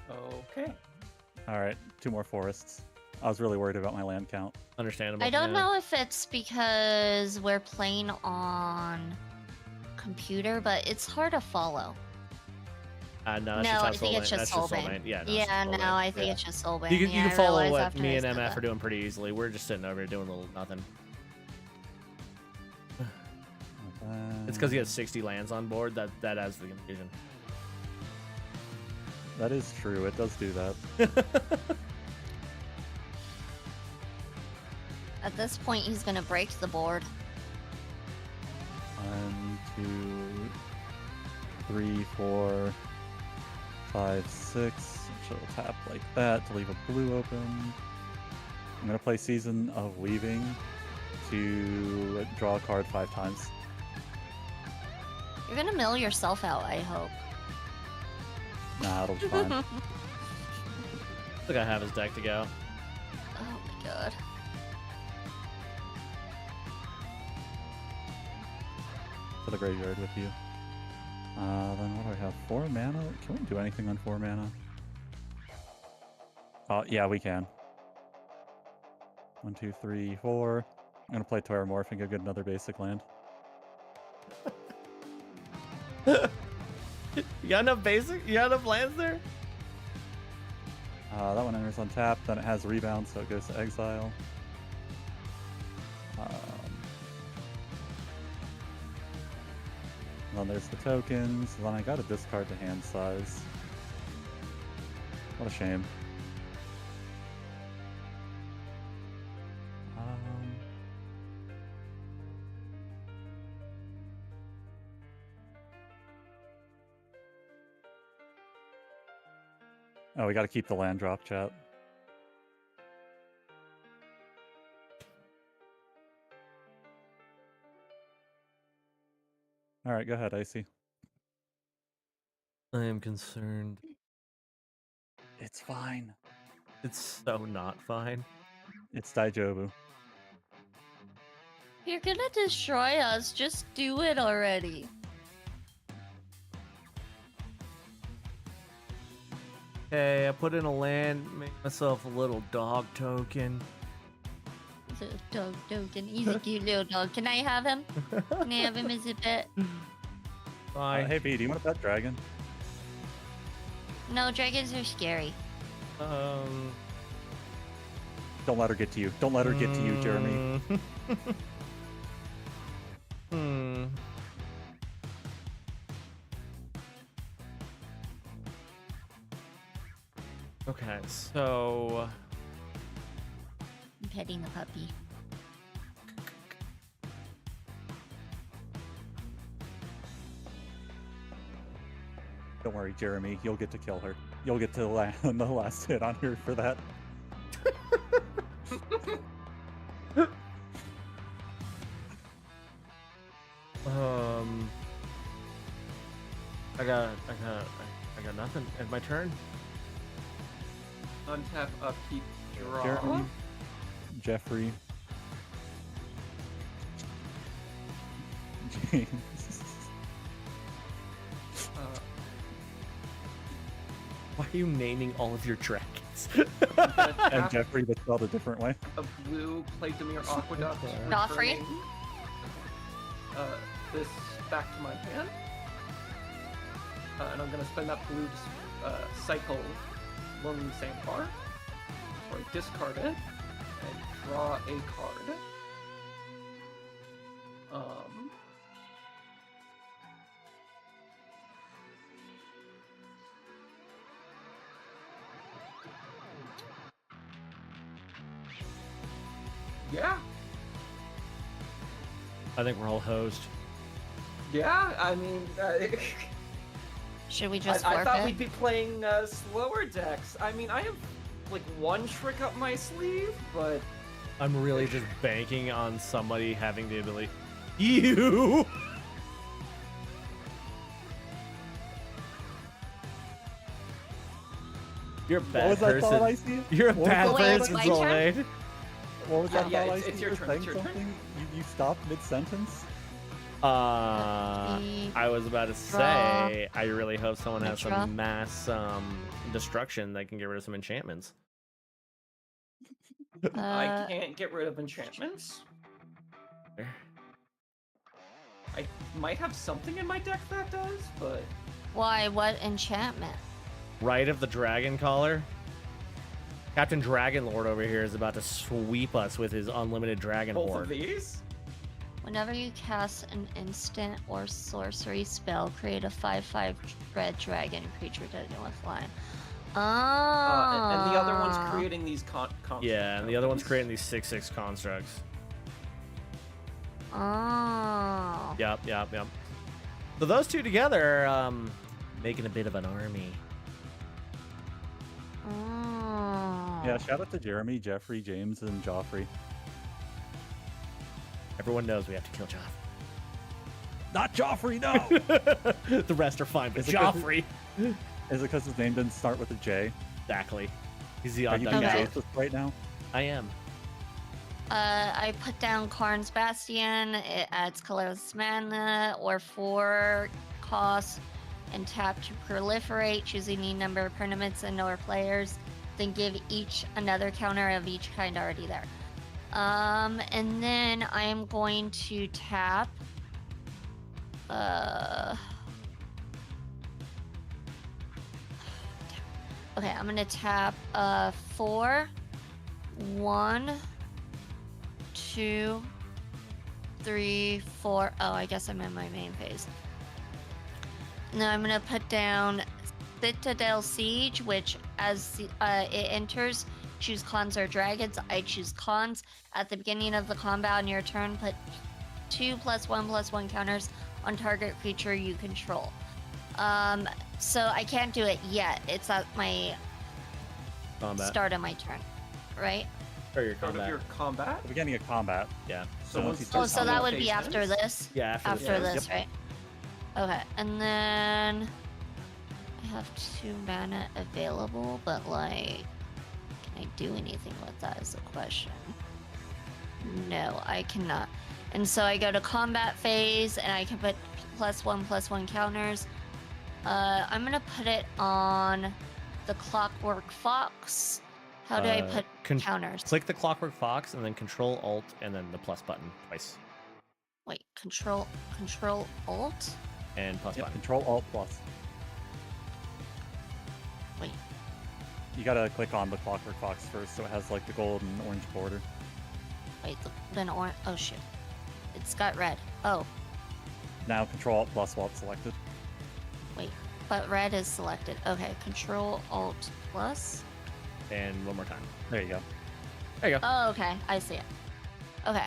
Okay. Alright, 2 more forests. I was really worried about my land count. Understandable. I don't yeah. know if it's because we're playing on computer, but it's hard to follow. No, that's No, just I how think it's Soulbane- just that's Soulbane. Yeah, no, Yeah, it's no, Soulbane. I think Yeah. it's just Soulbane. You can, Yeah, you I can follow realized what after me I and said MF that. are doing pretty easily. We're just sitting over here doing a little nothing. It's because he has 60 lands on board. That adds the confusion. That is true. It does do that. At this point, he's gonna break the board. 1, 2, 3, 4, 5, 6. She'll tap like that to leave a blue open. I'm gonna play Season of Weaving to draw a card 5 times. You're gonna mill yourself out, I hope. Nah, it'll be fine. I think I have his deck to go. Oh my god. To the graveyard with you. Then what do I have? 4 mana? Can we do anything on 4 mana? Yeah, we can. 1, 2, 3, 4. I'm gonna play Terramorph and go get another basic land. You got enough basic? You got enough lands there? That one enters on tap, then it has rebound, so it goes to exile. Then there's the tokens, then I gotta discard the hand size. What a shame. Oh, we gotta keep the land drop, chat. Alright, go ahead, Icy. I am concerned. It's fine. It's so not fine. It's Daijobu. You're gonna destroy us. Just do it already. Hey, I put in a land, made myself a little dog token. Little dog token. He's a cute little dog. Can I have him? Can I have him as a pet? Bye. Hey, B, do you want a pet dragon? No, dragons are scary. Don't let her get to you. Don't let her get to you, Jeremy. Hmm. Okay, so I'm petting the puppy. Don't worry, Jeremy. You'll get to kill her. You'll get to land the last hit on her for that. I got nothing. It's my turn. Untap, upkeep, draw. Jeremy, Jeffrey, James. Why are you naming all of your dragons? I'm gonna And tap Jeffrey, but spelled a different way. a blue Playdemir Aqueduct. Joffrey? returning, this back to my hand. And I'm gonna spend that blue to cycle Lonely Sandbar. Or discard it. And draw a card. Yeah. I think we're all hosed. Yeah, I mean, Should we just I thought forfeit? we'd be playing slower decks. I mean, I have like one trick up my sleeve, but I'm really just banking on somebody having the ability. You. You're a What bad was that thought I person. see? You're a What bad was that? person, Wait, my turn? Zollade. What was that Yeah, thought I it's see? your You turn, were it's your saying turn. something? You stopped mid-sentence? I was about to Draw. say, I really hope someone has Draw. some mass destruction that can get rid of some enchantments. I can't get rid of enchantments. I might have something in my deck that does, but Why? What enchantment? Right of the Dragon Caller. Captain Dragon Lord over here is about to sweep us with his unlimited dragon both horde. of these. Whenever you cast an instant or sorcery spell, create a 5/5 red dragon creature dealing with flying. Oh. And the other one's creating these constructs. Yeah, and the other one's creating these 6/6 constructs. Oh. Yep. So those two together, making a bit of an army. Oh. Yeah, shout out to Jeremy, Jeffrey, James, and Joffrey. Everyone knows we have to kill Joffrey. Not Joffrey, no! The rest are fine, but Is it 'cause Joffrey. Is it because his name didn't start with a J? Exactly. He's the Are odd you duck being Okay. out. racist right now? I am. I put down Karn's Bastion. It adds colorless mana or 4 costs and tap to proliferate, choose any number of permanents and or players, then give each another counter of each kind already there. And then I am going to tap. Okay, I'm gonna tap 4, 1, 2, 3, 4. Oh, I guess I'm in my main phase. Now I'm gonna put down Citadel Siege, which as it enters, choose cons or dragons. I choose cons. At the beginning of the combat on your turn, put 2+1/+1 counters on target creature you control. So I can't do it yet. It's at my Combat. start of my turn, right? Or your Part of combat. your combat. The beginning of combat. Yeah. So once you once start Oh, so combat- that would be phase after ends? this? Yeah, after After this. this, right? Okay, and then I have 2 mana available, but like, can I do anything with that is the question. No, I cannot. And so I go to combat phase, and I can put +1/+1 counters. I'm gonna put it on the Clockwork Fox. How do I put counters? Click the Clockwork Fox and then Control Alt and then the plus button twice. Wait, Control Alt. And plus Yep, button. Control Alt Plus. Wait. You gotta click on the Clockwork Fox first, so it has like the gold and orange border. Wait, then orange. Oh shit. It's got red. Oh, Now Control Alt Plus while it's selected. wait. But red is selected. Okay, Control Alt Plus. And one more time. There you go. There you go. Oh, okay. I see it. Okay.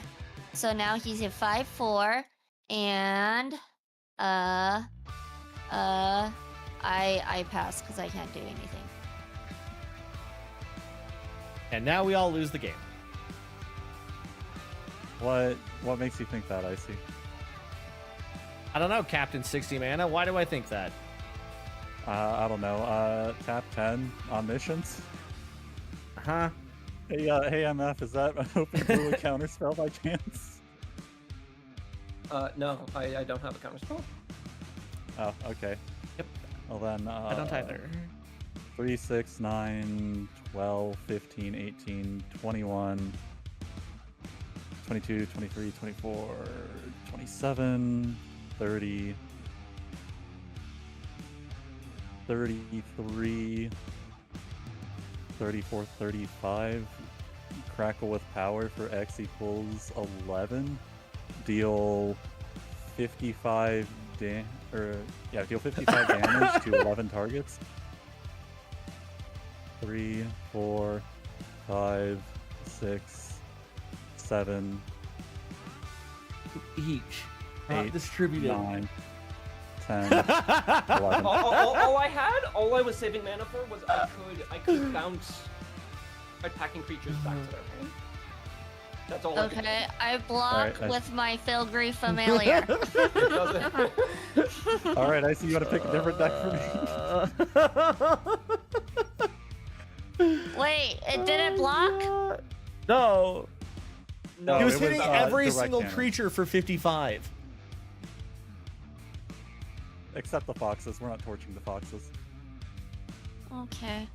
So now he's at 5-4, and I pass because I can't do anything. And now we all lose the game. What makes you think that, Icy? I don't know, Captain 60 Mana. Why do I think that? I don't know. Tap 10 on missions. Huh? Hey, hey, MF, is that an open blue counter spell by chance? No, I don't have a counterspell. Oh, okay. Yep. Well then, I don't either. 3, 6, 9, 12, 15, 18, 21, 22, 23, 24, 27, 30, 33, 34, 35. Crackle with power for X equals 11. Deal 55 deal 55 damage to 11 targets. 3, 4, 5, 6, 7, Each. 8, distributed. 9, 10, 11. all I was saving mana for was I could bounce attacking creatures back to their hand. That's all. Okay, I block Alright, nice. with my Filgry Familiar. It doesn't. Alright, I see you want to pick a different deck for me. Wait, it didn't block? No. No, He was it hitting was, every direct single damage. creature for 55. Except the foxes. We're not torching the foxes. Okay.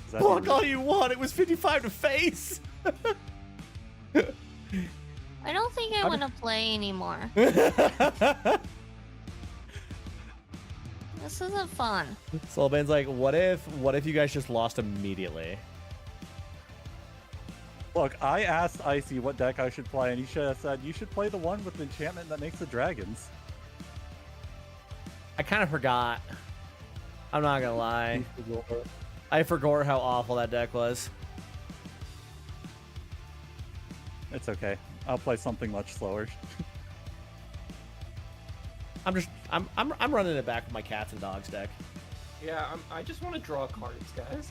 Is that Block the- all you want. It was 55 to face. I don't think I want to play anymore. This isn't fun. Soulbane's like, what if you guys just lost immediately? Look, I asked Icy what deck I should play, and he should have said, you should play the one with the enchantment that makes the dragons. I kind of forgot. I'm not gonna lie. I forgot how awful that deck was. It's okay. I'll play something much slower. I'm running it back with my cats and dogs deck. Yeah, I just want to draw cards, guys.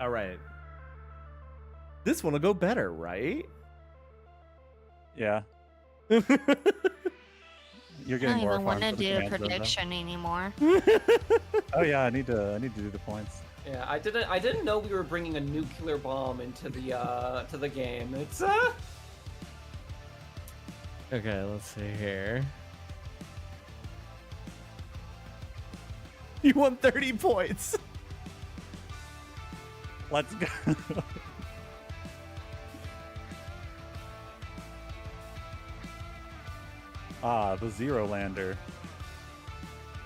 All right. This one will go better, right? Yeah. You're I getting don't more even want to farms for the do a command zone, though. prediction anymore. Oh yeah, I need to do the points. Yeah, I didn't know we were bringing a nuclear bomb into the to the game. It's Okay, let's see here. You won 30 points. Let's go. Ah, the Zero Lander.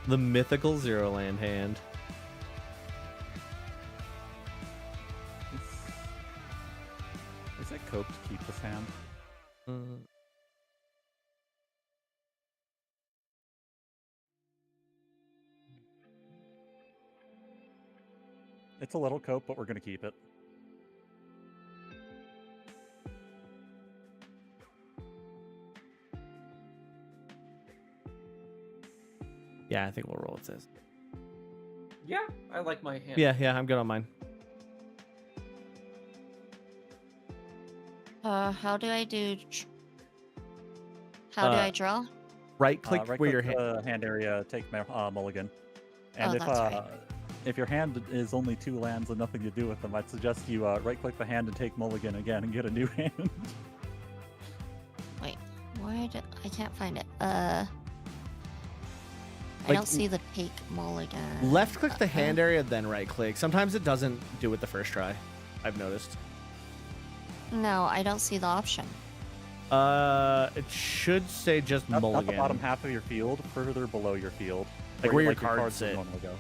The mythical Zero Land hand. Is it cope to keep this hand? It's a little cope, but we're gonna keep it. Yeah, I think we'll roll with this. yeah, I like my hand. Yeah, I'm good on mine. How do I do? How do I draw? Right click right where click your hand. the hand area, take mulligan. And Oh, if that's right. if your hand is only 2 lands and nothing to do with them, I'd suggest you right click the hand and take mulligan again and get a new hand. Wait, where did I can't find it? I Like, don't see the take mulligan. Left click the hand area, then right click. Sometimes it doesn't do it the first try. I've noticed. No, I don't see the option. It should say just Not mulligan. the bottom half of your field, further below your field. Like where your cards cards would sit. normally go.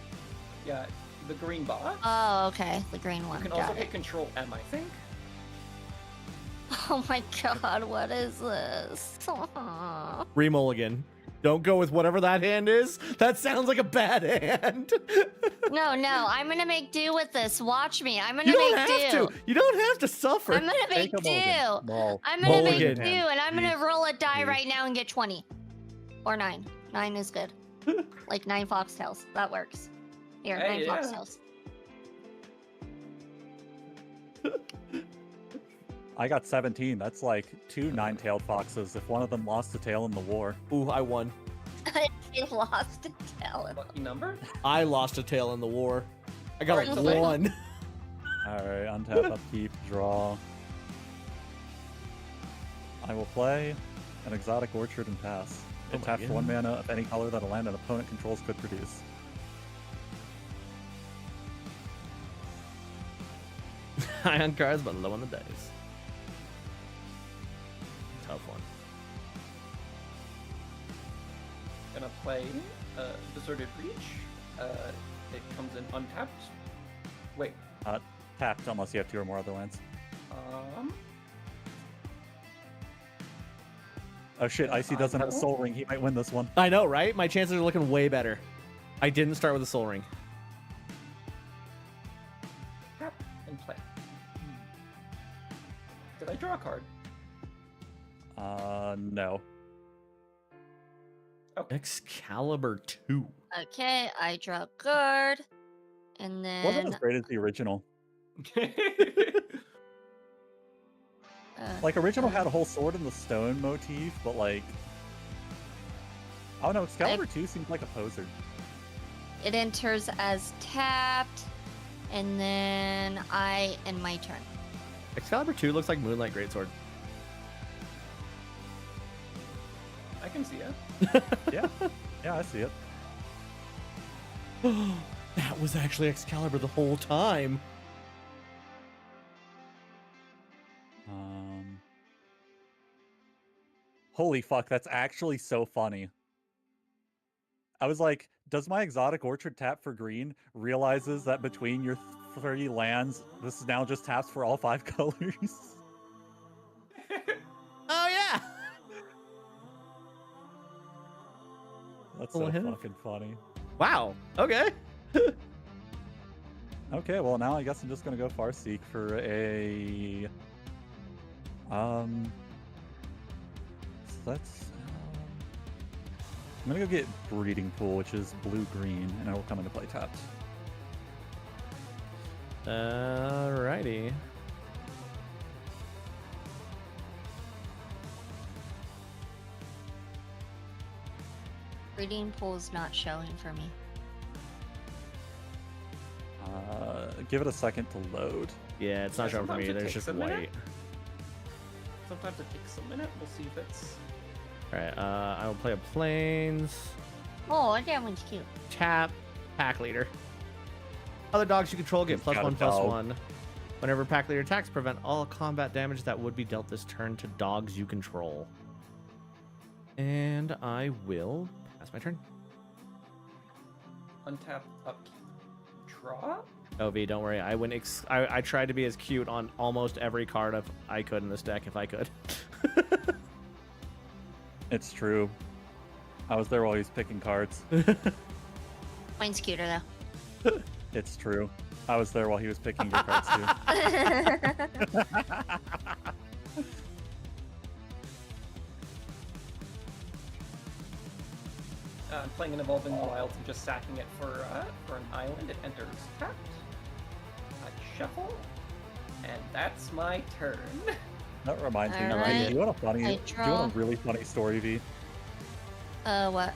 Yeah, the green box. Oh, okay, the green You one. can Got also it. hit Control M, I think. Oh my god, what is this? Remulligan. Don't go with whatever that hand is. That sounds like a bad hand. No, I'm gonna make do with this. Watch me. I'm gonna You don't make have do. to. You don't have to suffer. I'm gonna make Take a do. mulligan. Mull. I'm gonna make Mulligan. do, and I'm gonna roll a die Jeez. right now and get 20. Or 9. 9 is good. Like 9 foxtails. That works. Here, Hey, 9 yeah. foxtails. I got 17. That's like 2 9-tailed foxes if one of them lost a tail in the war. Ooh, I won. He lost a tail. Lucky number. I lost a tail in the war. I got Alright, a so- 1. Alright, untap, upkeep, draw. I will play an exotic orchard and pass. Oh It my taps God. 1 mana of any color that a land an opponent controls could produce. High on cards, but low on the dice. Tough one. Gonna play Deserted Reach. It comes in untapped. Wait. Tapped unless you have 2 or more other lands. Oh shit, Icy doesn't have a soul ring. He might win this one. I know, right? My chances are looking way better. I didn't start with a soul ring. Tap and play. Did I draw a card? No. Excalibur 2. Okay, I draw a card. And Wasn't then as great as the original. uh, Like, original had a whole sword in the stone motif, but like... I don't know, Excalibur 2 seems like a poser. it enters as tapped. And then I end my turn. Excalibur 2 looks like Moonlight Greatsword. I can see it. Yeah, yeah, I see it. That was actually Excalibur the whole time. Holy fuck, that's actually so funny. I was like, does my exotic orchard tap for green? Realizes that between your 30 lands, this is now just taps for all 5 colors. Oh, yeah. That's Full so hit. fucking funny. Wow. Okay. Okay, well now I guess I'm just gonna go Farseek for a so that's I'm gonna go get Breeding Pool, which is blue-green, and I will come into play tapped. Alrighty. Breeding pool's not showing for me. Give it a second to load. Yeah, it's not Yeah, showing for me. sometimes it There's takes just a minute. white. Sometimes it takes a minute. We'll see if it's. Alright, I will play a Plains. Oh, that one's cute. Tap. Pack Leader. Other dogs you control get He's got a +1/+1. dog. Whenever Pack Leader attacks, prevent all combat damage that would be dealt this turn to dogs you control. And I will pass my turn. Untap, upkeep, draw. OV, don't worry. I went. I tried to be as cute on almost every card of I could in this deck if I could. It's true. I was there while he was picking cards. Mine's cuter though. It's true. I was there while he was picking your cards too. I'm playing an Evolving Wilds and just sacking it for an island. It enters tapped. I shuffle, and that's my turn. That reminds me. Alright. Do you want a funny? I Do you want a really funny story, V? What?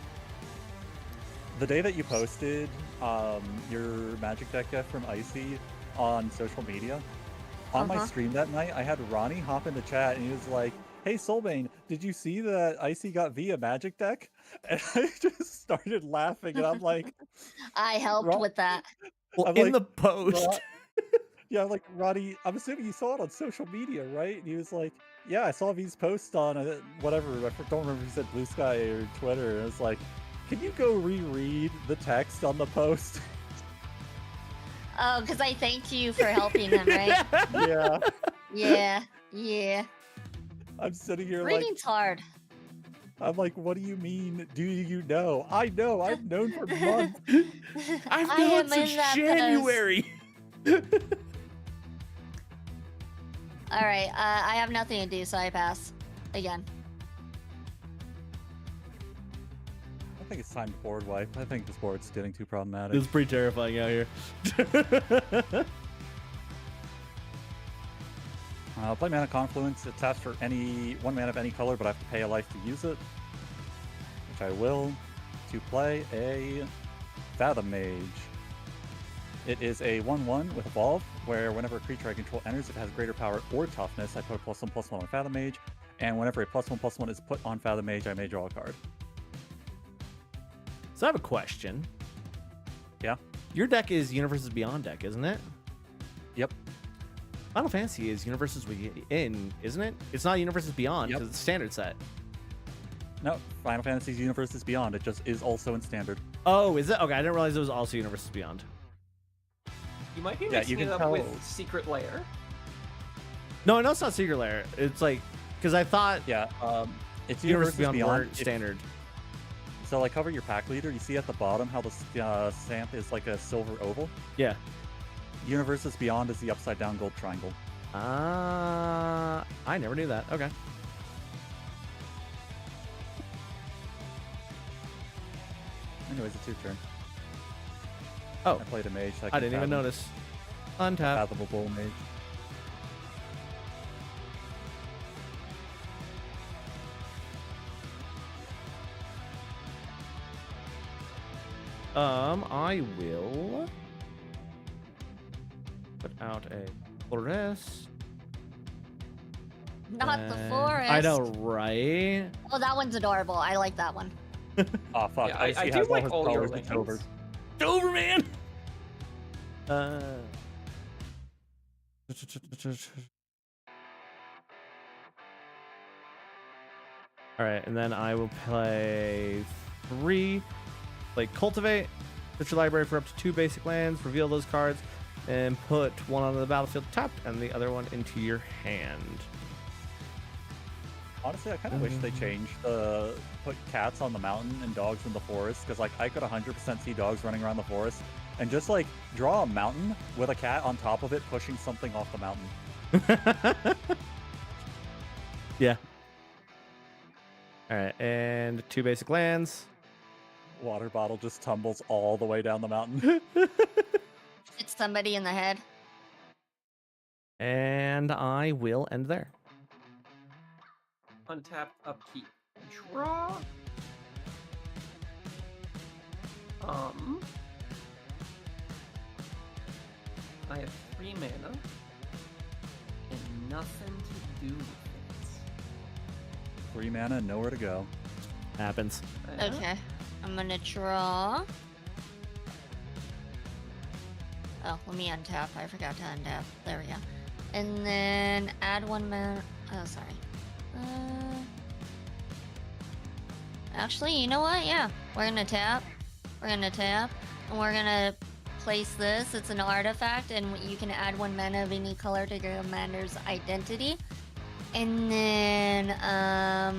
The day that you posted your Magic Deck gift from Icy on social media, on my Uh-huh. stream that night, I had Ronnie hop into chat and he was like, "Hey Soulbane, did you see that Icy got via Magic Deck?" And I just started laughing, and I'm like, I helped Ro- with that. Well, I'm in like, the post. Ro- yeah, I'm like, Ronnie, I'm assuming you saw it on social media, right? And he was like, "Yeah, I saw V's post on whatever. Don't remember if he said Blue Sky or Twitter." And it's like, can you go reread the text on the post? Oh, because I thanked you for helping him, right? Yeah, Yeah. I'm sitting here like, Reading's hard. I'm like, what do you mean? Do you know? I know. I've known for months. I've I known am since in that January. All right. I have nothing to do, so I pass. Again. I think it's time to board wipe. I think this board's getting too problematic. It's pretty terrifying out here. Play Mana Confluence. It taps for any 1 mana of any color, but I have to pay a life to use it, which I will, to play a Fathom Mage. It is a 1/1 with Evolve, where whenever a creature I control enters, if it has greater power or toughness, I put a +1/+1 on Fathom Mage, and whenever a +1/+1 is put on Fathom Mage, I may draw a card. So I have a question. Yeah? Your deck is Universes Beyond deck, isn't it? Yep. Final Fantasy is Universes Within, isn't it? It's not Universes Beyond Yep. because it's standard set. No, Final Fantasy's Universes Beyond. It just is also in Standard. Oh, is it? Okay, I didn't realize it was also Universes Beyond. You might be Yeah, mixing you can it up tell- with Secret Lair. No, I know it's not Secret Lair. It's like, because I thought Yeah, it's Universes Universes Beyond were If- standard. So, like, cover your pack leader. You see at the bottom how the stamp is like a silver oval? Yeah. Universes Beyond is the upside down gold triangle. I never knew that. Okay. Anyways, it's your turn. Oh, I played a mage. So I didn't even notice. Untap. Fathomable mage. I will put out a forest. Not the forest. I know, right? Oh, that one's adorable. I like that one. Oh, fuck. Yeah, Icy I do has like his all your colors. It's lands. over. Doberman. All right, and then I will play 3. Play Cultivate. Put your library for up to 2 basic lands. Reveal those cards, and put one onto the battlefield tapped, and the other one into your hand. Honestly, I kind of wish they changed put cats on the mountain and dogs in the forest, because like I could 100% see dogs running around the forest and just like draw a mountain with a cat on top of it pushing something off the mountain. Yeah. All right, and 2 basic lands. Water bottle just tumbles all the way down the mountain. It's somebody in the head. And I will end there. Untap, upkeep, draw. I have 3 mana and nothing to do with it. 3 mana, nowhere to go. Happens. Okay. I'm gonna draw. Oh, let me untap. I forgot to untap. There we go. And then add 1 mana. Oh, sorry. Actually, you know what? Yeah. We're gonna tap. We're gonna tap. And we're gonna place this. It's an artifact, and you can add 1 mana of any color to your commander's identity. And then, I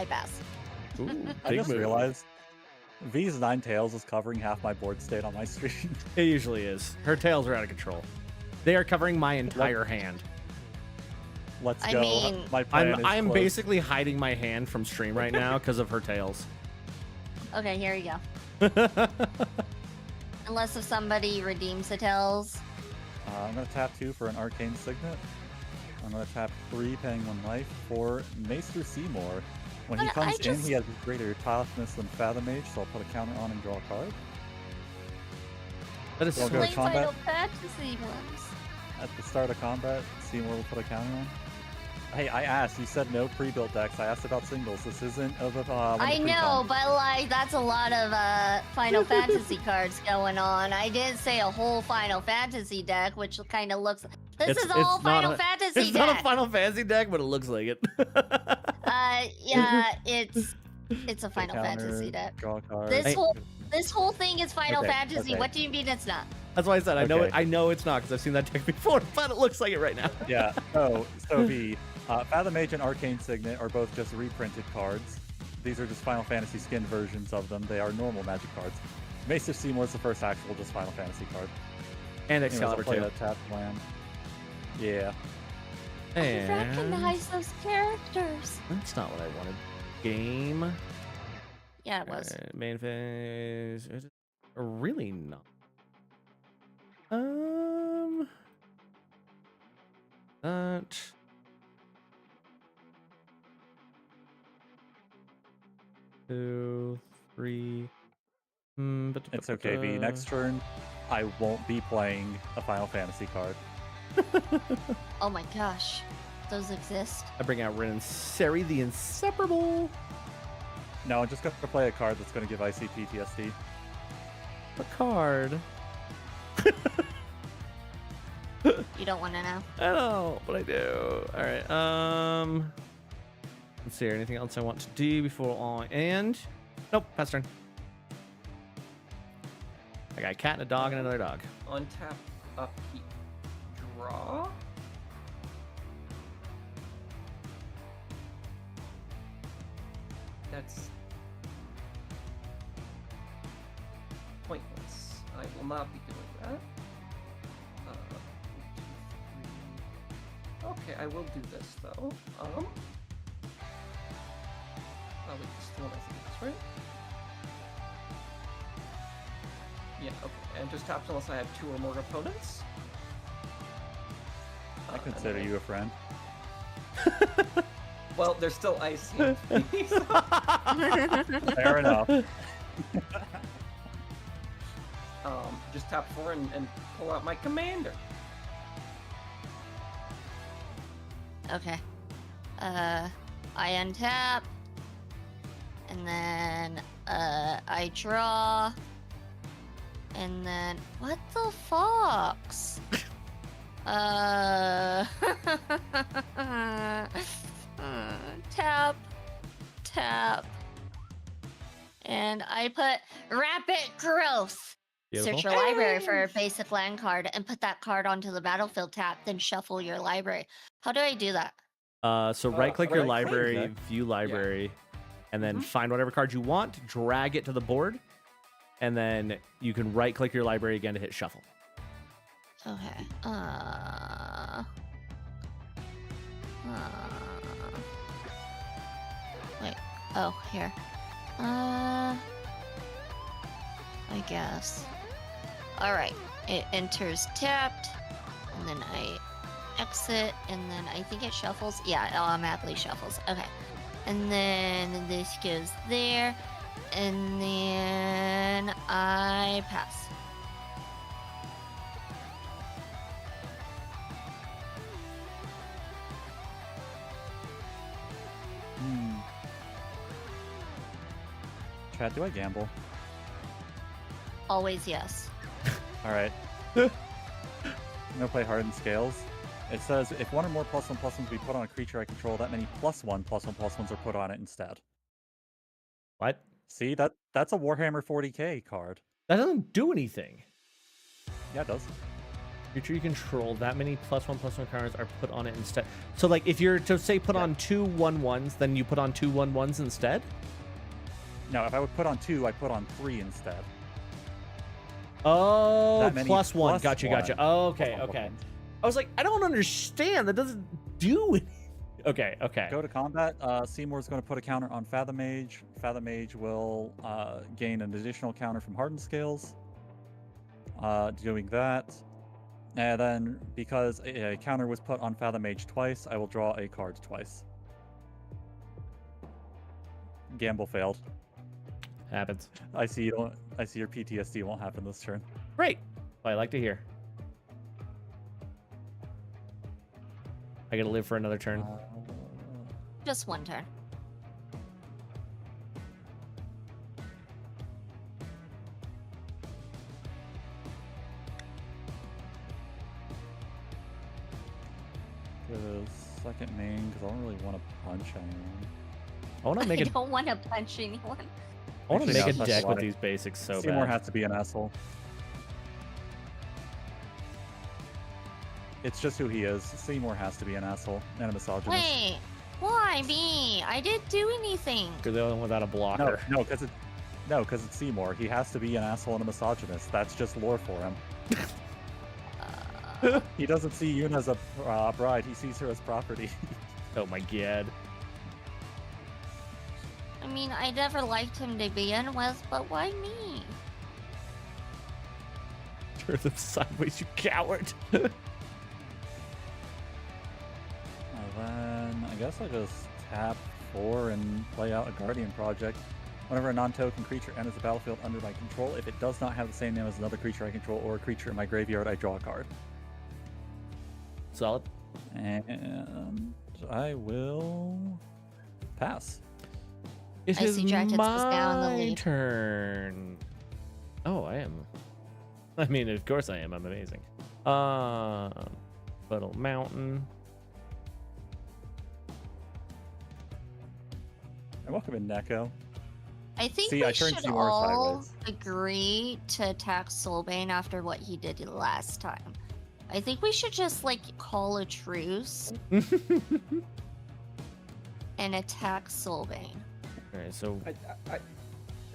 pass. Ooh, I big just move. realized V's Nine Tails is covering half my board state on my stream. It usually is. Her tails are out of control. They are covering my entire hand. Let's I go. mean- My plan is I'm close. basically hiding my hand from stream right now because of her tails. Okay, here you go. Unless if somebody redeems the tails. I'm going to tap 2 for an Arcane Signet. I'm going to tap 3, paying 1 life for Maester Seymour. When he But comes I in, just- he has greater toughness than Fathom Mage, so I'll put a counter on and draw a card. That is Well, so go to Play combat. Final Fantasy ones. At the start of combat, Seymour will put a counter on. Hey, I asked. You said no pre-built decks. I asked about singles. This isn't of one I of know, pre-con. but like that's a lot of Final Fantasy cards going on. I did say a whole Final Fantasy deck, which kind of looks. This is all not Final a- Fantasy It's deck. not a Final Fantasy deck, but it looks like it. Yeah, it's a Final Counter, Fantasy deck. Draw a card. This whole thing is Final Okay, Fantasy. okay. What do you mean it's not? That's why I said I know it. Okay. I know it's not because I've seen that deck before, but it looks like it right now. Yeah. So V, Fathom Mage and Arcane Signet are both just reprinted cards. These are just Final Fantasy skin versions of them. They are normal Magic cards. Mace of Seymour is the first actual just Final Fantasy card. And Anyways, I'll Excalibur play too. a tapped land. Yeah. I And recognize those characters. that's not what I wanted. Game. Yeah, it was. Main phase. Really not. That. Two, three. It's okay, V. Next turn, I won't be playing a Final Fantasy card. Oh my gosh, those exist. I bring out Ren and Seri, the Inseparable. No, I'm just going to play a card that's going to give IC PTSD. What card? You don't want to know. I know, but I do. All right. Let's see. Anything else I want to do before I end? Nope. Pass turn. I got a cat and a dog and another dog. Untap, upkeep, draw. That's pointless. I will not be doing that. One, two, three. Okay, I will do this though. Oh wait, this is the one I think it is, right? Yeah, okay. And just taps unless I have 2 or more opponents. I consider you a friend. Well, there's still ice. Here. Fair enough. Just tap 4 and pull out my commander. Okay. I untap. And then I draw. And then what the fox? Tap. And I put rapid growth. Search your library for a basic land card and put that card onto the battlefield tab, then shuffle your library. How do I do that? So right click your right-click, library, yeah. view library, and then Mhm. find whatever card you want, drag it to the board, and then you can right click your library again to hit shuffle. Okay. Wait. Oh, here. I guess. Alright. It enters tapped, and then I exit, and then I think it shuffles. Yeah, it automatically shuffles. Okay. And then this goes there, and then I pass. Chad, do I gamble? Always yes. All right. I'm gonna play Hardened Scales. It says if 1 or more +1/+1s be put on a creature I control, that many +1/+1/+1s are put on it instead. What? See, that's a Warhammer 40k card. That doesn't do anything. Yeah, it does. Creature you control, that many +1/+1 cards are put on it instead. So, like, if you're to say put on 2 1/1s, then you put on 2 1/1s instead? No, if I would put on 2, I put on 3 instead. Oh, That many +1. +1. Gotcha. Oh, okay, +1/+1s. okay. I was like, I don't understand. That doesn't do anything. Okay. Go to combat. Seymour's going to put a counter on Fathom Mage. Fathom Mage will gain an additional counter from Hardened Scales. Doing that. And then, because a counter was put on Fathom Mage twice, I will draw a card twice. Gamble failed. Happens. I see you don't. I see your PTSD won't happen this turn. Great. I like to hear. I gotta live for another turn. Just one turn. The second main, because I don't really want to punch anyone. I want to make I a. don't want to punch anyone. I want to Actually, make a no, that's deck a with lot of- these basics so Seymour bad. has to be an asshole. It's just who he is. Seymour has to be an asshole and a misogynist. Wait, why me? I didn't do anything. You're the only one without a blocker. No, because it's Seymour. He has to be an asshole and a misogynist. That's just lore for him. He doesn't see Yuna as a bride. He sees her as property. Oh my god. I mean, I never liked him to begin with, but why me? Turn them sideways, you coward. And then I guess I'll just tap 4 and play out a Guardian Project. Whenever a non-token creature enters the battlefield under my control, if it does not have the same name as another creature I control or a creature in my graveyard, I draw a card. Solid. And I will pass. It I is see Jackets was now in the my lead. turn. Oh, I am. I mean, of course I am. I'm amazing. Little mountain. And welcome in, Neko. I think See, I we turned should Seymour all sideways. agree to attack Soulbane after what he did last time. I think we should just like call a truce and attack Soulbane. Alright, so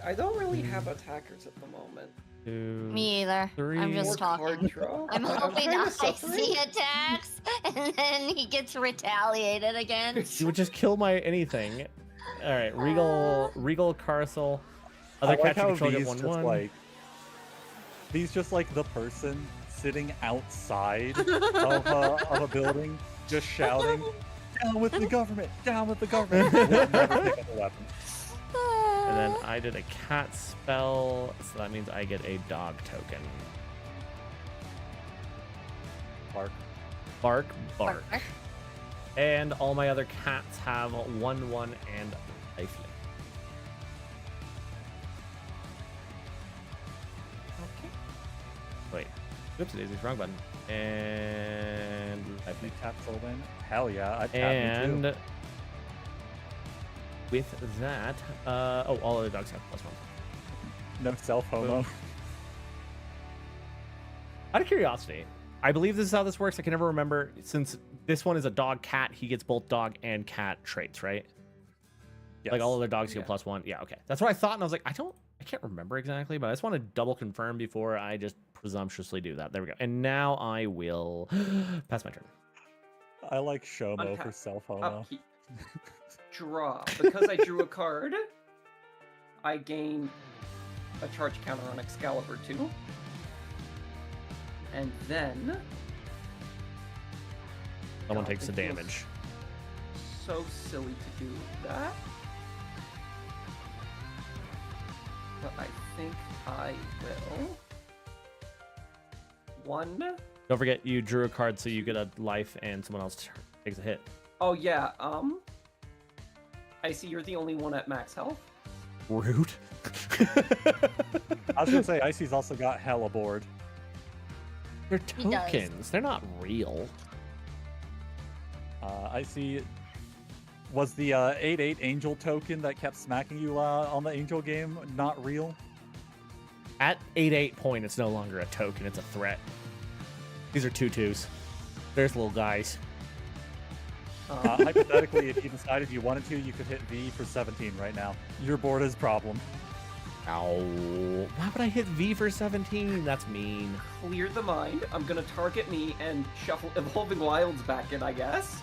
I don't really have attackers at the moment. 2, Me either. 3. I'm just More card talking. draw. I'm hoping kinda I suffering. see attacks and then he gets retaliated against. You would just kill my anything. Alright, Regal Carousel. Other I like cats you how control get these 1 just 1. like these just like the person sitting outside of a building, just shouting, "Down with the government! Down with the government!" Will never pick up a weapon. And then I did a cat spell, so that means I get a dog token. Bark. Bark, bark. And all my other cats have 1/1 and lifelink. Okay. Wait. Oops, daisy, wrong button. And I think tap Soulbane. Hell yeah, I tap and me too. with that, oh, all other dogs have +1. No self homo. Out of curiosity, I believe this is how this works. I can never remember, since this one is a dog cat, he gets both dog and cat traits, right? Yes. Like all other dogs get Yeah. +1. Yeah, okay. That's what I thought, and I was like, I can't remember exactly, but I just want to double confirm before I just presumptuously do that. There we go. And now I will pass my turn. I like Shomo for Untap. self homo. Upkeep. Draw. Because I drew a card, I gain a charge counter on Excalibur 2. And then Someone God, takes the it feels damage. so silly to do that. But I think I will. 1. Don't forget, you drew a card, so you get a life, and someone else takes a hit. Oh yeah, I see you're the only one at max health. Rude. I was gonna say Icy's also got hell aboard. They're He does. tokens. They're not real. Icy was the 8/8 angel token that kept smacking you on the angel game not real? At 8/8 point, it's no longer a token. It's a threat. These are 2/2s. There's little guys. Hypothetically, if you decided you wanted to, you could hit V for 17 right now. Your board is problem. Ow. Why would I hit V for 17? That's mean. Clear the mind. I'm gonna target me and shuffle Evolving Wilds back in, I guess.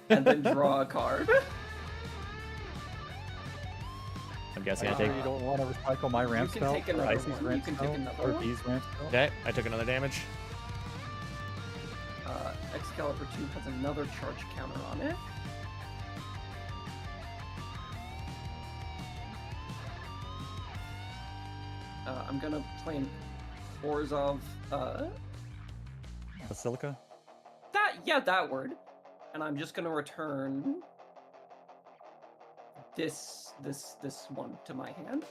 And then draw a card. I'm guessing I Are take. you don't want to recycle my ramp can spell? take or another Icy's one. You ramp can spell? take another Or one. V's ramp spell? Okay, I took another damage. Excalibur 2 has another charge counter on it. I'm gonna play an Orzhov, Basilica? that word. And I'm just gonna return this one to my hand.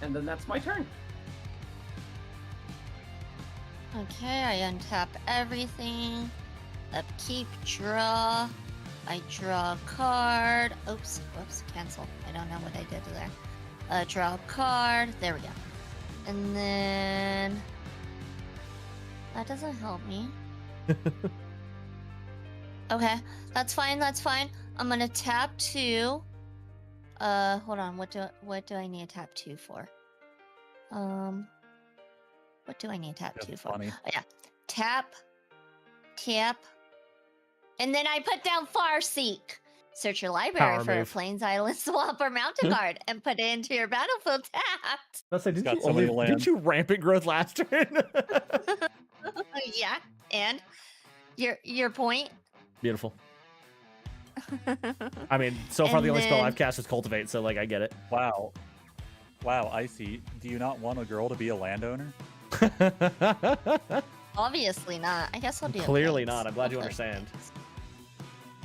And then that's my turn. Okay, I untap everything. Upkeep, draw. I draw a card. Oops, whoops, cancel. I don't know what I did there. Draw a card. There we go. And then that doesn't help me. Okay, that's fine. That's fine. I'm gonna tap 2. Hold on. What do I need to tap 2 for? What do I need to tap That's 2 for? funny. Oh, yeah. Tap, and then I put down Farseek. Search your library Power for move. a Plains Island Swamp or Mountain Guard and put it into your battlefield tapped. Let's say, It's got so many didn't lands. you rampant growth last turn? Yeah, and your point. Beautiful. I mean, so far And the only spell then- I've cast is Cultivate, so like I get it. Wow. Wow, Icy. Do you not want a girl to be a landowner? Obviously not. I guess I'll do Clearly things. not. I'm glad you I'll play understand. things.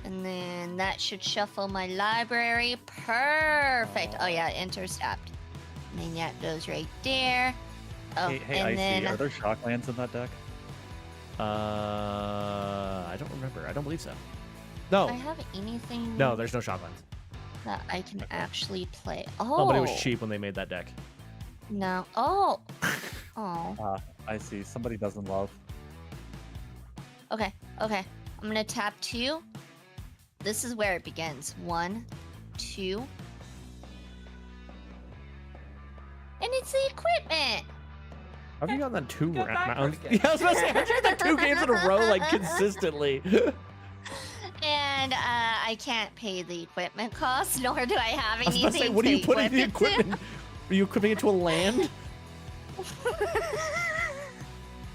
And then that should shuffle my library. Perfect. Oh yeah, intercept. And then that goes right there. Oh, Hey, and Icy, then are there shocklands in that deck? I don't remember. I don't believe so. No. do I have anything No, there's no Shocklands. that I can actually play? Oh, Oh, but it was cheap when they made that deck. No. Oh. Oh. I see. Somebody doesn't love. Okay. Okay. I'm gonna tap 2. This is where it begins. 1, 2. And it's the equipment. Have you gotten that 2 got backwards rounds? again. Yeah, I was about to say, I've had that 2 games in a row, like, consistently. And I can't pay the equipment cost, nor do I have I was anything about to say, what are to you putting the equip it to. equipment? Are you equipping it to a land?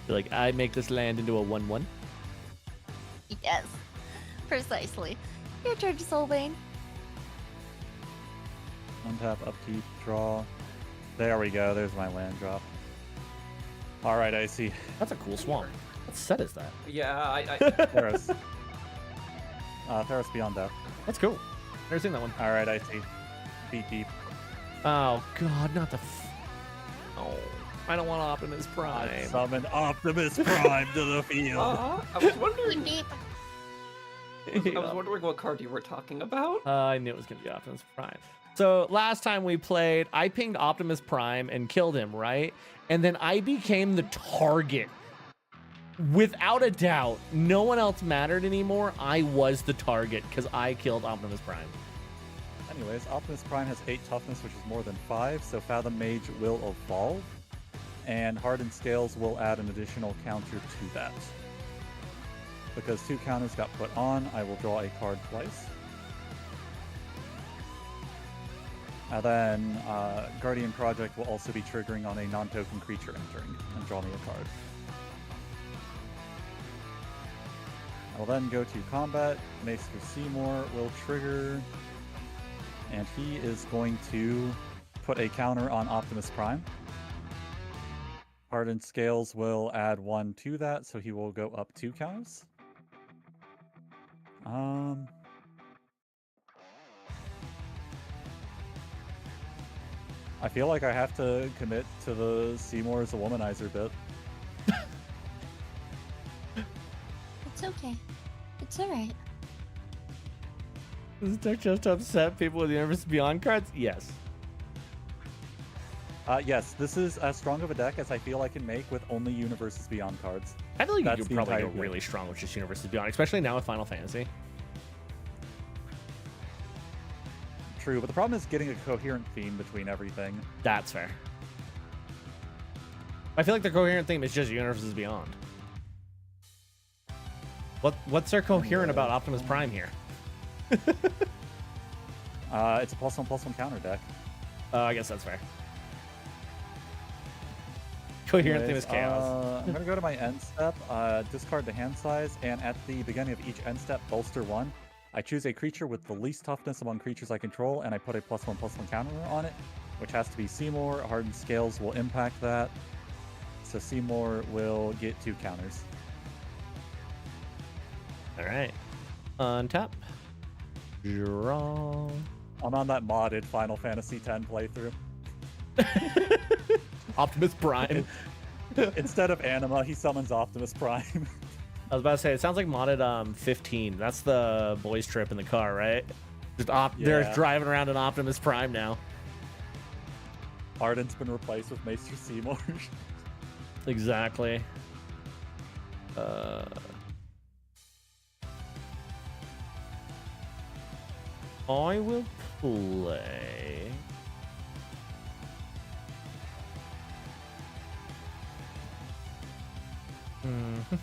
You're like, I make this land into a 1/1. Yes, precisely. Your turn, Soulbane. Untap, upkeep, draw. There we go. There's my land drop. All right, Icy. That's a cool swamp. What set is that? Yeah, I Theros. Theros Beyond Death. That's cool. Never seen that one. All right, Icy. Beat deep. Oh god, not the. Oh, I don't want Optimus I Prime. summon Optimus Prime to the field. I was wondering. Deep. I was wondering what card you were talking about. I knew it was gonna be Optimus Prime. So last time we played, I pinged Optimus Prime and killed him, right? And then I became the target. Without a doubt, no one else mattered anymore. I was the target because I killed Optimus Prime. Anyways, Optimus Prime has 8 toughness, which is more than 5, so Fathom Mage will evolve, and Hardened Scales will add an additional counter to that. Because 2 counters got put on, I will draw a card twice. And then Guardian Project will also be triggering on a non-token creature entering, and draw me a card. I will then go to combat. Maester Seymour will trigger, and he is going to put a counter on Optimus Prime. Hardened Scales will add 1 to that, so he will go up 2 counters. I feel like I have to commit to the Seymour as a womanizer bit. It's okay. It's alright. Is this deck just to upset people with Universe Beyond cards? Yes. Yes, this is as strong of a deck as I feel I can make with only Universes Beyond cards. I feel like That's you could the probably entire go game. really strong with just Universes Beyond, especially now with Final Fantasy. True, but the problem is getting a coherent theme between everything. That's fair. I feel like the coherent theme is just Universes Beyond. What's there coherent about Optimus Prime here? It's a +1/+1 counter deck. I guess that's fair. Coherent theme Anyways, is chaos. I'm gonna go to my end step, discard the hand size, and at the beginning of each end step, bolster 1. I choose a creature with the least toughness among creatures I control, and I put a +1/+1 counter on it, which has to be Seymour. Hardened Scales will impact that. So Seymour will get 2 counters. All right. Untap. Draw. I'm on that modded Final Fantasy X playthrough. Optimus Prime. Instead of Anima, he summons Optimus Prime. I was about to say, it sounds like modded 15. That's the boys trip in the car, right? Just they're Yeah. driving around an Optimus Prime now. Arden's been replaced with Maester Seymour. Exactly. I will play.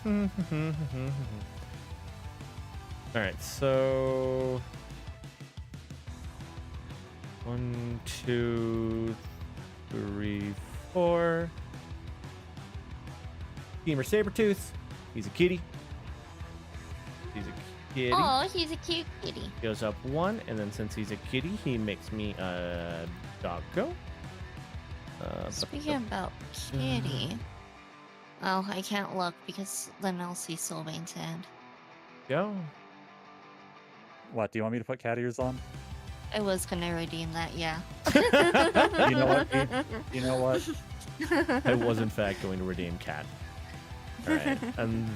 All right, so 1, 2, 3, 4. Gamer Sabretooth. He's a kitty. He's a kitty. Oh, he's a cute kitty. Goes up 1, and then since he's a kitty, he makes me a doggo. Speaking about kitty. Oh, I can't look because then I'll see Sylvain's hand. Go. What, do you want me to put cat ears on? I was gonna redeem that, yeah. You know what? You know what? I was in fact going to redeem cat. All right, and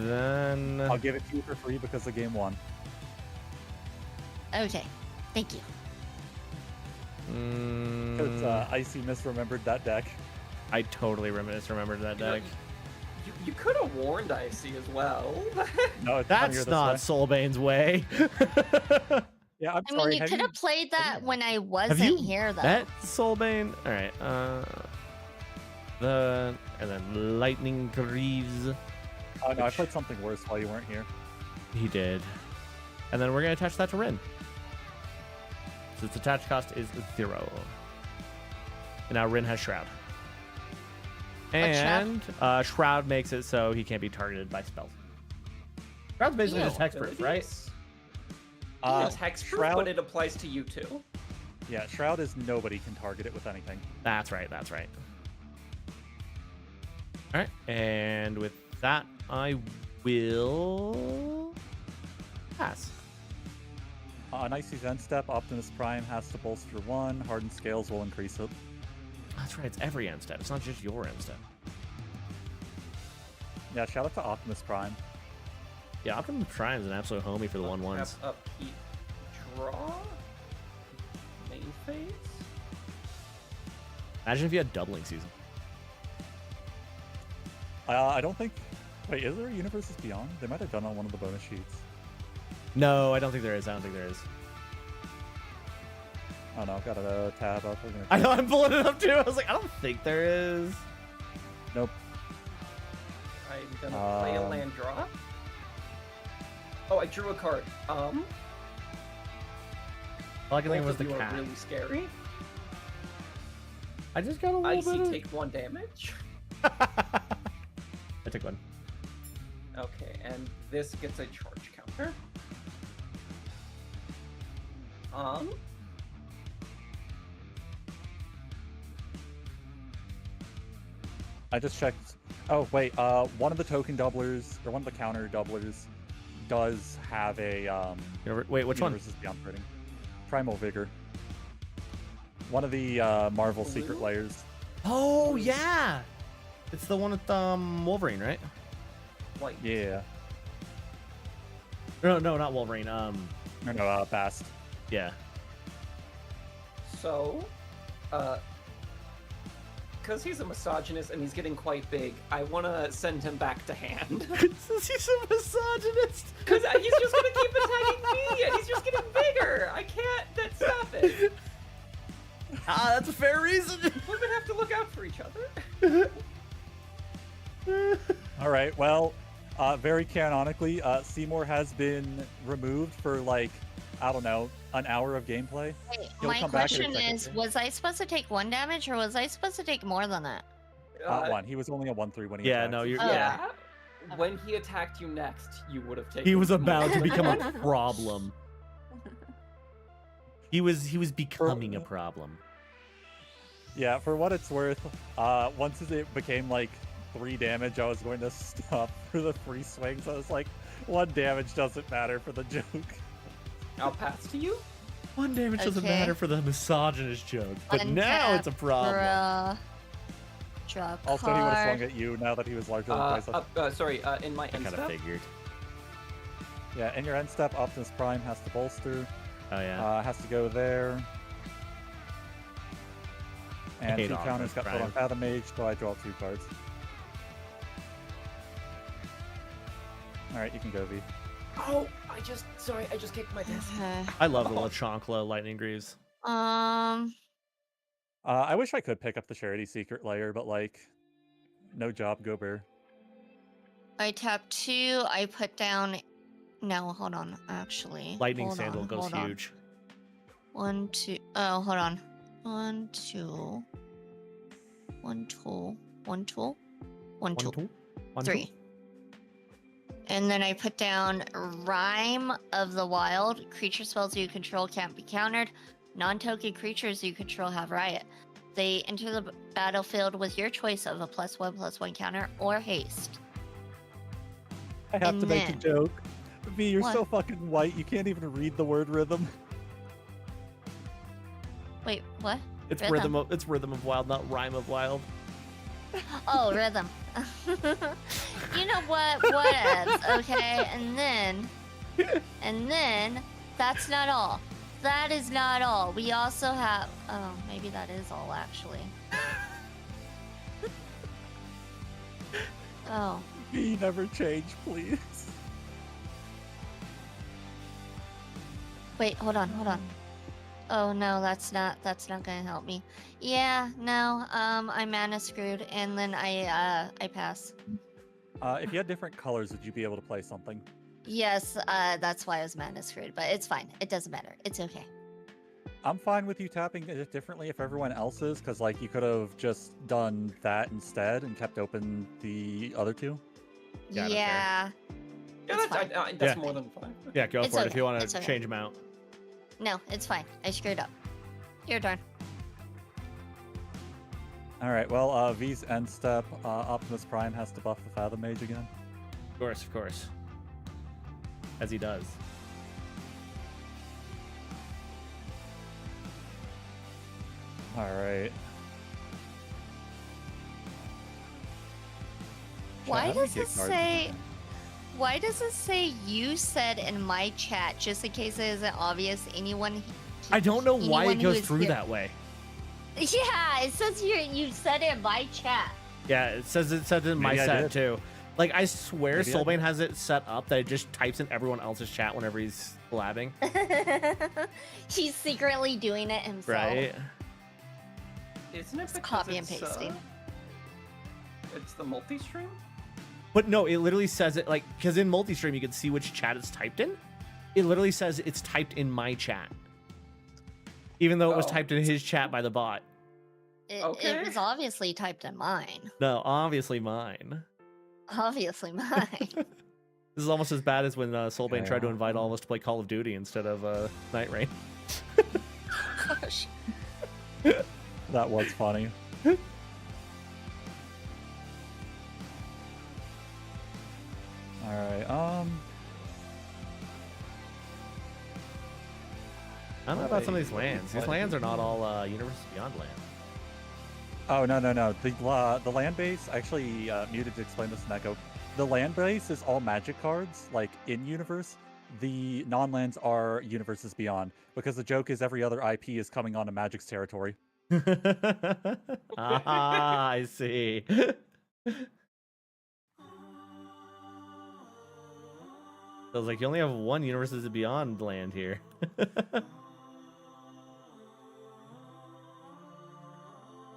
then I'll give it to you for free because the game won. Okay, thank you. Because Icy misremembered that deck. I totally remembered that deck. You could have warned Icy as well. No, it's funnier That's this not way. Soulbane's way. Yeah, I'm I mean, sorry. you have could have played that when I wasn't you here, though. Bet Soulbane. All right. And then Lightning Greaves. Oh no, I played something worse while you weren't here. He did. And then we're gonna attach that to Rin. So its attach cost is 0. And now Rin has Shroud. And Shroud makes it so he can't be targeted by spells. Shroud's basically just hexproof, right? It's hexproof, Shroud, but it applies to you too. yeah, Shroud is nobody can target it with anything. That's right. That's right. All right. And with that, I will pass. On Icy's end step, Optimus Prime has to bolster 1. Hardened Scales will increase it. That's right. It's every end step. It's not just your end step. Yeah, shout out to Optimus Prime. Yeah, Optimus Prime is an absolute homie for the 1/1s. Upkeep, draw, main phase. Imagine if you had doubling season. I don't think. Wait, is there a Universes Beyond? They might have done on one of the bonus sheets. No, I don't think there is. I don't think there is. Oh no, got a tab up. I know, I'm pulling it up too. I was like, I don't think there is. Nope. I'm gonna play a land draw. Oh, I drew a card. All I can think Both was the of you cat. are really scary. I just got a little Icy bit. take 1 damage. I took 1. Okay, and this gets a charge counter. I just checked. Oh wait, one of the token doublers or one of the counter doublers does have a Wait, which one? Universes Beyond rating. Primal Vigor. One of the Marvel secret Blue? layers. Oh yeah, it's the one with Wolverine, right? White. Yeah. No, not Wolverine. Or no, Bast. Yeah. So, because he's a misogynist and he's getting quite big, I want to send him back to hand. Since he's a misogynist. Because he's just going to keep attacking me, and he's just getting bigger. I can't stop it. That's a fair reason. Women have to look out for each other. All right. Well, very canonically, Seymour has been removed for like, I don't know, an hour of gameplay. Wait, He'll my come back in a question second. is, was I supposed to take 1 damage or was I supposed to take more than that? One. He was only a 1/3 when he Yeah, attacked. no, you're. Oh. Yeah. When he attacked you next, you would have taken. He was about to more become a damage. problem. He was becoming a problem. Yeah, for what it's worth, once it became like 3 damage, I was going to stop for the free swings. I was like, 1 damage doesn't matter for the joke. I'll pass to you. 1 damage doesn't Okay. matter for the misogynist joke, but now Untap it's a problem. Draw a Also, he would have card. swung at you now that he was larger than Quasar. Sorry, in my I end kind of step. figured. Yeah, in your end step, Optimus Prime has to bolster. Oh yeah. Has to go there. And hate 2 Optimus counters got put Prime. on Fathom Mage, so I draw 2 cards. Alright, you can go, V. Oh, I just kicked my desk. Okay. I love the Lachankla Lightning Greaves. I wish I could pick up the Charity Secret layer, but like, no job, go bear. I tap 2. I put down. No, hold on. Actually, Lightning hold Sandal on, goes hold on. huge. 1, 2. Oh, hold on. 1, 2. 1 tool. 1 tool. 1 tool. One 3. tool? And then I put down Rhyme of the Wild. Creature spells you control can't be countered. Non-token creatures you control have Riot. They enter the battlefield with your choice of a +1/+1 counter or haste. I have And to make a then- joke. V, you're What? so fucking white, you can't even read the word rhythm. Wait, what? It's Rhythm. it's Rhythm of Wild, not Rhyme of Wild. Oh, rhythm. You know what? Whatevs, okay? And then, that's not all. That is not all. We also have. Oh, maybe that is all actually. Oh, V, never change, please. wait, hold on. Oh no, that's not gonna help me. Yeah, no, I'm mana screwed, and then I pass. If you had different colors, would you be able to play something? Yes, that's why I was mana screwed, but it's fine. It doesn't matter. It's okay. I'm fine with you tapping it differently if everyone else is, because like you could have just done that instead and kept open the other 2. Yeah, that's fair. Yeah. Yeah, It's fine. that's Yeah. more than fine. Yeah, go It's for it if okay, you want it's to okay. change them out. No, it's fine. I screwed up. Your turn. Alright, well, V's end step, Optimus Prime has to buff the Fathom Mage again. Of course. As he does. Alright. Why How do we does get it cards say? again? Why does it say you said in my chat? Just in case it isn't obvious, anyone. I don't know why anyone it who goes is through here- that way. Yeah, it says you said it in my chat. Yeah, it says in my Maybe I set did. too. Like I swear Maybe I Soulbane did. has it set up that it just types in everyone else's chat whenever he's blabbing. He's secretly doing it himself. Right? Isn't it It's because copy and it's, pasting. It's the multi-stream? But no, it literally says it like because in multi-stream you can see which chat it's typed in. It literally says it's typed in my chat. Even though it was Oh. typed in his chat by the bot. It Okay. was obviously typed in mine. No, obviously mine. Obviously mine. This is almost as bad as when Soulbane tried to Yeah. invite all of us to play Call of Duty instead of Night Rain. Gosh. That was funny. Alright, I don't know about some of these Wait, lands. These what? lands are not all Universes Beyond lands. Oh, no. The land base, actually muted to explain this in Echo. The land base is all magic cards, like in universe. The non-lands are universes beyond, because the joke is every other IP is coming onto Magic's territory. Ah, I see. I was like, you only have one Universes Beyond land here. You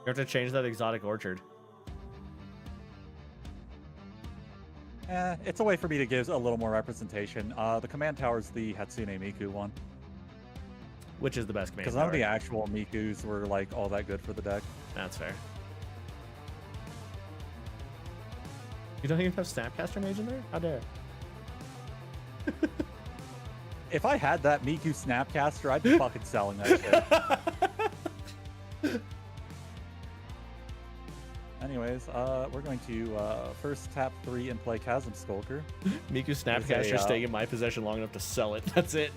have to change that exotic orchard. It's a way for me to give a little more representation. The command tower is the Hatsune Miku one, Which is the best command because none of tower. the actual Mikus were like all that good for the deck. That's fair. You don't even have Snapcaster Mage in there? How dare. If I had that Miku Snapcaster, I'd be fucking selling that shit. Anyways, we're going to first tap 3 and play Chasm Skulker. Miku There's Snapcaster a, staying in my possession long enough to sell it. That's it.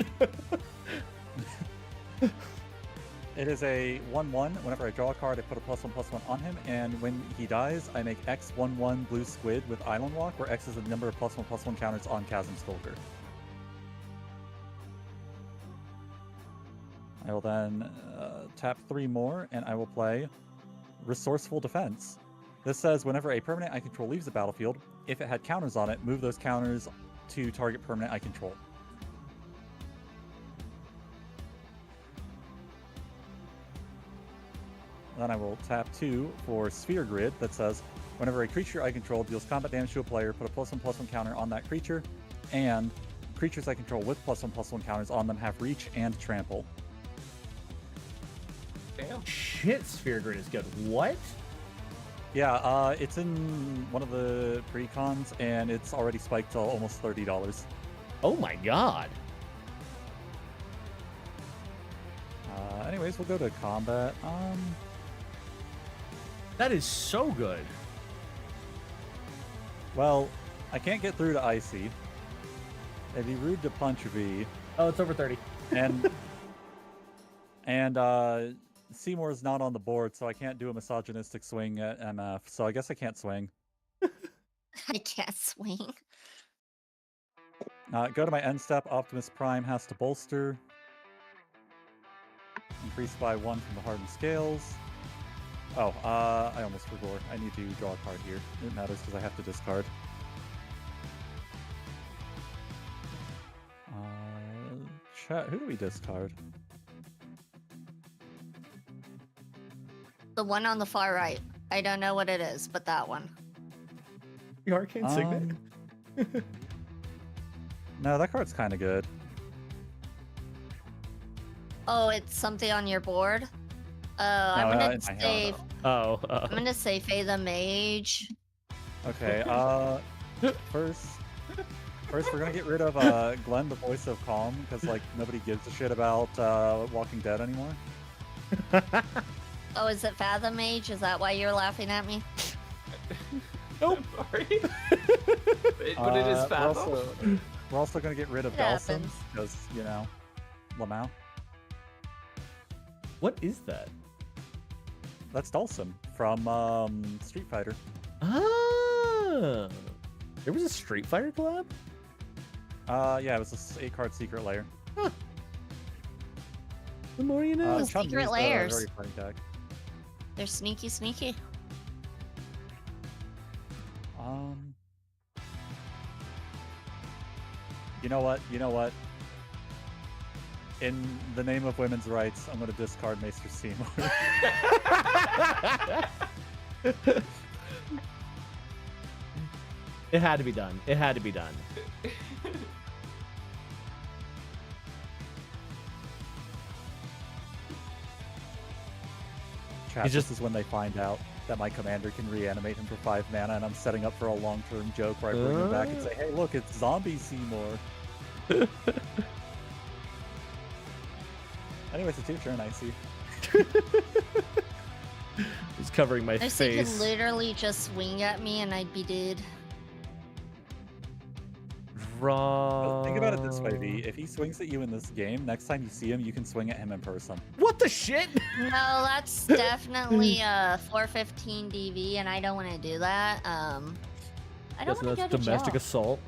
It is a 1/1. Whenever I draw a card, I put a +1/+1 on him, and when he dies, I make X 1/1 blue squid with Island Walk, where X is the number of +1/+1 counters on Chasm Skulker. I will then tap 3 more, and I will play Resourceful Defense. This says whenever a permanent I control leaves the battlefield, if it had counters on it, move those counters to target permanent I control. Then I will tap 2 for Sphere Grid that says whenever a creature I control deals combat damage to a player, put a +1/+1 counter on that creature, and creatures I control with +1/+1 counters on them have reach and trample. Damn. Shit, Sphere Grid is good. What? Yeah, it's in one of the precons, and it's already spiked to almost $30. Oh my god. Anyways, we'll go to combat. That is so good. Well, I can't get through to Icy. It'd be rude to punch V, Oh, it's over 30. and Seymour's not on the board, so I can't do a misogynistic swing at MF. So I guess I can't swing. I can't swing. Go to my end step. Optimus Prime has to bolster. Increase by 1 from the hardened scales. Oh, I almost forgot. I need to draw a card here. It matters because I have to discard. Chat, who do we discard? The one on the far right. I don't know what it is, but that one. The Arcane Signet? No, that card's kind of good. Oh, it's something on your board? I'm No, gonna in my hand. save. Oh, I'm gonna say Faye the Mage. Okay, first we're gonna get rid of Glenn, the voice of Calm, because like nobody gives a shit about Walking Dead anymore. Oh, is it Fathom Mage? Is that why you're laughing at me? Nope. Sorry. But it is We're Fathom. we're also gonna get rid of It Dawson, happens. because you know, Lamau. what is that? That's Dawson from Street Fighter. Ah, there was a Street Fighter collab? Yeah, it was a 8-card secret layer. The more you know. The Chun-Li's secret the layers. very funny deck. They're sneaky, sneaky. You know what? You know what? In the name of women's rights, I'm going to discard Maester Seymour. It had to be done. It had to be done. Chat, He's this just- is when they find out that my commander can reanimate him for 5 mana, and I'm setting up for a long-term joke where I bring him back and say, hey, look, it's zombie Seymour. Anyways, it's your turn, I see. He's covering my I think he could face. literally just swing at me and I'd be dead. Wrong. Think about it this way, V. If he swings at you in this game, next time you see him, you can swing at him in person. What the shit? No, that's definitely a 415 DV, and I don't want to do that. I don't Yes, want to that's go to domestic jail. assault.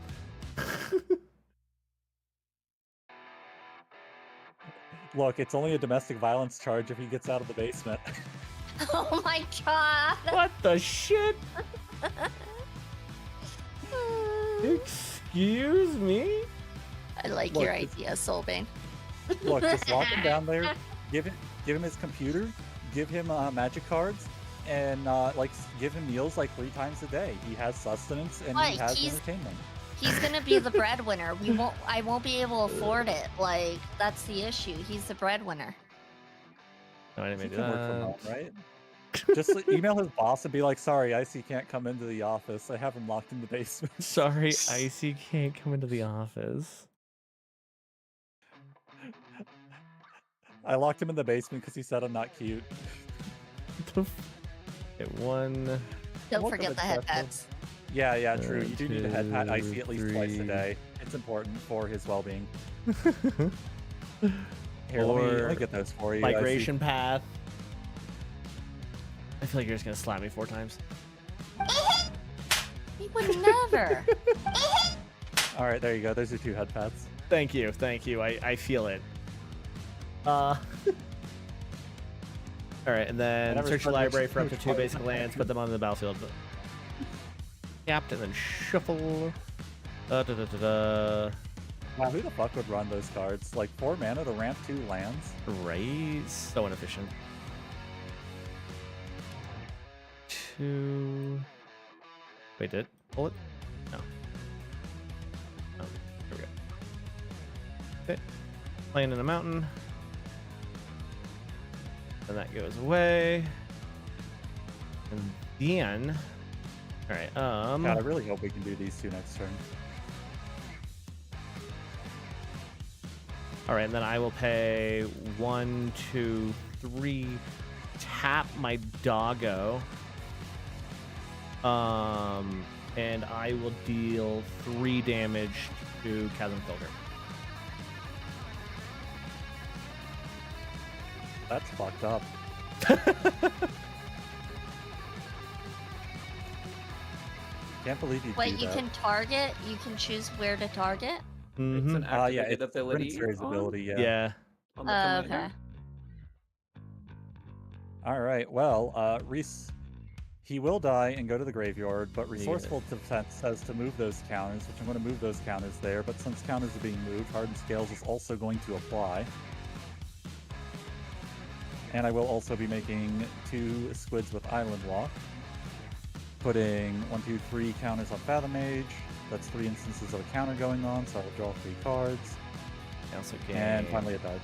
Look, it's only a domestic violence charge if he gets out of the basement. Oh my god! What the shit? Excuse me? I like Look, your it's- idea, Soulbane. Look, just lock him down there, give him his computer, give him magic cards, and give him meals like 3 times a day. He has sustenance and he What? has He's- entertainment. He's gonna be the breadwinner. I won't be able to afford it. Like, that's the issue. He's the breadwinner. No, I He didn't can mean work to from do home, right? Just email his boss and be like, sorry, Icy can't come into the office. I have him locked in the basement. that. Sorry, Icy can't come into the office. I locked him in the basement because he said I'm not cute. Okay, one. Don't Welcome forget the to head Sheffield. pets. Yeah, true. One, You do need a head pat icy at least twice a three. day. It's important for his well-being. Here, let Or me get those for you. I see. Migration path. I feel like you're just gonna slap me 4 times. He would never. All right, there you go. There's your 2 head pats. Thank you. I feel it. All right, and then never search the started library for up to 2 actually- basic lands, put them on the battlefield. Tapped and then shuffle. Da-da-da-da-da. Wow, who the fuck would run those cards? Like 4 mana to ramp 2 lands? Right, so inefficient. 2. Wait, did it pull it? No. Oh, here we go. Okay, playing in a mountain. Then that goes away. And then, all right. God, I really hope we can do these 2 next turn. All right, and then I will pay 1, 2, 3. Tap my doggo. And I will deal 3 damage to Chasm Filter. That's fucked up. Can't believe you Wait, do you that. can target. You can choose where to target. It's an Mhm. Yeah, activated it's ability. Renaissance on- ability, yeah. Yeah. on the Okay. commander. All right, well, Reese, he will die and go to the graveyard, but Yeah. Resourceful Defense says to move those counters, which I'm going to move those counters there, but since counters are being moved, Hardened Scales is also going to apply. And I will also be making 2 squids with Island Walk. Putting 1, 2, 3 counters on Fathom Mage. That's 3 instances of a counter going on, so I will draw 3 cards. I also gain. And finally it died.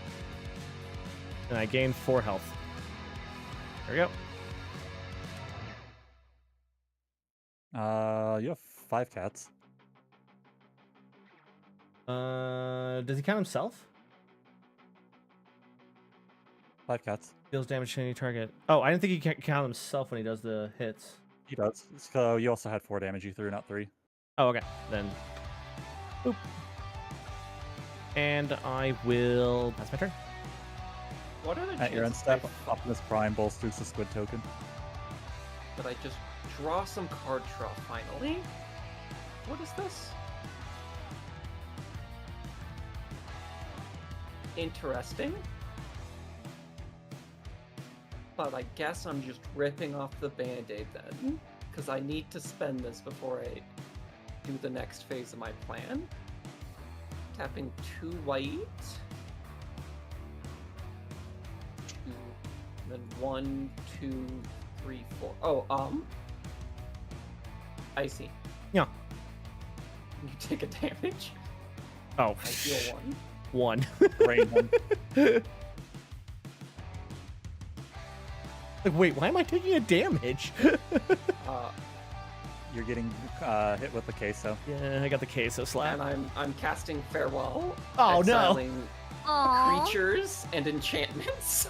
And I gained 4 health. There we go. You have 5 cats. Does he count himself? 5 cats. Deals damage to any target. Oh, I didn't think he can count himself when he does the hits. He does. So you also had 4 damage you threw, not 3. Oh, okay. Then. Boop. And I will pass my turn. What are the At your end chances step, Optimus Prime bolsters the squid token. that I just draw some card draw finally? What is this? Interesting. But I guess I'm just ripping off the band-aid then, because I need to spend this before I do the next phase of my plan. Tapping 2 white. 2, then 1, 2, 3, 4. Oh, I see. Yeah. You take a damage. Oh, I deal 1. 1. Rain one. Like, wait, why am I taking a damage? You're getting hit with the queso. Yeah, I got the queso slap. And I'm casting Farewell. Oh, no. exiling Aww. creatures and enchantments.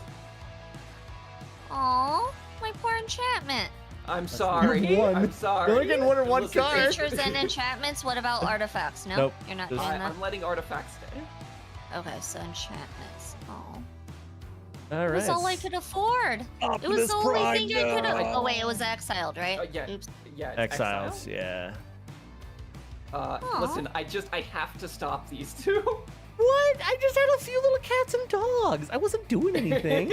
Aww. My poor enchantment. I'm sorry. one. I'm sorry. You're only getting one or one Listen, card. Creatures and enchantments. What about artifacts? No, Nope. you're not Just- doing that. I'm letting artifacts stay. Okay, so enchantments. Oh, All it right. was all I could afford. It was Optimus the only Prime, thing I could. no. Oh wait, it was exiled, right? Yeah. Oops. Yeah. It's Exiles, exile. yeah. Aw. Listen, I have to stop these two. What? I just had a few little cats and dogs. I wasn't doing anything.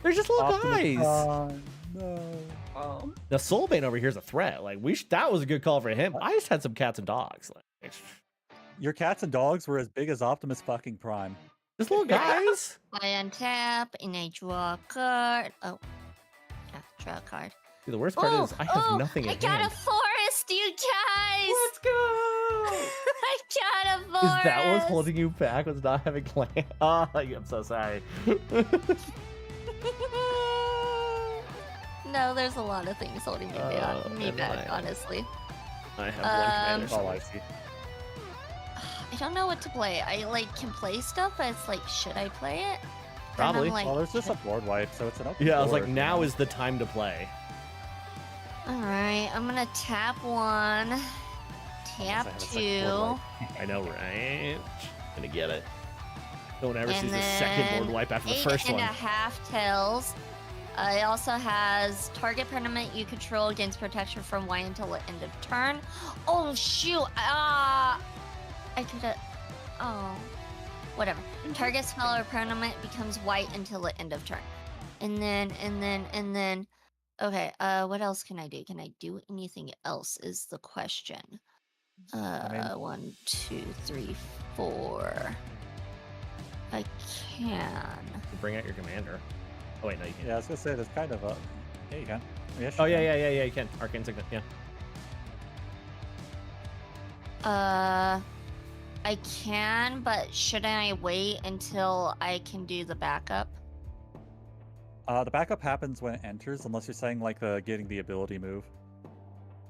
They're just little Optimus guys. Prime, no. The Soulbane over here is a threat. Like that was a good call for him. I just had some cats and dogs. Like, Your cats and dogs were as big as Optimus fucking Prime. just little guys. I untap and I draw a card. Oh, yeah, draw a card. See, the worst part is I have nothing I in got hand. a forest, you guys. Let's go. I got a forest. Is that what's holding you back? Was not having land? Oh, I'm so sorry. No, there's a lot of things holding me never back, mind. honestly. I have one That's commander. all I see. I don't know what to play. I like can play stuff, but it's like, should I play it? Probably. I'm like, Well, there's just a board wipe, so it's an open Yeah, I was board, like, you now know? is the time to play. all right, I'm gonna tap one, Unless I tap have a second board two, wipe. I know, right? Gonna get it. No one ever and sees the then second board wipe after the first one. 8.5 tails. It also has target permanent you control gains protection from white until the end of turn. Oh shoot! I could have. Oh, whatever. Target spell or permanent becomes white until the end of turn. And then. Okay. What else can I do? Can I do anything else? Is the question. I mean- 1, 2, 3, 4. I can. Bring out your commander. Oh wait, no, you can't. Yeah, I was gonna say there's kind of a. Yeah, you can. Yes, Oh you yeah, can. yeah, you can. Arcane Signet, yeah. I can, but should I wait until I can do the backup? The backup happens when it enters, unless you're saying like getting the ability move.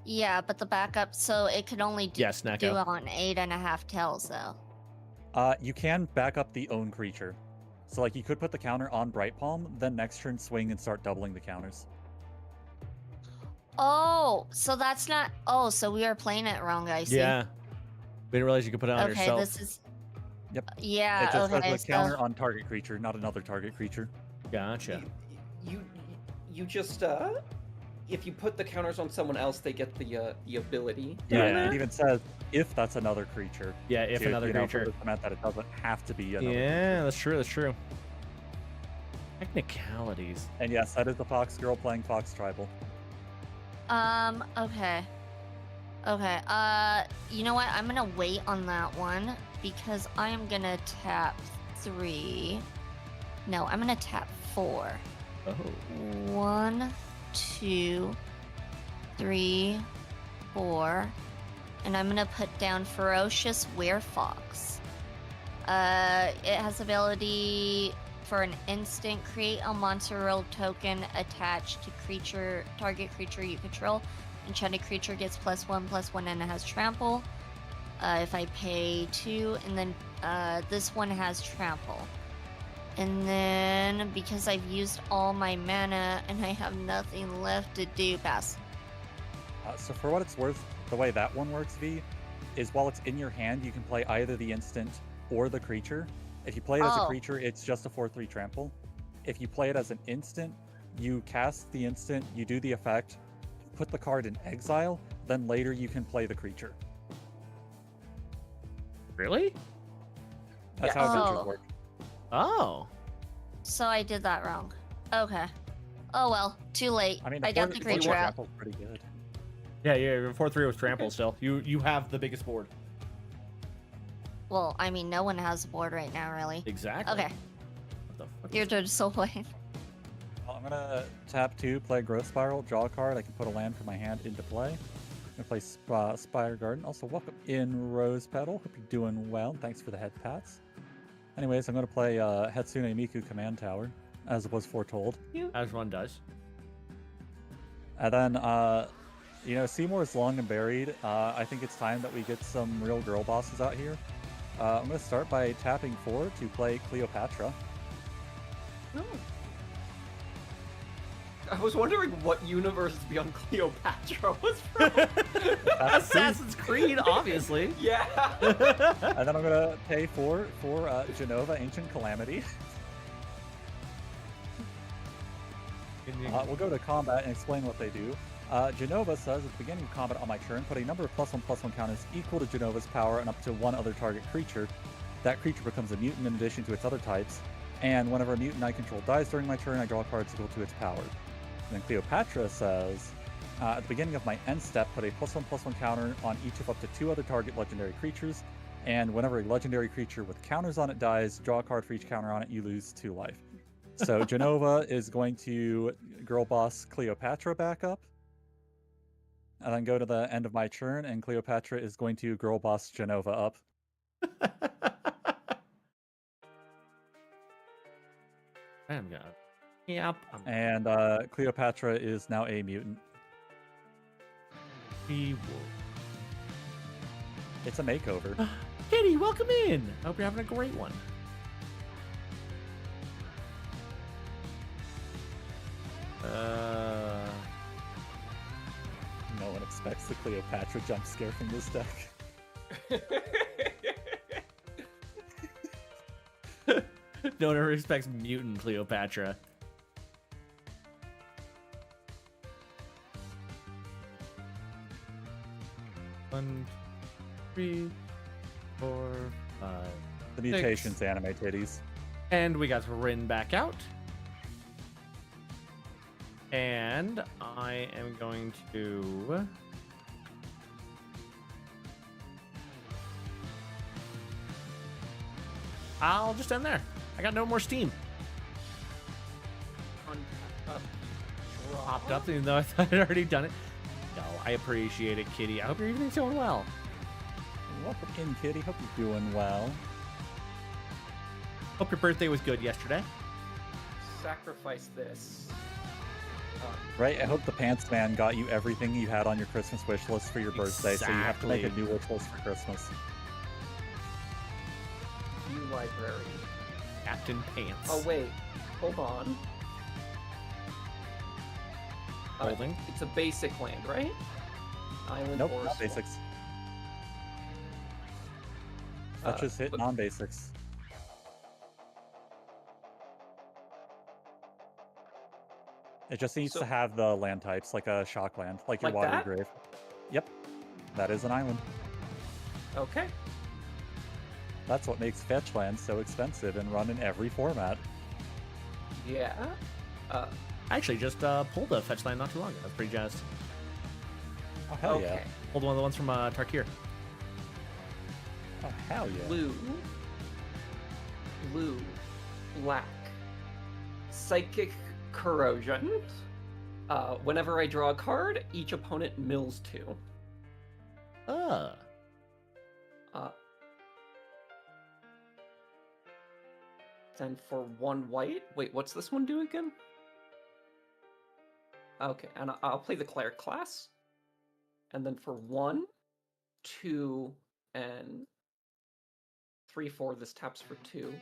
Yeah, but the backup, so it could only do, Yes, do Neko. on 8.5 tails, though. You can back up the own creature. So like you could put the counter on Bright Palm, then next turn swing and start doubling the counters. Oh, so that's not. Oh, so we are playing it wrong, I see. Yeah. We didn't realize you could put it on Okay, yourself. this is. Yep. Yeah. It just Okay. has the counter on target creature, not another target creature. Gotcha. You just if you put the counters on someone else, they get the ability. Yeah. It even says if that's another creature. Yeah, if to, another you know, creature. further cement that it doesn't have to be another. Yeah, that's true. That's true. Technicalities. And yes, that is the Fox girl playing Fox Tribal. Okay. Okay. You know what? I'm gonna wait on that one because I am gonna tap 3. No, I'm gonna tap 4. Oh. 1, 2, 3, 4, and I'm gonna put down Ferocious Werefox. It has ability for an instant, create a monster roll token attached to target creature you control. Enchanted creature gets +1/+1 and it has trample. If I pay 2, and then this one has trample. And then, because I've used all my mana and I have nothing left to do, pass. So for what it's worth, the way that one works, V, is while it's in your hand, you can play either the instant or the creature. If you play it as a Oh. creature, it's just a 4/3 trample. If you play it as an instant, you cast the instant, you do the effect, put the card in exile, then later you can play the creature. Really? That's Yeah. how adventures Oh. work. Oh. So I did that wrong. Okay. Oh well, too late. I mean, I got the creature out. trample's pretty good. Yeah, yeah. 4/3 was trample still. You have the biggest board. Well, I mean, no one has a board right now, really. Exactly. Okay, What the fuck? you're just so lame. Well, I'm gonna tap 2, play Growth Spiral, draw a card. I can put a land from my hand into play. I'm gonna play Spire Garden. Also, welcome in Rose Petal. Hope you're doing well. Thanks for the head pats. Anyways, I'm gonna play Hatsune Miku Command Tower, as was foretold. As one does. And then, you know, Seymour's long and buried. I think it's time that we get some real girl bosses out here. I'm gonna start by tapping 4 to play Cleopatra. I was wondering what universe Beyond Cleopatra was from. Assassin's Creed, obviously. Yeah. And then I'm gonna pay 4 for Genova Ancient Calamity. We'll go to combat and explain what they do. Genova says at the beginning of combat on my turn, put a number of +1/+1 counters equal to Genova's power and up to one other target creature. That creature becomes a mutant in addition to its other types. And whenever a mutant I control dies during my turn, I draw cards equal to its power. And then Cleopatra says, at the beginning of my end step, put a +1/+1 counter on each of up to 2 other target legendary creatures. And whenever a legendary creature with counters on it dies, draw a card for each counter on it, you lose 2 life. So Genova is going to girl boss Cleopatra back up. And then go to the end of my turn, and Cleopatra is going to girl boss Genova up. I'm gonna. Yep. And Cleopatra is now a mutant. It's a makeover. Kitty, welcome in. Hope you're having a great one. No one expects the Cleopatra jump scare from this deck. No one ever expects mutant Cleopatra. One, 3, 4, 5. The mutations anime titties. And we got Rin back out. And I am going to... I'll just end there. I got no more steam. Popped up, even though I thought I'd already done it. No, I appreciate it, Kitty. I hope your evening's going well. Welcome in, Kitty. Hope you're doing well. Hope your birthday was good yesterday. Sacrifice this. Right? I hope the Pants Man got you everything you had on your Christmas wish list for your birthday, so you have to make a Exactly. new wish list for Christmas. New library. Captain Pants. Oh wait, hold on. Holding. It's a basic land, right? Island Nope, or not swamp. basics. Let's just hit but- non-basics. It just needs So- to have the land types, like a shock land, like your Like water that? grave. Yep, that is an island. Okay. That's what makes fetch lands so expensive and run in every format. Yeah. I actually just pulled a fetch land not too long ago. I was pretty jazzed. Oh hell Okay. yeah! Pulled one of the ones from Tarkir. Oh hell yeah! Blue. Black. Psychic corrosion. Whenever I draw a card, each opponent mills 2. Uh, then for 1 white, wait, what's this one do again? Okay, and I'll play the cleric class. And then for 1, 2, and 3, 4, this taps for 2.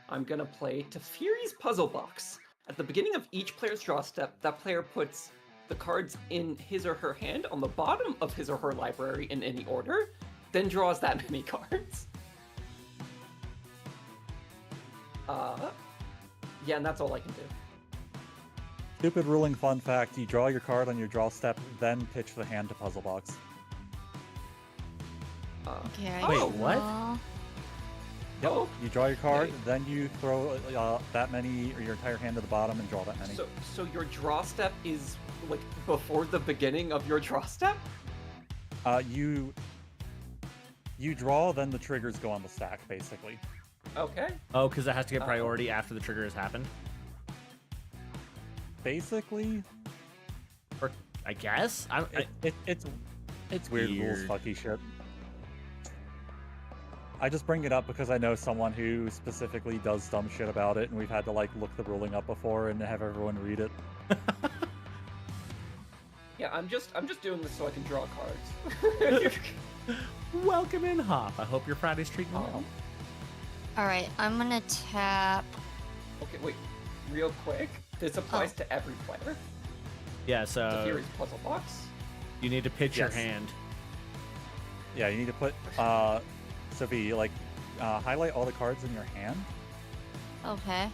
I'm gonna play Teferi's Puzzle Box. At the beginning of each player's draw step, that player puts the cards in his or her hand on the bottom of his or her library in any order, then draws that many cards. Yeah, and that's all I can do. Stupid ruling fun fact: you draw your card on your draw step, then pitch the hand to puzzle box. Okay. Wait, Oh, what? Yep. Oh, You draw your card, okay. then you throw that many, or your entire hand to the bottom, and draw that many. so your draw step is like before the beginning of your draw step? You draw, then the triggers go on the stack, basically. Okay. Oh, because it has to get priority after the trigger has happened? Basically, Or, I guess? I don't... it's weird rules, Weird. fucky shit. I just bring it up because I know someone who specifically does dumb shit about it, and we've had to like look the ruling up before and have everyone read it. Yeah, I'm just doing this so I can draw cards. Welcome in, Hop. I hope your Friday's treating you well. All right, I'm gonna tap. Okay, wait, real quick. This applies to every player. Yeah, So so here is Puzzle Box. you need to pitch your Yes. hand. Yeah, you need to put Sophie, like highlight all the cards in your hand, Okay.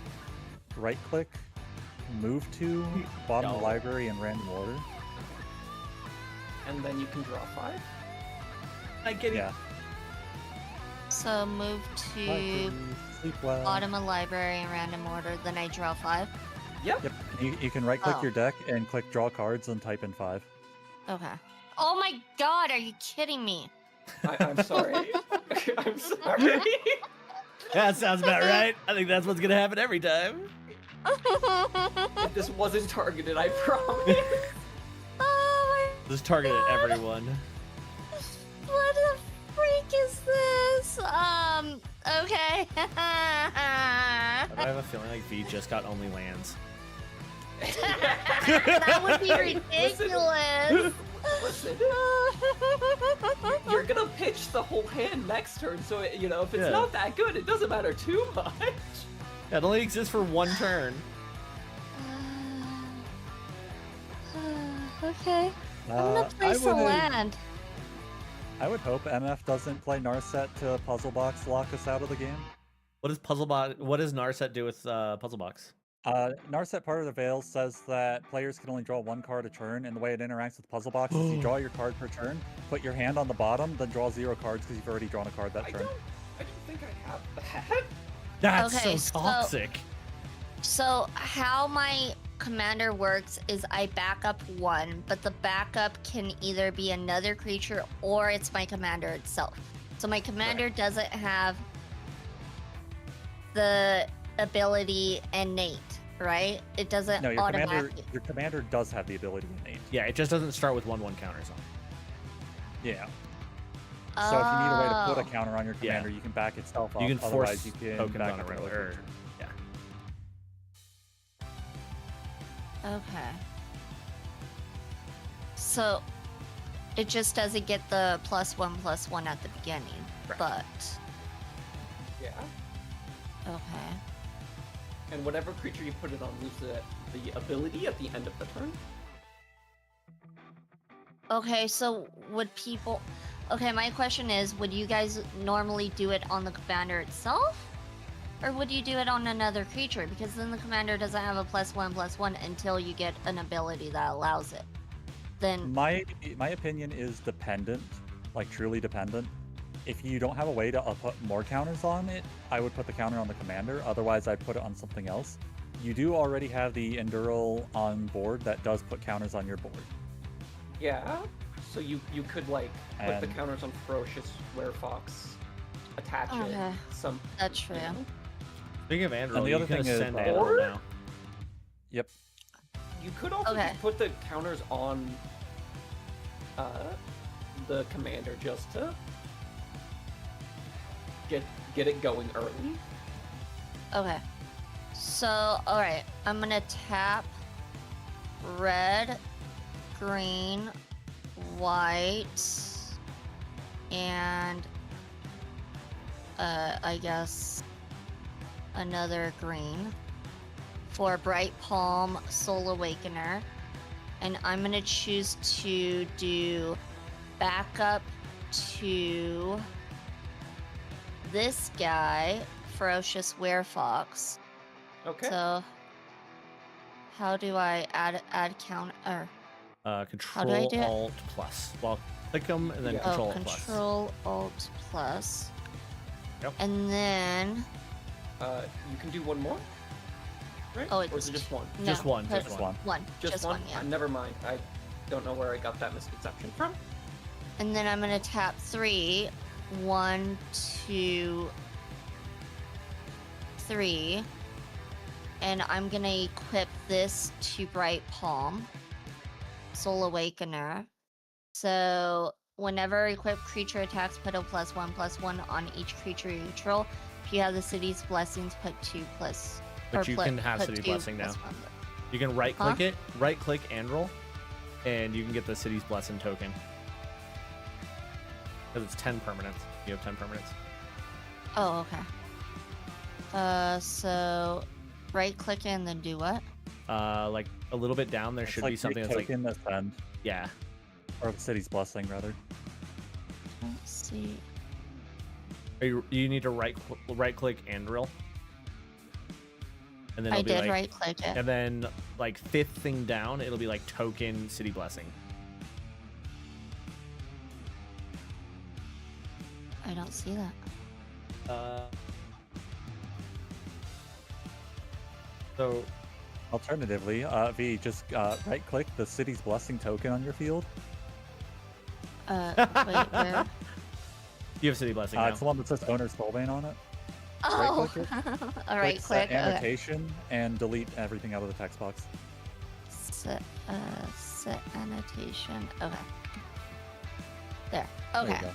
right click, move to bottom of the Yo. library in random order. And then you can draw 5. I get it. Yeah. So move to Library, sleep well. bottom of library in random order. Then I draw 5. Yep. Yep. You can right click Oh. your deck and click draw cards and type in 5. Okay. Oh my god, are you kidding me? I'm sorry. I'm sorry. That sounds about right. I think that's what's going to happen every time. This wasn't targeted, I promise. Oh Just target at everyone. my, what the freak is this? Okay. I have a feeling like V just got only lands. That would be ridiculous. Listen, you're gonna pitch the whole hand next turn, so if it's Yeah. not that good, it doesn't matter too much. It only exists for one turn. Okay. I'm gonna place a land. I would hope MF doesn't play Narset to Puzzle Box lock us out of the game. What does What does Narset do with Puzzle Box? Narset part of the Veil says that players can only draw one card a turn, and the way it interacts with Puzzle Box is you draw your card per turn, put your hand on the bottom, then draw 0 cards because you've already drawn a card that I turn. don't think I have that. That's Okay, so toxic. So how my commander works is I back up 1, but the backup can either be another creature or it's my commander itself. So my commander doesn't have the ability innate, right? It doesn't No, automatically. your commander does have the ability innate. Yeah, it just doesn't start with 1/1 counters on. Yeah. So if you need a way to put a Oh. counter on your commander, you can back itself up. You can force Otherwise, you can tokens back on up it, another or creature. yeah. Okay. So it just doesn't get the +1/+1 at the beginning, Right. but Yeah. okay. And whatever creature you put it on loses the ability at the end of the turn. Okay, so would people... Okay, my question is, would you guys normally do it on the commander itself? Or would you do it on another creature? Because then the commander doesn't have a +1/+1 until you get an ability that allows it. Then... My opinion is dependent, like truly dependent. If you don't have a way to put more counters on it, I would put the counter on the commander. Otherwise, I'd put it on something else. You do already have the Endural on board that does put counters on your board. Yeah. So you could like put the And- counters on Ferocious Werefox, attach Okay. it. Some. That's true. you know. Speaking of Andrew, And the you other can thing is, ascend uh, Andrew Or- now. Yep. You could also Okay. just put the counters on the commander just to get it going early. Okay. So, alright. I'm gonna tap red, green, white, and I guess another green for Bright Palm Soul Awakener. And I'm gonna choose to do backup to this guy, Ferocious Werefox. Okay. So how do I add count or do I Control do it? Alt plus. Well, click them and then Yeah. Control oh, Alt plus. Control Alt plus. Yep. And then You can do one more. Right? Oh, or is it's it just one? no, Just one, put just one. one. Just one? yeah. Never mind. I don't know where I got that misconception from. And then I'm gonna tap 3. 1, 2, 3. And I'm gonna equip this to Bright Palm, Soul Awakener. So whenever equipped creature attacks, put a +1/+1 on each creature you control. If you have the city's blessings, put 2 plus. But or you put- can have put City 2 Blessing now. plus 1. You can right click it, right click Andrel, and you can get the City's Blessing token. Because it's 10 permanents. You have 10 permanents. Oh, okay. So right click and then do what? Like a little bit down, there It's should like be something your that's like, token ascend, yeah. or the city's blessing rather. Let's see. You need to right click Andrel. And then I it'll be did like, right click it. and then like 5th thing down, it'll be like token City Blessing. I don't see that. So Alternatively, V, just right-click the city's blessing token on your field. Wait, where? you have City Blessing now. It's the one that says Owner's Soulbane on it. Oh, Right-click all right, set click. Okay. annotation and delete everything out of the text box. Set annotation. Okay. There. There you Okay. go.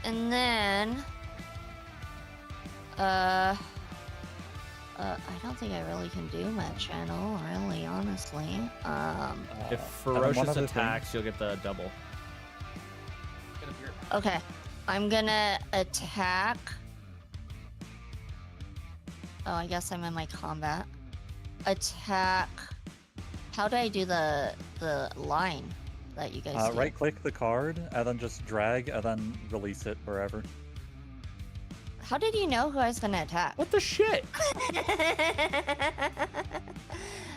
And then, I don't think I really can do much channel, really, honestly. If And then one Ferocious other thing. attacks, you'll get the double. Get up here. Okay. I'm gonna attack. Oh, I guess I'm in my combat. Attack How do I do the line that you guys do? Right click the card and then just drag and then release it wherever. How did you know who I was gonna attack? What the shit?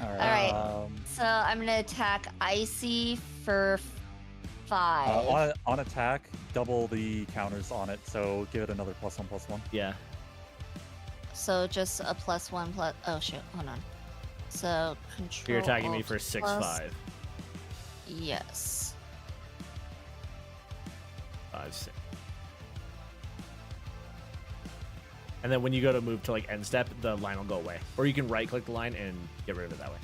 Alright. So I'm gonna attack Icy for 5. On attack, double the counters on it, so give it another +1/+1. Yeah. So just a +1 plus. Oh shit! Hold on. So control. You're attacking me Alt for plus- 6/5. Yes. 5/6. And then when you go to move to like end step, the line will go away. Or you can right click the line and get rid of it that way.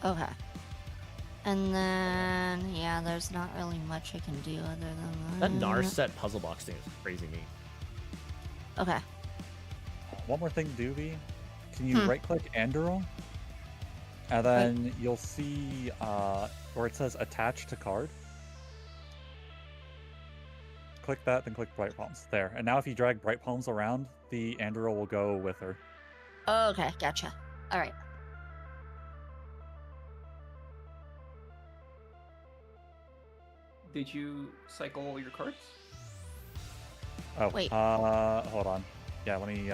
Okay. And then yeah, there's not really much I can do other than That that. Narset puzzle box thing is crazy neat. Okay. One more thing, Doobie. Can you right click Anduril? And then you'll see where it says attach to card. Click that, then click Bright Palms. There. And now if you drag Bright Palms around, the Anduril will go with her. Oh, okay, gotcha. All right. Did you cycle all your cards? Oh, Wait. Hold on. Yeah, let me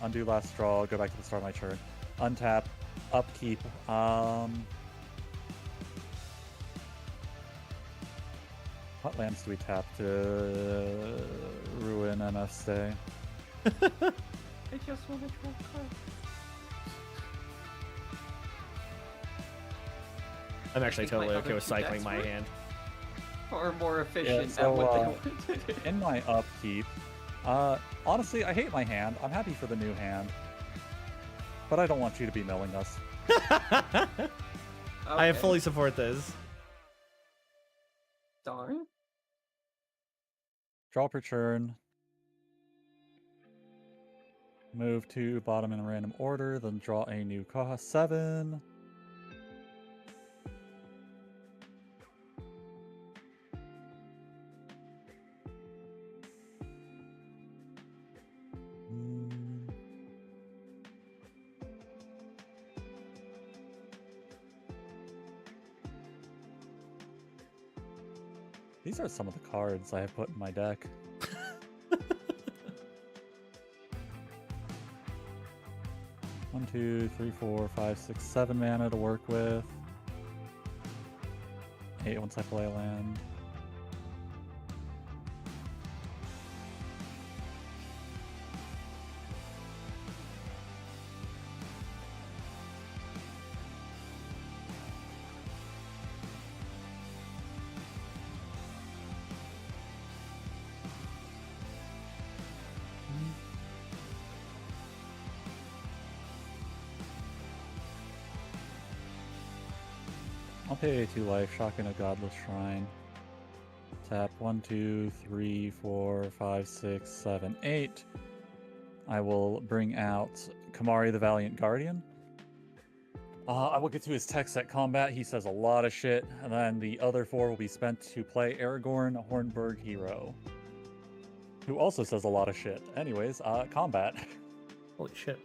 undo last draw, go back to the start of my turn. Untap, upkeep. What lands do we tap to ruin NF stay? I just want to draw cards. I'm actually think my totally other okay with two cycling decks my were- hand. Or more efficient so, at what they want to do. In my upkeep, honestly, I hate my hand. I'm happy for the new hand. But I don't want you to be milling us. I Okay. fully support this. Darn. Draw per turn. Move to bottom in a random order, then draw a new cost 7. These are some of the cards I have put in my deck. One, 2, 3, 4, 5, 6, 7 mana to work with. 8 once I play a land. I'll pay 2 life, shocking a godless shrine. Tap 1, 2, 3, 4, 5, 6, 7, 8. I will bring out Kamari the Valiant Guardian. I will get to his text at combat. He says a lot of shit. And then the other 4 will be spent to play Aragorn, Hornburg Hero, who also says a lot of shit. Anyways, combat. Holy shit.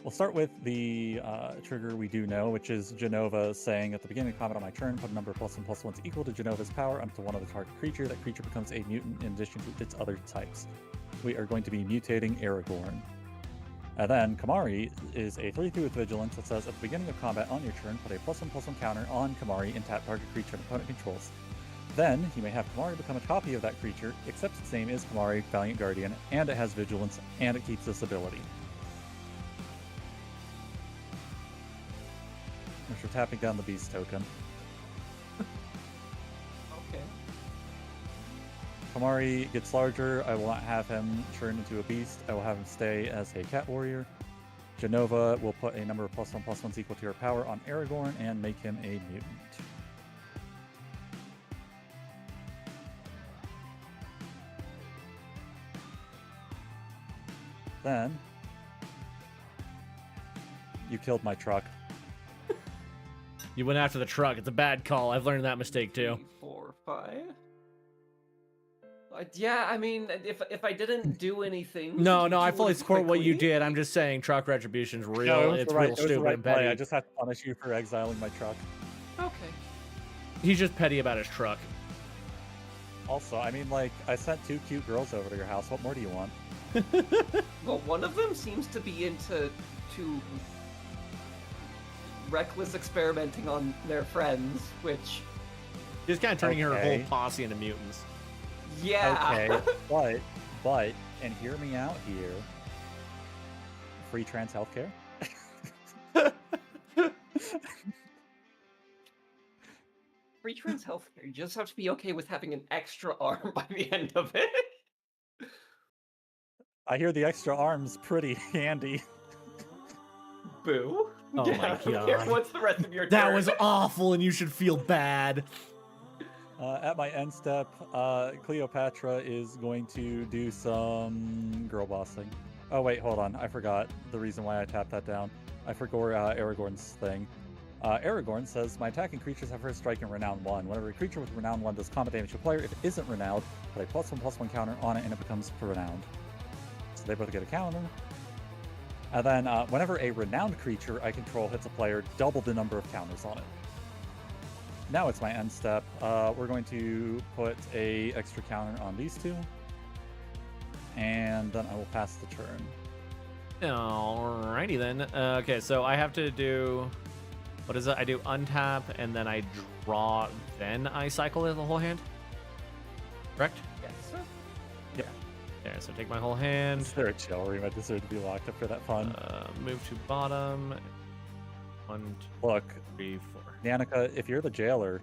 We'll start with the trigger we do know, which is Genova saying at the beginning of combat on my turn, put a number of +1/+1s equal to Genova's power up to one of the target creature. That creature becomes a mutant in addition to its other types. We are going to be mutating Aragorn. And then Kamari is a 3/3 with Vigilance that says at the beginning of combat on your turn, put a +1/+1 counter on Kamari and tap target creature an opponent controls. Then you may have Kamari become a copy of that creature, except its name is Kamari Valiant Guardian, and it has Vigilance, and it keeps this ability. Which we're tapping down the beast token. Okay. Kamari gets larger. I will not have him turn into a beast. I will have him stay as a cat warrior. Genova will put a number of +1/+1s equal to her power on Aragorn and make him a mutant. Then you killed my truck. You went after the truck. It's a bad call. I've learned that mistake too. 3, 4, 5. Yeah, I mean, if I didn't do anything, No, you I do fully it support what you quickly. did. I'm just saying truck retribution's No, real. It's real it was the stupid right and play. petty. I just have to punish you for exiling my truck. Okay. He's just petty about his truck. Also, I mean, like, I sent 2 cute girls over to your house. What more do you want? Well, one of them seems to be into reckless experimenting on their friends, which, He's kind of turning her whole Okay. posse into mutants. yeah. Okay, but, and hear me out here. Free trans healthcare? Free trans healthcare. You just have to be okay with having an extra arm by the end of it. I hear the extra arm's pretty handy. Boo. Oh Get my out of here. God. What's the rest of your That turn? was awful, and you should feel bad. At my end step, Cleopatra is going to do some girl bossing. Oh wait, hold on. I forgot the reason why I tapped that down. I forgot Aragorn's thing. Aragorn says, my attacking creatures have first strike in Renown 1. Whenever a creature with Renown 1 does combat damage to a player, if it isn't renowned, put a +1/+1 counter on it and it becomes renowned. So they both get a counter. And then whenever a renowned creature I control hits a player, double the number of counters on it. Now it's my end step. We're going to put a extra counter on these 2. And then I will pass the turn. Alrighty then. Okay, so I have to do... What is it? I do untap, and then I draw, then I cycle the whole hand? Correct? Yes, sir. Okay, so take my whole hand. Is there a chill room? I deserve to be locked up for that fun. Move to bottom. 1, 2, Look, 3, 4. Nanika, if you're the jailer,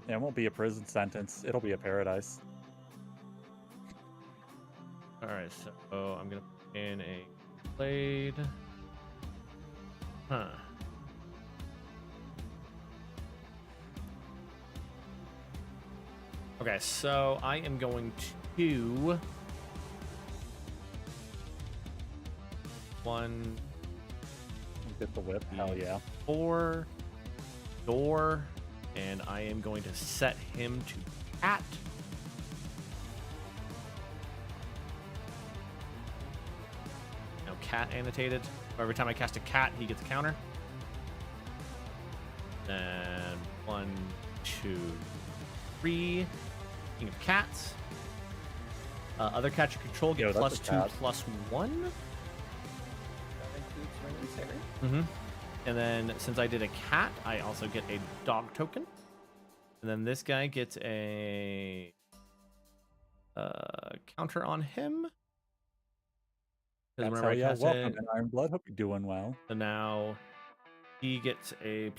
it won't be a prison sentence. It'll be a paradise. Alright, so I'm gonna put in a blade. Huh. Okay, so I am going to 1, Get the whip. Hell yeah. 4, door, and I am going to set him to cat. Now cat annotated. Every time I cast a cat, he gets a counter. And 1, 2, 3. King of cats. Other cat you control get Yo, that's +2, a cat. +1. That includes Raymond's Harry. Mm-hmm. And then since I did a cat, I also get a dog token. And then this guy gets a counter on him. Because That's whenever how I yeah. cast Welcome it, in Iron Blood. Hope you're doing well. so now he gets a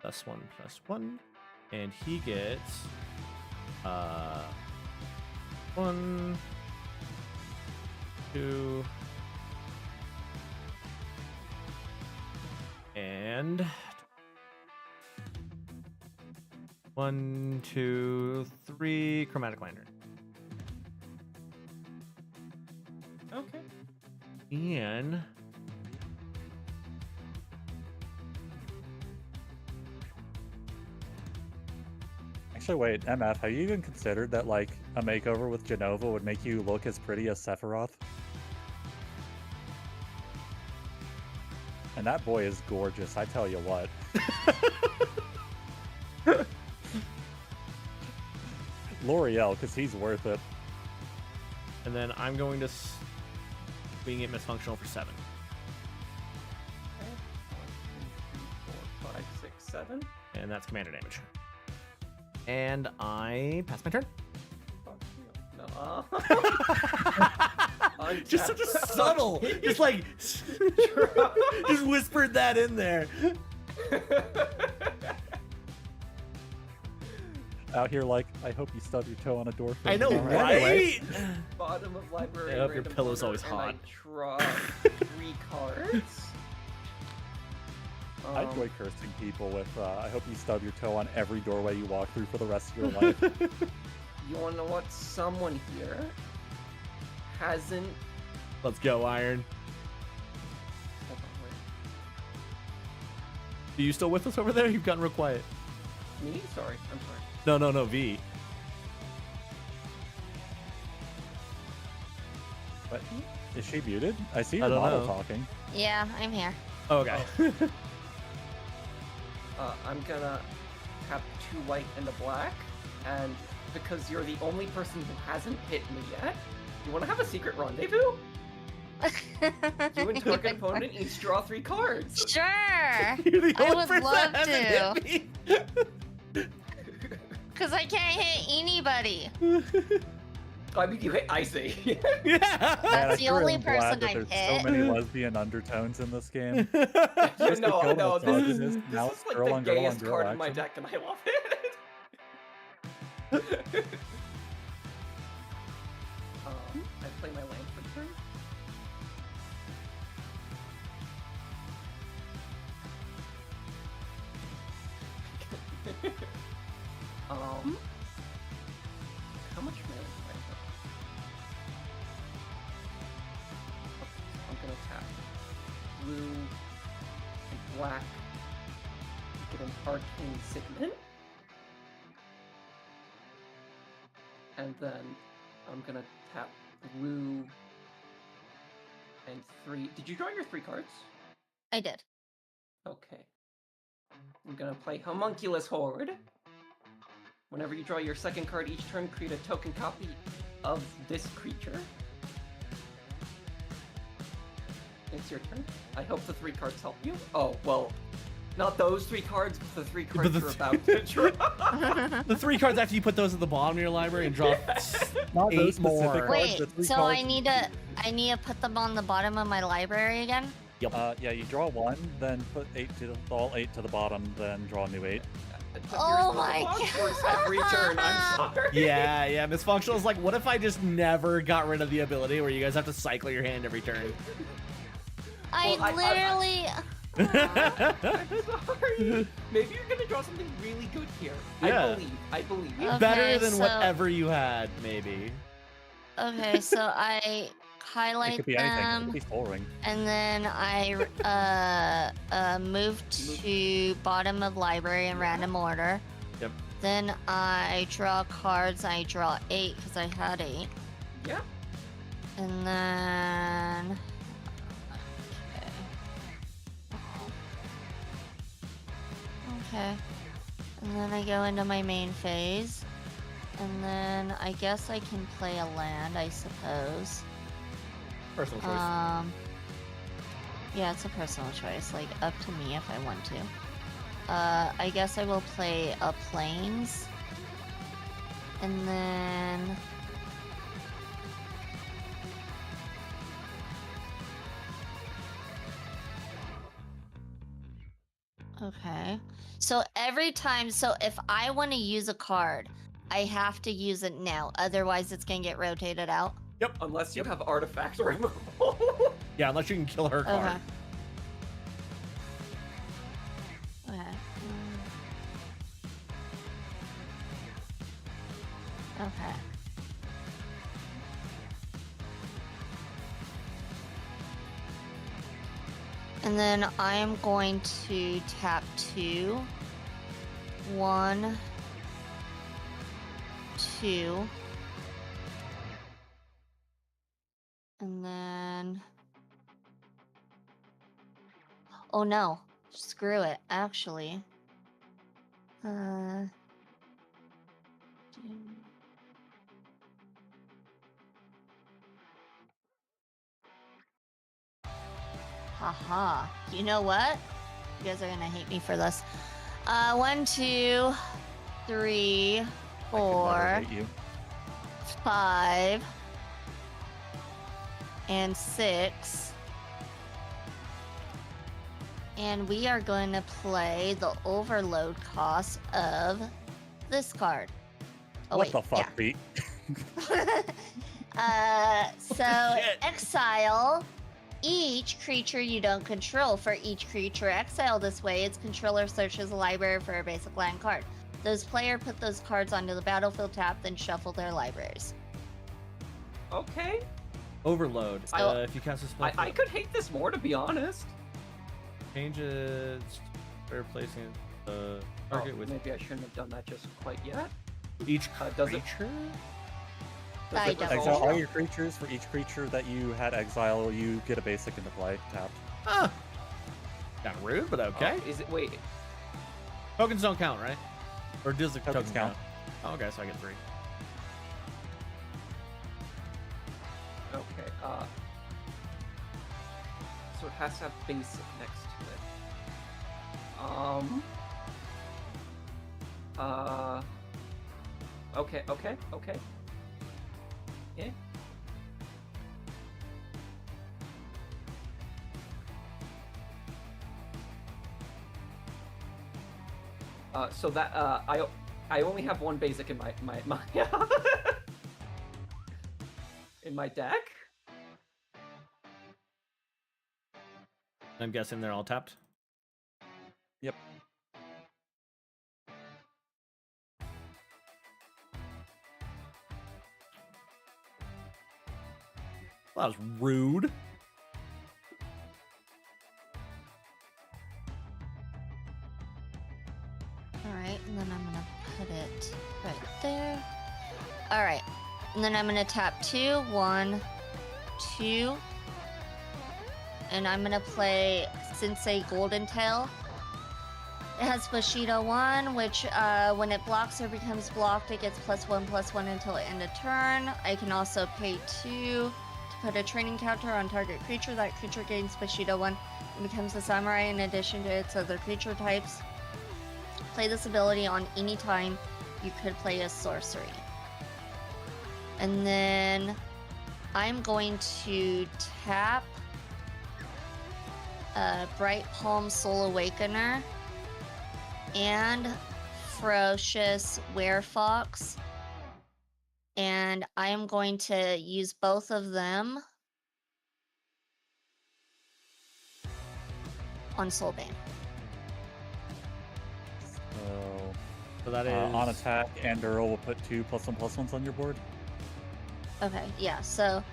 +1/+1, and he gets 1, 2, and 1, 2, 3 chromatic lantern. Okay. And Actually, wait, MF, have you even considered that, like, a makeover with Genova would make you look as pretty as Sephiroth? And that boy is gorgeous, I tell you what. L'Oreal, because he's worth it. and then I'm going to swing it misfunctional for 7. Okay. 1, 2, 3, 4, 5, 6, 7. And that's commander damage. And I pass my turn. Fuck you. No. Just such a subtle, just like, just whispered that in there. Out here like, I hope you stub your toe on a door frame. I know, tomorrow. right? Bottom of library. I hope your random pillow's order, always and hot. I draw 3 cards. I enjoy cursing people with, I hope you stub your toe on every doorway you walk through for the rest of your life. You wanna know what? Someone here hasn't. Let's go, Iron. Hold on, Are you still with us over there? You've gotten real quiet. wait. Me? Sorry. I'm sorry. No, V. But is she muted? I see I your don't model know. talking. Yeah, I'm here. Oh, okay. I'm gonna have 2 white and a black, and because you're the only person who hasn't hit me yet, you want to have a secret rendezvous? You and target opponent each draw 3 cards. Sure. You're the I only would person love that hasn't hit me. Because I can't hit anybody. I mean, you hit Icy. Yeah. Man, That's I the sure only am glad person that I've there's hit. so many lesbian undertones in this game. Yeah, Just to no, kill no, the this is misogynist, now it's like girl the on girl on gayest girl card in my action. deck, and I love it. I play my land for turn. How much mana do I have? Okay, I'm gonna tap blue and black. Get an arcane signet. And then I'm gonna tap blue and 3. Did you draw your 3 cards? I did. Okay. I'm gonna play Homunculus Horde. Whenever you draw your 2nd card each turn, create a token copy of this creature. It's your turn. I hope the 3 cards help you. Oh, well, not those 3 cards, but the 3 cards the you're about to draw. The 3 cards after you put those at the bottom of your library and draw Not 8 those specific more. cards. Wait, the 3 so cards- I need to put them on the bottom of my library again? Yeah, you draw 1, then put all 8 to the bottom, then draw a new 8. Oh my Box works every turn, I'm sorry. Yeah, Miss Functional is like, what if I just never got rid of the ability where you guys have to cycle your hand every turn? Well, I literally. I'm sorry. Maybe you're gonna draw something really good here. Yeah. I believe. Okay, Better than so- whatever you had, maybe. Okay, so I It highlight could be anything. It them, could be Soul Ring. and then I move to bottom of library in random order. Yep. Then I draw cards. I draw 8 because I had 8, Yeah. and then. Okay. And then I go into my main phase. And then I guess I can play a land, I suppose. Personal choice. Yeah, it's a personal choice, like up to me if I want to. I guess I will play a plains. And then okay. So every time, so if I want to use a card, I have to use it now. Otherwise, it's going to get rotated out. Unless you have artifact removal. Yeah, unless you can kill her card. Okay. Okay. Okay. And then I am going to tap 2. 1, 2. And then... Oh no. Screw it, actually. do- Haha. You know what? You guys are gonna hate me for this. 1, 2, 3, I 4, could never hate you. 5, and 6. And we are going to play the overload cost of this card. Oh, What wait, the fuck, Pete? So shit? exile each creature you don't control. For each creature exiled this way, its controller searches the library for a basic land card. Those player put those cards onto the battlefield tap, then shuffle their libraries. Okay. Overload. So- If you cast a spell, I could hate this more, to be honest. changes for replacing the target with Maybe I shouldn't have done that just quite yet. each does it- creature. I it don't. Exile resolve? all your creatures. For each creature that you had exile, you get a basic into play tapped. Ah. Kind of rude, but okay. Is it? Wait. Tokens don't count, right? Or does the Tokens tokens count. count? Oh, okay, so I get 3. Okay. So it has to have basic next to it. Okay. Yeah. So that I only have one basic in my in my deck. I'm guessing they're all tapped. Yep. Well, that was rude. Alright, and then I'm gonna put it right there. Alright. And then I'm gonna tap 2, 1, 2. And I'm gonna play Sensei Golden Tail. It has Bushido 1, which when it blocks or becomes blocked, it gets +1/+1 until the end of turn. I can also pay 2 to put a training counter on target creature. That creature gains Bushido 1 and becomes a samurai in addition to its other creature types. Play this ability on any time you could play a sorcery. And then I'm going to tap Bright Palm Soul Awakener and Ferocious Werefox. And I am going to use both of them on Soulbane. So So that is on attack, and Earl will put 2 +1/+1s on your board. Okay, yeah, so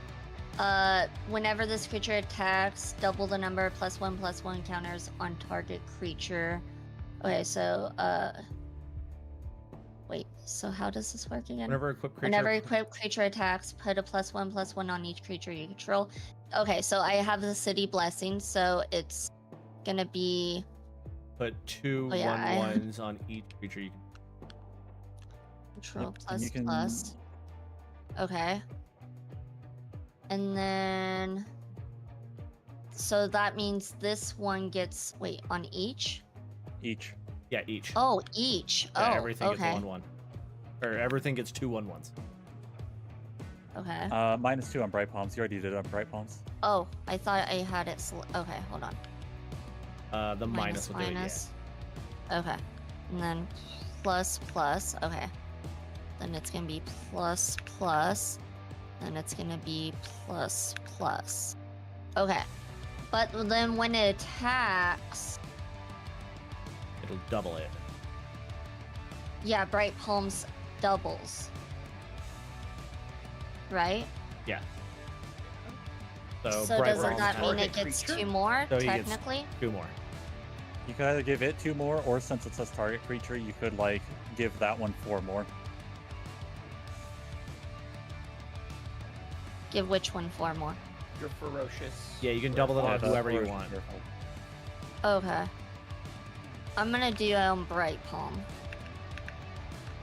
whenever this creature attacks, double the number of +1/+1 counters on target creature. Okay, so wait, so how does this work again? whenever equipped creature. Whenever equipped creature attacks, put a +1/+1 on each creature you control. Okay, so I have the City Blessing, so it's gonna be Put 2 Oh, yeah, I- 1/1s on each creature you can. control Yep, and plus you can- plus. Okay. And then so that means this one gets wait, on each? Each. Yeah, each. Oh, each. Yeah, Oh, everything okay. gets a 1/1. Or everything gets 2 1/1s. Okay. -2 on Bright Palms. You already did it on Bright Palms. Oh, I thought I had it. Okay, hold on. The minus will do it, yeah. Okay. And then plus plus. Okay. Then it's gonna be plus plus. Then it's gonna be plus plus. Okay. But then when it attacks, It'll double it. yeah, Bright Palms doubles. Right? Yeah. So Bright doesn't Palms that has mean target it gets creature? 2 more, So he gets- technically? 2 more. You could either give it 2 more, or since it says target creature, you could like give that one 4 more. Give which one 4 more? You're ferocious. Yeah, you can double it on the whoever you Ferocious want. Werefox. Okay. I'm gonna do it on Bright Palm.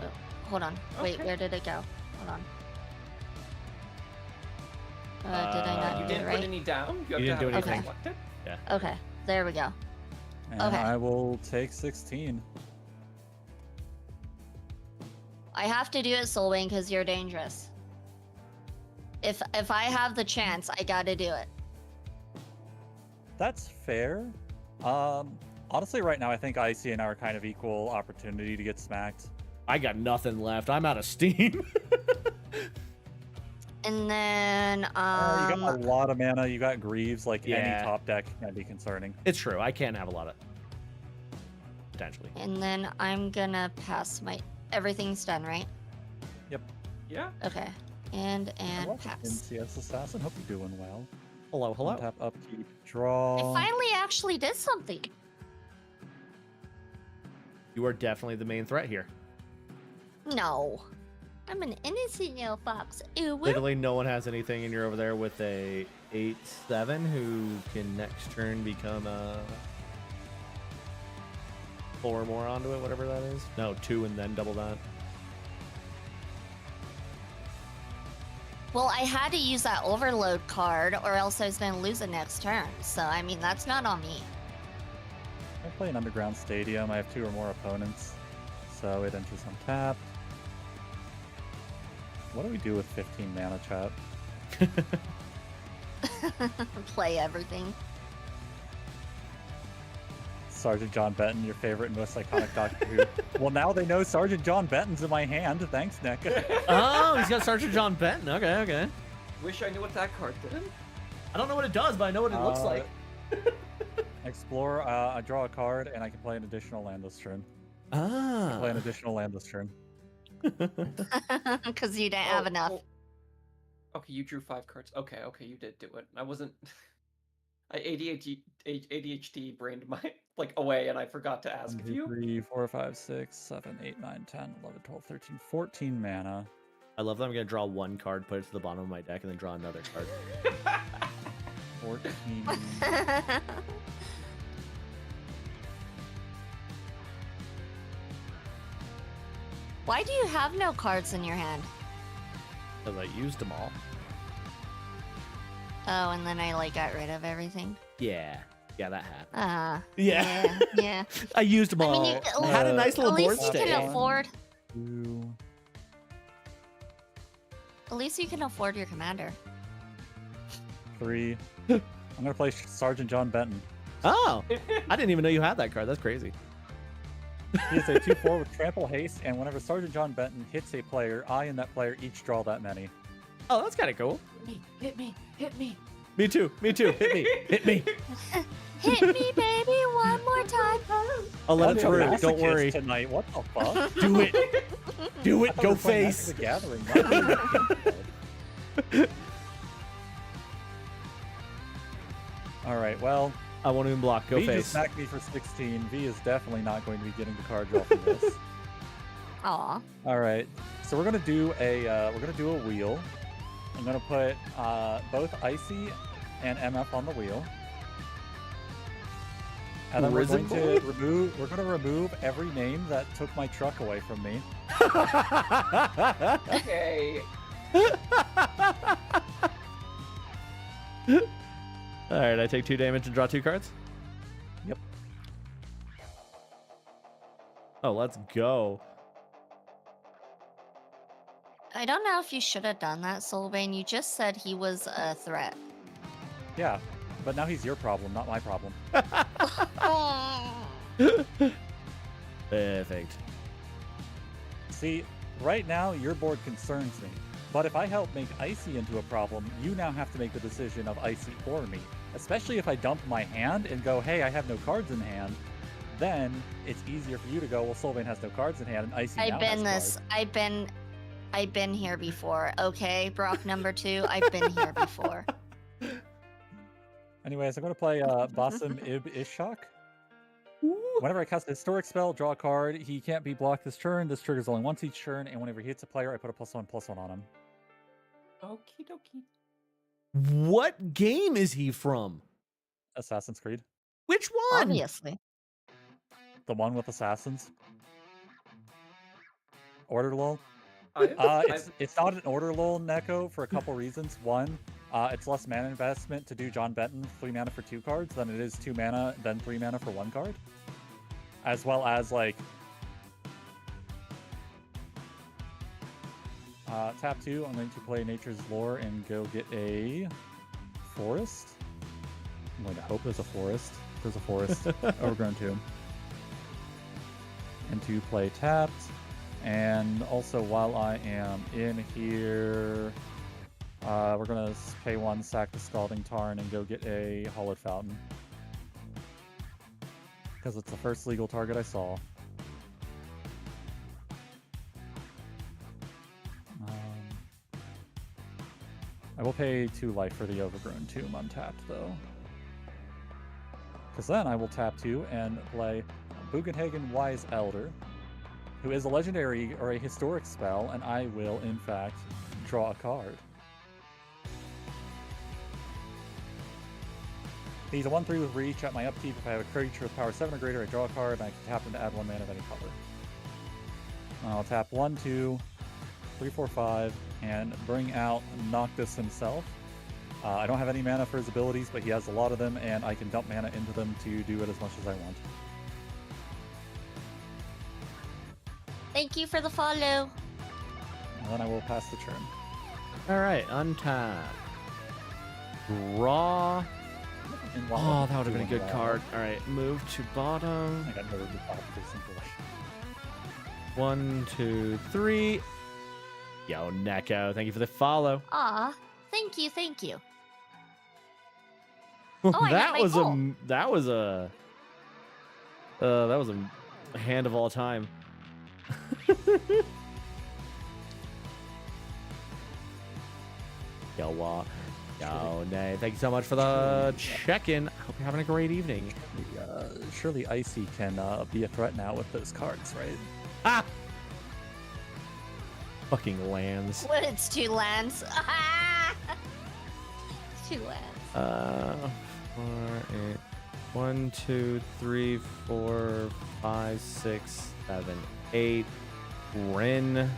Oh, hold on. Wait, Okay. where did it go? Hold on. Did I not You You do it didn't right? put any down. You have didn't to do have it anything. selected. Okay, there we go. And Okay. I will take 16. I have to do it Soulbane because you're dangerous. If I have the chance, I gotta do it. That's fair. Honestly, right now, I think Icy and I are kind of equal opportunity to get smacked. I got nothing left. I'm out of steam. And then You got a um lot of mana. You got Greaves. Like Yeah. any top deck can be concerning. It's true. I can have a lot of potentially. and then I'm gonna pass my everything's done, right? Yeah. Okay. And Welcome, pass. NCS Assassin. Hope you're doing well. Hello, hello. Tap upkeep, draw. I finally actually did something. You are definitely the main threat here. No. I'm an innocent little fox. Ooh, woo. Literally, no one has anything, and you're over there with a 8/7 who can next turn become a 4 more onto it, whatever that is. No, 2 and then double that. Well, I had to use that overload card, or else I was going to lose it next turn. So, I mean, that's not on me. I play an underground stadium. I have 2 or more opponents, so it enters untapped. What do we do with 15 mana, chat? Play everything. Sergeant John Benton, your favorite and most iconic Doctor Who. Well, now they know Sergeant John Benton's in my hand. Thanks, Nick. Oh, he's got Sergeant John Benton. Okay, okay. Wish I knew what that card did. I don't know what it does, but I know what it looks like. Explore, I draw a card, and I can play an additional land this turn. Play an Ah. additional land this turn. Because you didn't have enough. Okay, you drew 5 cards. Okay, you did do it. I wasn't. I ADHD brained my away, and I forgot to ask 1, of 2, you. 3, 4, 5, 6, 7, 8, 9, 10, 11, 12, 13, 14 mana. I love that I'm going to draw 1 card, put it to the bottom of my deck, and then draw another card. 14. Why do you have no cards in your hand? Because I used them all. Oh, and then I got rid of everything. Yeah. Yeah, that happened. Yeah. Yeah. I used them I all. mean, you- I had a nice At little board least you state. can afford. 2, At least you can afford your commander. 3. I'm gonna play Sergeant John Benton. Oh, I didn't even know you had that card. That's crazy. He is a 2/4 with trample haste, and whenever Sergeant John Benton hits a player, I and that player each draw that many. Oh, that's kind of cool. Hit me. Me too. Hit me. Hit me. Hit me, baby, one more time. I'll let I'm it a through. Don't masochist worry. Tonight, what the fuck? Do it. Do it. I Go was playing Magic face. the Gathering. not- All right. Well, I won't even block. Go V just face. smacked me for 16. V is definitely not going to be getting the card draw for this. Aw. All right. So we're gonna do a wheel. I'm gonna put both Icy and MF on the wheel. And then Risen we're going to remove every name that took my truck away from me. Okay. All right, I take 2 damage and draw 2 cards. Yep. Oh, let's go. I don't know if you should have done that, Soulbane. You just said he was a threat. Yeah, but now he's your problem, not my problem. Perfect. See, right now your board concerns me. But if I help make Icy into a problem, you now have to make the decision of Icy or me. Especially if I dump my hand and go, hey, I have no cards in hand, then it's easier for you to go, well, Sylvain has no cards in hand, and Icy now has cards. I've been here before, okay? Brock number 2, I've been here before. Anyways, I'm going to play Basim Ib Ishak. Whenever I cast a historic spell, draw a card. He can't be blocked this turn. This triggers only once each turn, and whenever he hits a player, I put a +1/+1 on him. Okie dokie. What game is he from? Assassin's Creed. Which one? Obviously. The one with assassins. Order lull. I've- It's not an order lull, Neko, for a couple reasons. One, it's less mana investment to do John Benton 3 mana for 2 cards than it is 2 mana, then 3 mana for 1 card. As well as, tap 2, I'm going to play Nature's Lore and go get a forest. I'm going to hope there's a forest. There's a forest. Overgrown Tomb. And to play tapped. And also, while I am in here, we're going to pay 1, sack the Scalding Tarn, and go get a Hollowed Fountain. Because it's the first legal target I saw. I will pay 2 life for the Overgrown Tomb untapped, though. Because then I will tap 2 and play Bugenhagen Wise Elder, who is a legendary or a historic spell, and I will, in fact, draw a card. He's a 1/3 with reach. At my upkeep, if I have a creature with power 7 or greater, I draw a card, and I can tap him to add 1 mana of any color. I'll tap 1, 2, 3, 4, 5, and bring out Noctis himself. I don't have any mana for his abilities, but he has a lot of them, and I can dump mana into them to do it as much as I want. Thank you for the follow. And then I will pass the turn. All right, untap. Draw. And Oh, that would have been a good card. All right, move to bottom. I got nowhere to pop for simple. 1, 2, 3. Yo, Neko, thank you for the follow. Aw, thank you, thank you. I got that my was goal. that was a hand of all time. Yo, Nay, thank you so much for the check-in. I hope you're having a great evening. Surely Icy can be a threat now with those cards, right? Ah! Fucking lands. What? It's 2 lands. It's 2 lands. 4, 8. 1, 2, 3, 4, 5, 6, 7, 8. Rin.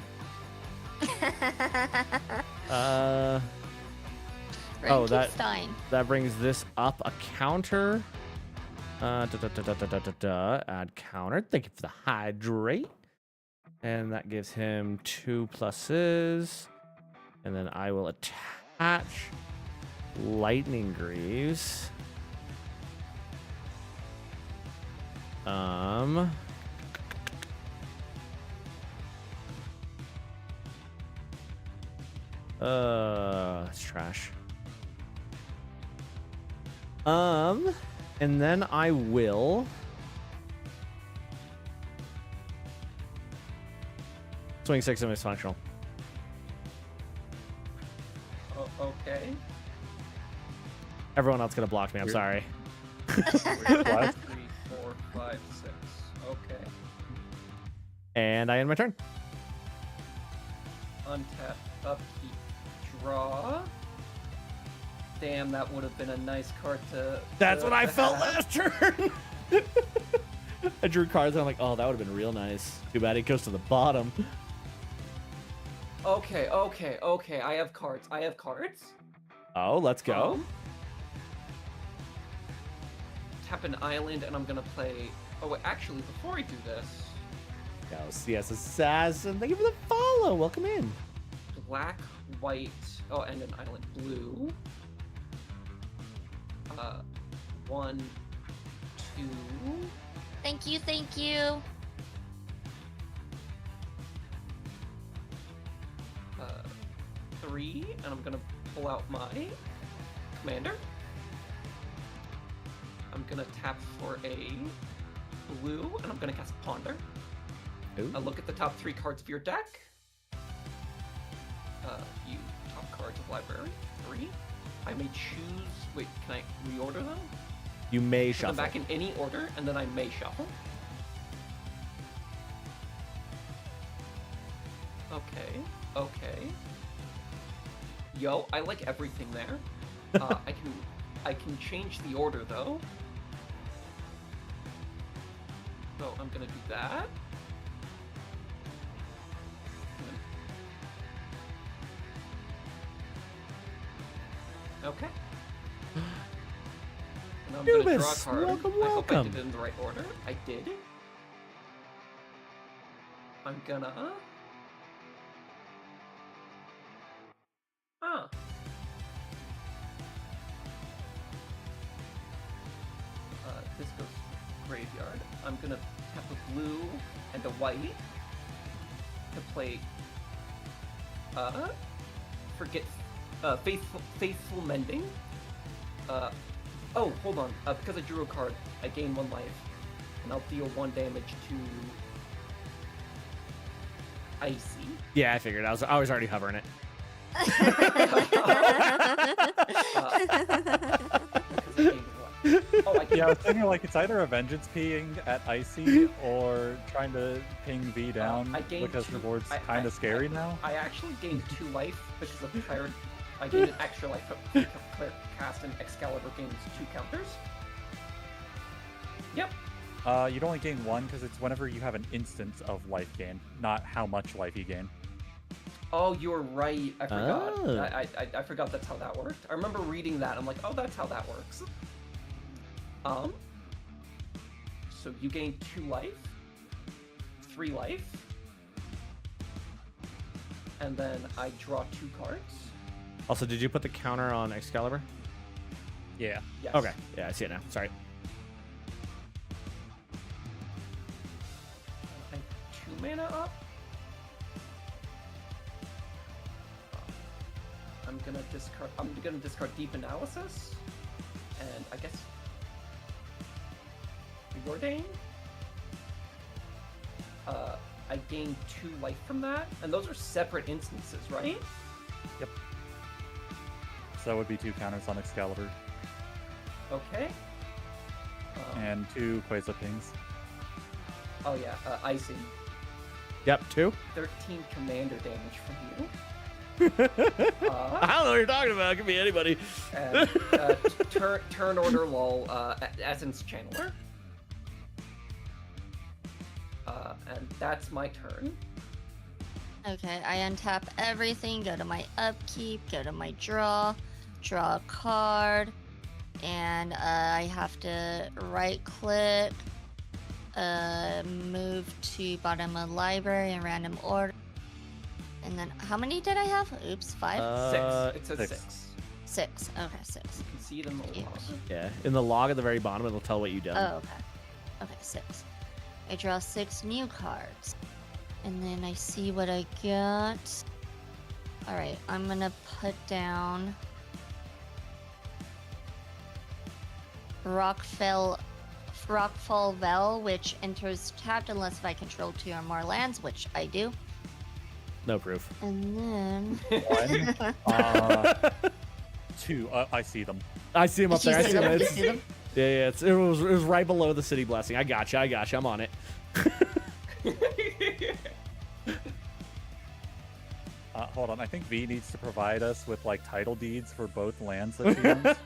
Frankenstein. That brings this up a counter. Add counter. Thank you for the hydrate. And that gives him 2 pluses. And then I will attach Lightning Greaves. That's trash. And then I will swing 6 and it's functional. Okay. Everyone else could have blocked me. I'm sorry. 3, 4, 5, 6. Okay. And I end my turn. Untap, upkeep, draw. Damn, that would have been a nice card to. That's to- what I to felt have. last turn. I drew cards and I'm like, oh, that would have been real nice. Too bad it goes to the bottom. Okay. I have cards. Oh, let's go. Tap an island, and I'm gonna play. Oh wait, actually, before I do this, Yo, CS Assassin, thank you for the follow. Welcome in. black, white. Oh, and an island, blue. 1, 2. Thank you, thank you. 3, and I'm gonna pull out my commander. I'm gonna tap for a blue, and I'm gonna cast Ponder. Ooh. Look at the top 3 cards of your deck. You top cards of library. 3. I may choose. Wait, can I reorder them? You may Put them shuffle. back in any order, and then I may shuffle. Okay. Yo, I like everything there. I can change the order though. So I'm gonna do that. Okay. And I'm gonna draw a Nubis, card. welcome, I hope I welcome. did it in the right order. I did. I'm gonna. This goes graveyard. I'm gonna tap a blue and a white to play. Faithful Mending. Oh, hold on. Because I drew a card, I gain 1 life, and I'll deal 1 damage to Icy. Yeah, I figured. I was already hovering it. Because I gained 1. Oh, I can. Yeah, I was thinking like it's either a vengeance peeing at Icy or trying to ping V down I gained because two- the board's I- kind I- of scary now. I actually gained 2 life because of Cleric. I gained an extra life because Cleric cast and Excalibur gains 2 counters. Yep. You'd only gain 1 because it's whenever you have an instance of life gain, not how much life you gain. Oh, you're right. I forgot. Oh. I forgot that's how that worked. I remember reading that. I'm like, oh, that's how that works. So you gain 2 life, 3 life, and then I draw 2 cards. Also, did you put the counter on Excalibur? Yeah. Yes. Okay. Yeah, I see it now. Sorry. I have 2 mana up. I'm gonna discard Deep Analysis, and I guess Preordain. I gain 2 life from that, and those are separate instances, right? So that would be 2 counters on Excalibur Okay. and 2 Quasar pings. Oh yeah, Icy. Yep, 2. 13 commander damage from you. I don't know what you're talking about. It could be anybody. And turn order lol, Essence Channeler. And that's my turn. Okay, I untap everything, go to my upkeep, go to my draw a card, and I have to right click, move to bottom of library in random order. And then how many did I have? Oops, 5? 6. It says 6. 6. 6. Okay, 6. You can see it in the Yeah. log. Yeah, in the log at the very bottom, it'll tell what you've done. Oh, okay. Okay, 6. I draw 6 new cards. And then I see what I got. Alright, I'm gonna put down Rockfall Vel, which enters tapped unless if I control 2 or more lands, which I do. No proof. And then 1. 2. I see them. I see him up there. I see him. You It's, see them? yeah, it was right below the city blessing. I got you. I'm on it. Hold on, I think V needs to provide us with like title deeds for both lands that she owns.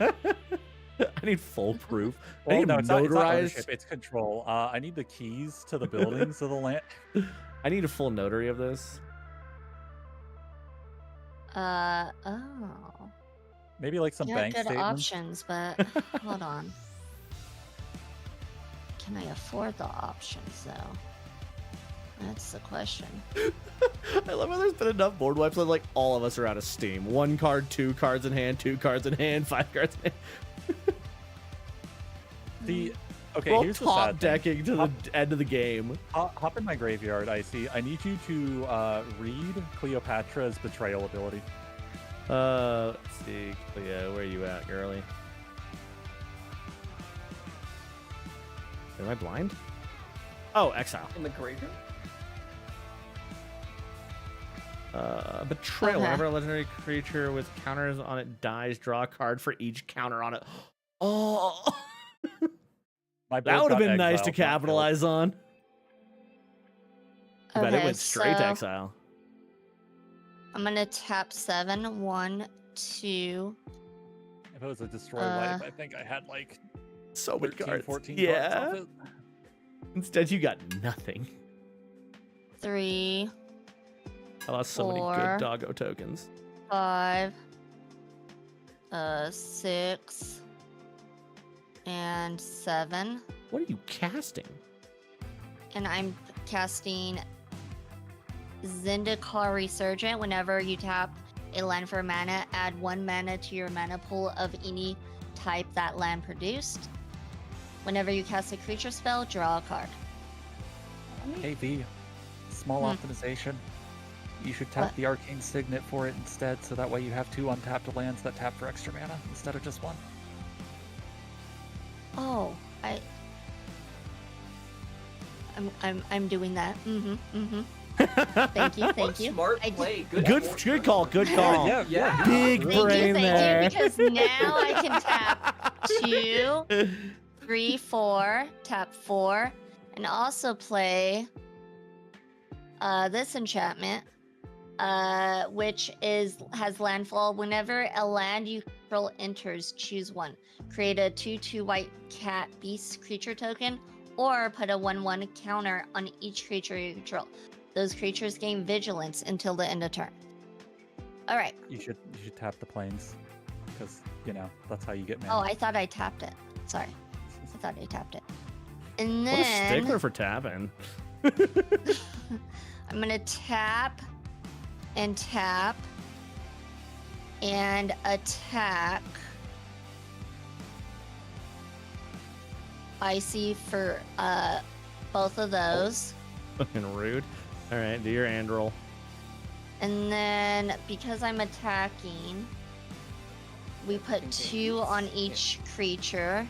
I need full proof. I Well, need no, it's not notarized. ownership, it's control. I need the keys to the buildings of the land. I need a full notary of this. Oh. Maybe like some You bank have good statements. options, but hold on. Can I afford the options though? That's the question. I love how there's been enough board wipes that like all of us are out of steam. 1 card, 2 cards in hand, 2 cards in hand, 5 cards in hand. The okay, We're all here's the top sad thing. decking to the end of the game. Hop in my graveyard, Icy. I need you to read Cleopatra's betrayal ability. Let's see, Cleo, where are you at, girly? Am I blind? Oh, exile. In the graveyard? Betrayal. Okay. Whenever a legendary creature with counters on it dies, draw a card for each counter on it. Oh, My that board would have got been nice to exiled, not killed. capitalize on. Too bad it Okay, went straight to so exile. I'm gonna tap 7, 1, 2. If it was a destroy life, I think I had like So many 13, cards. 14 Yeah. cards off it. Instead, you got nothing. 3, I lost so many 4. good doggo tokens. 5, 6, and 7. What are you casting? And I'm casting Zendikar Resurgent. Whenever you tap a land for mana, add 1 mana to your mana pool of any type that land produced. Whenever you cast a creature spell, draw a card. Hey V, small optimization. You should tap What? the Arcane Signet for it instead, so that way you have 2 untapped lands that tap for extra mana instead of just 1. Oh, I'm doing that. Thank you, thank you. Smart I did- play. Good call. Good call. Yeah, Yeah. Big Thank Thank brain you, there. because now I can tap 2, 3, 4, tap 4, and also play this enchantment, which has landfall. Whenever a land you control enters, choose one. Create a 2/2 white cat beast creature token, or put a 1/1 counter on each creature you control. Those creatures gain vigilance until the end of turn. All right. You should tap the planes, because that's how you get Oh, mana. I thought I tapped it. Sorry, I thought I tapped it. And What a then stickler for tapping. I'm gonna tap and tap and attack Icy for both of those. Fucking rude. All right, do your Andrel. And then because I'm attacking, we put 2 on each creature.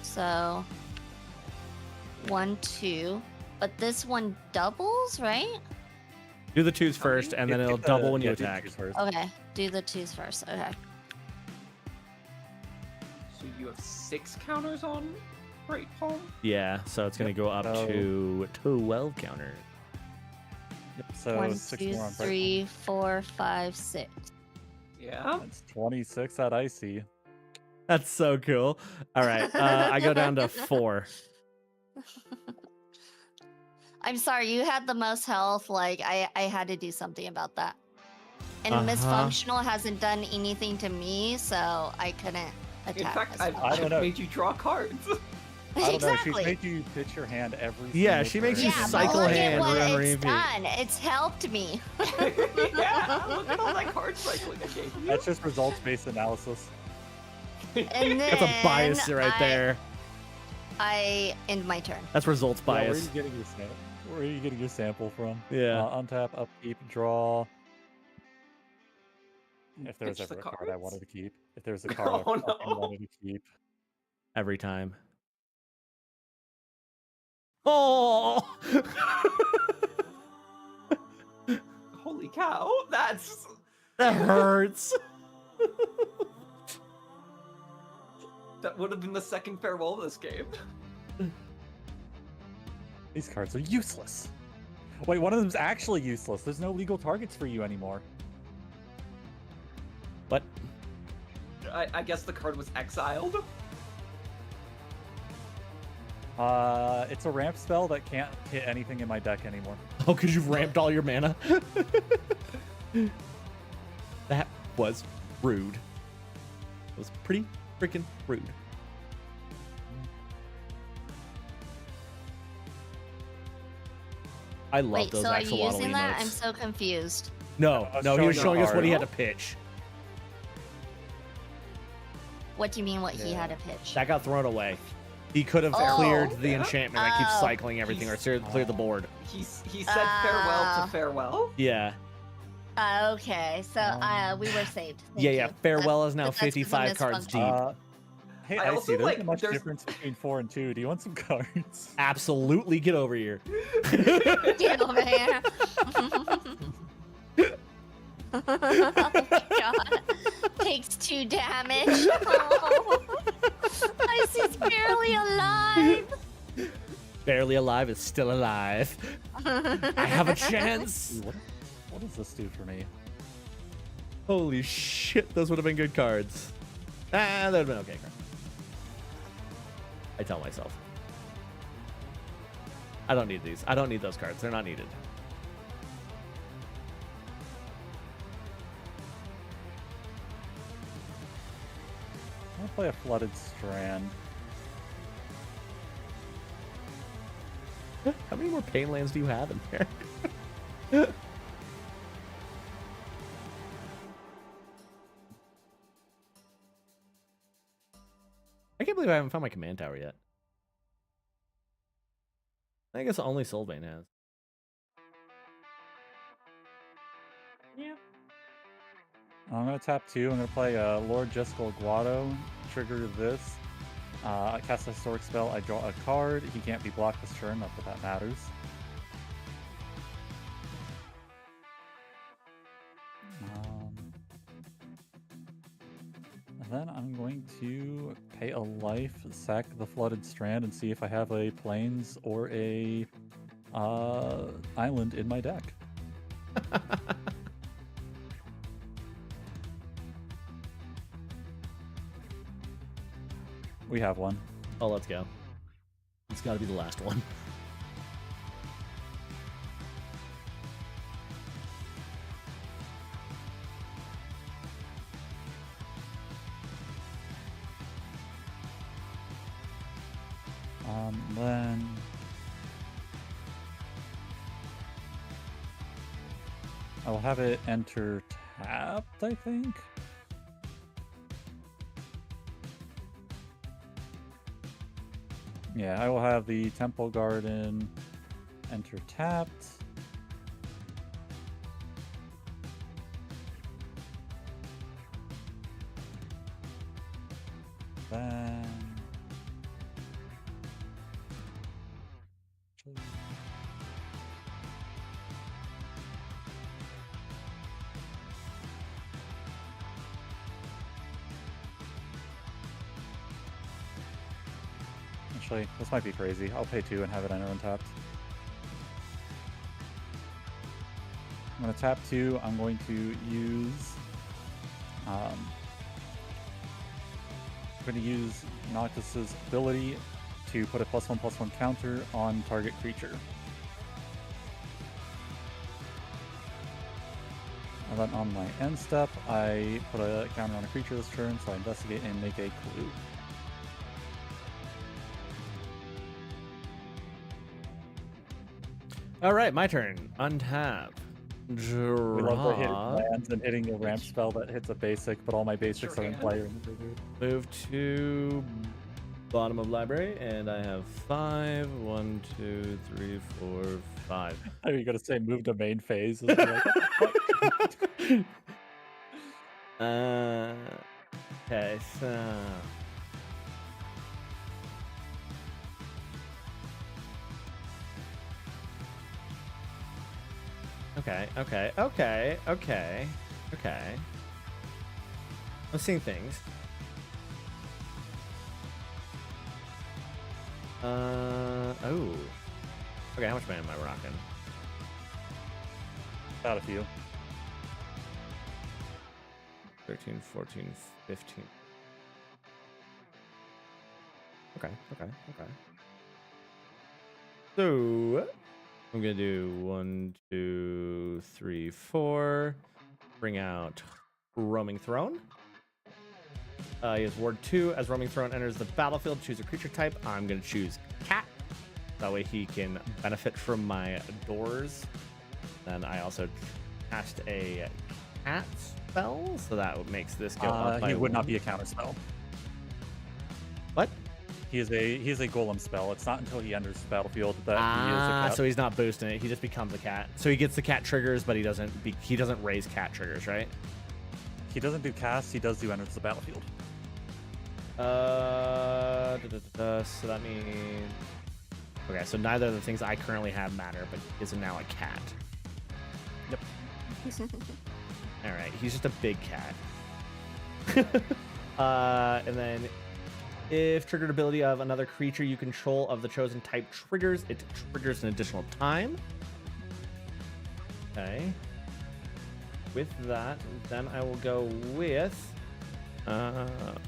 So 1, 2. But this one doubles, right? Do the 2s first, and then Get it'll the- double when you yeah, do the attack. twos first. Okay, do the 2s first. Okay. So you have 6 counters on Great Palm? Yeah, so it's gonna go up So- to 12 counters. Yep, so 1, 6 2, more on 3, 4, 5, 6. Yeah. That's 26 at Icy. That's so cool. All right, I go down to 4. I'm sorry, you had the most health. Like, I had to do something about that. And Miss Uh-huh. Functional hasn't done anything to me, so I couldn't attack. In fact, as I've, well. I don't know. made you draw cards. I don't know. Exactly. She's made you pitch your hand every. Yeah, single she makes turn. you Yeah, cycle but look hand, at what remember, it's repeat. done. It's helped me. Yeah, look at all that card cycling I gave you. That's just results-based analysis. And then That's a bias right there. I end my turn. That's results Yeah, where are bias. you getting your Where are you getting your sample from? Yeah. Untap, upkeep, draw. If there was Pitch the ever a card I cards? wanted to keep. If there was a card I Oh, fucking no. wanted to keep. Every time. Oh! Holy cow, that's... That hurts. That would have been the second farewell of this game. These cards are useless. Wait, one of them's actually useless. There's no legal targets for you anymore. What? I guess the card was exiled. It's a ramp spell that can't hit anything in my deck anymore. Oh, because you've ramped all your mana? That was rude. It was pretty freaking rude. I love Wait, those so are you axolotl using that? emotes. I'm so confused. No, I was no, he was showing showing us what he had card. to pitch. What do you mean what he Yeah. had to pitch? That got thrown away. He could have Oh. cleared the Yeah. enchantment that keeps Oh. cycling everything, or cleared the board. He said farewell Ah. to farewell. Yeah, Okay, so we were saved. Thank yeah. you. Farewell is now that's 'cause of 55 cards deep. misfunction. Hey, I I also see. There's like- not much there's- difference between 4 and 2. Do you want some cards? Absolutely, get over here. Get over here. Oh my god. Takes 2 damage. Oh. Icy's barely alive. Barely alive is still alive. I have a chance. Ooh, what does this do for me? Holy shit, those would have been good cards. Ah, that would have been okay cards. I tell myself. I don't need these. I don't need those cards. They're not needed. I'm gonna play a Flooded Strand. How many more pain lands do you have in there? I can't believe I haven't found my command tower yet. I guess only Sylvain has. Yeah. I'm gonna tap 2. I'm gonna play Lord Jessical Guado. Trigger this. I cast a historic spell. I draw a card. He can't be blocked this turn. Not that that matters. Then I'm going to pay a life, sack the Flooded Strand, and see if I have a Plains or a island in my deck. We have one. Oh, let's go. It's got to be the last one. Then I will have it enter tapped, I think. Yeah, I will have the Temple Garden enter tapped. Then actually, this might be crazy. I'll pay 2 and have it enter untapped. I'm going to tap 2. I'm going to use Noctis's ability to put a +1/+1 counter on target creature. And then on my end step, I put a counter on a creature this turn, so I investigate and make a clue. All right, my turn. Untap. Draw. We love the hitting lands and hitting a ramp spell that hits a basic, but all my basics Sure are in can. play. Move to bottom of library, and I have 5. 1, 2, 3, 4, 5. Are you gonna say move to main phase? It's like, Okay, so okay. I'm seeing things. Oh. Okay, how much mana am I rocking? About a few. 13, 14, 15. Okay. So I'm gonna do 1, 2, 3, 4. Bring out Roaming Throne. He has Ward 2. As Roaming Throne enters the battlefield, choose a creature type. I'm gonna choose Cat. That way he can benefit from my doors. Then I also cast a Cat spell, so that makes this go up by He would not 1. be a counter spell. What? He is a golem spell. It's not until he enters the battlefield that he is a cat. So he's not boosting it. He just becomes a cat. So he gets the cat triggers, but he doesn't raise cat triggers, right? He doesn't do cast. He does do enters the battlefield. So that means okay. So neither of the things I currently have matter, but he is now a cat. Yep. All right, he's just a big cat. And then, if triggered ability of another creature you control of the chosen type triggers, it triggers an additional time. Okay. With that, then I will go with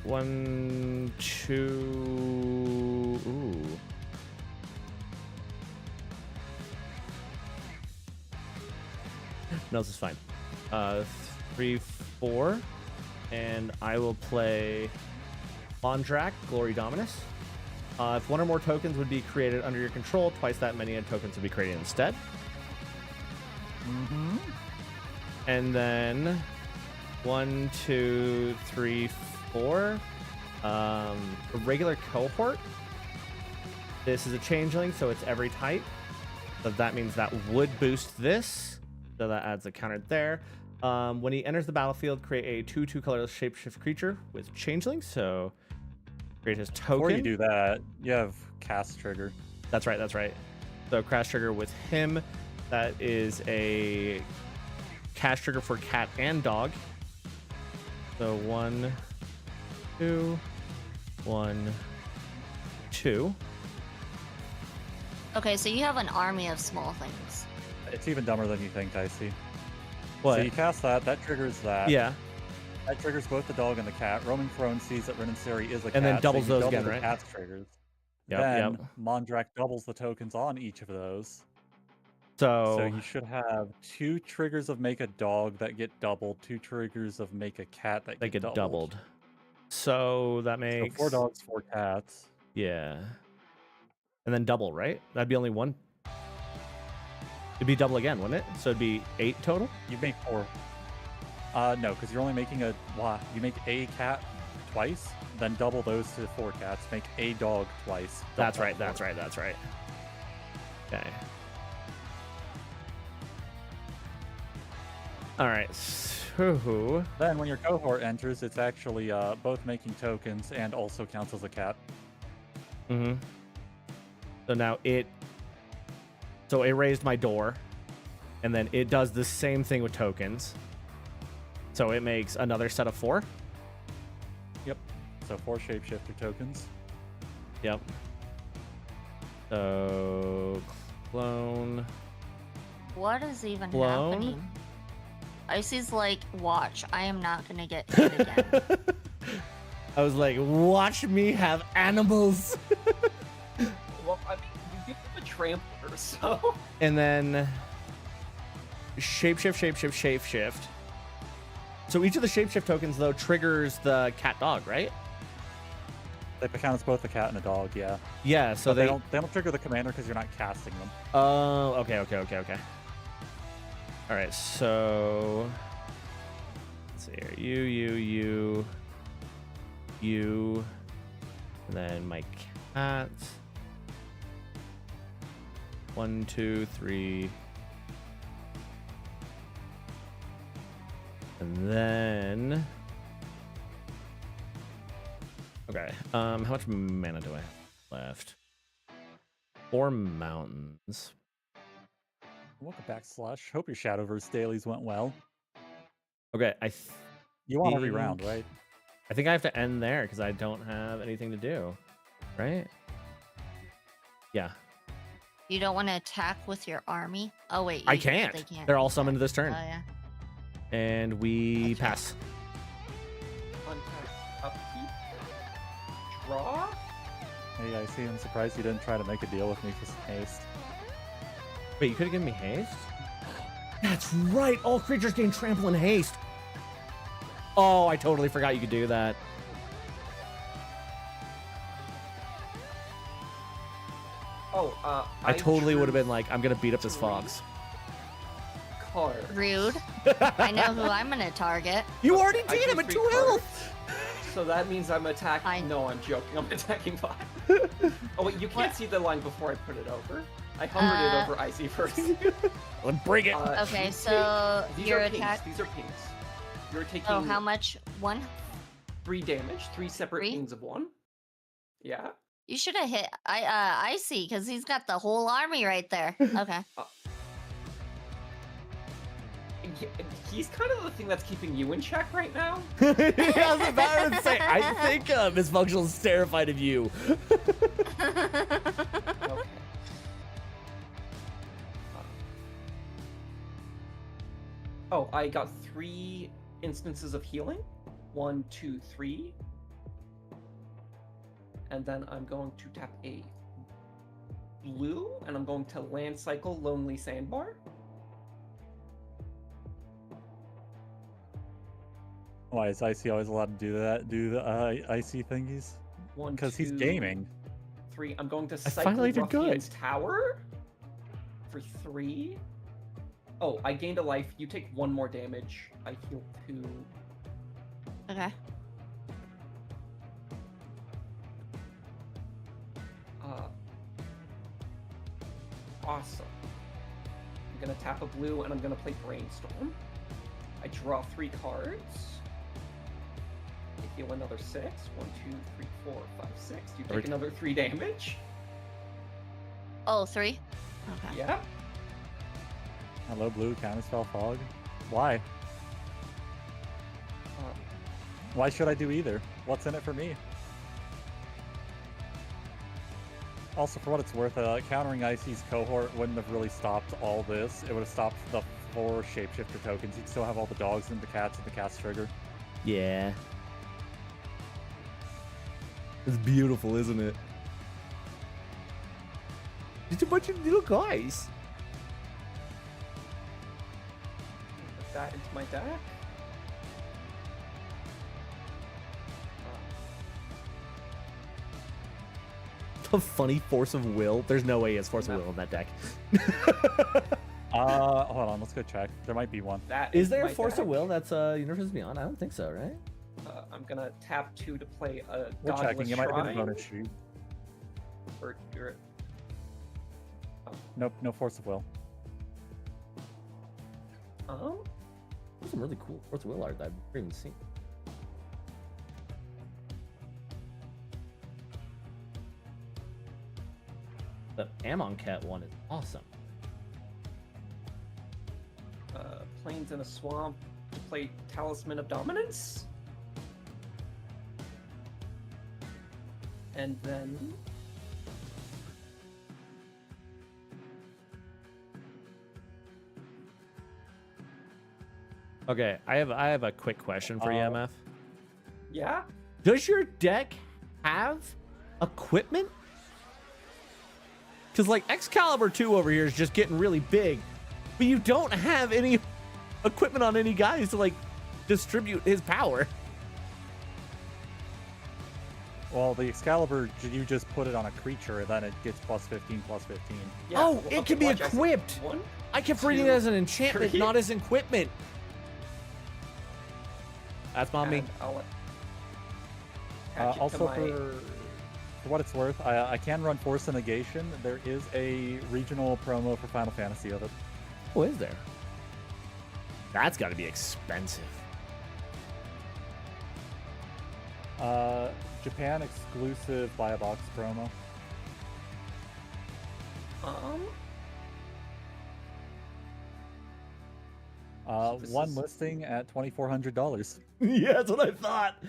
1, 2. Ooh. No, this is fine. 3, 4, and I will play Mondrak, Glory Dominus. If one or more tokens would be created under your control, twice that many tokens would be created instead. Mm-hmm. And then 1, 2, 3, 4. A regular cohort. This is a changeling, so it's every type. So that means that would boost this. So that adds a counter there. When he enters the battlefield, create a 2/2 colorless shapeshift creature with changeling. So create his token. Before you do that, you have cast trigger. That's right. So crash trigger with him. That is a cast trigger for cat and dog. So 1, 2, 1, 2. Okay, so you have an army of small things. It's even dumber than you think, Icy. What? So you cast that, that triggers that. Yeah. That triggers both the dog and the cat. Roaming Throne sees that Renanseri is a cat. And then so doubles you those double again, the right? cat's triggers. Yep, then yep. Mondrak doubles the tokens on each of those. So, So you should have 2 triggers of make a dog that get doubled, 2 triggers of make a cat that they get get doubled. So that So makes 4 dogs, 4 cats. Yeah. And then double, right? That'd be only 1. It'd be double again, wouldn't it? So it'd be 8 total? You make 4. No, because you're only making a... You make a cat twice, then double those to 4 cats. Make a dog twice. That's double right, that that's 4. right, that's right. Okay. All right. So, Then when your cohort enters, it's actually both making tokens and also counts as a cat. mm-hmm. So now it raised my door, and then it does the same thing with tokens. So it makes another set of 4. Yep. So 4 shapeshifter tokens. Yep. So clone. What is even Clone? happening? Icy's like, watch, I am not gonna get hit again. I was like, watch me have animals. Well, I mean, you give them a trampler, so. And then shapeshift. So each of the shapeshift tokens, though, triggers the cat dog, right? They count as both a cat and a dog, yeah. Yeah, so But they don't trigger the commander because you're not casting them. Oh, okay. All right, so let's see here. You, and then my cat. 1, 2, 3. And then okay. How much mana do I have left? 4 mountains. Welcome back, Slush. Hope your Shadowverse dailies went well. Okay, You want every round, think- right? I think I have to end there because I don't have anything to do, right? Yeah, You don't want to attack with your army? Oh wait, I you- can't. They can't. They're all summoned this turn, Oh yeah. and we Gotcha. pass. Untap, upkeep, draw. Hey, I see. I'm surprised you didn't try to make a deal with me for some haste. Wait, you could have given me haste? That's right. All creatures gain trample and haste. Oh, I totally forgot you could do that. Oh, I totally would have drew been like, I'm gonna beat up this 3 fox. cards. Rude. I know who I'm gonna target. You already I did. drew I'm at 3 2 cards. health. So that means I'm attacking. I- No, I'm joking. I'm attacking 5. Oh wait, you can't What? see the line before I put it over. I hovered it over Icy first. Let's bring it. Okay, you so take- these your are pinks. attack. These are pinks. You're taking Oh, how much? 1? 3 damage, 3 separate 3? pains of 1. Yeah. You should have hit Icy because he's got the whole army right there. Okay. He's kind of the thing that's keeping you in check right now. I was about to say, I think Miss Functional is terrified of you. Okay. Oh, I got 3 instances of healing. 1, 2, 3. And then I'm going to tap a blue, and I'm going to land cycle Lonely Sandbar. Why is Icy always allowed to do that? Do the Icy thingies? 1, Because he's 2, gaming. 3. I'm going to I cycle finally did good. Ruffian's Tower for 3. Oh, I gained a life. You take 1 more damage. I heal 2. Okay. Awesome. I'm gonna tap a blue and I'm gonna play Brainstorm. I draw 3 cards. I heal another 6. 1, 2, 3, 4, 5, 6. You take another 3 damage. Oh, 3? Okay. Yeah. Hello, blue, counterspell fog. Why? Why should I do either? What's in it for me? Also, for what it's worth, countering Icy's cohort wouldn't have really stopped all this. It would have stopped the 4 shapeshifter tokens. You'd still have all the dogs and the cats and the cast trigger. Yeah. It's beautiful, isn't it? It's a bunch of little guys. Put that into my deck. A funny Force of Will. There's no way he has Force of No. Will in that deck. Hold on, let's go check. There might be one. That Is there a my Force deck. of Will that's Universes Beyond? I don't think so, right? I'm gonna tap 2 to play a We're Godless checking. It might have been a Shrine. bonus sheet. Or you're... Nope, no Force of Will. There's some really cool Force of Will art that I've never even seen. The Amonkhet one is awesome. Plains in a Swamp to play Talisman of Dominance. And then... E Okay, I have a quick question for you, MF. Yeah? Does your deck have equipment? Because like Excalibur 2 over here is just getting really big, but you don't have any equipment on any guys to like distribute his power. Well, the Excalibur, you just put it on a creature, then it gets plus 15, plus 15. Yeah, Oh, well, it okay, can be watch, I said equipped. 1, I kept reading it 2, as an enchantment, 3. not as equipment. That's not me. and I'll attach it to Also, my... for what it's worth, I can run Force of Negation. There is a regional promo for Final Fantasy of it. Oh, is there? That's got to be expensive. Japan exclusive buy a box promo. This One is- listing at $2,400. Yeah, that's what I thought.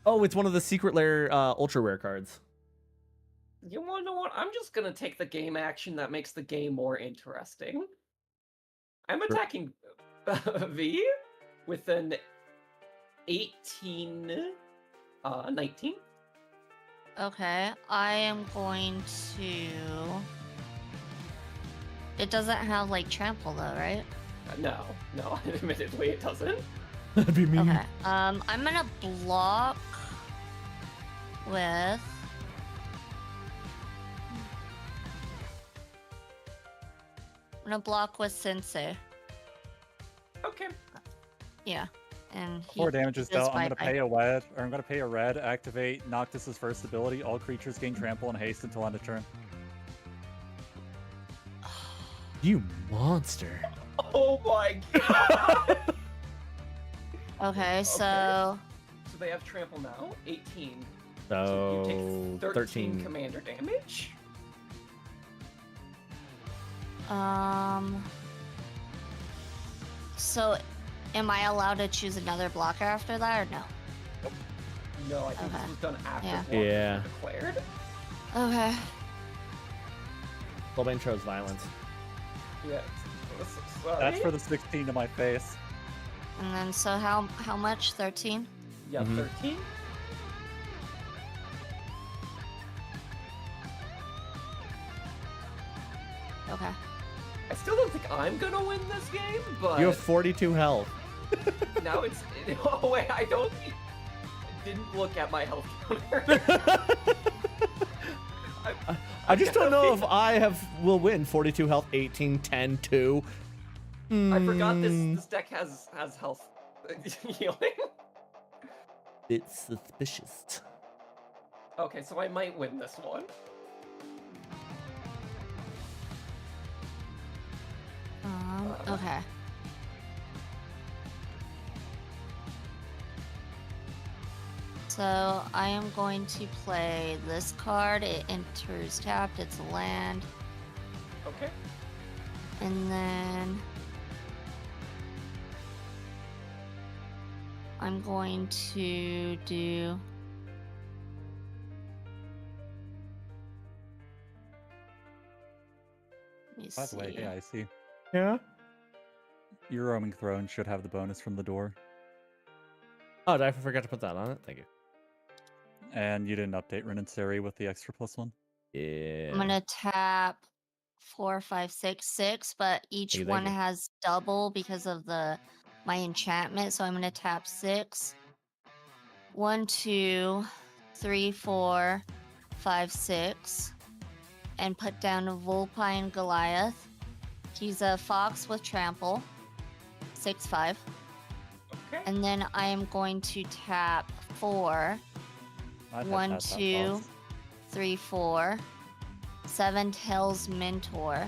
Oh, it's one of the secret lair ultra rare cards. You wanna know what? I'm just gonna take the game action that makes the game more interesting. I'm attacking V with an 18, 19. Okay, I am going to. It doesn't have like trample though, right? No, admittedly it doesn't. That'd be mean. Okay. I'm gonna block with. I'm gonna block with Sensei. Okay. Yeah, and he 4 damages does dealt. I'm gonna bye-bye. pay a red, or I'm gonna pay a red. Activate Noctis's first ability. All creatures gain trample and haste until end of turn. You monster. Oh my god! Okay, so So they have trample now, 18. So, you take 13 13. commander damage. so am I allowed to choose another blocker after that or no? No, I think Okay. this was done after Yeah. blockers Yeah. were declared. Okay. Soulbane chose violence. Yeah. Sorry. That's for the 16 to my face. And then so how much? 13? Yeah, Mhm. 13. Okay. I still don't think I'm gonna win this game, but You have 42 health. now it's. Oh wait, I didn't look at my health counter. I just don't know if I will win 42 health, 18, 10, 2. I forgot Mm, this deck has health healing. It's suspicious. Okay, so I might win this one. Okay. So I am going to play this card. It enters tapped. It's a land. Okay. And then I'm going to do. Let me By the way, see. yeah, I see. Yeah. Your roaming throne should have the bonus from the door, Oh, I forgot to put that on it. Thank you. and you didn't update Renanseri with the extra +1. Yeah. I'm gonna tap 4, 5, 6, 6, but each Thank you, one thank you. has double because of my enchantment. So I'm gonna tap 6. 1, 2, 3, 4, 5, 6, and put down a Vulpine Goliath. He's a fox with trample, 6, 5. Okay. And then I am going to tap 4, I'd 1, have that 2, boss. 3, 4, 7 Tails Mentor.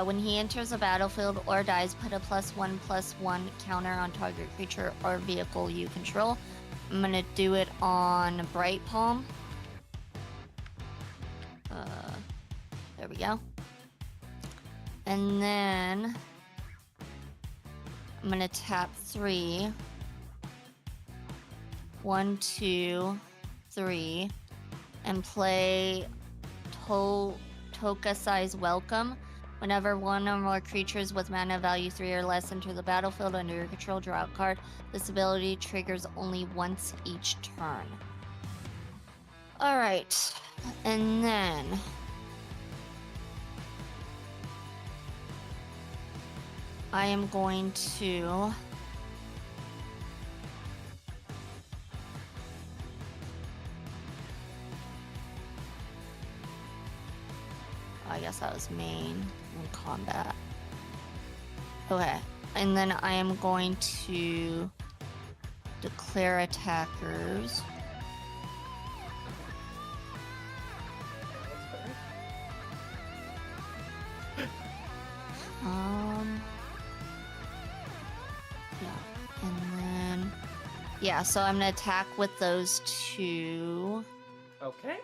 When he enters a battlefield or dies, put a +1/+1 counter on target creature or vehicle you control. I'm gonna do it on Bright Palm. There we go. And then I'm gonna tap 3. 1, 2, 3, and play Tokusai's Welcome. Whenever one or more creatures with mana value 3 or less enter the battlefield under your control, draw a card. This ability triggers only once each turn. Alright, and then I am going to I guess that was main and combat. Okay, and then I am going to declare attackers. Yeah, and then yeah, so I'm gonna attack with those 2, Okay.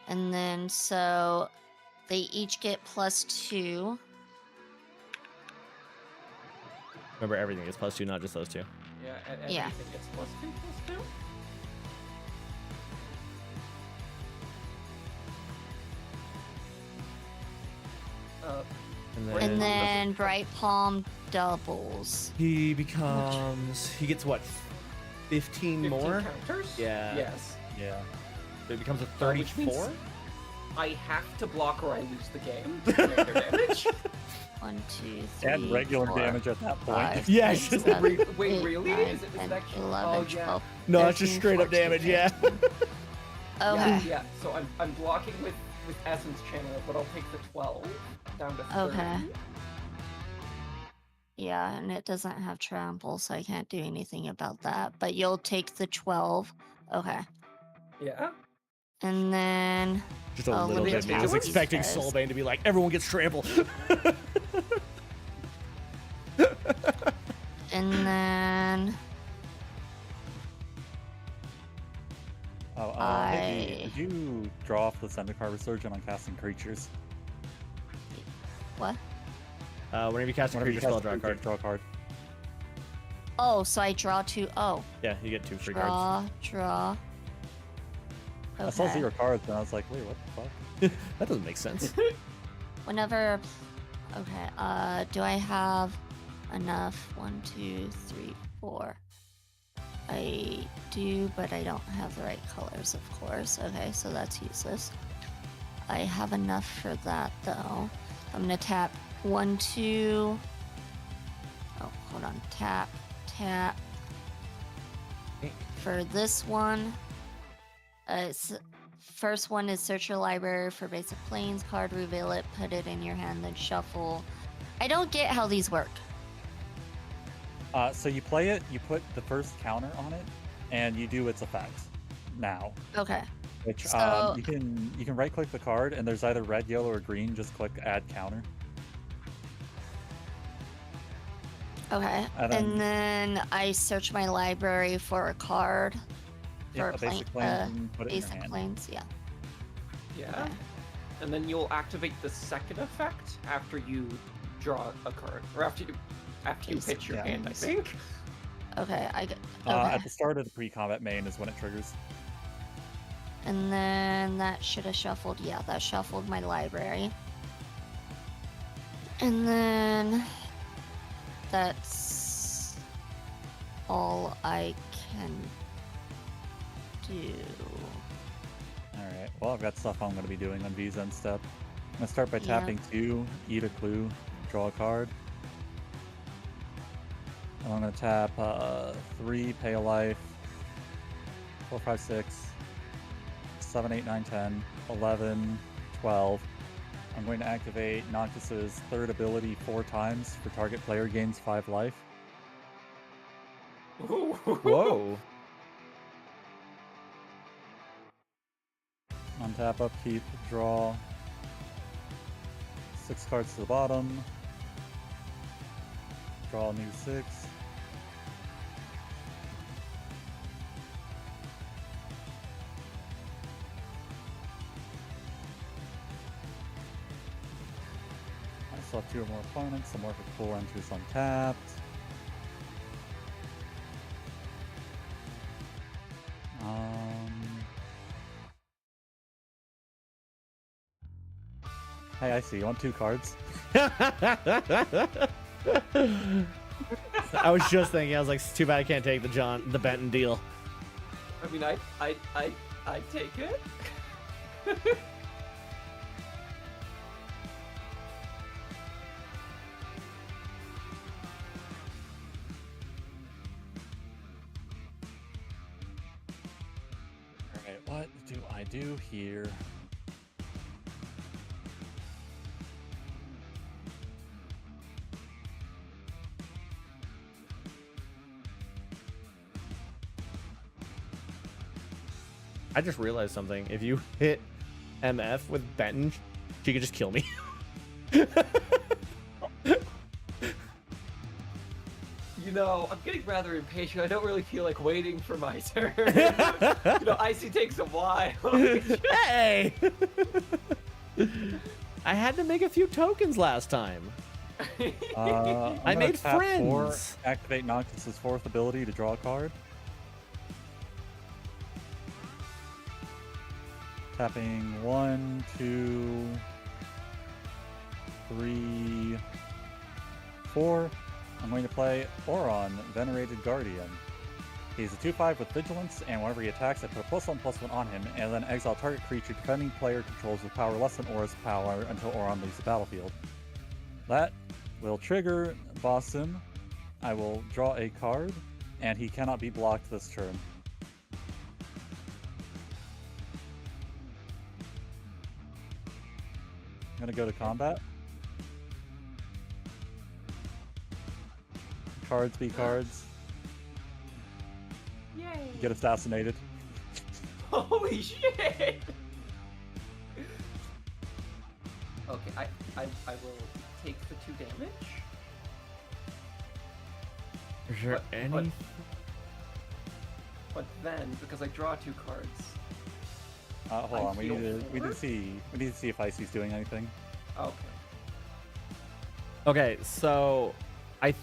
and then so they each get +2. Remember, everything is +2, not just those 2. Yeah. And Yeah. everything gets +2/+2. And then Bright Palm doubles. he becomes. He gets what? 15 more? counters? Yeah. Yes. Yeah. It becomes a Which means 34? I have to block or I lose the game to make their damage. 1, 2, 3. And regular 4, damage at that point. 5, Yeah, 6, just- 7, Wait, 8, really? 9, Is it 10, actually- 11, oh, yeah. 12, No, it's just 13, straight up 14, damage, yeah. 15. Okay. Yeah. So I'm blocking with Essence Channel, but I'll take the 12 down to 30. Okay. Yeah, and it doesn't have trample, so I can't do anything about that. But you'll take the 12. Okay. Yeah. And then Just a Oh, little let me bit. tap I was what he expecting says. Soulbane to be like, everyone gets trampled. and then Oh, hey, did you draw off the Zendikar Resurgent on casting creatures? what? Whenever you cast a Whenever creature you spell, cast draw a card. draw a card. Oh, so I draw 2. Oh, Yeah, you get 2 free cards. draw. I saw Okay. 0 cards, and I was like, wait, what the fuck? That doesn't make sense. Whenever. Okay. Do I have enough? 1, 2, 3, 4. I do, but I don't have the right colors, of course. Okay, so that's useless. I have enough for that, though. I'm gonna tap 1, 2. Oh, hold on. Tap. For this one, first one is search your library for basic planes card, reveal it, put it in your hand, then shuffle. I don't get how these work. So you play it, you put the first counter on it, and you do its effects now. Okay. Which So- you can right click the card, and there's either red, yellow, or green. Just click add counter. Okay. And And then I search my library for a card. Yeah, For a basic plane, and put it in your basic hand. planes, yeah. Yeah. Okay. And then you'll activate the second effect after you draw a card, or after you pitch your Yeah. hand, I think. Okay, I get. At Okay. the start of the pre-combat main is when it triggers. And then that should have shuffled. Yeah, that shuffled my library. And then that's all I can do. Alright, well, I've got stuff I'm going to be doing on V's end step. I'm going to start by Yeah. tapping 2, eat a clue, draw a card. I'm going to tap 3, pay a life, 4, 5, 6, 7, 8, 9, 10, 11, 12. I'm going to activate Noctis's third ability 4 times for target player gains 5 life. Whoa. Untap, upkeep, draw 6 cards to the bottom. Draw a new 6. I still have 2 or more opponents. Some more for 4 entries untapped. Hey, I see. You want 2 cards? I was just thinking, I was like, it's too bad I can't take the Benton deal. I mean, I take it. Alright, what do I do here? I just realized something. If you hit MF with Benton, she could just kill me. You know, I'm getting rather impatient. I don't really feel like waiting for my turn. Icy takes a while. Hey! I had to make a few tokens last time. I'm I gonna made tap 4, friends. activate Noctis's 4th ability to draw a card. Tapping 1, 2, 3, 4. I'm going to play Oron, Venerated Guardian. He's a 2/5 with Vigilance, and whenever he attacks, I put a +1/+1 on him, and then exile target creature defending player controls with power less than Aura's power until Oron leaves the battlefield. That will trigger Boston. I will draw a card, and he cannot be blocked this turn. I'm gonna go to combat. Cards be cards. Yay! Get assassinated. Holy shit! Okay, I will take the 2 damage. Is there But- any? But then, because I draw 2 cards, Hold I on. We heal need four? to see if Icy's doing anything. okay. Okay, so I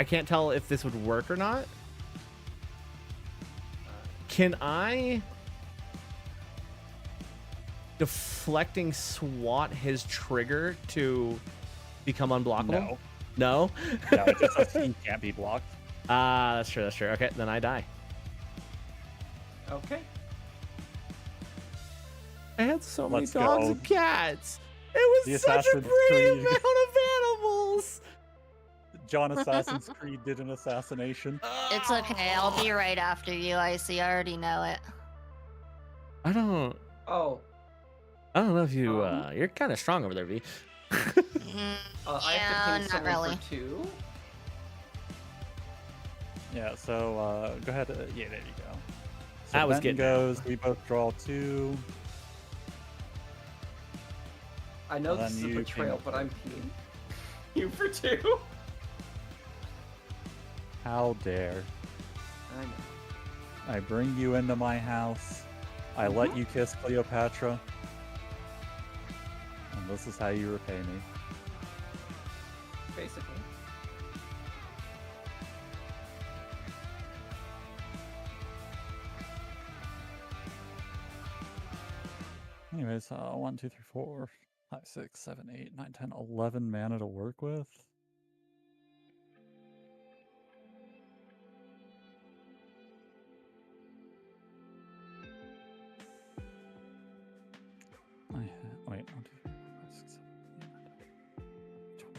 can't tell if this would work or not. Can I deflecting swat his trigger to become unblockable? No. No? No, it just says he can't be blocked. Ah, that's true, that's true. Okay, then I die. Okay. I had so many Let's dogs go. and cats. It The was such a Assassin's pretty Creed. amount of animals. John Assassin's Creed did an assassination. It's okay. I'll be right after you, Icy. I already know it. I don't Oh, know if you you're kind of strong over there, V. Mm, I have yeah, to ping not someone really. for 2. Yeah, so go ahead. Yeah, there you go. So I was Benton getting goes. We both draw 2. I know Then this is a you betrayal, ping- but I'm peeing. You for 2? How dare! I know. I bring you into my house. I let you kiss Cleopatra. And this is how you repay me. Basically. Anyways, 1, 2, 3, 4, 5, 6, 7, 8, 9, 10, 11 mana to work with. Wait, 1, 2, 3, 4, 5, 6, 7, 8, 9, 10, 12.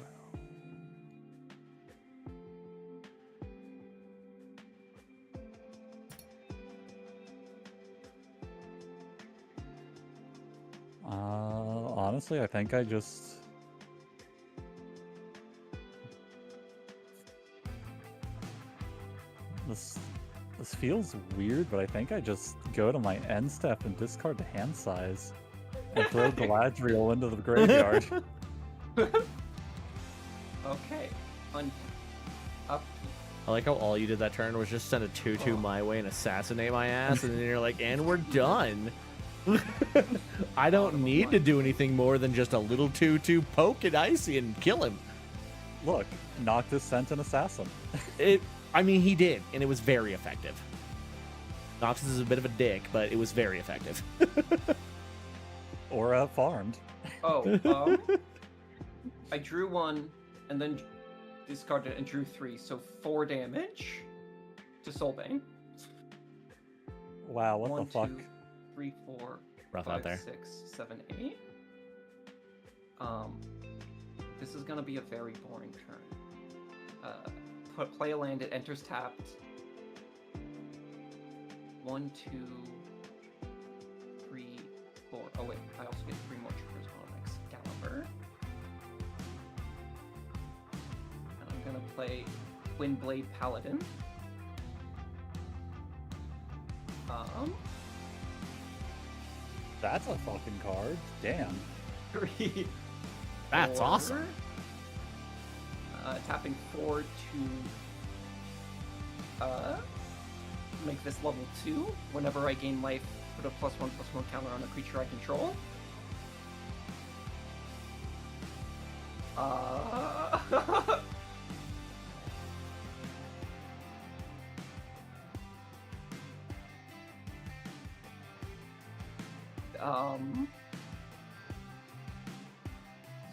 Honestly, I think I just... This feels weird, but I think I just go to my end step and discard the hand size and throw Galadriel into the graveyard. Okay. Upkeep. I like how all you did that turn was just send a 2/2 my way and assassinate my ass, and then you're like, and we're done. I don't need to do anything more than just a little 2/2 poke at Icy and kill him. Look, Noctis sent an assassin. I mean, he did, and it was very effective. Noctis is a bit of a dick, but it was very effective. Or farmed. Oh, I drew 1 and then discarded and drew 3, so 4 damage to Soulbane. Wow, what 1, the fuck? 2, 3, 4, Rough 5, out there. 6, 7, 8. This is gonna be a very boring turn. Play a land, it enters tapped. 1, 2, 3, 4. Oh wait, I also get 3 more triggers on Excalibur. And I'm gonna play Windblade Paladin. That's a fucking card. Damn. 3. That's 4. awesome. Tapping 4 to make this level 2. Whenever I gain life, put a +1/+1 counter on a creature I control.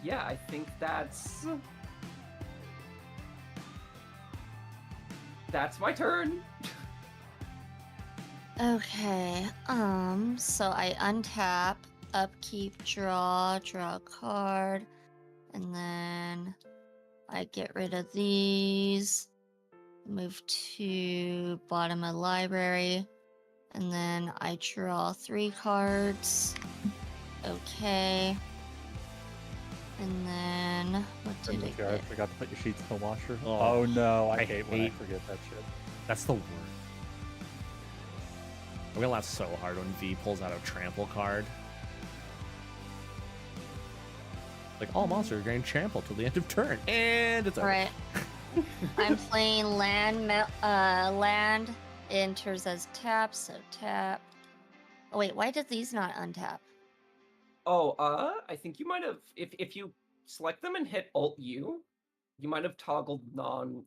Yeah, I think that's my turn. Okay. So I untap, upkeep, draw a card, and then I get rid of these. Move to bottom of library, and then I draw 3 cards. Okay. And then what did it I get? forgot to put your sheets in the washer. Oh, Oh no, I I hate when I hate- forget that shit. That's the worst. I'm gonna laugh so hard when V pulls out a trample card. Like, all monsters gain trample till the end of turn, and it's over. Right. I'm playing land enters as tap, so tap. Oh wait, why did these not untap? Oh, I think you might have, if you select them and hit Alt U, you might have toggled don't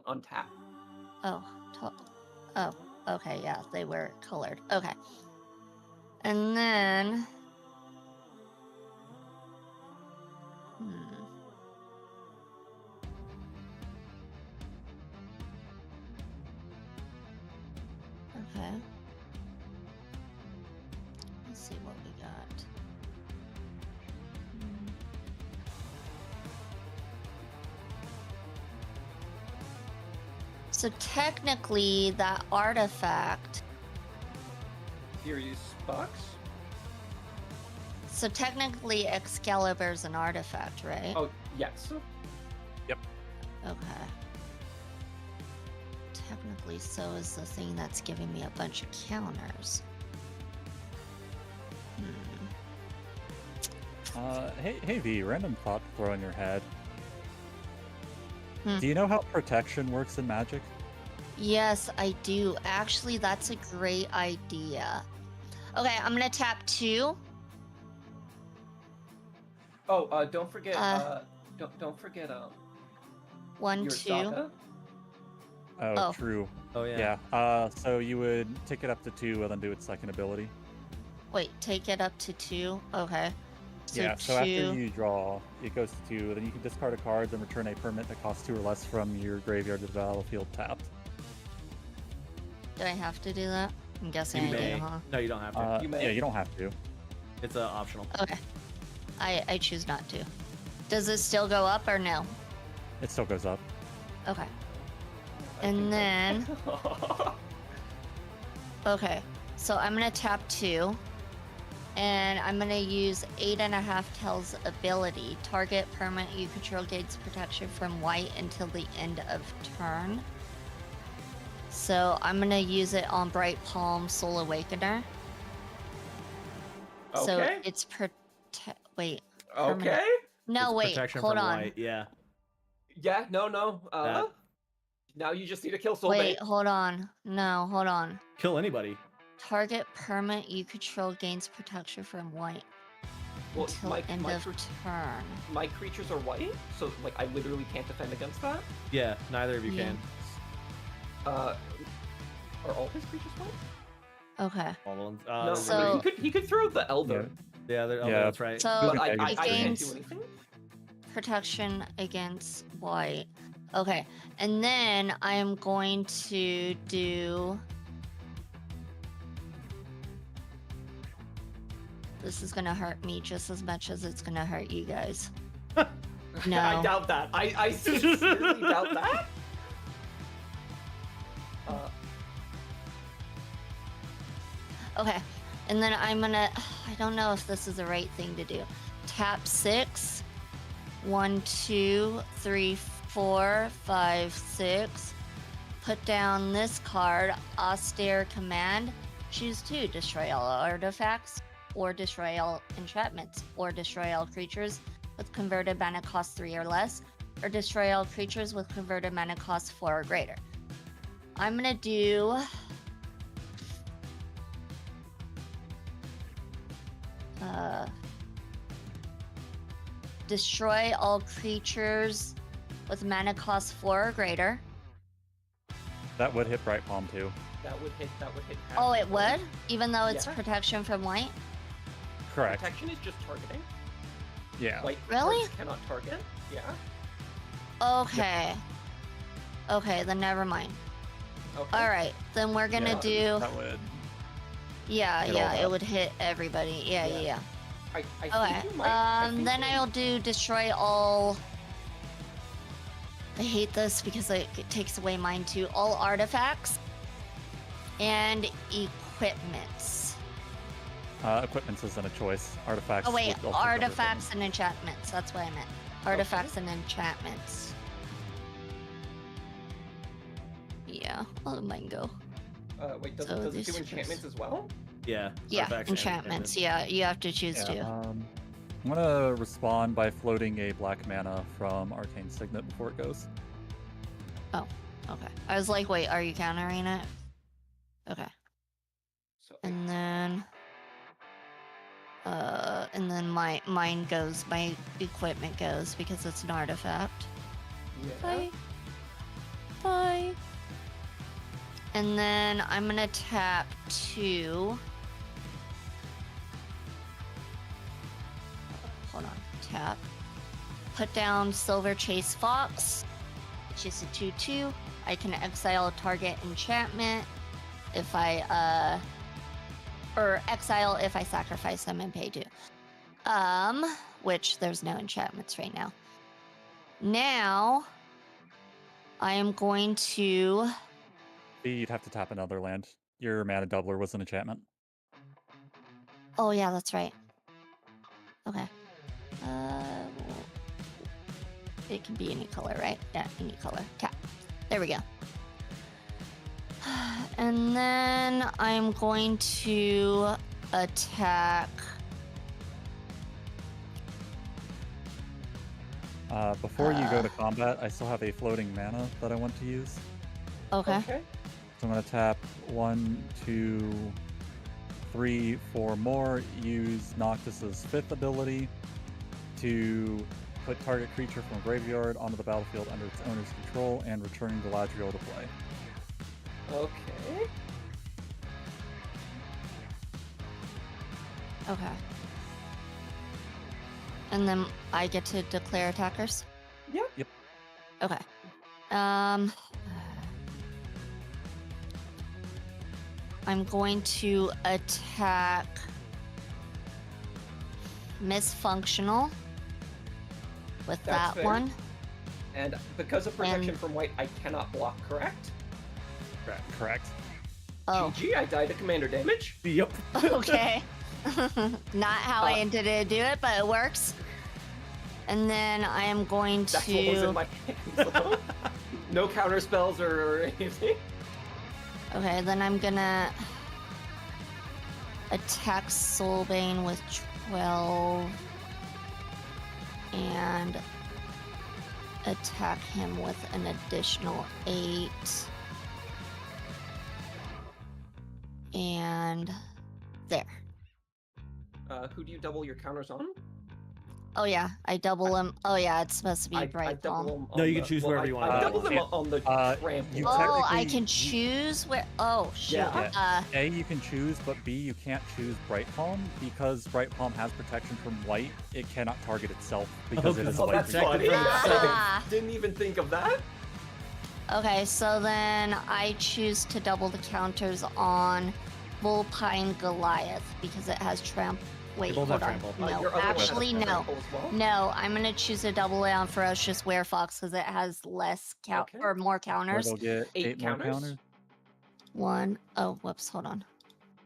untap. Oh, oh, okay, yeah, they were colored. Okay. And then okay. Let's see what we got. So technically, that artifact. Furious Box? So technically, Excalibur's an artifact, right? Oh, yes. Okay. Technically, so is the thing that's giving me a bunch of counters. Hey V, random thought to throw in your head. Hmm. Do you know how protection works in Magic? Yes, I do. Actually, that's a great idea. Okay, I'm gonna tap 2. Oh, don't forget, don't forget, 1, your 2. Saga. Oh, Oh. true. Oh yeah. Yeah. So you would tick it up to 2 and then do its second ability. Wait, take it up to 2. Okay. So yeah, so 2. after you draw, it goes to 2, then you can discard a card, then return a permanent that costs 2 or less from your graveyard to the battlefield tapped. Do I have to do that? I'm guessing You I may. do, huh? No, you don't have to. You may. Yeah, you don't have to. It's optional. Okay. I choose not to. Does it still go up or no? It still goes up. Okay. I And think then, that- okay. So I'm gonna tap 2. And I'm gonna use 8.5 Tails ability. Target permanent you control gains protection from white until the end of turn. So I'm gonna use it on Bright Palm Soul Awakener. So Okay. it's wait. permanent- Okay. No, It's wait. protection Hold from on. White. Yeah. Yeah. No. That- Now you just need to kill soulmate. Wait, hold on. No, hold on. Kill anybody. Target permanent you control gains protection from white Well, until my, end my, of cre- turn. my creatures are white, so like I literally can't defend against that. Yeah, neither of you Yeah. can. Are all his creatures white? Okay. All the ones. No. So- he could throw the elder, Yeah, oh, Yeah. that's right. So but I It can't gains do anything. protection against white. Okay. And then I am going to do. This is gonna hurt me just as much as it's gonna hurt you guys. No. I doubt that. I sincerely doubt that. Okay. And then I'm gonna. I don't know if this is the right thing to do. Tap 6. 1, 2, 3, 4, 5, 6. Put down this card, Austere Command. Choose 2. Destroy all artifacts, or destroy all enchantments, or destroy all creatures with converted mana cost 3 or less, or destroy all creatures with converted mana cost 4 or greater. I'm gonna do. Destroy all creatures with mana cost 4 or greater. That would hit Bright Palm too. That would hit. half Oh, the it board. would? Even though it's Yeah. protection from white? Correct. Protection is just targeting. Yeah. White Really? cards cannot target. Yeah. Okay. Okay, then never mind. Okay. Alright, then we're gonna Yeah, do. That would. Yeah, hit all yeah, it that. would hit everybody. Yeah, Yeah. yeah, I yeah. think Okay. you might. I think Then you- I'll do destroy all. I hate this because it takes away mine too. All artifacts and equipments. Equipments isn't a choice. Artifacts. Oh wait, would also cover artifacts and enchantments. That's what I meant. Artifacts and enchantments. Yeah, I'll let mine go. Wait, does So it do this is- enchantments as well? Yeah. Yeah, artifacts and enchantments. Yeah, you have to choose equipment. two. I'm gonna respond by floating a black mana from Arcane Signet before it goes. Okay. I was like, wait, are you countering it? Okay. So And then mine goes, my equipment goes because it's an artifact. yeah. Bye. Bye. And then I'm gonna tap 2. Hold on. Tap. Put down Silver Chase Fox, which is a 2/2. I can exile target enchantment if I or exile if I sacrifice them and pay 2. Which there's no enchantments right now. Now I am going to. You'd have to tap another land. Your mana doubler was an enchantment. Oh yeah, that's right. Okay. It can be any color, right? Yeah, any color. Tap. There we go. And then I'm going to attack. Before you go to combat, I still have a floating mana that I want to use. Okay. Okay. So I'm gonna tap 1, 2, 3, 4 more. Use Noctis's 5th ability to put target creature from a graveyard onto the battlefield under its owner's control and return Galadriel to play. Okay. Okay. And then I get to declare attackers? Yeah. Yep. Okay. I'm going to attack Misfunctional with That's that fair. one. And because of protection And- from white, I cannot block, correct? Correct. Oh, GG, I died to commander damage. Yep. okay. Not how I Uh, intended to do it, but it works. And then I am going That's what was in to. my hands. though. No counter spells or anything. Okay, then I'm gonna attack Soulbane with 12 and attack him with an additional 8. And there. Who do you double your counters on? Oh yeah, I double him. Oh yeah, it's supposed to be I Bright double Palm. them on No, you the, can choose well, wherever you want I to double double them them. on the You trample. Oh, I technically- can choose where. Oh shoot. Yeah. A, you can choose, but B, you can't choose Bright Palm because Bright Palm has protection from white. It cannot target itself because it is a Oh, white that's creature. funny. Ah. Didn't even think of that. Okay, so then I choose to double the counters on Vulpine Goliath because it has tramp. Wait, both hold have on. trample. No, Your other one has actually, no. trample as well. No, I'm gonna choose to double it on Ferocious Werefox because it has less count Okay. or more Where counters. they'll get 8 8 more counters? counters. One, oh, whoops, hold on.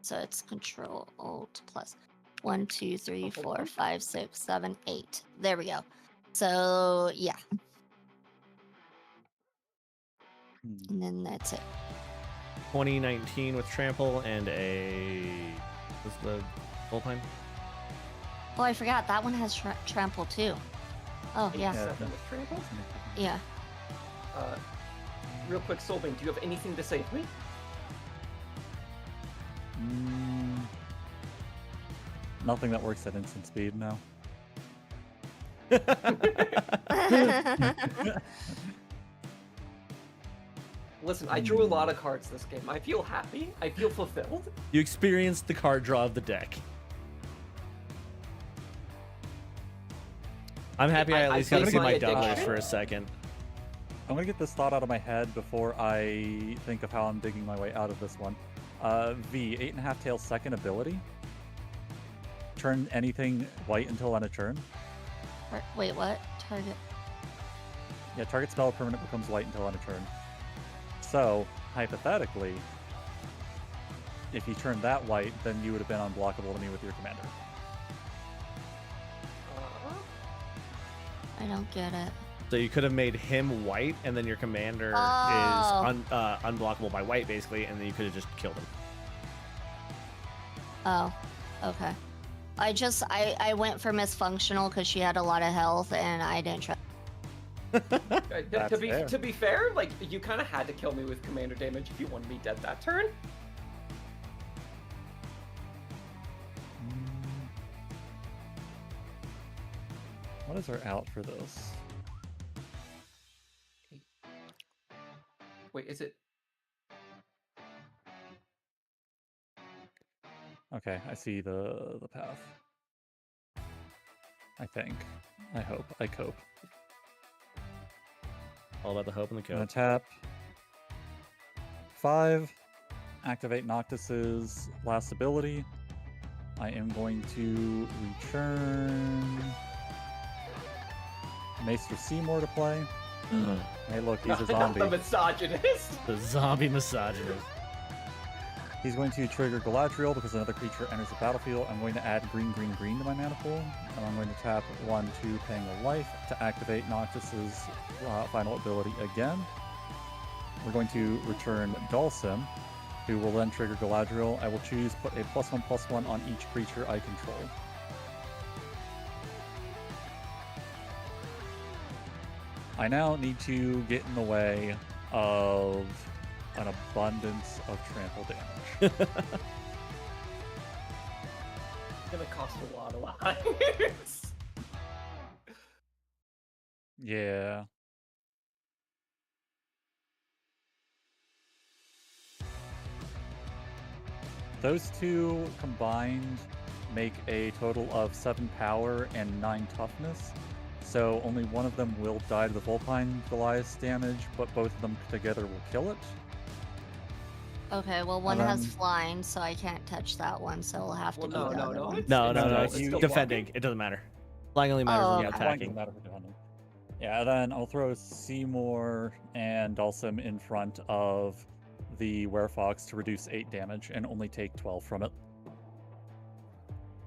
So it's Control Alt plus 1, 2, 3, hold 4, on. 5, 6, 7, 8. There we go. So yeah, Hmm. and then that's it. 2019 with trample and a. What's the Vulpine? Oh, I forgot that one has trample too. Oh yeah, 7 with trample. yeah. Real quick, Soulbane, do you have anything to say to me? Nothing that works at instant speed now. Listen, I drew a lot of cards this game. I feel happy. I feel fulfilled. You experienced the card draw of the deck. I'm happy I at I least got to think see my my doublers addiction- for a second. I'm gonna get this thought out of my head before I think of how I'm digging my way out of this one. V, 8.5 tail second ability. Turn anything white until end of turn. Wait, what? Target. Yeah, target spell or permanent becomes white until end of turn. So, hypothetically, if you turned that white, then you would have been unblockable to me with your commander. Uh, I don't get it. So you could have made him white, and then your commander Oh. is unblockable by white, basically, and then you could have just killed him. Oh, okay. I went for Misfunctional because she had a lot of health and I didn't try. That's fair. to be fair, like you kind of had to kill me with commander damage if you wanted me dead that turn. What is our out for this? Wait, is it? Okay, I see the path. I think. I hope. I cope. All about the hope and the I'm gonna code. tap 5, activate Noctis's last ability. I am going to return Maester Seymour to play. Hey, look, he's a Not zombie. the misogynist. The zombie misogynist. He's going to trigger Galadriel because another creature enters the battlefield. I'm going to add green, green, green to my mana pool. And I'm going to tap 1, 2, paying a life to activate Noctis's final ability again. We're going to return Dulcim, who will then trigger Galadriel. I will choose put a +1/+1 on each creature I control. I now need to get in the way of an abundance of trample damage. It's gonna cost a lot of lives. Yeah. Those two combined make a total of 7 power and 9 toughness. So only one of them will die to the Vulpine Goliath's damage, but both of them together will kill it. Okay, well, one And has then- flying, so I can't touch that one, so we'll have to Well, do no, the no, other no, one. it's- No, no, No, no. it's It's still defending. walking. It doesn't matter. Flying only matters when you Oh, have okay. attacking. Yeah, then I'll throw Seymour and Dulcim in front of the Werefox to reduce 8 damage and only take 12 from it.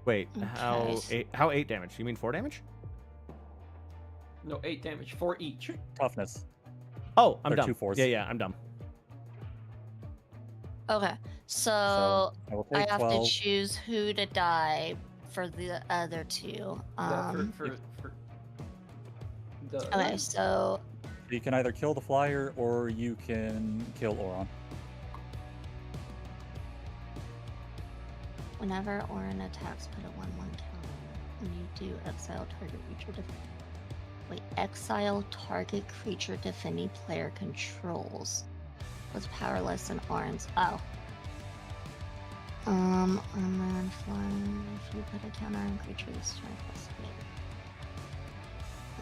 Wait, Okay. how 8 damage? You mean 4 damage? No, 8 damage, 4 each. Toughness. Oh, I'm They're dumb. 2 fours. Yeah, I'm dumb. Okay, so I will I take have 12. to choose who to die for the other two. Yeah, for the Okay, so You can either kill the flyer or you can kill Oron. whenever Orin attacks, put a 1/1 counter. When you do, exile target creature defending. Wait, exile target creature defending player controls. Was powerless than Orin's. Oh. And then flying. If you put a counter on creature, this turn plus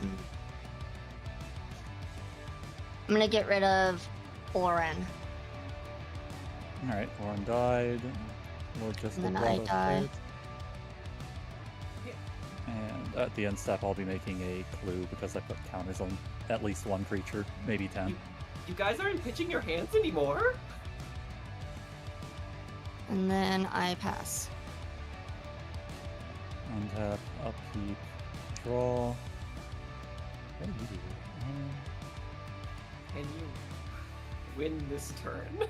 8. I'm gonna get rid of Orin. Alright, Oron died. We'll just And then look I at die. those cards. And at the end step, I'll be making a clue because I put counters on at least one creature, maybe 10. You guys aren't pitching your hands anymore? And then I pass. Untap, upkeep, draw. What do you do? Can you win this turn?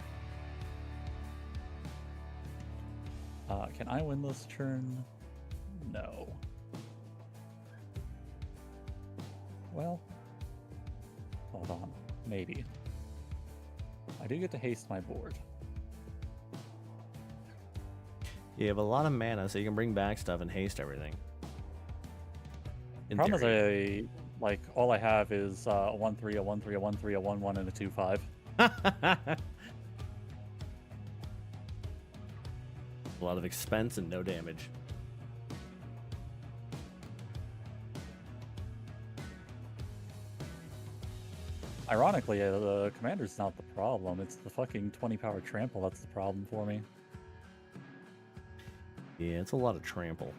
Can I win this turn? No. Well, hold on. Maybe. I do get to haste my board. You have a lot of mana, so you can bring back stuff and haste everything. In Problem theory. is, all I have is a 1/3, a 1/3, a 1/3, a 1/1, and a 2/5. A lot of expense and no damage. Ironically, the commander's not the problem. It's the fucking 20 power trample that's the problem for me. Yeah, it's a lot of trample.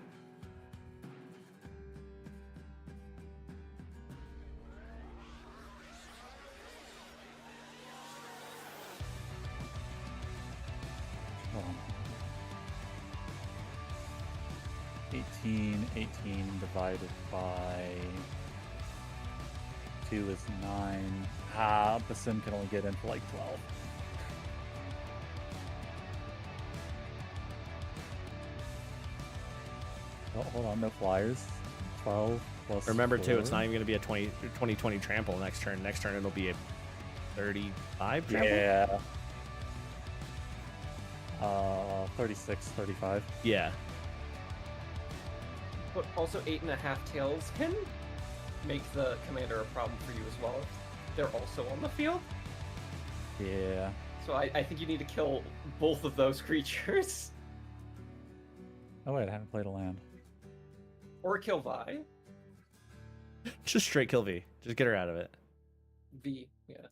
Hold on. 18 divided by 2 is 9. Basim can only get in for like 12. Oh, hold on, no flyers. 12 plus. Remember, too, it's 4. not even going to be a 20 trample next turn. Next turn, it'll be a 35 trample? Yeah. 36, 35. Yeah. But also 8.5 tails can make the commander a problem for you as well if they're also on the field. Yeah. So I think you need to kill both of those creatures. Oh wait, I haven't played a land. Or kill Vi. Just straight kill V. Just get her out of it. V, yeah.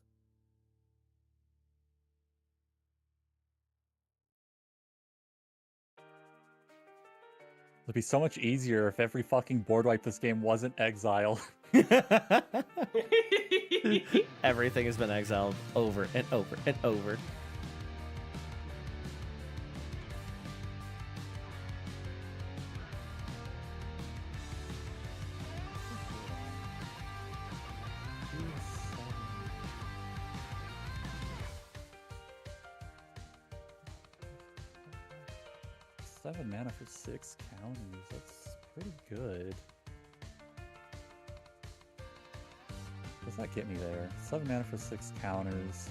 It'd be so much easier if every fucking board wipe this game wasn't exile. Everything has been exiled over and over and over. Seven mana for 6 counters. That's pretty good. Does that get me there? 7 mana for 6 counters.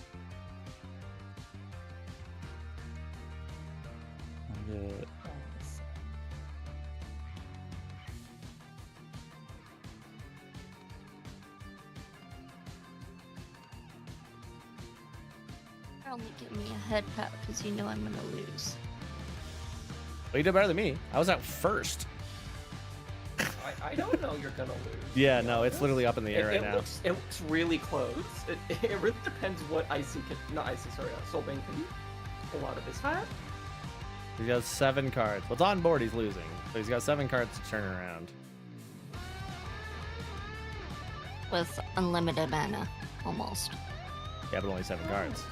I'll get. Only give me a head pat because you know I'm gonna lose. Well, you did better than me. I was out first. I don't know you're gonna lose. Yeah, to be no, it's honest. literally up in the air right now. It looks really close. It really depends what Icy can, not Icy, sorry, Soulbane can pull out of his hat. He's got 7 cards. What's on board? He's losing. So he's got 7 cards to turn around. With unlimited mana, almost. Yeah, but only 7 cards.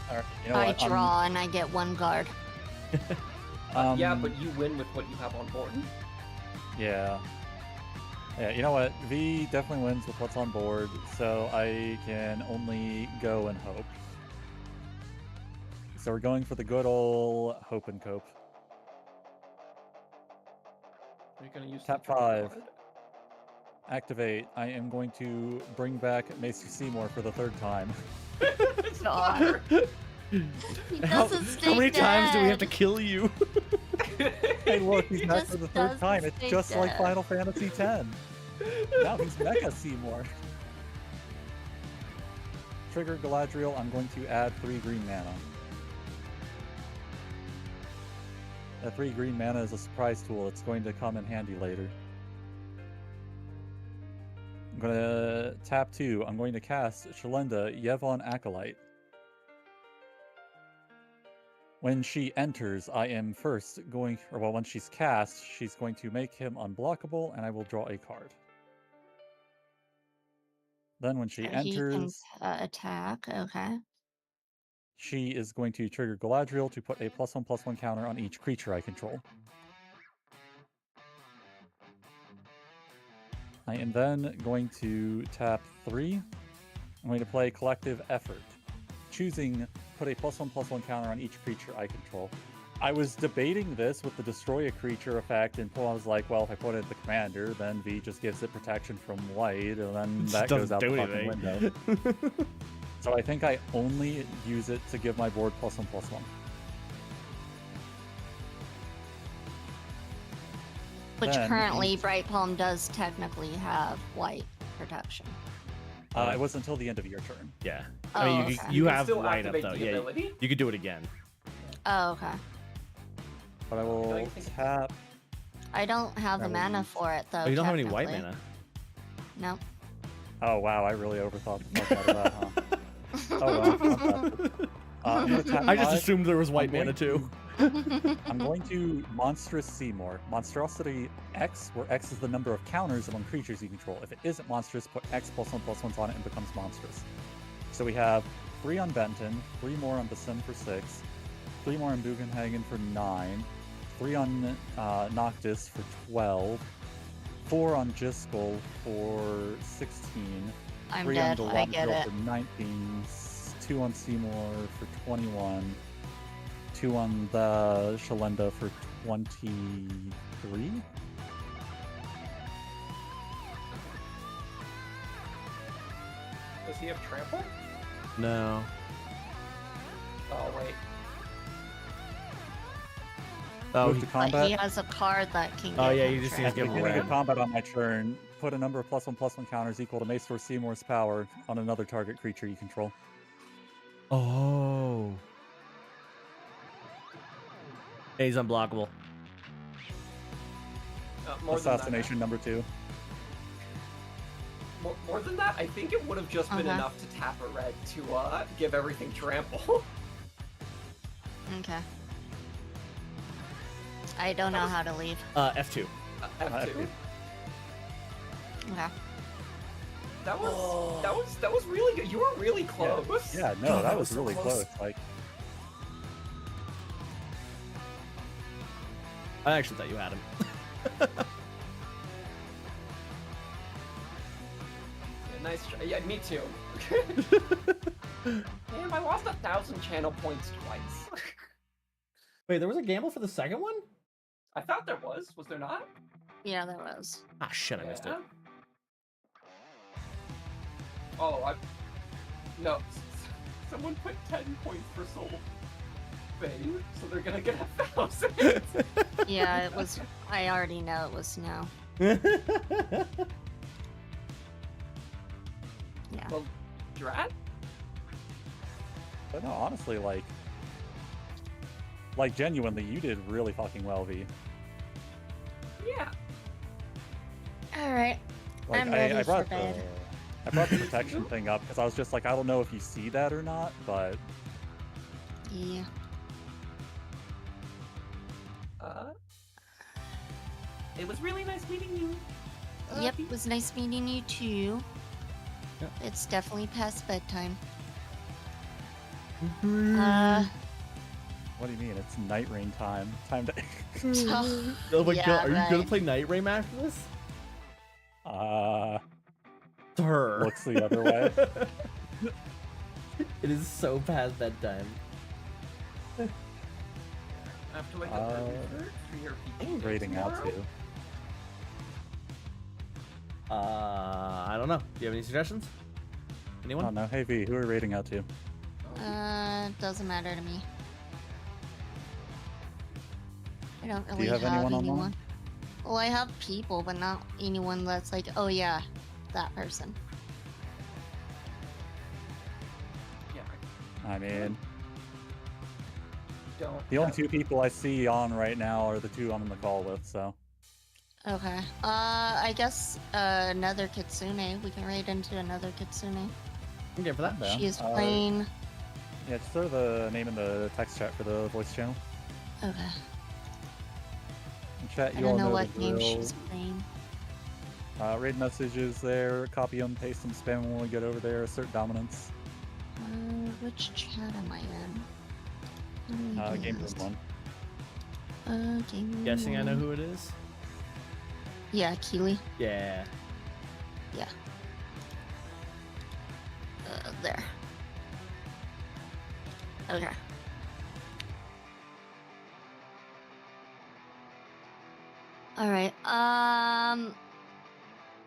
All right, you know I what? draw and I get 1 card. Yeah, but you win with what you have on board. Yeah. Yeah, you know what? V definitely wins with what's on board, so I can only go and hope. So we're going for the good old hope and cope. You're gonna use Tap the draw 5. card. Activate. I am going to bring back Maester Seymour for the 3rd time. God. He How doesn't stay many times do we have to dead. kill you? Hey, look, he's He back just for the 3rd doesn't time. It's stay just like dead. Final Fantasy X. Now he's Mecha Seymour. Trigger Galadriel. I'm going to add 3 green mana. That 3 green mana is a surprise tool. It's going to come in handy later. I'm going to tap 2. I'm going to cast Shalenda Yevon Acolyte. When she enters, I am first going, or well, when she's cast, she's going to make him unblockable, and I will draw a card. Then when she He can enters, attack. Okay. she is going to trigger Galadriel to put a +1/+1 counter on each creature I control. I am then going to tap 3. I'm going to play Collective Effort, choosing put a +1/+1 counter on each creature I control. I was debating this with the Destroy a Creature effect, and I was like, well, if I put it at the commander, then V just gives it protection from white, and then Just that goes doesn't out the do fucking anything. window. So I think I only use it to give my board +1/+1. Which Then currently each- Bright Palm does technically have white protection. It was until the end of your turn. Yeah. Oh, I mean, okay. you can have still white up activate though. the Yeah, ability. you could do it again. Oh, okay. But I will you think- tap. I don't have the Probably mana use- for it though. Oh, you don't have any white technically. mana. No. Oh wow, I really overthought the fuck out of that, huh? Oh well. Fantastic. I'm gonna tap I just 5. assumed there was white I'm mana going too. I'm going to Monstrous Seymour. Monstrosity X, where X is the number of counters among creatures you control. If it isn't monstrous, put X +1/+1s on it and becomes monstrous. So we have 3 on Benton, 3 more on Basim for 6, 3 more on Bugenhagen for 9, 3 on Noctis for 12, 4 on Jiskel for 16, I'm 3 dead. on I get Galadriel it. for 19, 2 on Seymour for 21, 2 on the Shalenda for 23. Does he have trample? No. Oh wait. Oh, Move he- to But combat. he has a card that can. Oh, give yeah, him you just need to At the give him beginning red. of combat on my turn, put a number of +1/+1 counters equal to Maester Seymour's power on another target creature you control. Oh. Yeah, he's unblockable. More Assassination number 2. Than that. More than that, I think it would have just been Okay. enough to tap a red to give everything trample. Okay. I don't know how to leave. F2. F2. Okay. That was really good. You were really close. Yeah, no, God, that was so really close. close. Like, I actually thought you had him. Yeah, nice try. Yeah, me too. Damn, I lost 1,000 channel points twice. Wait, there was a gamble for the second one? I thought there was. Was there not? Yeah, there was. Ah, shit, I missed it. Yeah. Oh, no. Someone put 10 points for Soul Bane, so they're gonna get 1,000. Yeah, it was. I already know it was no. Yeah. Well, Drat? but no, honestly, like, Like, genuinely, you did really fucking well, V. Yeah. All right. Like, I'm ready I for brought bed. I brought the protection thing up because I was just like, I don't know if you see that or not, but Yeah. It was really nice meeting you. Yep, it was nice meeting you too. Yep. It's definitely past bedtime. what do you mean? It's night rain time. Time to. Oh my Yeah, god, are you gonna right. play Night Rain after this? Sir. Looks the other way. It is so past bedtime. I have to wake up early for your I'm PT rating out tomorrow. too. I don't know. Do you have any suggestions? Anyone? Oh no, hey V, who are we rating out to? Doesn't matter to me. I don't really you have anyone online? Well, I have people, but not anyone that's like, oh yeah, that person. Yeah, I mean, don't. the only two people I see on right now are the two I'm in the call with, so. Okay. I guess another Kitsune. We can raid into another Kitsune. I'm game for that. Yeah. She is playing. Yeah, just throw the name in the text chat for the voice channel. Okay. In chat, I you all don't know know what the game drill. she's playing. Raid messages there, copy them, paste them, spam them when we get over there, assert dominance. Which chat am I in? How do we do Game this? room 1. Game room Guessing I know 1. who it is? Yeah, Keely. Yeah. Yeah. There. Okay. All right.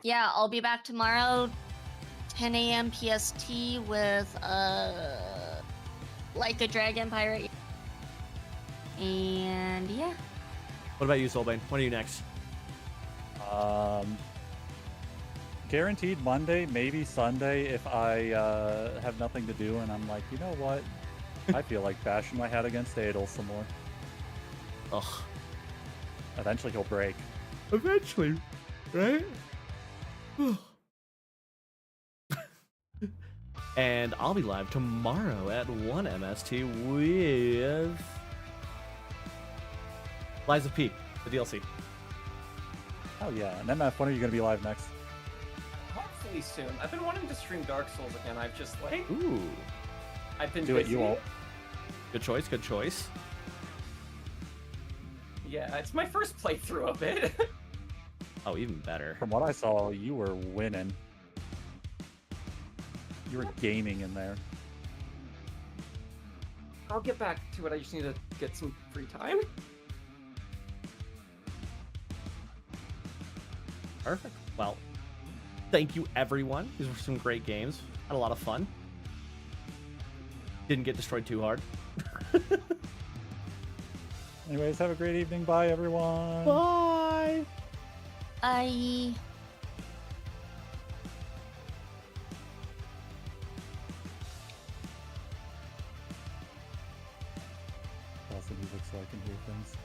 Yeah, I'll be back tomorrow, 10 a.m. PST with like a dragon pirate. And yeah. What about you, Soulbane? What are you next? Guaranteed Monday, maybe Sunday if I have nothing to do and I'm like, you know what? I feel like bashing my head against Adel some more. Ugh. Eventually he'll break. Eventually, right? And I'll be live tomorrow at 1 MST with Lies of P, the DLC. Oh yeah, and MF, when are you going to be live next? Hopefully soon. I've been wanting to stream Dark Souls again. I've just like Ooh, I've been Do it, busy. you won't. good choice, good choice. Yeah, it's my first playthrough of it. Oh, even better. From what I saw, you were winning. You were gaming in there. I'll get back to it. I just need to get some free time. Perfect. Well, thank you everyone. These were some great games. Had a lot of fun. Didn't get destroyed too hard. Anyways, have a great evening. Bye, everyone. Bye. I. Pause the music so I can hear things.